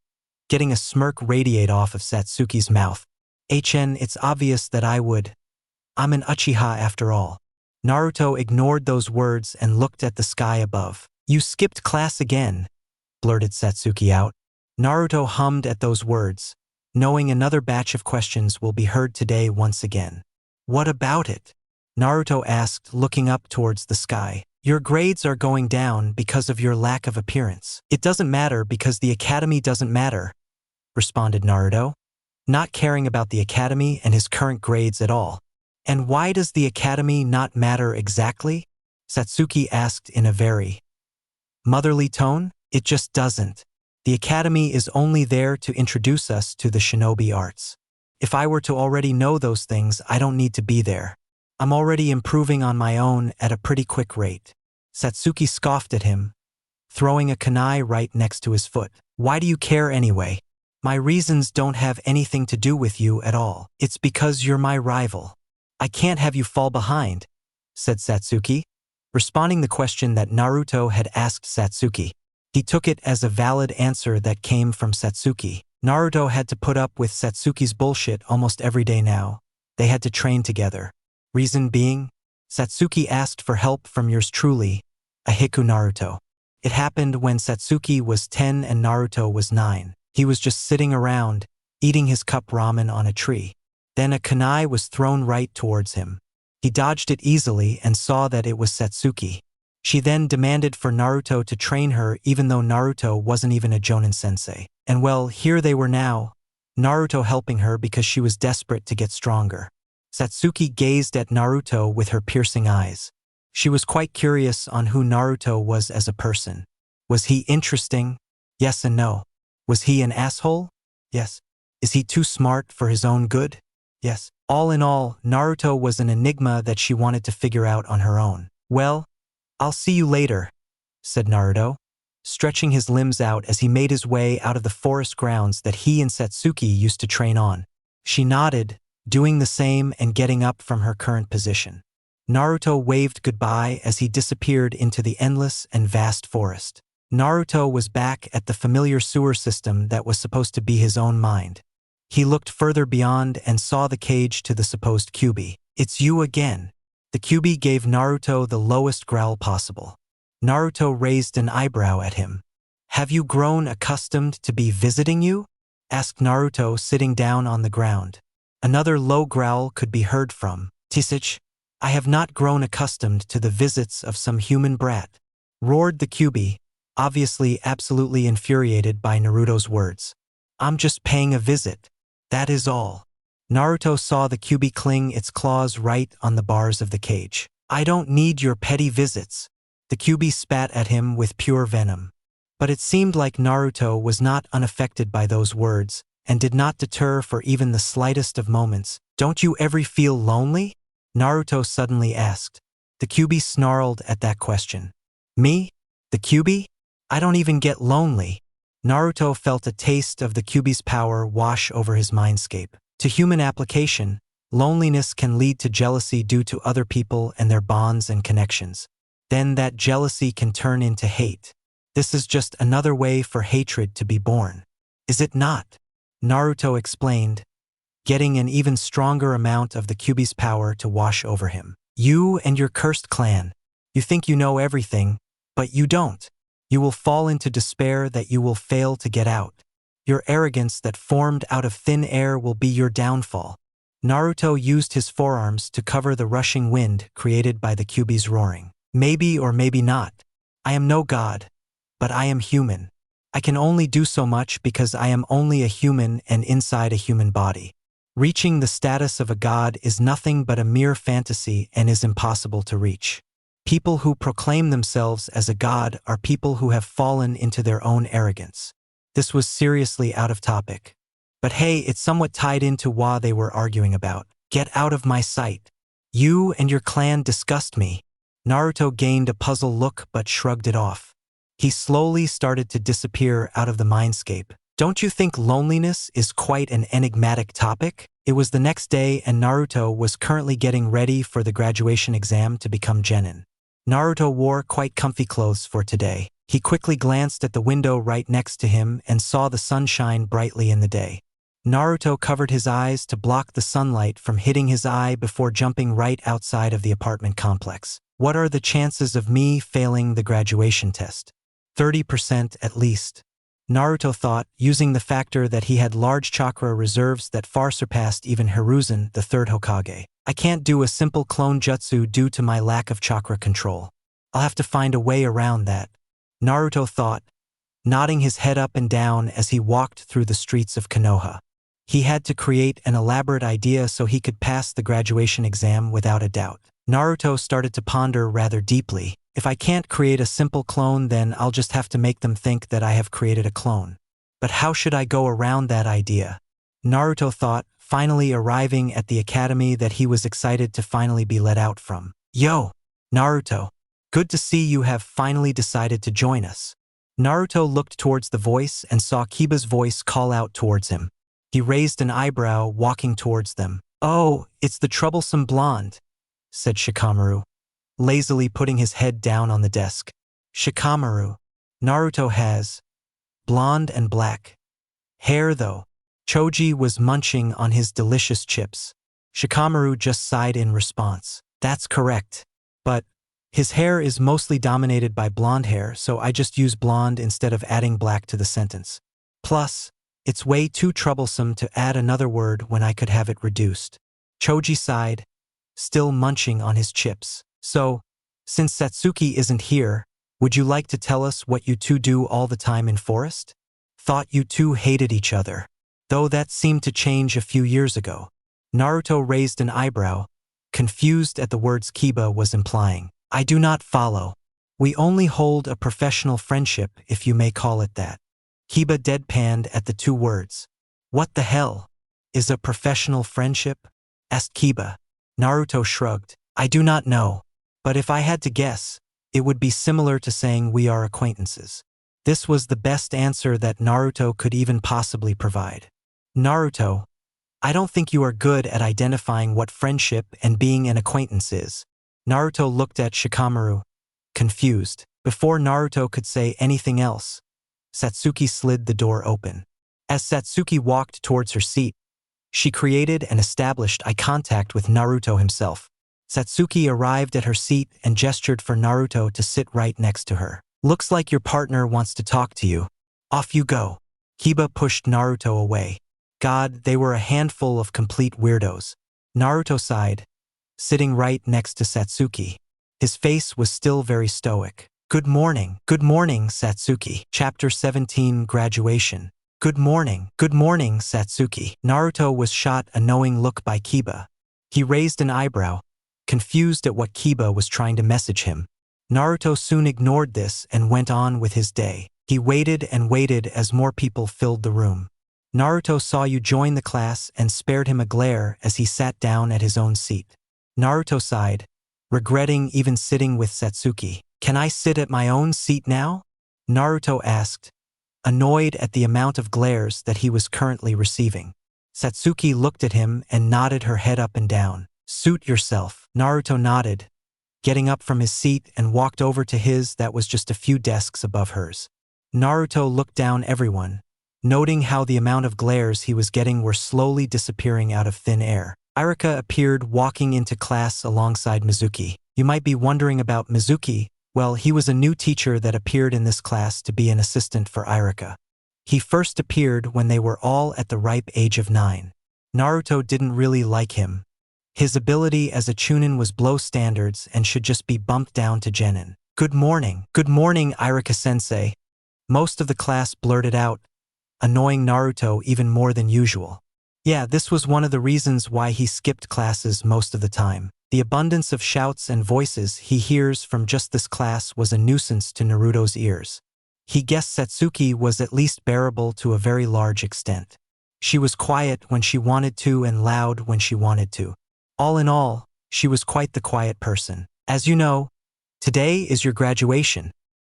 getting a smirk radiate off of Satsuki's mouth. It's obvious that I'm an Uchiha after all. Naruto ignored those words and looked at the sky above. You skipped class again, blurted Satsuki out. Naruto hummed at those words, knowing another batch of questions will be heard today once again. What about it? Naruto asked, looking up towards the sky. Your grades are going down because of your lack of appearance. It doesn't matter because the academy doesn't matter, responded Naruto, not caring about the academy and his current grades at all. And why does the academy not matter exactly? Satsuki asked in a very motherly tone. It just doesn't. The academy is only there to introduce us to the shinobi arts. If I were to already know those things, I don't need to be there. I'm already improving on my own at a pretty quick rate. Satsuki scoffed at him, throwing a kunai right next to his foot. Why do you care anyway? My reasons don't have anything to do with you at all. It's because you're my rival. I can't have you fall behind, said Satsuki, responding the question that Naruto had asked Satsuki. He took it as a valid answer that came from Satsuki. Naruto had to put up with Satsuki's bullshit almost every day now. They had to train together. Reason being, Satsuki asked for help from yours truly, a Hiku Naruto. It happened when Satsuki was 10 and Naruto was 9. He was just sitting around, eating his cup ramen on a tree. Then a kunai was thrown right towards him. He dodged it easily and saw that it was Satsuki. She then demanded for Naruto to train her even though Naruto wasn't even a Jonin sensei. And well, here they were now, Naruto helping her because she was desperate to get stronger. Satsuki gazed at Naruto with her piercing eyes. She was quite curious on who Naruto was as a person. Was he interesting? Yes and no. Was he an asshole? Yes. Is he too smart for his own good? Yes. All in all, Naruto was an enigma that she wanted to figure out on her own. Well, I'll see you later, said Naruto, stretching his limbs out as he made his way out of the forest grounds that he and Satsuki used to train on. She nodded, doing the same and getting up from her current position. Naruto waved goodbye as he disappeared into the endless and vast forest. Naruto was back at the familiar sewer system that was supposed to be his own mind. He looked further beyond and saw the cage to the supposed Kyuubi. It's you again. The Kyuubi gave Naruto the lowest growl possible. Naruto raised an eyebrow at him. Have you grown accustomed to be visiting you? Asked Naruto, sitting down on the ground. Another low growl could be heard from Tisich. I have not grown accustomed to the visits of some human brat, roared the Kyuubi, obviously absolutely infuriated by Naruto's words. I'm just paying a visit. That is all. Naruto saw the Kyuubi cling its claws right on the bars of the cage. I don't need your petty visits. The Kyuubi spat at him with pure venom. But it seemed like Naruto was not unaffected by those words and did not deter for even the slightest of moments. Don't you ever feel lonely? Naruto suddenly asked. The Kyuubi snarled at that question. Me? The Kyuubi? I don't even get lonely. Naruto felt a taste of the Kyuubi's power wash over his mindscape. To human application, loneliness can lead to jealousy due to other people and their bonds and connections. Then that jealousy can turn into hate. This is just another way for hatred to be born. Is it not? Naruto explained, getting an even stronger amount of the Kyuubi's power to wash over him. You and your cursed clan. You think you know everything, but you don't. You will fall into despair that you will fail to get out. Your arrogance that formed out of thin air will be your downfall. Naruto used his forearms to cover the rushing wind created by the Kyuubi's roaring. Maybe or maybe not. I am no god, but I am human. I can only do so much because I am only a human and inside a human body. Reaching the status of a god is nothing but a mere fantasy and is impossible to reach. People who proclaim themselves as a god are people who have fallen into their own arrogance. This was seriously out of topic. But hey, it's somewhat tied into what they were arguing about. Get out of my sight. You and your clan disgust me. Naruto gained a puzzled look but shrugged it off. He slowly started to disappear out of the mindscape. Don't you think loneliness is quite an enigmatic topic? It was the next day and Naruto was currently getting ready for the graduation exam to become genin. Naruto wore quite comfy clothes for today. He quickly glanced at the window right next to him and saw the sun shine brightly in the day. Naruto covered his eyes to block the sunlight from hitting his eye before jumping right outside of the apartment complex. What are the chances of me failing the graduation test? 30% at least. Naruto thought, using the factor that he had large chakra reserves that far surpassed even Hiruzen, the third Hokage. I can't do a simple clone jutsu due to my lack of chakra control. I'll have to find a way around that. Naruto thought, nodding his head up and down as he walked through the streets of Konoha. He had to create an elaborate idea so he could pass the graduation exam without a doubt. Naruto started to ponder rather deeply. If I can't create a simple clone, then I'll just have to make them think that I have created a clone. But how should I go around that idea? Naruto thought, finally arriving at the academy that he was excited to finally be let out from. Yo, Naruto. Good to see you have finally decided to join us. Naruto looked towards the voice and saw Kiba's voice call out towards him. He raised an eyebrow, walking towards them. Oh, it's the troublesome blonde, said Shikamaru, lazily putting his head down on the desk. Shikamaru. Naruto has blonde and black hair though. Choji was munching on his delicious chips. Shikamaru just sighed in response. That's correct. But his hair is mostly dominated by blonde hair, so I just use blonde instead of adding black to the sentence. Plus, it's way too troublesome to add another word when I could have it reduced. Choji sighed, still munching on his chips. So, since Satsuki isn't here, would you like to tell us what you two do all the time in forest? Thought you two hated each other. Though that seemed to change a few years ago. Naruto raised an eyebrow, confused at the words Kiba was implying. I do not follow. We only hold a professional friendship, if you may call it that. Kiba deadpanned at the two words. What the hell? Is a professional friendship? Asked Kiba. Naruto shrugged. I do not know. But if I had to guess, it would be similar to saying we are acquaintances. This was the best answer that Naruto could even possibly provide. Naruto, I don't think you are good at identifying what friendship and being an acquaintance is. Naruto looked at Shikamaru, confused. Before Naruto could say anything else, Satsuki slid the door open. As Satsuki walked towards her seat, she created and established eye contact with Naruto himself. Satsuki arrived at her seat and gestured for Naruto to sit right next to her. Looks like your partner wants to talk to you. Off you go. Kiba pushed Naruto away. God, they were a handful of complete weirdos. Naruto sighed, sitting right next to Satsuki. His face was still very stoic. Good morning, Satsuki. Chapter 17, Graduation. Good morning, Satsuki. Naruto was shot a knowing look by Kiba. He raised an eyebrow, confused at what Kiba was trying to message him. Naruto soon ignored this and went on with his day. He waited and waited as more people filled the room. Naruto saw you join the class and spared him a glare as he sat down at his own seat. Naruto sighed, regretting even sitting with Satsuki. Can I sit at my own seat now? Naruto asked, annoyed at the amount of glares that he was currently receiving. Satsuki looked at him and nodded her head up and down. Suit yourself. Naruto nodded, getting up from his seat and walked over to his that was just a few desks above hers. Naruto looked down everyone, noting how the amount of glares he was getting were slowly disappearing out of thin air. Irika appeared walking into class alongside Mizuki. You might be wondering about Mizuki. Well, he was a new teacher that appeared in this class to be an assistant for Irika. He first appeared when they were all at the ripe age of 9. Naruto didn't really like him. His ability as a chunin was below standards and should just be bumped down to genin. Good morning, Irika-sensei. Most of the class blurted out, annoying Naruto even more than usual. Yeah, this was one of the reasons why he skipped classes most of the time. The abundance of shouts and voices he hears from just this class was a nuisance to Naruto's ears. He guessed Satsuki was at least bearable to a very large extent. She was quiet when she wanted to and loud when she wanted to. All in all, she was quite the quiet person. As you know, today is your graduation.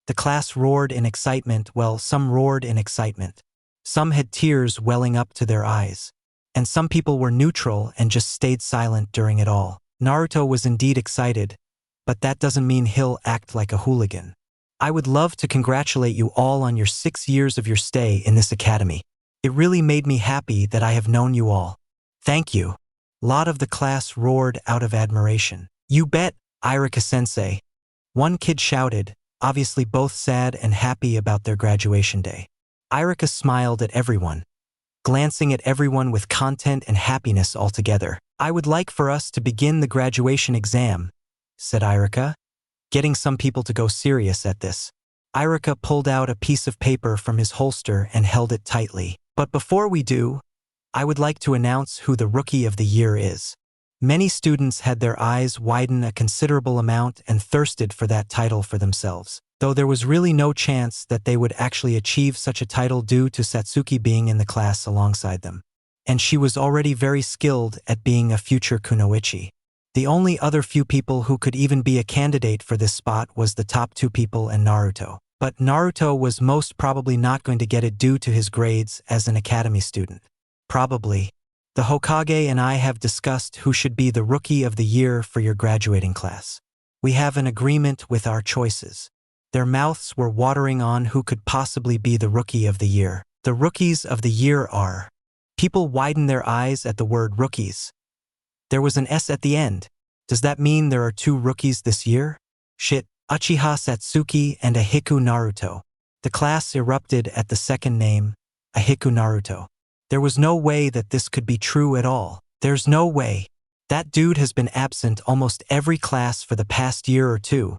The class roared in excitement. Well, some roared in excitement. Some had tears welling up to their eyes. And some people were neutral and just stayed silent during it all. Naruto was indeed excited, but that doesn't mean he'll act like a hooligan. I would love to congratulate you all on your 6 years of your stay in this academy. It really made me happy that I have known you all. Thank you. A lot of the class roared out of admiration. You bet, Irika-sensei. One kid shouted, obviously both sad and happy about their graduation day. Irika smiled at everyone, glancing at everyone with content and happiness altogether. I would like for us to begin the graduation exam, said Irika, getting some people to go serious at this. Irika pulled out a piece of paper from his holster and held it tightly. But before we do, I would like to announce who the Rookie of the Year is. Many students had their eyes widen a considerable amount and thirsted for that title for themselves, though there was really no chance that they would actually achieve such a title due to Satsuki being in the class alongside them. And she was already very skilled at being a future kunoichi. The only other few people who could even be a candidate for this spot was the top 2 people and Naruto. But Naruto was most probably not going to get it due to his grades as an academy student. Probably. The Hokage and I have discussed who should be the Rookie of the Year for your graduating class. We have an agreement with our choices. Their mouths were watering on who could possibly be the Rookie of the Year. The Rookies of the Year are. People widened their eyes at the word rookies. There was an S at the end. Does that mean there are 2 rookies this year? Shit, Uchiha Satsuki and Ahiku Naruto. The class erupted at the second name, Ahiku Naruto. There was no way that this could be true at all. There's no way. That dude has been absent almost every class for the past year or 2,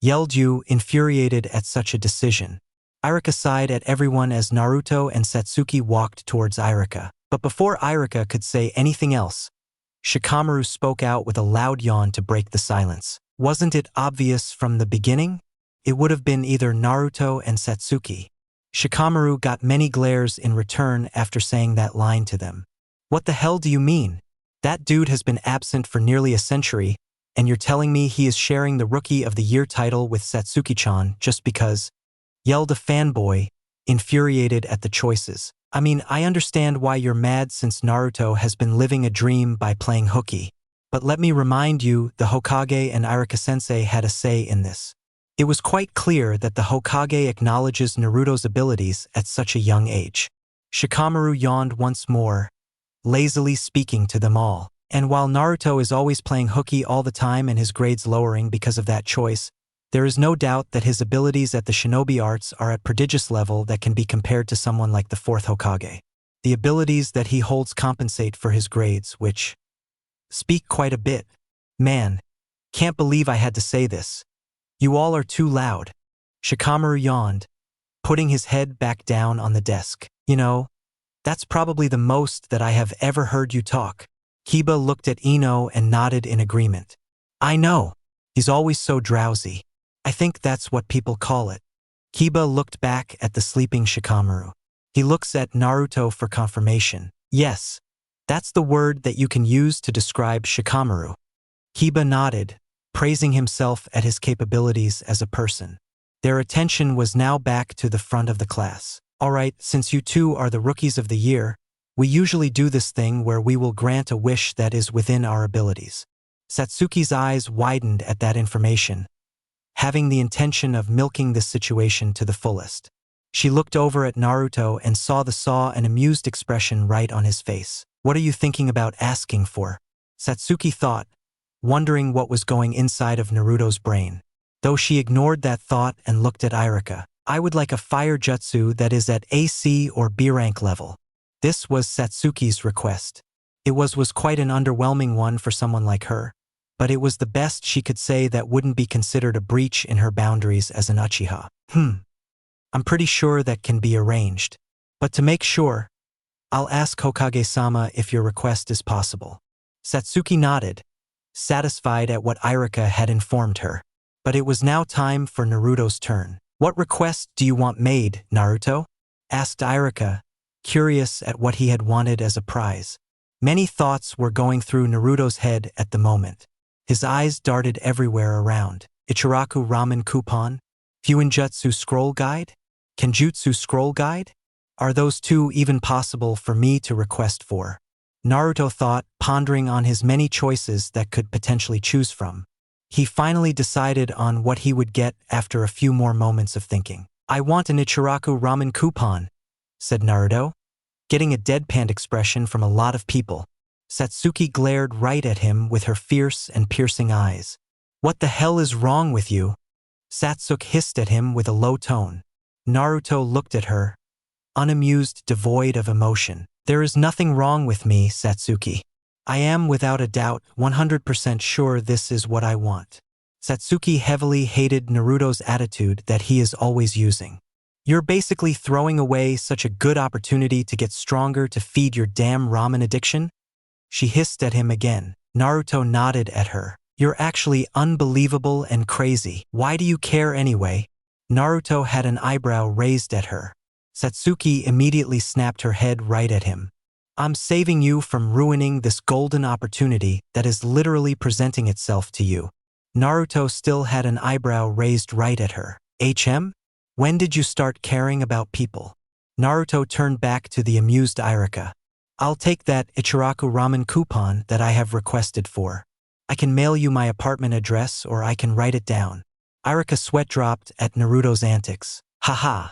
yelled Yu, infuriated at such a decision. Irika sighed at everyone as Naruto and Satsuki walked towards Irika. But before Irika could say anything else, Shikamaru spoke out with a loud yawn to break the silence. Wasn't it obvious from the beginning? It would have been either Naruto and Satsuki. Shikamaru got many glares in return after saying that line to them. What the hell do you mean? That dude has been absent for nearly a century, and you're telling me he is sharing the Rookie of the Year title with Satsuki-chan just because? Yelled a fanboy, infuriated at the choices. I mean, I understand why you're mad since Naruto has been living a dream by playing hooky. But let me remind you, the Hokage and Irika-sensei had a say in this. It was quite clear that the Hokage acknowledges Naruto's abilities at such a young age. Shikamaru yawned once more, lazily speaking to them all. And while Naruto is always playing hooky all the time and his grades lowering because of that choice, there is no doubt that his abilities at the shinobi arts are at prodigious level that can be compared to someone like the 4th Hokage. The abilities that he holds compensate for his grades, which speak quite a bit. Man, can't believe I had to say this. You all are too loud. Shikamaru yawned, putting his head back down on the desk. You know, that's probably the most that I have ever heard you talk. Kiba looked at Ino and nodded in agreement. I know. He's always so drowsy. I think that's what people call it. Kiba looked back at the sleeping Shikamaru. He looks at Naruto for confirmation. Yes, that's the word that you can use to describe Shikamaru. Kiba nodded, praising himself at his capabilities as a person. Their attention was now back to the front of the class. All right, since you 2 are the Rookies of the Year, we usually do this thing where we will grant a wish that is within our abilities. Satsuki's eyes widened at that information, having the intention of milking this situation to the fullest. She looked over at Naruto and saw an amused expression right on his face. What are you thinking about asking for? Satsuki thought, wondering what was going inside of Naruto's brain. Though she ignored that thought and looked at Irika. I would like a fire jutsu that is at AC or B rank level. This was Satsuki's request. It was quite an underwhelming one for someone like her, but it was the best she could say that wouldn't be considered a breach in her boundaries as an Uchiha. I'm pretty sure that can be arranged. But to make sure, I'll ask Hokage-sama if your request is possible. Satsuki nodded, satisfied at what Irika had informed her. But it was now time for Naruto's turn. What request do you want made, Naruto? Asked Irika, curious at what he had wanted as a prize. Many thoughts were going through Naruto's head at the moment. His eyes darted everywhere around. Ichiraku Ramen Coupon? Fuinjutsu Scroll Guide? Kenjutsu Scroll Guide? Are those two even possible for me to request for? Naruto thought, pondering on his many choices that could potentially choose from. He finally decided on what he would get after a few more moments of thinking. I want an Ichiraku Ramen Coupon, said Naruto, getting a deadpan expression from a lot of people. Satsuki glared right at him with her fierce and piercing eyes. What the hell is wrong with you? Satsuke hissed at him with a low tone. Naruto looked at her, unamused, devoid of emotion. There is nothing wrong with me, Satsuki. I am without a doubt 100% sure this is what I want. Satsuki heavily hated Naruto's attitude that he is always using. You're basically throwing away such a good opportunity to get stronger to feed your damn ramen addiction? She hissed at him again. Naruto nodded at her. You're actually unbelievable and crazy. Why do you care anyway? Naruto had an eyebrow raised at her. Satsuki immediately snapped her head right at him. I'm saving you from ruining this golden opportunity that is literally presenting itself to you. Naruto still had an eyebrow raised right at her. When did you start caring about people? Naruto turned back to the amused Irika. I'll take that Ichiraku Ramen Coupon that I have requested for. I can mail you my apartment address or I can write it down. Irika sweat dropped at Naruto's antics. Haha.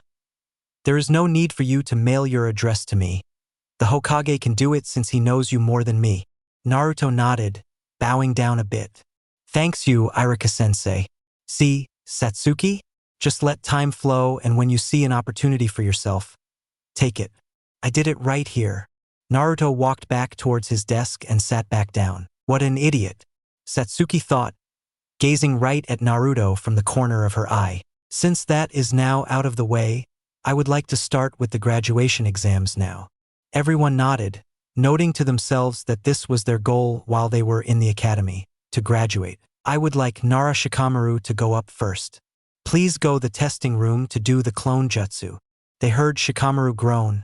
There is no need for you to mail your address to me. The Hokage can do it since he knows you more than me. Naruto nodded, bowing down a bit. Thanks you, Irika-sensei. See, Satsuki? Just let time flow, and when you see an opportunity for yourself, take it. I did it right here. Naruto walked back towards his desk and sat back down. What an idiot, Satsuki thought, gazing right at Naruto from the corner of her eye. Since that is now out of the way, I would like to start with the graduation exams now. Everyone nodded, noting to themselves that this was their goal while they were in the academy, to graduate. I would like Nara Shikamaru to go up first. Please go the testing room to do the clone jutsu. They heard Shikamaru groan,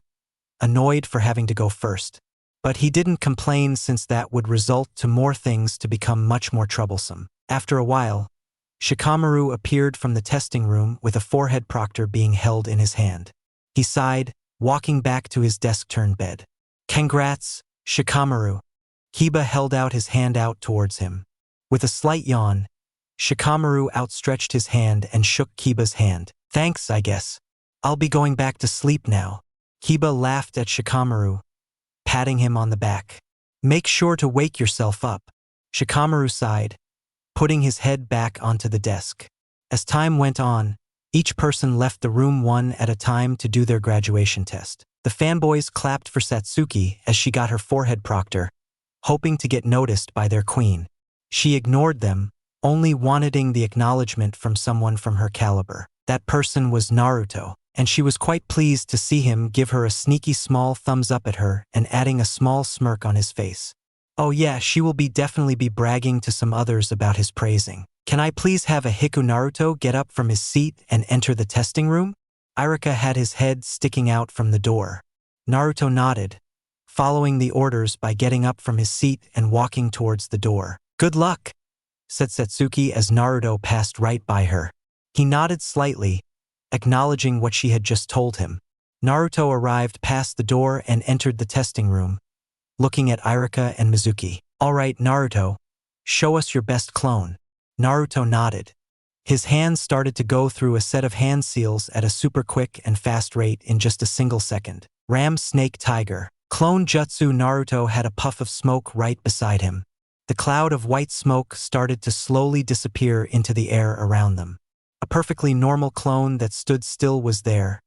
annoyed for having to go first. But he didn't complain since that would result to more things to become much more troublesome. After a while, Shikamaru appeared from the testing room with a forehead proctor being held in his hand. He sighed, walking back to his desk-turned bed. Congrats, Shikamaru. Kiba held out his hand out towards him. With a slight yawn, Shikamaru outstretched his hand and shook Kiba's hand. Thanks, I guess. I'll be going back to sleep now. Kiba laughed at Shikamaru, patting him on the back. Make sure to wake yourself up. Shikamaru sighed, putting his head back onto the desk. As time went on, each person left the room one at a time to do their graduation test. The fanboys clapped for Satsuki as she got her forehead proctor, hoping to get noticed by their queen. She ignored them, only wanting the acknowledgement from someone from her caliber. That person was Naruto, and she was quite pleased to see him give her a sneaky small thumbs up at her and adding a small smirk on his face. Oh yeah, she will definitely be bragging to some others about his praising. Can I please have a Hiku Naruto get up from his seat and enter the testing room? Irika had his head sticking out from the door. Naruto nodded, following the orders by getting up from his seat and walking towards the door. Good luck, said Satsuki as Naruto passed right by her. He nodded slightly, acknowledging what she had just told him. Naruto arrived past the door and entered the testing room, looking at Irika and Mizuki. All right, Naruto, show us your best clone. Naruto nodded. His hands started to go through a set of hand seals at a super quick and fast rate in just a single second. Ram Snake Tiger. Clone Jutsu. Naruto had a puff of smoke right beside him. The cloud of white smoke started to slowly disappear into the air around them. A perfectly normal clone that stood still was there,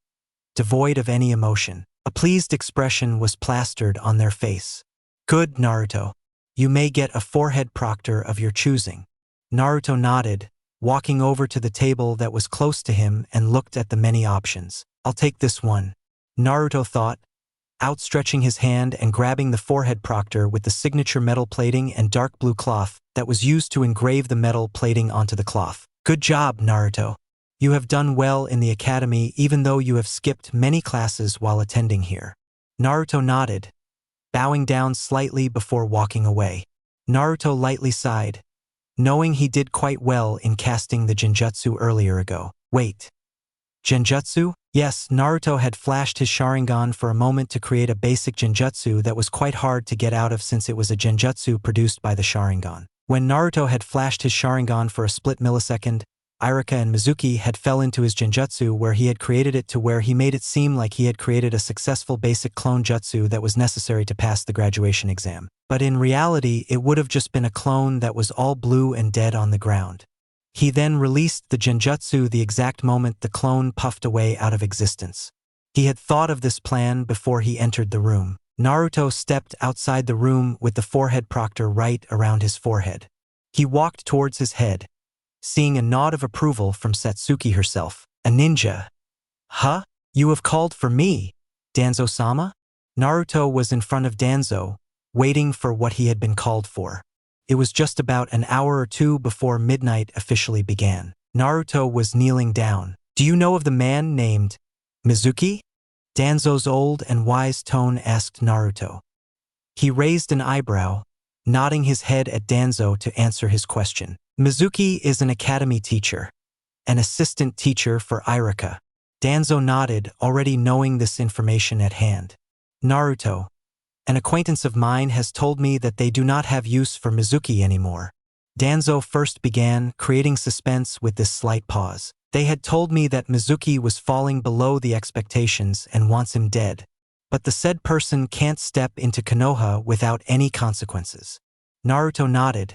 devoid of any emotion. A pleased expression was plastered on their face. Good, Naruto. You may get a forehead proctor of your choosing. Naruto nodded, walking over to the table that was close to him and looked at the many options. I'll take this one, Naruto thought, outstretching his hand and grabbing the forehead proctor with the signature metal plating and dark blue cloth that was used to engrave the metal plating onto the cloth. Good job, Naruto. You have done well in the academy even though you have skipped many classes while attending here. Naruto nodded, bowing down slightly before walking away. Naruto lightly sighed, knowing he did quite well in casting the genjutsu earlier ago. Wait. Genjutsu? Yes, Naruto had flashed his Sharingan for a moment to create a basic genjutsu that was quite hard to get out of since it was a genjutsu produced by the Sharingan. When Naruto had flashed his Sharingan for a split millisecond, Iruka and Mizuki had fell into his genjutsu where he had created it to where he made it seem like he had created a successful basic clone jutsu that was necessary to pass the graduation exam. But in reality, it would have just been a clone that was all blue and dead on the ground. He then released the genjutsu the exact moment the clone puffed away out of existence. He had thought of this plan before he entered the room. Naruto stepped outside the room with the forehead proctor right around his forehead. He walked towards his head, seeing a nod of approval from SASUKE herself. A ninja. Huh? You have called for me, Danzo-sama? Naruto was in front of Danzo, waiting for what he had been called for. It was just about an hour or two before midnight officially began. Naruto was kneeling down. Do you know of the man named Mizuki? Danzo's old and wise tone asked Naruto. He raised an eyebrow, nodding his head at Danzo to answer his question. Mizuki is an academy teacher, an assistant teacher for Iruka. Danzo nodded, already knowing this information at hand. Naruto, an acquaintance of mine has told me that they do not have use for Mizuki anymore. Danzo first began, creating suspense with this slight pause. They had told me that Mizuki was falling below the expectations and wants him dead, but the said person can't step into Konoha without any consequences. Naruto nodded,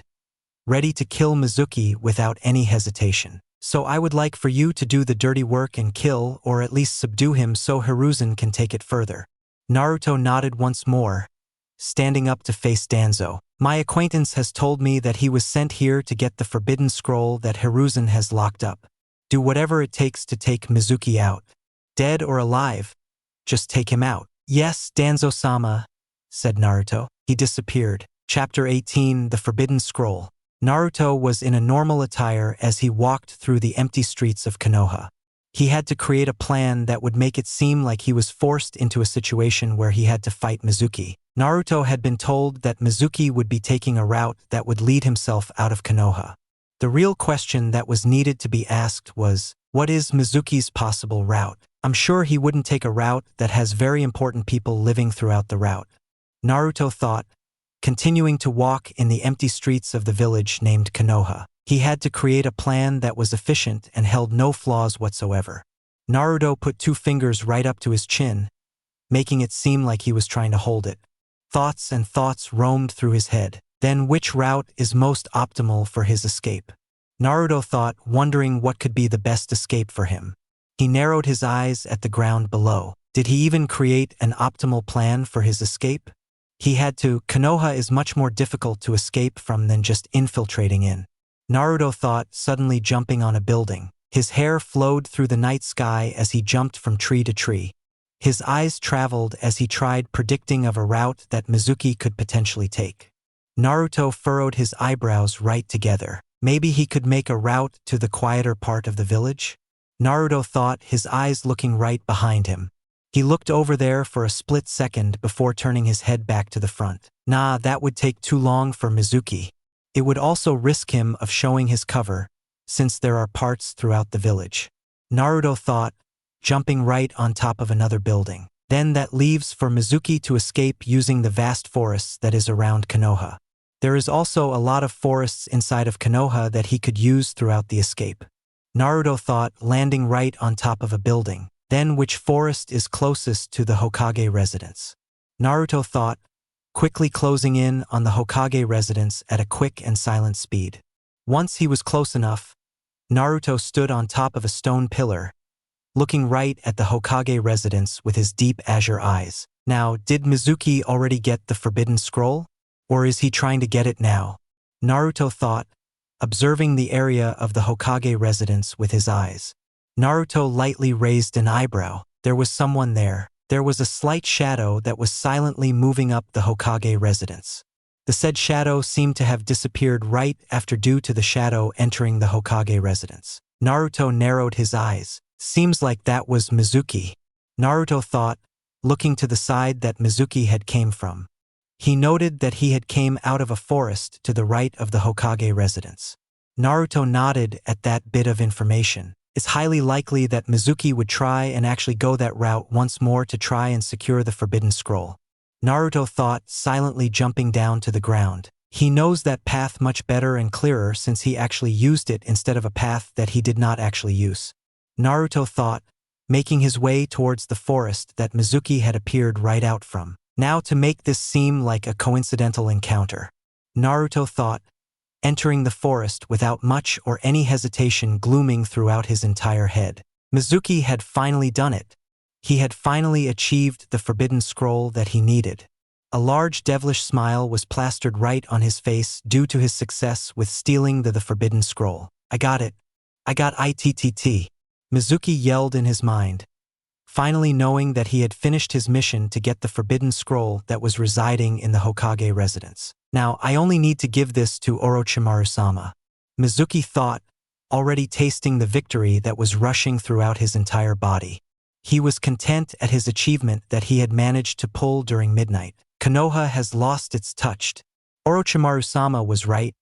ready to kill Mizuki without any hesitation. So I would like for you to do the dirty work and kill or at least subdue him so Hiruzen can take it further. Naruto nodded once more, standing up to face Danzo. My acquaintance has told me that he was sent here to get the forbidden scroll that Hiruzen has locked up. Do whatever it takes to take Mizuki out. Dead or alive, just take him out. Yes, Danzo-sama, said Naruto. He disappeared. Chapter 18, The Forbidden Scroll. Naruto was in a normal attire as he walked through the empty streets of Konoha. He had to create a plan that would make it seem like he was forced into a situation where he had to fight Mizuki. Naruto had been told that Mizuki would be taking a route that would lead himself out of Konoha. The real question that was needed to be asked was, what is Mizuki's possible route? I'm sure he wouldn't take a route that has very important people living throughout the route. Naruto thought, continuing to walk in the empty streets of the village named Konoha. He had to create a plan that was efficient and held no flaws whatsoever. Naruto put 2 fingers right up to his chin, making it seem like he was trying to hold it. Thoughts and thoughts roamed through his head. Then which route is most optimal for his escape? Naruto thought, wondering what could be the best escape for him. He narrowed his eyes at the ground below. Did he even create an optimal plan for his escape? He had to. Konoha is much more difficult to escape from than just infiltrating in. Naruto thought, suddenly jumping on a building. His hair flowed through the night sky as he jumped from tree to tree. His eyes traveled as he tried predicting of a route that Mizuki could potentially take. Naruto furrowed his eyebrows right together. Maybe he could make a route to the quieter part of the village? Naruto thought, his eyes looking right behind him. He looked over there for a split second before turning his head back to the front. Nah, that would take too long for Mizuki. It would also risk him of showing his cover, since there are parts throughout the village. Naruto thought, jumping right on top of another building. Then that leaves for Mizuki to escape using the vast forests that is around Konoha. There is also a lot of forests inside of Konoha that he could use throughout the escape. Naruto thought, landing right on top of a building. Then which forest is closest to the Hokage residence? Naruto thought, quickly closing in on the Hokage residence at a quick and silent speed. Once he was close enough, Naruto stood on top of a stone pillar, looking right at the Hokage residence with his deep azure eyes. Now, did Mizuki already get the forbidden scroll? Or is he trying to get it now? Naruto thought, observing the area of the Hokage residence with his eyes. Naruto lightly raised an eyebrow. There was someone there. There was a slight shadow that was silently moving up the Hokage residence. The said shadow seemed to have disappeared right after due to the shadow entering the Hokage residence. Naruto narrowed his eyes. Seems like that was Mizuki. Naruto thought, looking to the side that Mizuki had came from. He noted that he had came out of a forest to the right of the Hokage residence. Naruto nodded at that bit of information. It's highly likely that Mizuki would try and actually go that route once more to try and secure the forbidden scroll. Naruto thought, silently jumping down to the ground. He knows that path much better and clearer since he actually used it instead of a path that he did not actually use. Naruto thought, making his way towards the forest that Mizuki had appeared right out from. Now to make this seem like a coincidental encounter. Naruto thought, entering the forest without much or any hesitation glooming throughout his entire head. Mizuki had finally done it. He had finally achieved the forbidden scroll that he needed. A large devilish smile was plastered right on his face due to his success with stealing the forbidden scroll. I got it. I got ITTT. Mizuki yelled in his mind, finally knowing that he had finished his mission to get the forbidden scroll that was residing in the Hokage residence. Now, I only need to give this to Orochimaru-sama. Mizuki thought, already tasting the victory that was rushing throughout his entire body. He was content at his achievement that he had managed to pull during midnight. Konoha has lost its touch. Orochimaru-sama was right.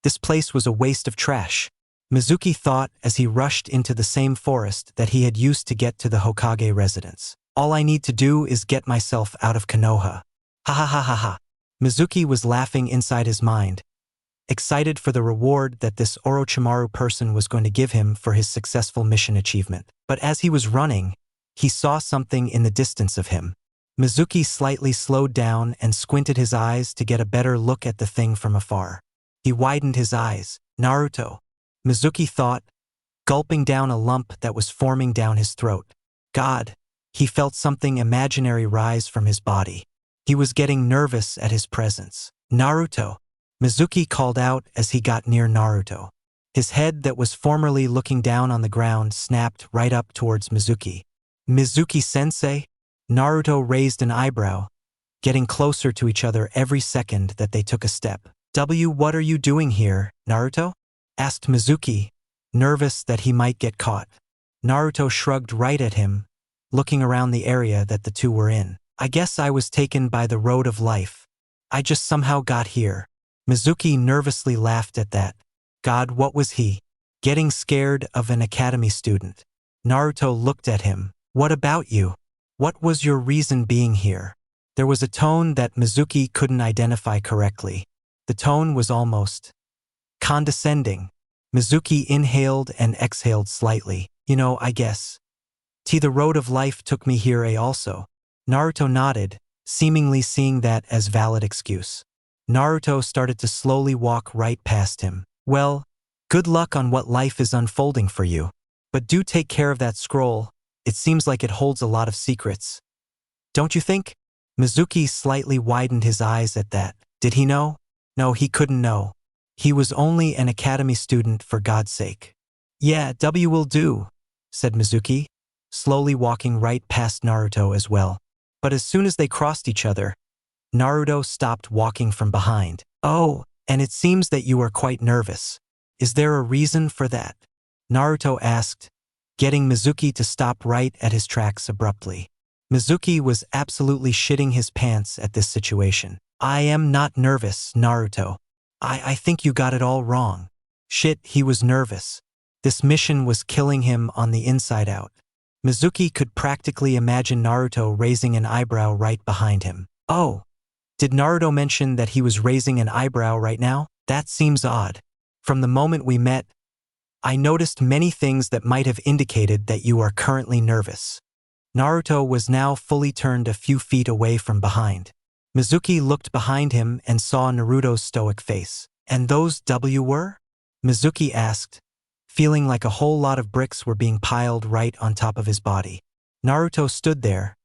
This place was a waste of trash. Mizuki thought as he rushed into the same forest that he had used to get to the Hokage residence. All I need to do is get myself out of Konoha. Ha ha ha ha ha. Mizuki was laughing inside his mind, excited for the reward that this Orochimaru person was going to give him for his successful mission achievement. But as he was running, he saw something in the distance of him. Mizuki slightly slowed down and squinted his eyes to get a better look at the thing from afar. He widened his eyes. Naruto. Mizuki thought, gulping down a lump that was forming down his throat. God, he felt something imaginary rise from his body. He was getting nervous at his presence. Naruto. Mizuki called out as he got near Naruto. His head that was formerly looking down on the ground snapped right up towards Mizuki. Mizuki-sensei? Naruto raised an eyebrow, getting closer to each other every second that they took a step. What are you doing here, Naruto? Asked Mizuki, nervous that he might get caught. Naruto shrugged right at him, looking around the area that the two were in. I guess I was taken by the road of life. I just somehow got here. Mizuki nervously laughed at that. God, what was he? Getting scared of an academy student. Naruto looked at him. What about you? What was your reason being here? There was a tone that Mizuki couldn't identify correctly. The tone was almost condescending. Mizuki inhaled and exhaled slightly. I guess. The road of life took me here also. Naruto nodded, seemingly seeing that as valid excuse. Naruto started to slowly walk right past him. Well, good luck on what life is unfolding for you. But do take care of that scroll. It seems like it holds a lot of secrets. Don't you think? Mizuki slightly widened his eyes at that. Did he know? No, he couldn't know. He was only an academy student, for God's sake. Yeah, will do, said Mizuki, slowly walking right past Naruto as well. But as soon as they crossed each other, Naruto stopped walking from behind. Oh, and it seems that you are quite nervous. Is there a reason for that? Naruto asked, getting Mizuki to stop right at his tracks abruptly. Mizuki was absolutely shitting his pants at this situation. I am not nervous, Naruto. I think you got it all wrong. Shit, he was nervous. This mission was killing him on the inside out. Mizuki could practically imagine Naruto raising an eyebrow right behind him. Oh, did Naruto mention that he was raising an eyebrow right now? That seems odd. From the moment we met, I noticed many things that might have indicated that you are currently nervous. Naruto was now fully turned a few feet away from behind. Mizuki looked behind him and saw Naruto's stoic face. And those W were? Mizuki asked, feeling like a whole lot of bricks were being piled right on top of his body. Naruto stood there,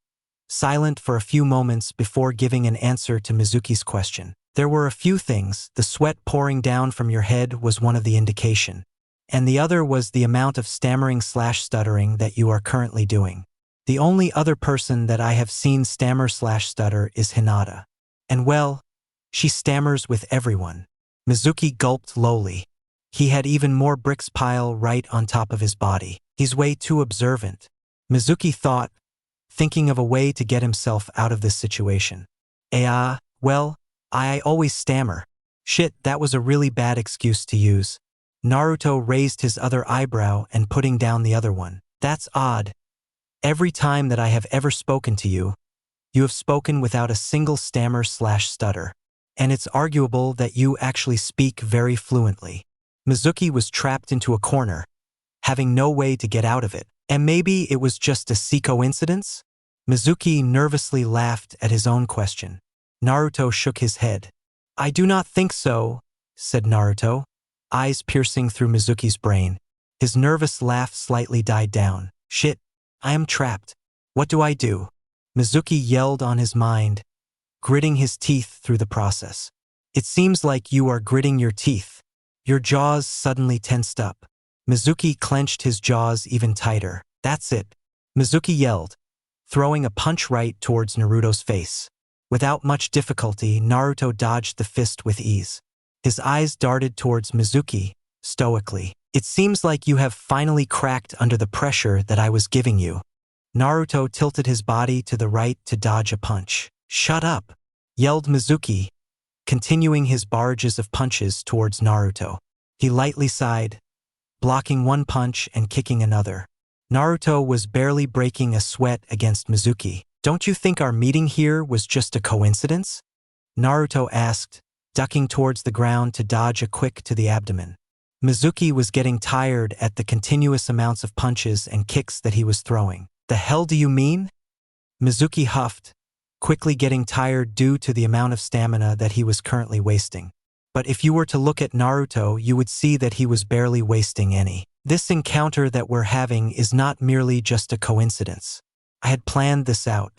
silent for a few moments before giving an answer to Mizuki's question. There were a few things. The sweat pouring down from your head was one of the indication. And the other was the amount of stammering/stuttering that you are currently doing. The only other person that I have seen stammer/stutter is Hinata. And well, she stammers with everyone. Mizuki gulped lowly. He had even more bricks pile right on top of his body. He's way too observant. Mizuki thought, thinking of a way to get himself out of this situation. Well, I always stammer. Shit, that was a really bad excuse to use. Naruto raised his other eyebrow and putting down the other one. That's odd. Every time that I have ever spoken to you, you have spoken without a single stammer/stutter. And it's arguable that you actually speak very fluently. Mizuki was trapped into a corner, having no way to get out of it. And maybe it was just a coincidence? Mizuki nervously laughed at his own question. Naruto shook his head. I do not think so, said Naruto, eyes piercing through Mizuki's brain. His nervous laugh slightly died down. Shit, I am trapped. What do I do? Mizuki yelled on his mind, gritting his teeth through the process. It seems like you are gritting your teeth. Your jaws suddenly tensed up. Mizuki clenched his jaws even tighter. That's it, Mizuki yelled, throwing a punch right towards Naruto's face. Without much difficulty, Naruto dodged the fist with ease. His eyes darted towards Mizuki, stoically. It seems like you have finally cracked under the pressure that I was giving you. Naruto tilted his body to the right to dodge a punch. Shut up, yelled Mizuki, continuing his barrages of punches towards Naruto. He lightly sighed, blocking one punch and kicking another. Naruto was barely breaking a sweat against Mizuki. Don't you think our meeting here was just a coincidence? Naruto asked, ducking towards the ground to dodge a quick to the abdomen. Mizuki was getting tired at the continuous amounts of punches and kicks that he was throwing. The hell do you mean? Mizuki huffed, quickly getting tired due to the amount of stamina that he was currently wasting. But if you were to look at Naruto, you would see that he was barely wasting any. This encounter that we're having is not merely just a coincidence. I had planned this out.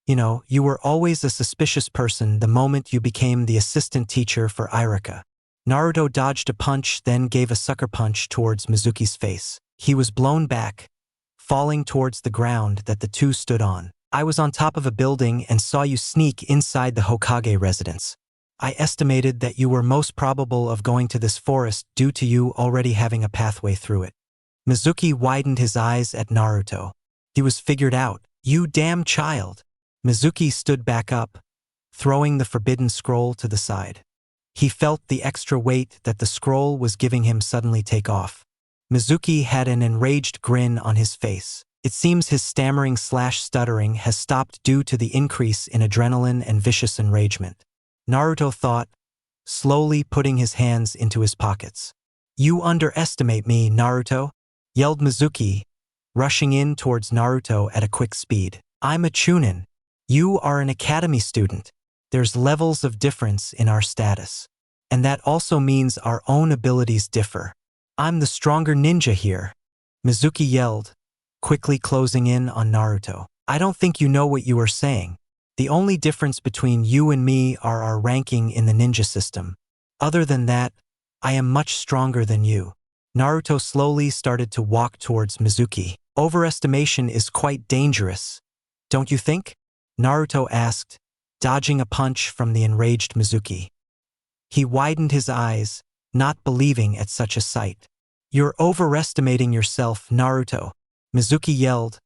You were always a suspicious person the moment you became the assistant teacher for Irika. Naruto dodged a punch, then gave a sucker punch towards Mizuki's face. He was blown back, falling towards the ground that the two stood on. I was on top of a building and saw you sneak inside the Hokage residence. I estimated that you were most probable of going to this forest due to you already having a pathway through it. Mizuki widened his eyes at Naruto. He was figured out. You damn child. Mizuki stood back up, throwing the forbidden scroll to the side. He felt the extra weight that the scroll was giving him suddenly take off. Mizuki had an enraged grin on his face. It seems his stammering/stuttering has stopped due to the increase in adrenaline and vicious enragement. Naruto thought, slowly putting his hands into his pockets. You underestimate me, Naruto, yelled Mizuki, rushing in towards Naruto at a quick speed. I'm a Chunin. You are an academy student. There's levels of difference in our status. And that also means our own abilities differ. I'm the stronger ninja here, Mizuki yelled, quickly closing in on Naruto. I don't think you know what you are saying. The only difference between you and me are our ranking in the ninja system. Other than that, I am much stronger than you. Naruto slowly started to walk towards Mizuki. Overestimation is quite dangerous, don't you think? Naruto asked, dodging a punch from the enraged Mizuki. He widened his eyes, not believing at such a sight. You're overestimating yourself, Naruto, Mizuki yelled,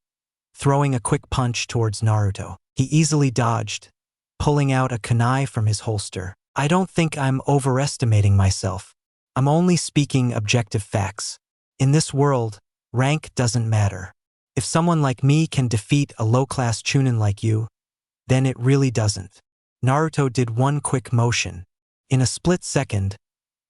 throwing a quick punch towards Naruto. He easily dodged, pulling out a kunai from his holster. I don't think I'm overestimating myself. I'm only speaking objective facts. In this world, rank doesn't matter. If someone like me can defeat a low-class Chunin like you, then it really doesn't. Naruto did one quick motion. In a split second,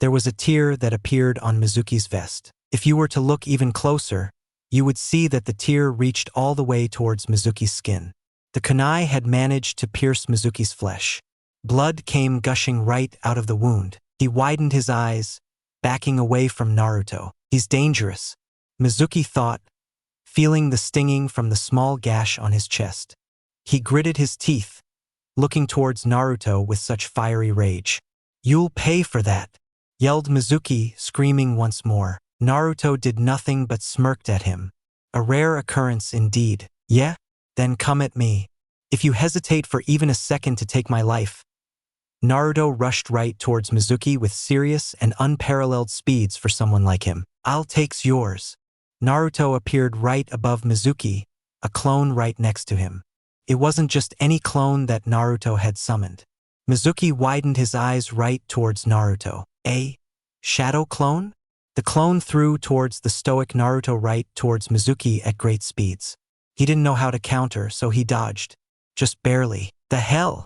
there was a tear that appeared on Mizuki's vest. If you were to look even closer, you would see that the tear reached all the way towards Mizuki's skin. The kunai had managed to pierce Mizuki's flesh. Blood came gushing right out of the wound. He widened his eyes, backing away from Naruto. He's dangerous, Mizuki thought, feeling the stinging from the small gash on his chest. He gritted his teeth, looking towards Naruto with such fiery rage. "You'll pay for that," yelled Mizuki, screaming once more. Naruto did nothing but smirked at him. A rare occurrence indeed. "Yeah? Then come at me. If you hesitate for even a second to take my life." Naruto rushed right towards Mizuki with serious and unparalleled speeds for someone like him. "I'll takes yours." Naruto appeared right above Mizuki, a clone right next to him. It wasn't just any clone that Naruto had summoned. Mizuki widened his eyes right towards Naruto. "A shadow clone?" The clone threw towards the stoic Naruto right towards Mizuki at great speeds. He didn't know how to counter, so he dodged. Just barely. "The hell?"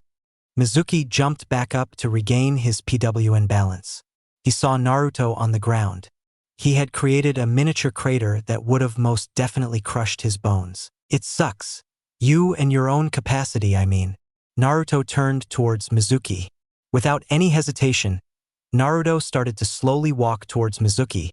Mizuki jumped back up to regain his PWN balance. He saw Naruto on the ground. He had created a miniature crater that would have most definitely crushed his bones. "It sucks. You and your own capacity, I mean." Naruto turned towards Mizuki. Without any hesitation, Naruto started to slowly walk towards Mizuki,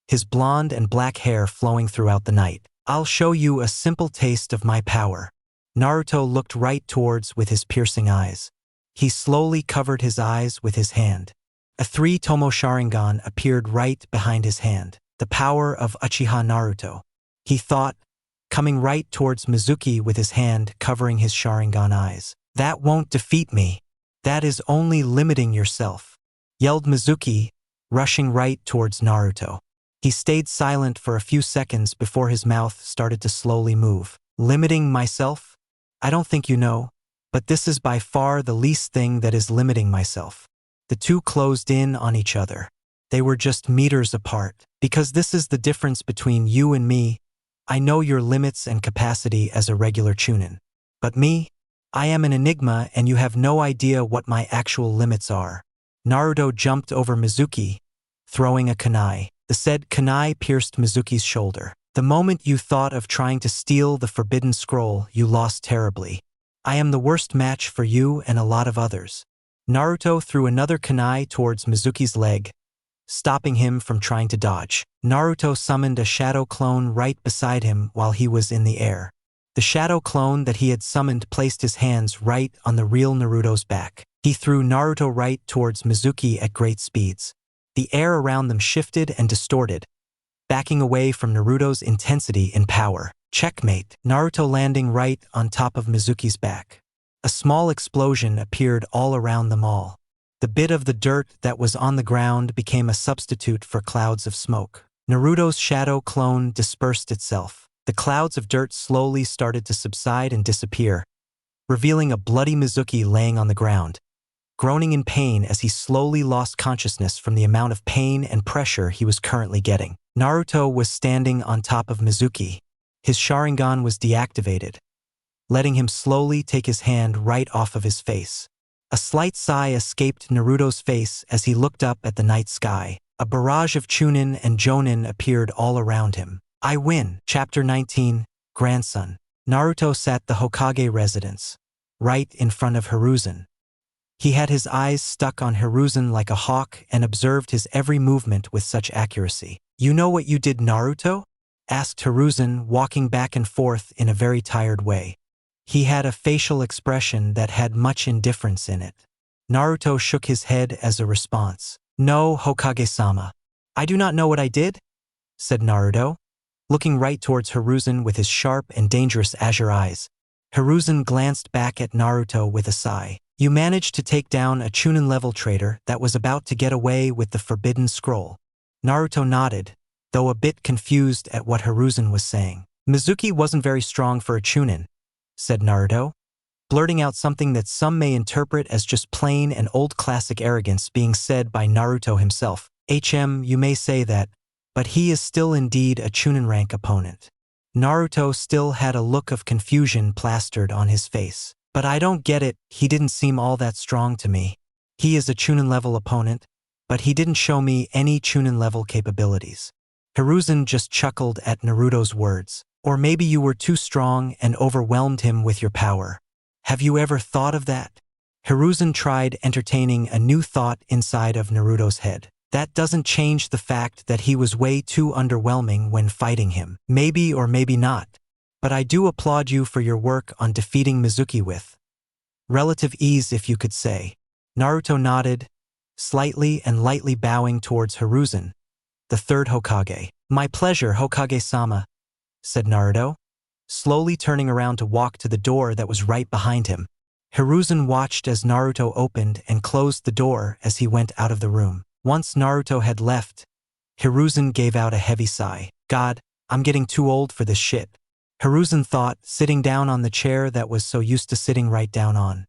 his blonde and black hair flowing throughout the night. "I'll show you a simple taste of my power." Naruto looked right towards with his piercing eyes. He slowly covered his eyes with his hand. A 3-tomo Sharingan appeared right behind his hand. The power of Uchiha Naruto, he thought, coming right towards Mizuki with his hand covering his Sharingan eyes. "That won't defeat me. That is only limiting yourself," yelled Mizuki, rushing right towards Naruto. He stayed silent for a few seconds before his mouth started to slowly move. "Limiting myself? I don't think you know, but this is by far the least thing that is limiting myself." The two closed in on each other. They were just meters apart. "Because this is the difference between you and me. I know your limits and capacity as a regular Chunin. But me? I am an enigma and you have no idea what my actual limits are." Naruto jumped over Mizuki, throwing a kunai. The said kunai pierced Mizuki's shoulder. "The moment you thought of trying to steal the forbidden scroll, you lost terribly. I am the worst match for you and a lot of others." Naruto threw another kunai towards Mizuki's leg, stopping him from trying to dodge. Naruto summoned a shadow clone right beside him while he was in the air. The shadow clone that he had summoned placed his hands right on the real Naruto's back. He threw Naruto right towards Mizuki at great speeds. The air around them shifted and distorted, backing away from Naruto's intensity and power. Checkmate. Naruto landing right on top of Mizuki's back. A small explosion appeared all around them all. The bit of the dirt that was on the ground became a substitute for clouds of smoke. Naruto's shadow clone dispersed itself. The clouds of dirt slowly started to subside and disappear, revealing a bloody Mizuki laying on the ground, groaning in pain as he slowly lost consciousness from the amount of pain and pressure he was currently getting. Naruto was standing on top of Mizuki. His Sharingan was deactivated, letting him slowly take his hand right off of his face. A slight sigh escaped Naruto's face as he looked up at the night sky. A barrage of Chunin and Jonin appeared all around him. "I win." Chapter 19, Grandson. Naruto sat the Hokage residence, right in front of Hiruzen. He had his eyes stuck on Hiruzen like a hawk and observed his every movement with such accuracy. "You know what you did, Naruto?" asked Hiruzen, walking back and forth in a very tired way. He had a facial expression that had much indifference in it. Naruto shook his head as a response. "No, Hokage-sama. I do not know what I did," said Naruto, looking right towards Hiruzen with his sharp and dangerous azure eyes. Hiruzen glanced back at Naruto with a sigh. "You managed to take down a Chunin-level traitor that was about to get away with the forbidden scroll." Naruto nodded, though a bit confused at what Hiruzen was saying. "Mizuki wasn't very strong for a Chunin," said Naruto, blurting out something that some may interpret as just plain and old classic arrogance being said by Naruto himself. You may say that, but he is still indeed a Chunin rank opponent." Naruto still had a look of confusion plastered on his face. "But I don't get it, he didn't seem all that strong to me. He is a Chunin level opponent, but he didn't show me any Chunin level capabilities." Hiruzen just chuckled at Naruto's words. "Or maybe you were too strong and overwhelmed him with your power. Have you ever thought of that?" Hiruzen tried entertaining a new thought inside of Naruto's head. That doesn't change the fact that he was way too underwhelming when fighting him. Maybe or maybe not. But I do applaud you for your work on defeating Mizuki with relative ease, if you could say. Naruto nodded, slightly and lightly bowing towards Hiruzen, the third Hokage. My pleasure, Hokage-sama, said Naruto, slowly turning around to walk to the door that was right behind him. Hiruzen watched as Naruto opened and closed the door as he went out of the room. Once Naruto had left, Hiruzen gave out a heavy sigh. God, I'm getting too old for this shit, Hiruzen thought, sitting down on the chair that was so used to sitting right down on.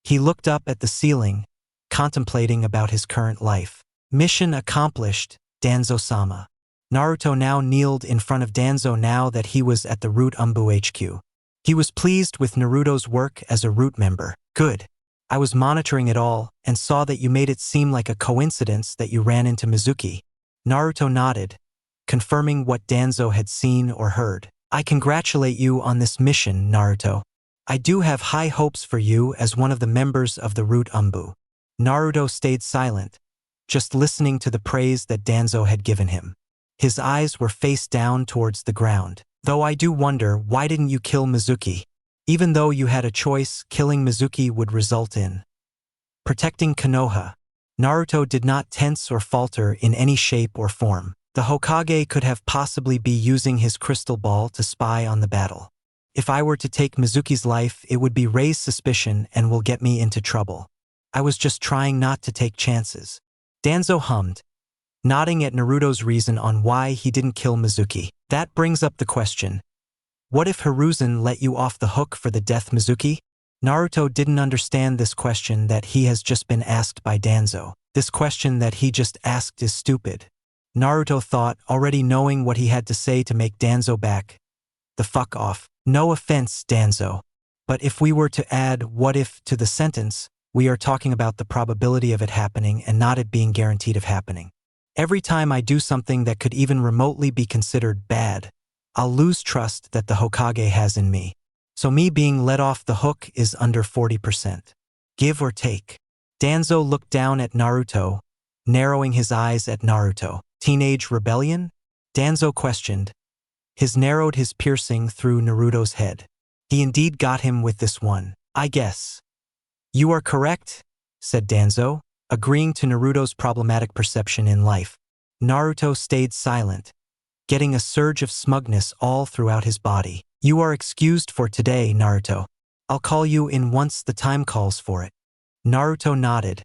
He looked up at the ceiling, contemplating about his current life. Mission accomplished, Danzo-sama. Naruto now kneeled in front of Danzo now that he was at the Root Umbu HQ. He was pleased with Naruto's work as a Root member. Good. I was monitoring it all and saw that you made it seem like a coincidence that you ran into Mizuki. Naruto nodded, confirming what Danzo had seen or heard. I congratulate you on this mission, Naruto. I do have high hopes for you as one of the members of the Root Umbu. Naruto stayed silent, just listening to the praise that Danzo had given him. His eyes were face down towards the ground. Though I do wonder, why didn't you kill Mizuki? Even though you had a choice, killing Mizuki would result in protecting Konoha. Naruto did not tense or falter in any shape or form. The Hokage could have possibly be using his crystal ball to spy on the battle. If I were to take Mizuki's life, it would be raise suspicion and will get me into trouble. I was just trying not to take chances. Danzo hummed, nodding at Naruto's reason on why he didn't kill Mizuki. That brings up the question. What if Hiruzen let you off the hook for the death Mizuki? Naruto didn't understand this question that he has just been asked by Danzo. This question that he just asked is stupid. Naruto thought, already knowing what he had to say to make Danzo back the fuck off. No offense, Danzo. But if we were to add what if to the sentence, we are talking about the probability of it happening and not it being guaranteed of happening. Every time I do something that could even remotely be considered bad, I'll lose trust that the Hokage has in me. So me being let off the hook is under 40%. Give or take. Danzo looked down at Naruto, narrowing his eyes at Naruto. Teenage rebellion? Danzo questioned. His narrowed his piercing through Naruto's head. He indeed got him with this one. I guess. You are correct, said Danzo, agreeing to Naruto's problematic perception in life. Naruto stayed silent, getting a surge of smugness all throughout his body. You are excused for today, Naruto. I'll call you in once the time calls for it. Naruto nodded,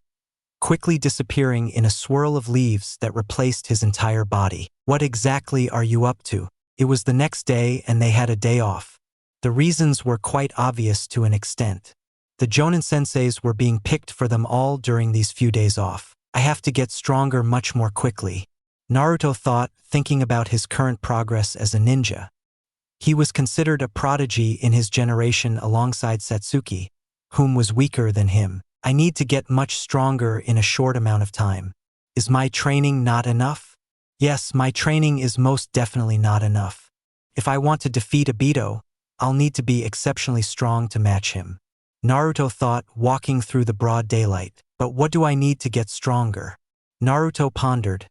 quickly disappearing in a swirl of leaves that replaced his entire body. What exactly are you up to? It was the next day and they had a day off. The reasons were quite obvious to an extent. The Jonin senseis were being picked for them all during these few days off. I have to get stronger much more quickly, Naruto thought, thinking about his current progress as a ninja. He was considered a prodigy in his generation alongside Sasuke, whom was weaker than him. I need to get much stronger in a short amount of time. Is my training not enough? Yes, my training is most definitely not enough. If I want to defeat Obito, I'll need to be exceptionally strong to match him. Naruto thought, walking through the broad daylight. But what do I need to get stronger? Naruto pondered,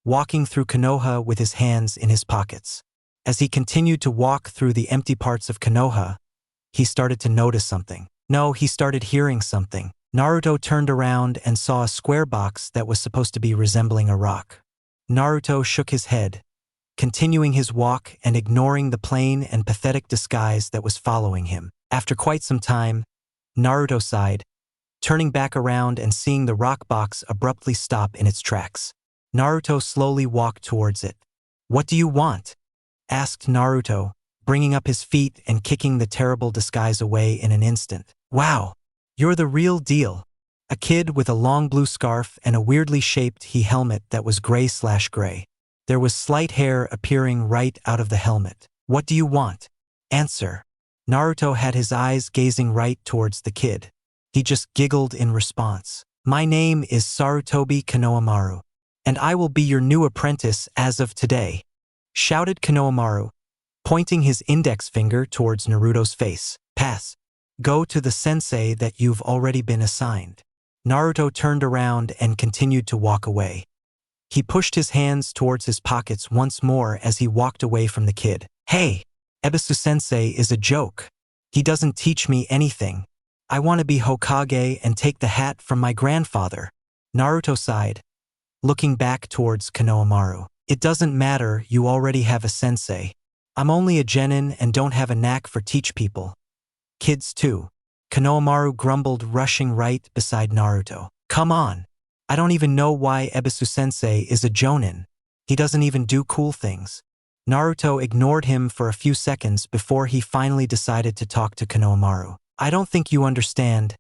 walking through Konoha with his hands in his pockets. As he continued to walk through the empty parts of Konoha, he started to notice something. No, he started hearing something. Naruto turned around and saw a square box that was supposed to be resembling a rock. Naruto shook his head, continuing his walk and ignoring the plain and pathetic disguise that was following him. After quite some time, Naruto sighed, turning back around and seeing the rock box abruptly stop in its tracks. Naruto slowly walked towards it. What do you want? Asked Naruto, bringing up his feet and kicking the terrible disguise away in an instant. Wow, you're the real deal. A kid with a long blue scarf and a weirdly shaped helmet that was gray/gray. There was slight hair appearing right out of the helmet. What do you want? Answer. Naruto had his eyes gazing right towards the kid. He just giggled in response. My name is Sarutobi Konohamaru, and I will be your new apprentice as of today, shouted Konohamaru, pointing his index finger towards Naruto's face. Pass. Go to the sensei that you've already been assigned. Naruto turned around and continued to walk away. He pushed his hands towards his pockets once more as he walked away from the kid. Hey, Ebisu-sensei is a joke. He doesn't teach me anything. I want to be Hokage and take the hat from my grandfather. Naruto sighed, looking back towards Konohamaru. It doesn't matter, you already have a sensei. I'm only a genin and don't have a knack for teach people. Kids too. Konohamaru grumbled, rushing right beside Naruto. Come on. I don't even know why Ebisu-sensei is a jonin. He doesn't even do cool things. Naruto ignored him for a few seconds before he finally decided to talk to Konohamaru. I don't think you understand.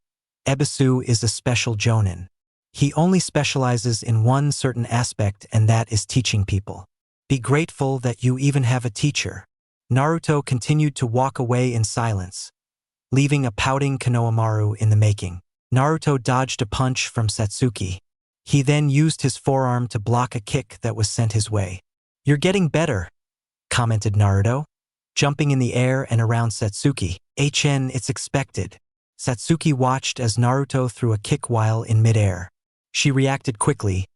Ebisu is a special jonin. He only specializes in one certain aspect, and that is teaching people. Be grateful that you even have a teacher. Naruto continued to walk away in silence, leaving a pouting Konohamaru in the making. Naruto dodged a punch from Satsuki. He then used his forearm to block a kick that was sent his way. You're getting better, commented Naruto, jumping in the air and around Satsuki. It's expected. Satsuki watched as Naruto threw a kick while in midair. She reacted quickly,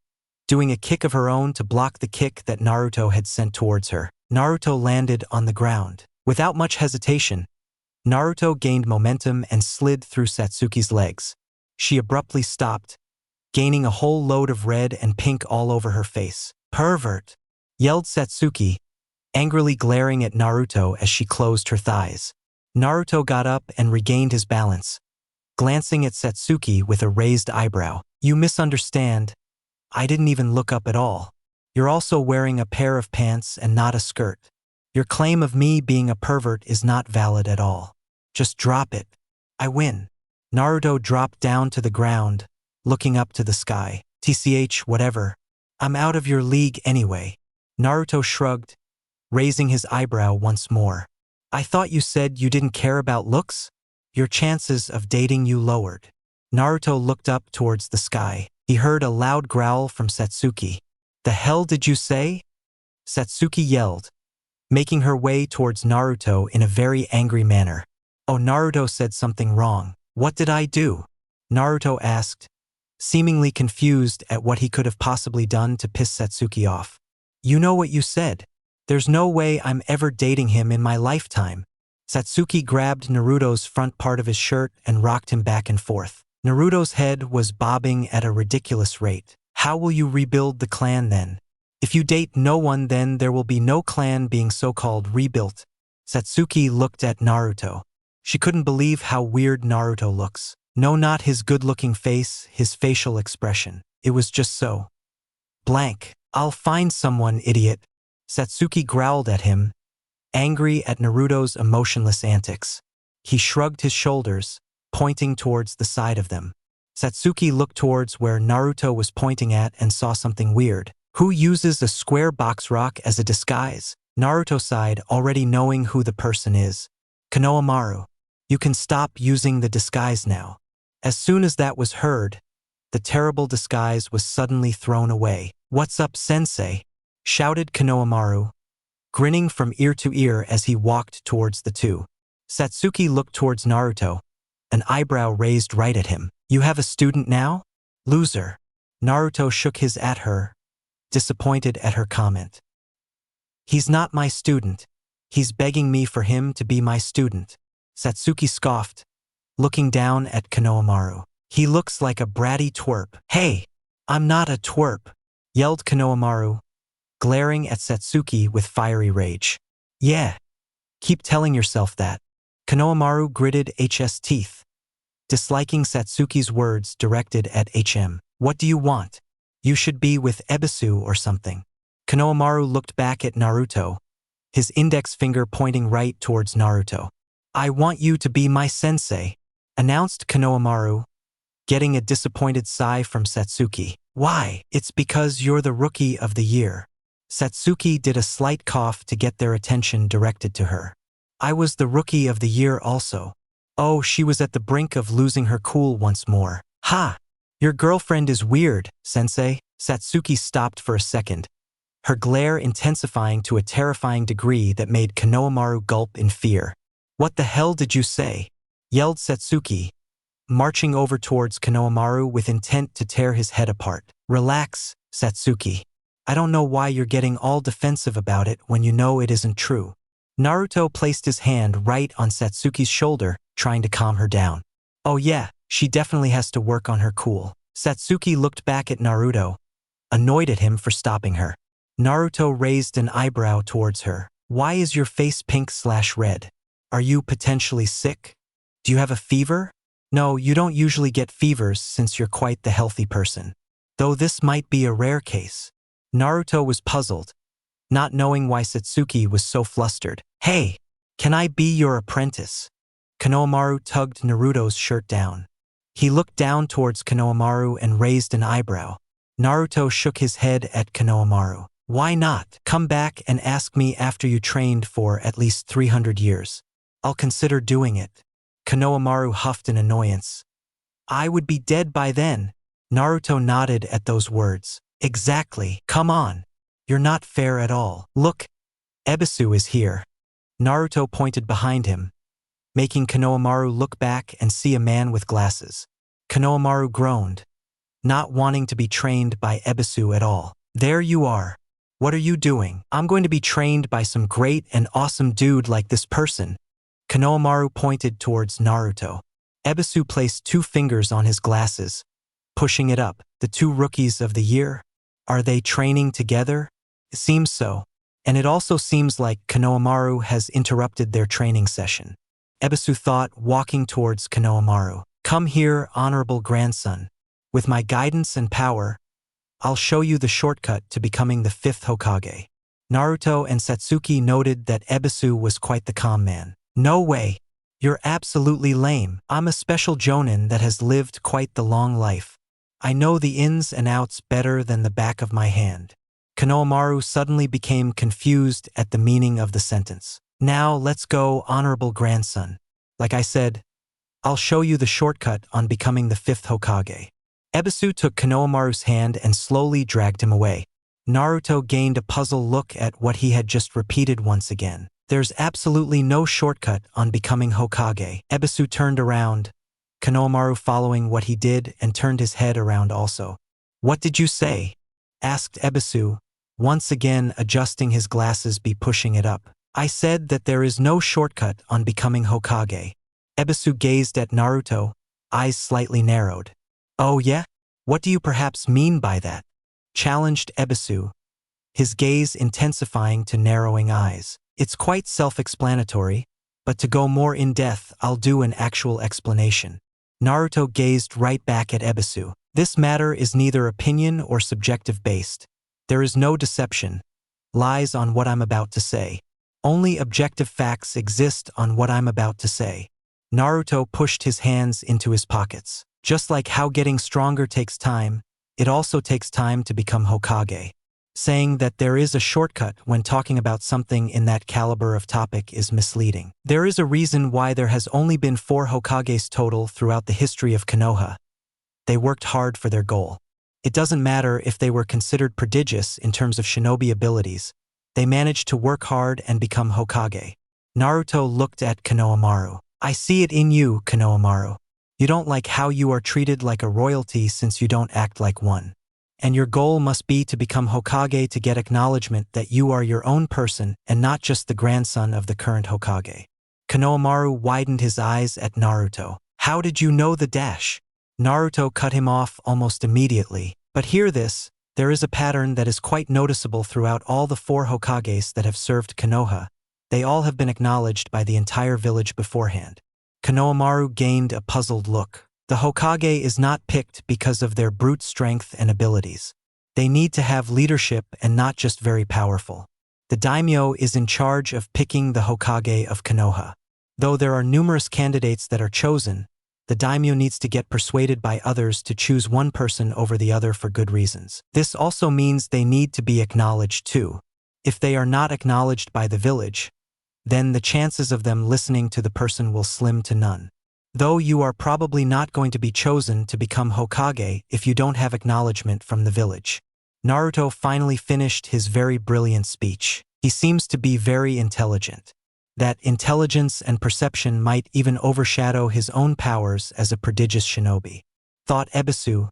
doing a kick of her own to block the kick that Naruto had sent towards her. Naruto landed on the ground. Without much hesitation, Naruto gained momentum and slid through Satsuki's legs. She abruptly stopped, gaining a whole load of red and pink all over her face. Pervert! Yelled Satsuki, angrily glaring at Naruto as she closed her thighs. Naruto got up and regained his balance, glancing at Satsuki with a raised eyebrow. You misunderstand. I didn't even look up at all. You're also wearing a pair of pants and not a skirt. Your claim of me being a pervert is not valid at all. Just drop it. I win. Naruto dropped down to the ground, looking up to the sky. Whatever. I'm out of your league anyway. Naruto shrugged, raising his eyebrow once more. I thought you said you didn't care about looks? Your chances of dating you lowered. Naruto looked up towards the sky. He heard a loud growl from Satsuki. The hell did you say? Satsuki yelled, making her way towards Naruto in a very angry manner. Oh, Naruto said something wrong. What did I do? Naruto asked, seemingly confused at what he could have possibly done to piss Satsuki off. You know what you said. There's no way I'm ever dating him in my lifetime. Satsuki grabbed Naruto's front part of his shirt and rocked him back and forth. Naruto's head was bobbing at a ridiculous rate. How will you rebuild the clan then? If you date no one, then there will be no clan being so-called rebuilt. Satsuki looked at Naruto. She couldn't believe how weird Naruto looks. No, not his good-looking face, his facial expression. It was just so blank. I'll find someone, idiot. Satsuki growled at him, angry at Naruto's emotionless antics. He shrugged his shoulders, pointing towards the side of them. Satsuki looked towards where Naruto was pointing at and saw something weird. Who uses a square box rock as a disguise? Naruto sighed, already knowing who the person is. Konohamaru. You can stop using the disguise now. As soon as that was heard, the terrible disguise was suddenly thrown away. What's up, sensei? Shouted Konohamaru, grinning from ear to ear as he walked towards the two. Satsuki looked towards Naruto, an eyebrow raised right at him. You have a student now? Loser. Naruto shook his at her, disappointed at her comment. He's not my student. He's begging me for him to be my student. Satsuki scoffed, looking down at Konohamaru. He looks like a bratty twerp. Hey, I'm not a twerp, yelled Konohamaru, glaring at Satsuki with fiery rage. Yeah, keep telling yourself that. Konohamaru gritted his teeth, disliking Satsuki's words directed at HM. What do you want? You should be with Ebisu or something. Konohamaru looked back at Naruto, his index finger pointing right towards Naruto. I want you to be my sensei, announced Konohamaru, getting a disappointed sigh from Satsuki. Why? It's because you're the rookie of the year. Satsuki did a slight cough to get their attention directed to her. I was the rookie of the year also. Oh, she was at the brink of losing her cool once more. Ha! Your girlfriend is weird, sensei. Satsuki stopped for a second, her glare intensifying to a terrifying degree that made Konohamaru gulp in fear. What the hell did you say? yelled Satsuki, marching over towards Konohamaru with intent to tear his head apart. Relax, Satsuki. I don't know why you're getting all defensive about it when you know it isn't true. Naruto placed his hand right on Satsuki's shoulder, trying to calm her down. Oh yeah, she definitely has to work on her cool. Satsuki looked back at Naruto, annoyed at him for stopping her. Naruto raised an eyebrow towards her. Why is your face pink/red? Are you potentially sick? Do you have a fever? No, you don't usually get fevers since you're quite the healthy person. Though this might be a rare case. Naruto was puzzled, not knowing why Satsuki was so flustered. Hey, can I be your apprentice? Konohamaru tugged Naruto's shirt down. He looked down towards Konohamaru and raised an eyebrow. Naruto shook his head at Konohamaru. Why not? Come back and ask me after you trained for at least 300 years. I'll consider doing it. Konohamaru huffed in annoyance. I would be dead by then. Naruto nodded at those words. Exactly. Come on. You're not fair at all. Look, Ebisu is here. Naruto pointed behind him, making Konohamaru look back and see a man with glasses. Konohamaru groaned, not wanting to be trained by Ebisu at all. There you are. What are you doing? I'm going to be trained by some great and awesome dude like this person. Konohamaru pointed towards Naruto. Ebisu placed 2 fingers on his glasses, pushing it up. The 2 rookies of the year? Are they training together? It seems so. And it also seems like Konohamaru has interrupted their training session. Ebisu thought, walking towards Konohamaru. Come here, honorable grandson. With my guidance and power, I'll show you the shortcut to becoming the 5th Hokage. Naruto and Satsuki noted that Ebisu was quite the calm man. No way. You're absolutely lame. I'm a special jonin that has lived quite the long life. I know the ins and outs better than the back of my hand. Konohamaru suddenly became confused at the meaning of the sentence. Now let's go, honorable grandson. Like I said, I'll show you the shortcut on becoming the 5th Hokage. Ebisu took Konohamaru's hand and slowly dragged him away. Naruto gained a puzzled look at what he had just repeated once again. There's absolutely no shortcut on becoming Hokage. Ebisu turned around, Konohamaru following what he did and turned his head around also. What did you say? Asked Ebisu, once again adjusting his glasses by pushing it up. I said that there is no shortcut on becoming Hokage. Ebisu gazed at Naruto, eyes slightly narrowed. Oh yeah? What do you perhaps mean by that? Challenged Ebisu, his gaze intensifying to narrowing eyes. It's quite self-explanatory, but to go more in-depth, I'll do an actual explanation. Naruto gazed right back at Ebisu. This matter is neither opinion or subjective based. There is no deception, lies on what I'm about to say. Only objective facts exist on what I'm about to say. Naruto pushed his hands into his pockets. Just like how getting stronger takes time, it also takes time to become Hokage. Saying that there is a shortcut when talking about something in that caliber of topic is misleading. There is a reason why there has only been 4 Hokages total throughout the history of Konoha. They worked hard for their goal. It doesn't matter if they were considered prodigious in terms of shinobi abilities. They managed to work hard and become Hokage. Naruto looked at Konohamaru. I see it in you, Konohamaru. You don't like how you are treated like a royalty since you don't act like one. And your goal must be to become Hokage to get acknowledgement that you are your own person and not just the grandson of the current Hokage. Konohamaru widened his eyes at Naruto. How did you know the dash? Naruto cut him off almost immediately. But hear this, there is a pattern that is quite noticeable throughout all the 4 Hokages that have served Konoha. They all have been acknowledged by the entire village beforehand. Konohamaru gained a puzzled look. The Hokage is not picked because of their brute strength and abilities. They need to have leadership and not just very powerful. The daimyo is in charge of picking the Hokage of Konoha. Though there are numerous candidates that are chosen, the daimyo needs to get persuaded by others to choose one person over the other for good reasons. This also means they need to be acknowledged too. If they are not acknowledged by the village, then the chances of them listening to the person will slim to none. Though you are probably not going to be chosen to become Hokage if you don't have acknowledgement from the village. Naruto finally finished his very brilliant speech. He seems to be very intelligent. that intelligence and perception might even overshadow his own powers as a prodigious shinobi. Thought Ebisu,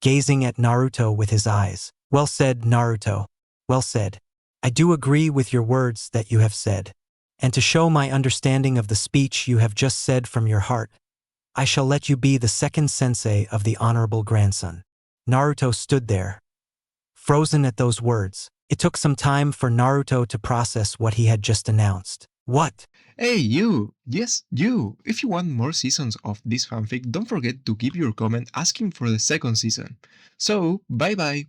gazing at Naruto with his eyes. Well said, Naruto. Well said. I do agree with your words that you have said. And to show my understanding of the speech you have just said from your heart, I shall let you be the second sensei of the honorable grandson. Naruto stood there, frozen at those words. It took some time for Naruto to process what he had just announced. What? Hey, you! Yes, you! If you want more seasons of this fanfic, don't forget to give your comment asking for the second season. So, bye bye!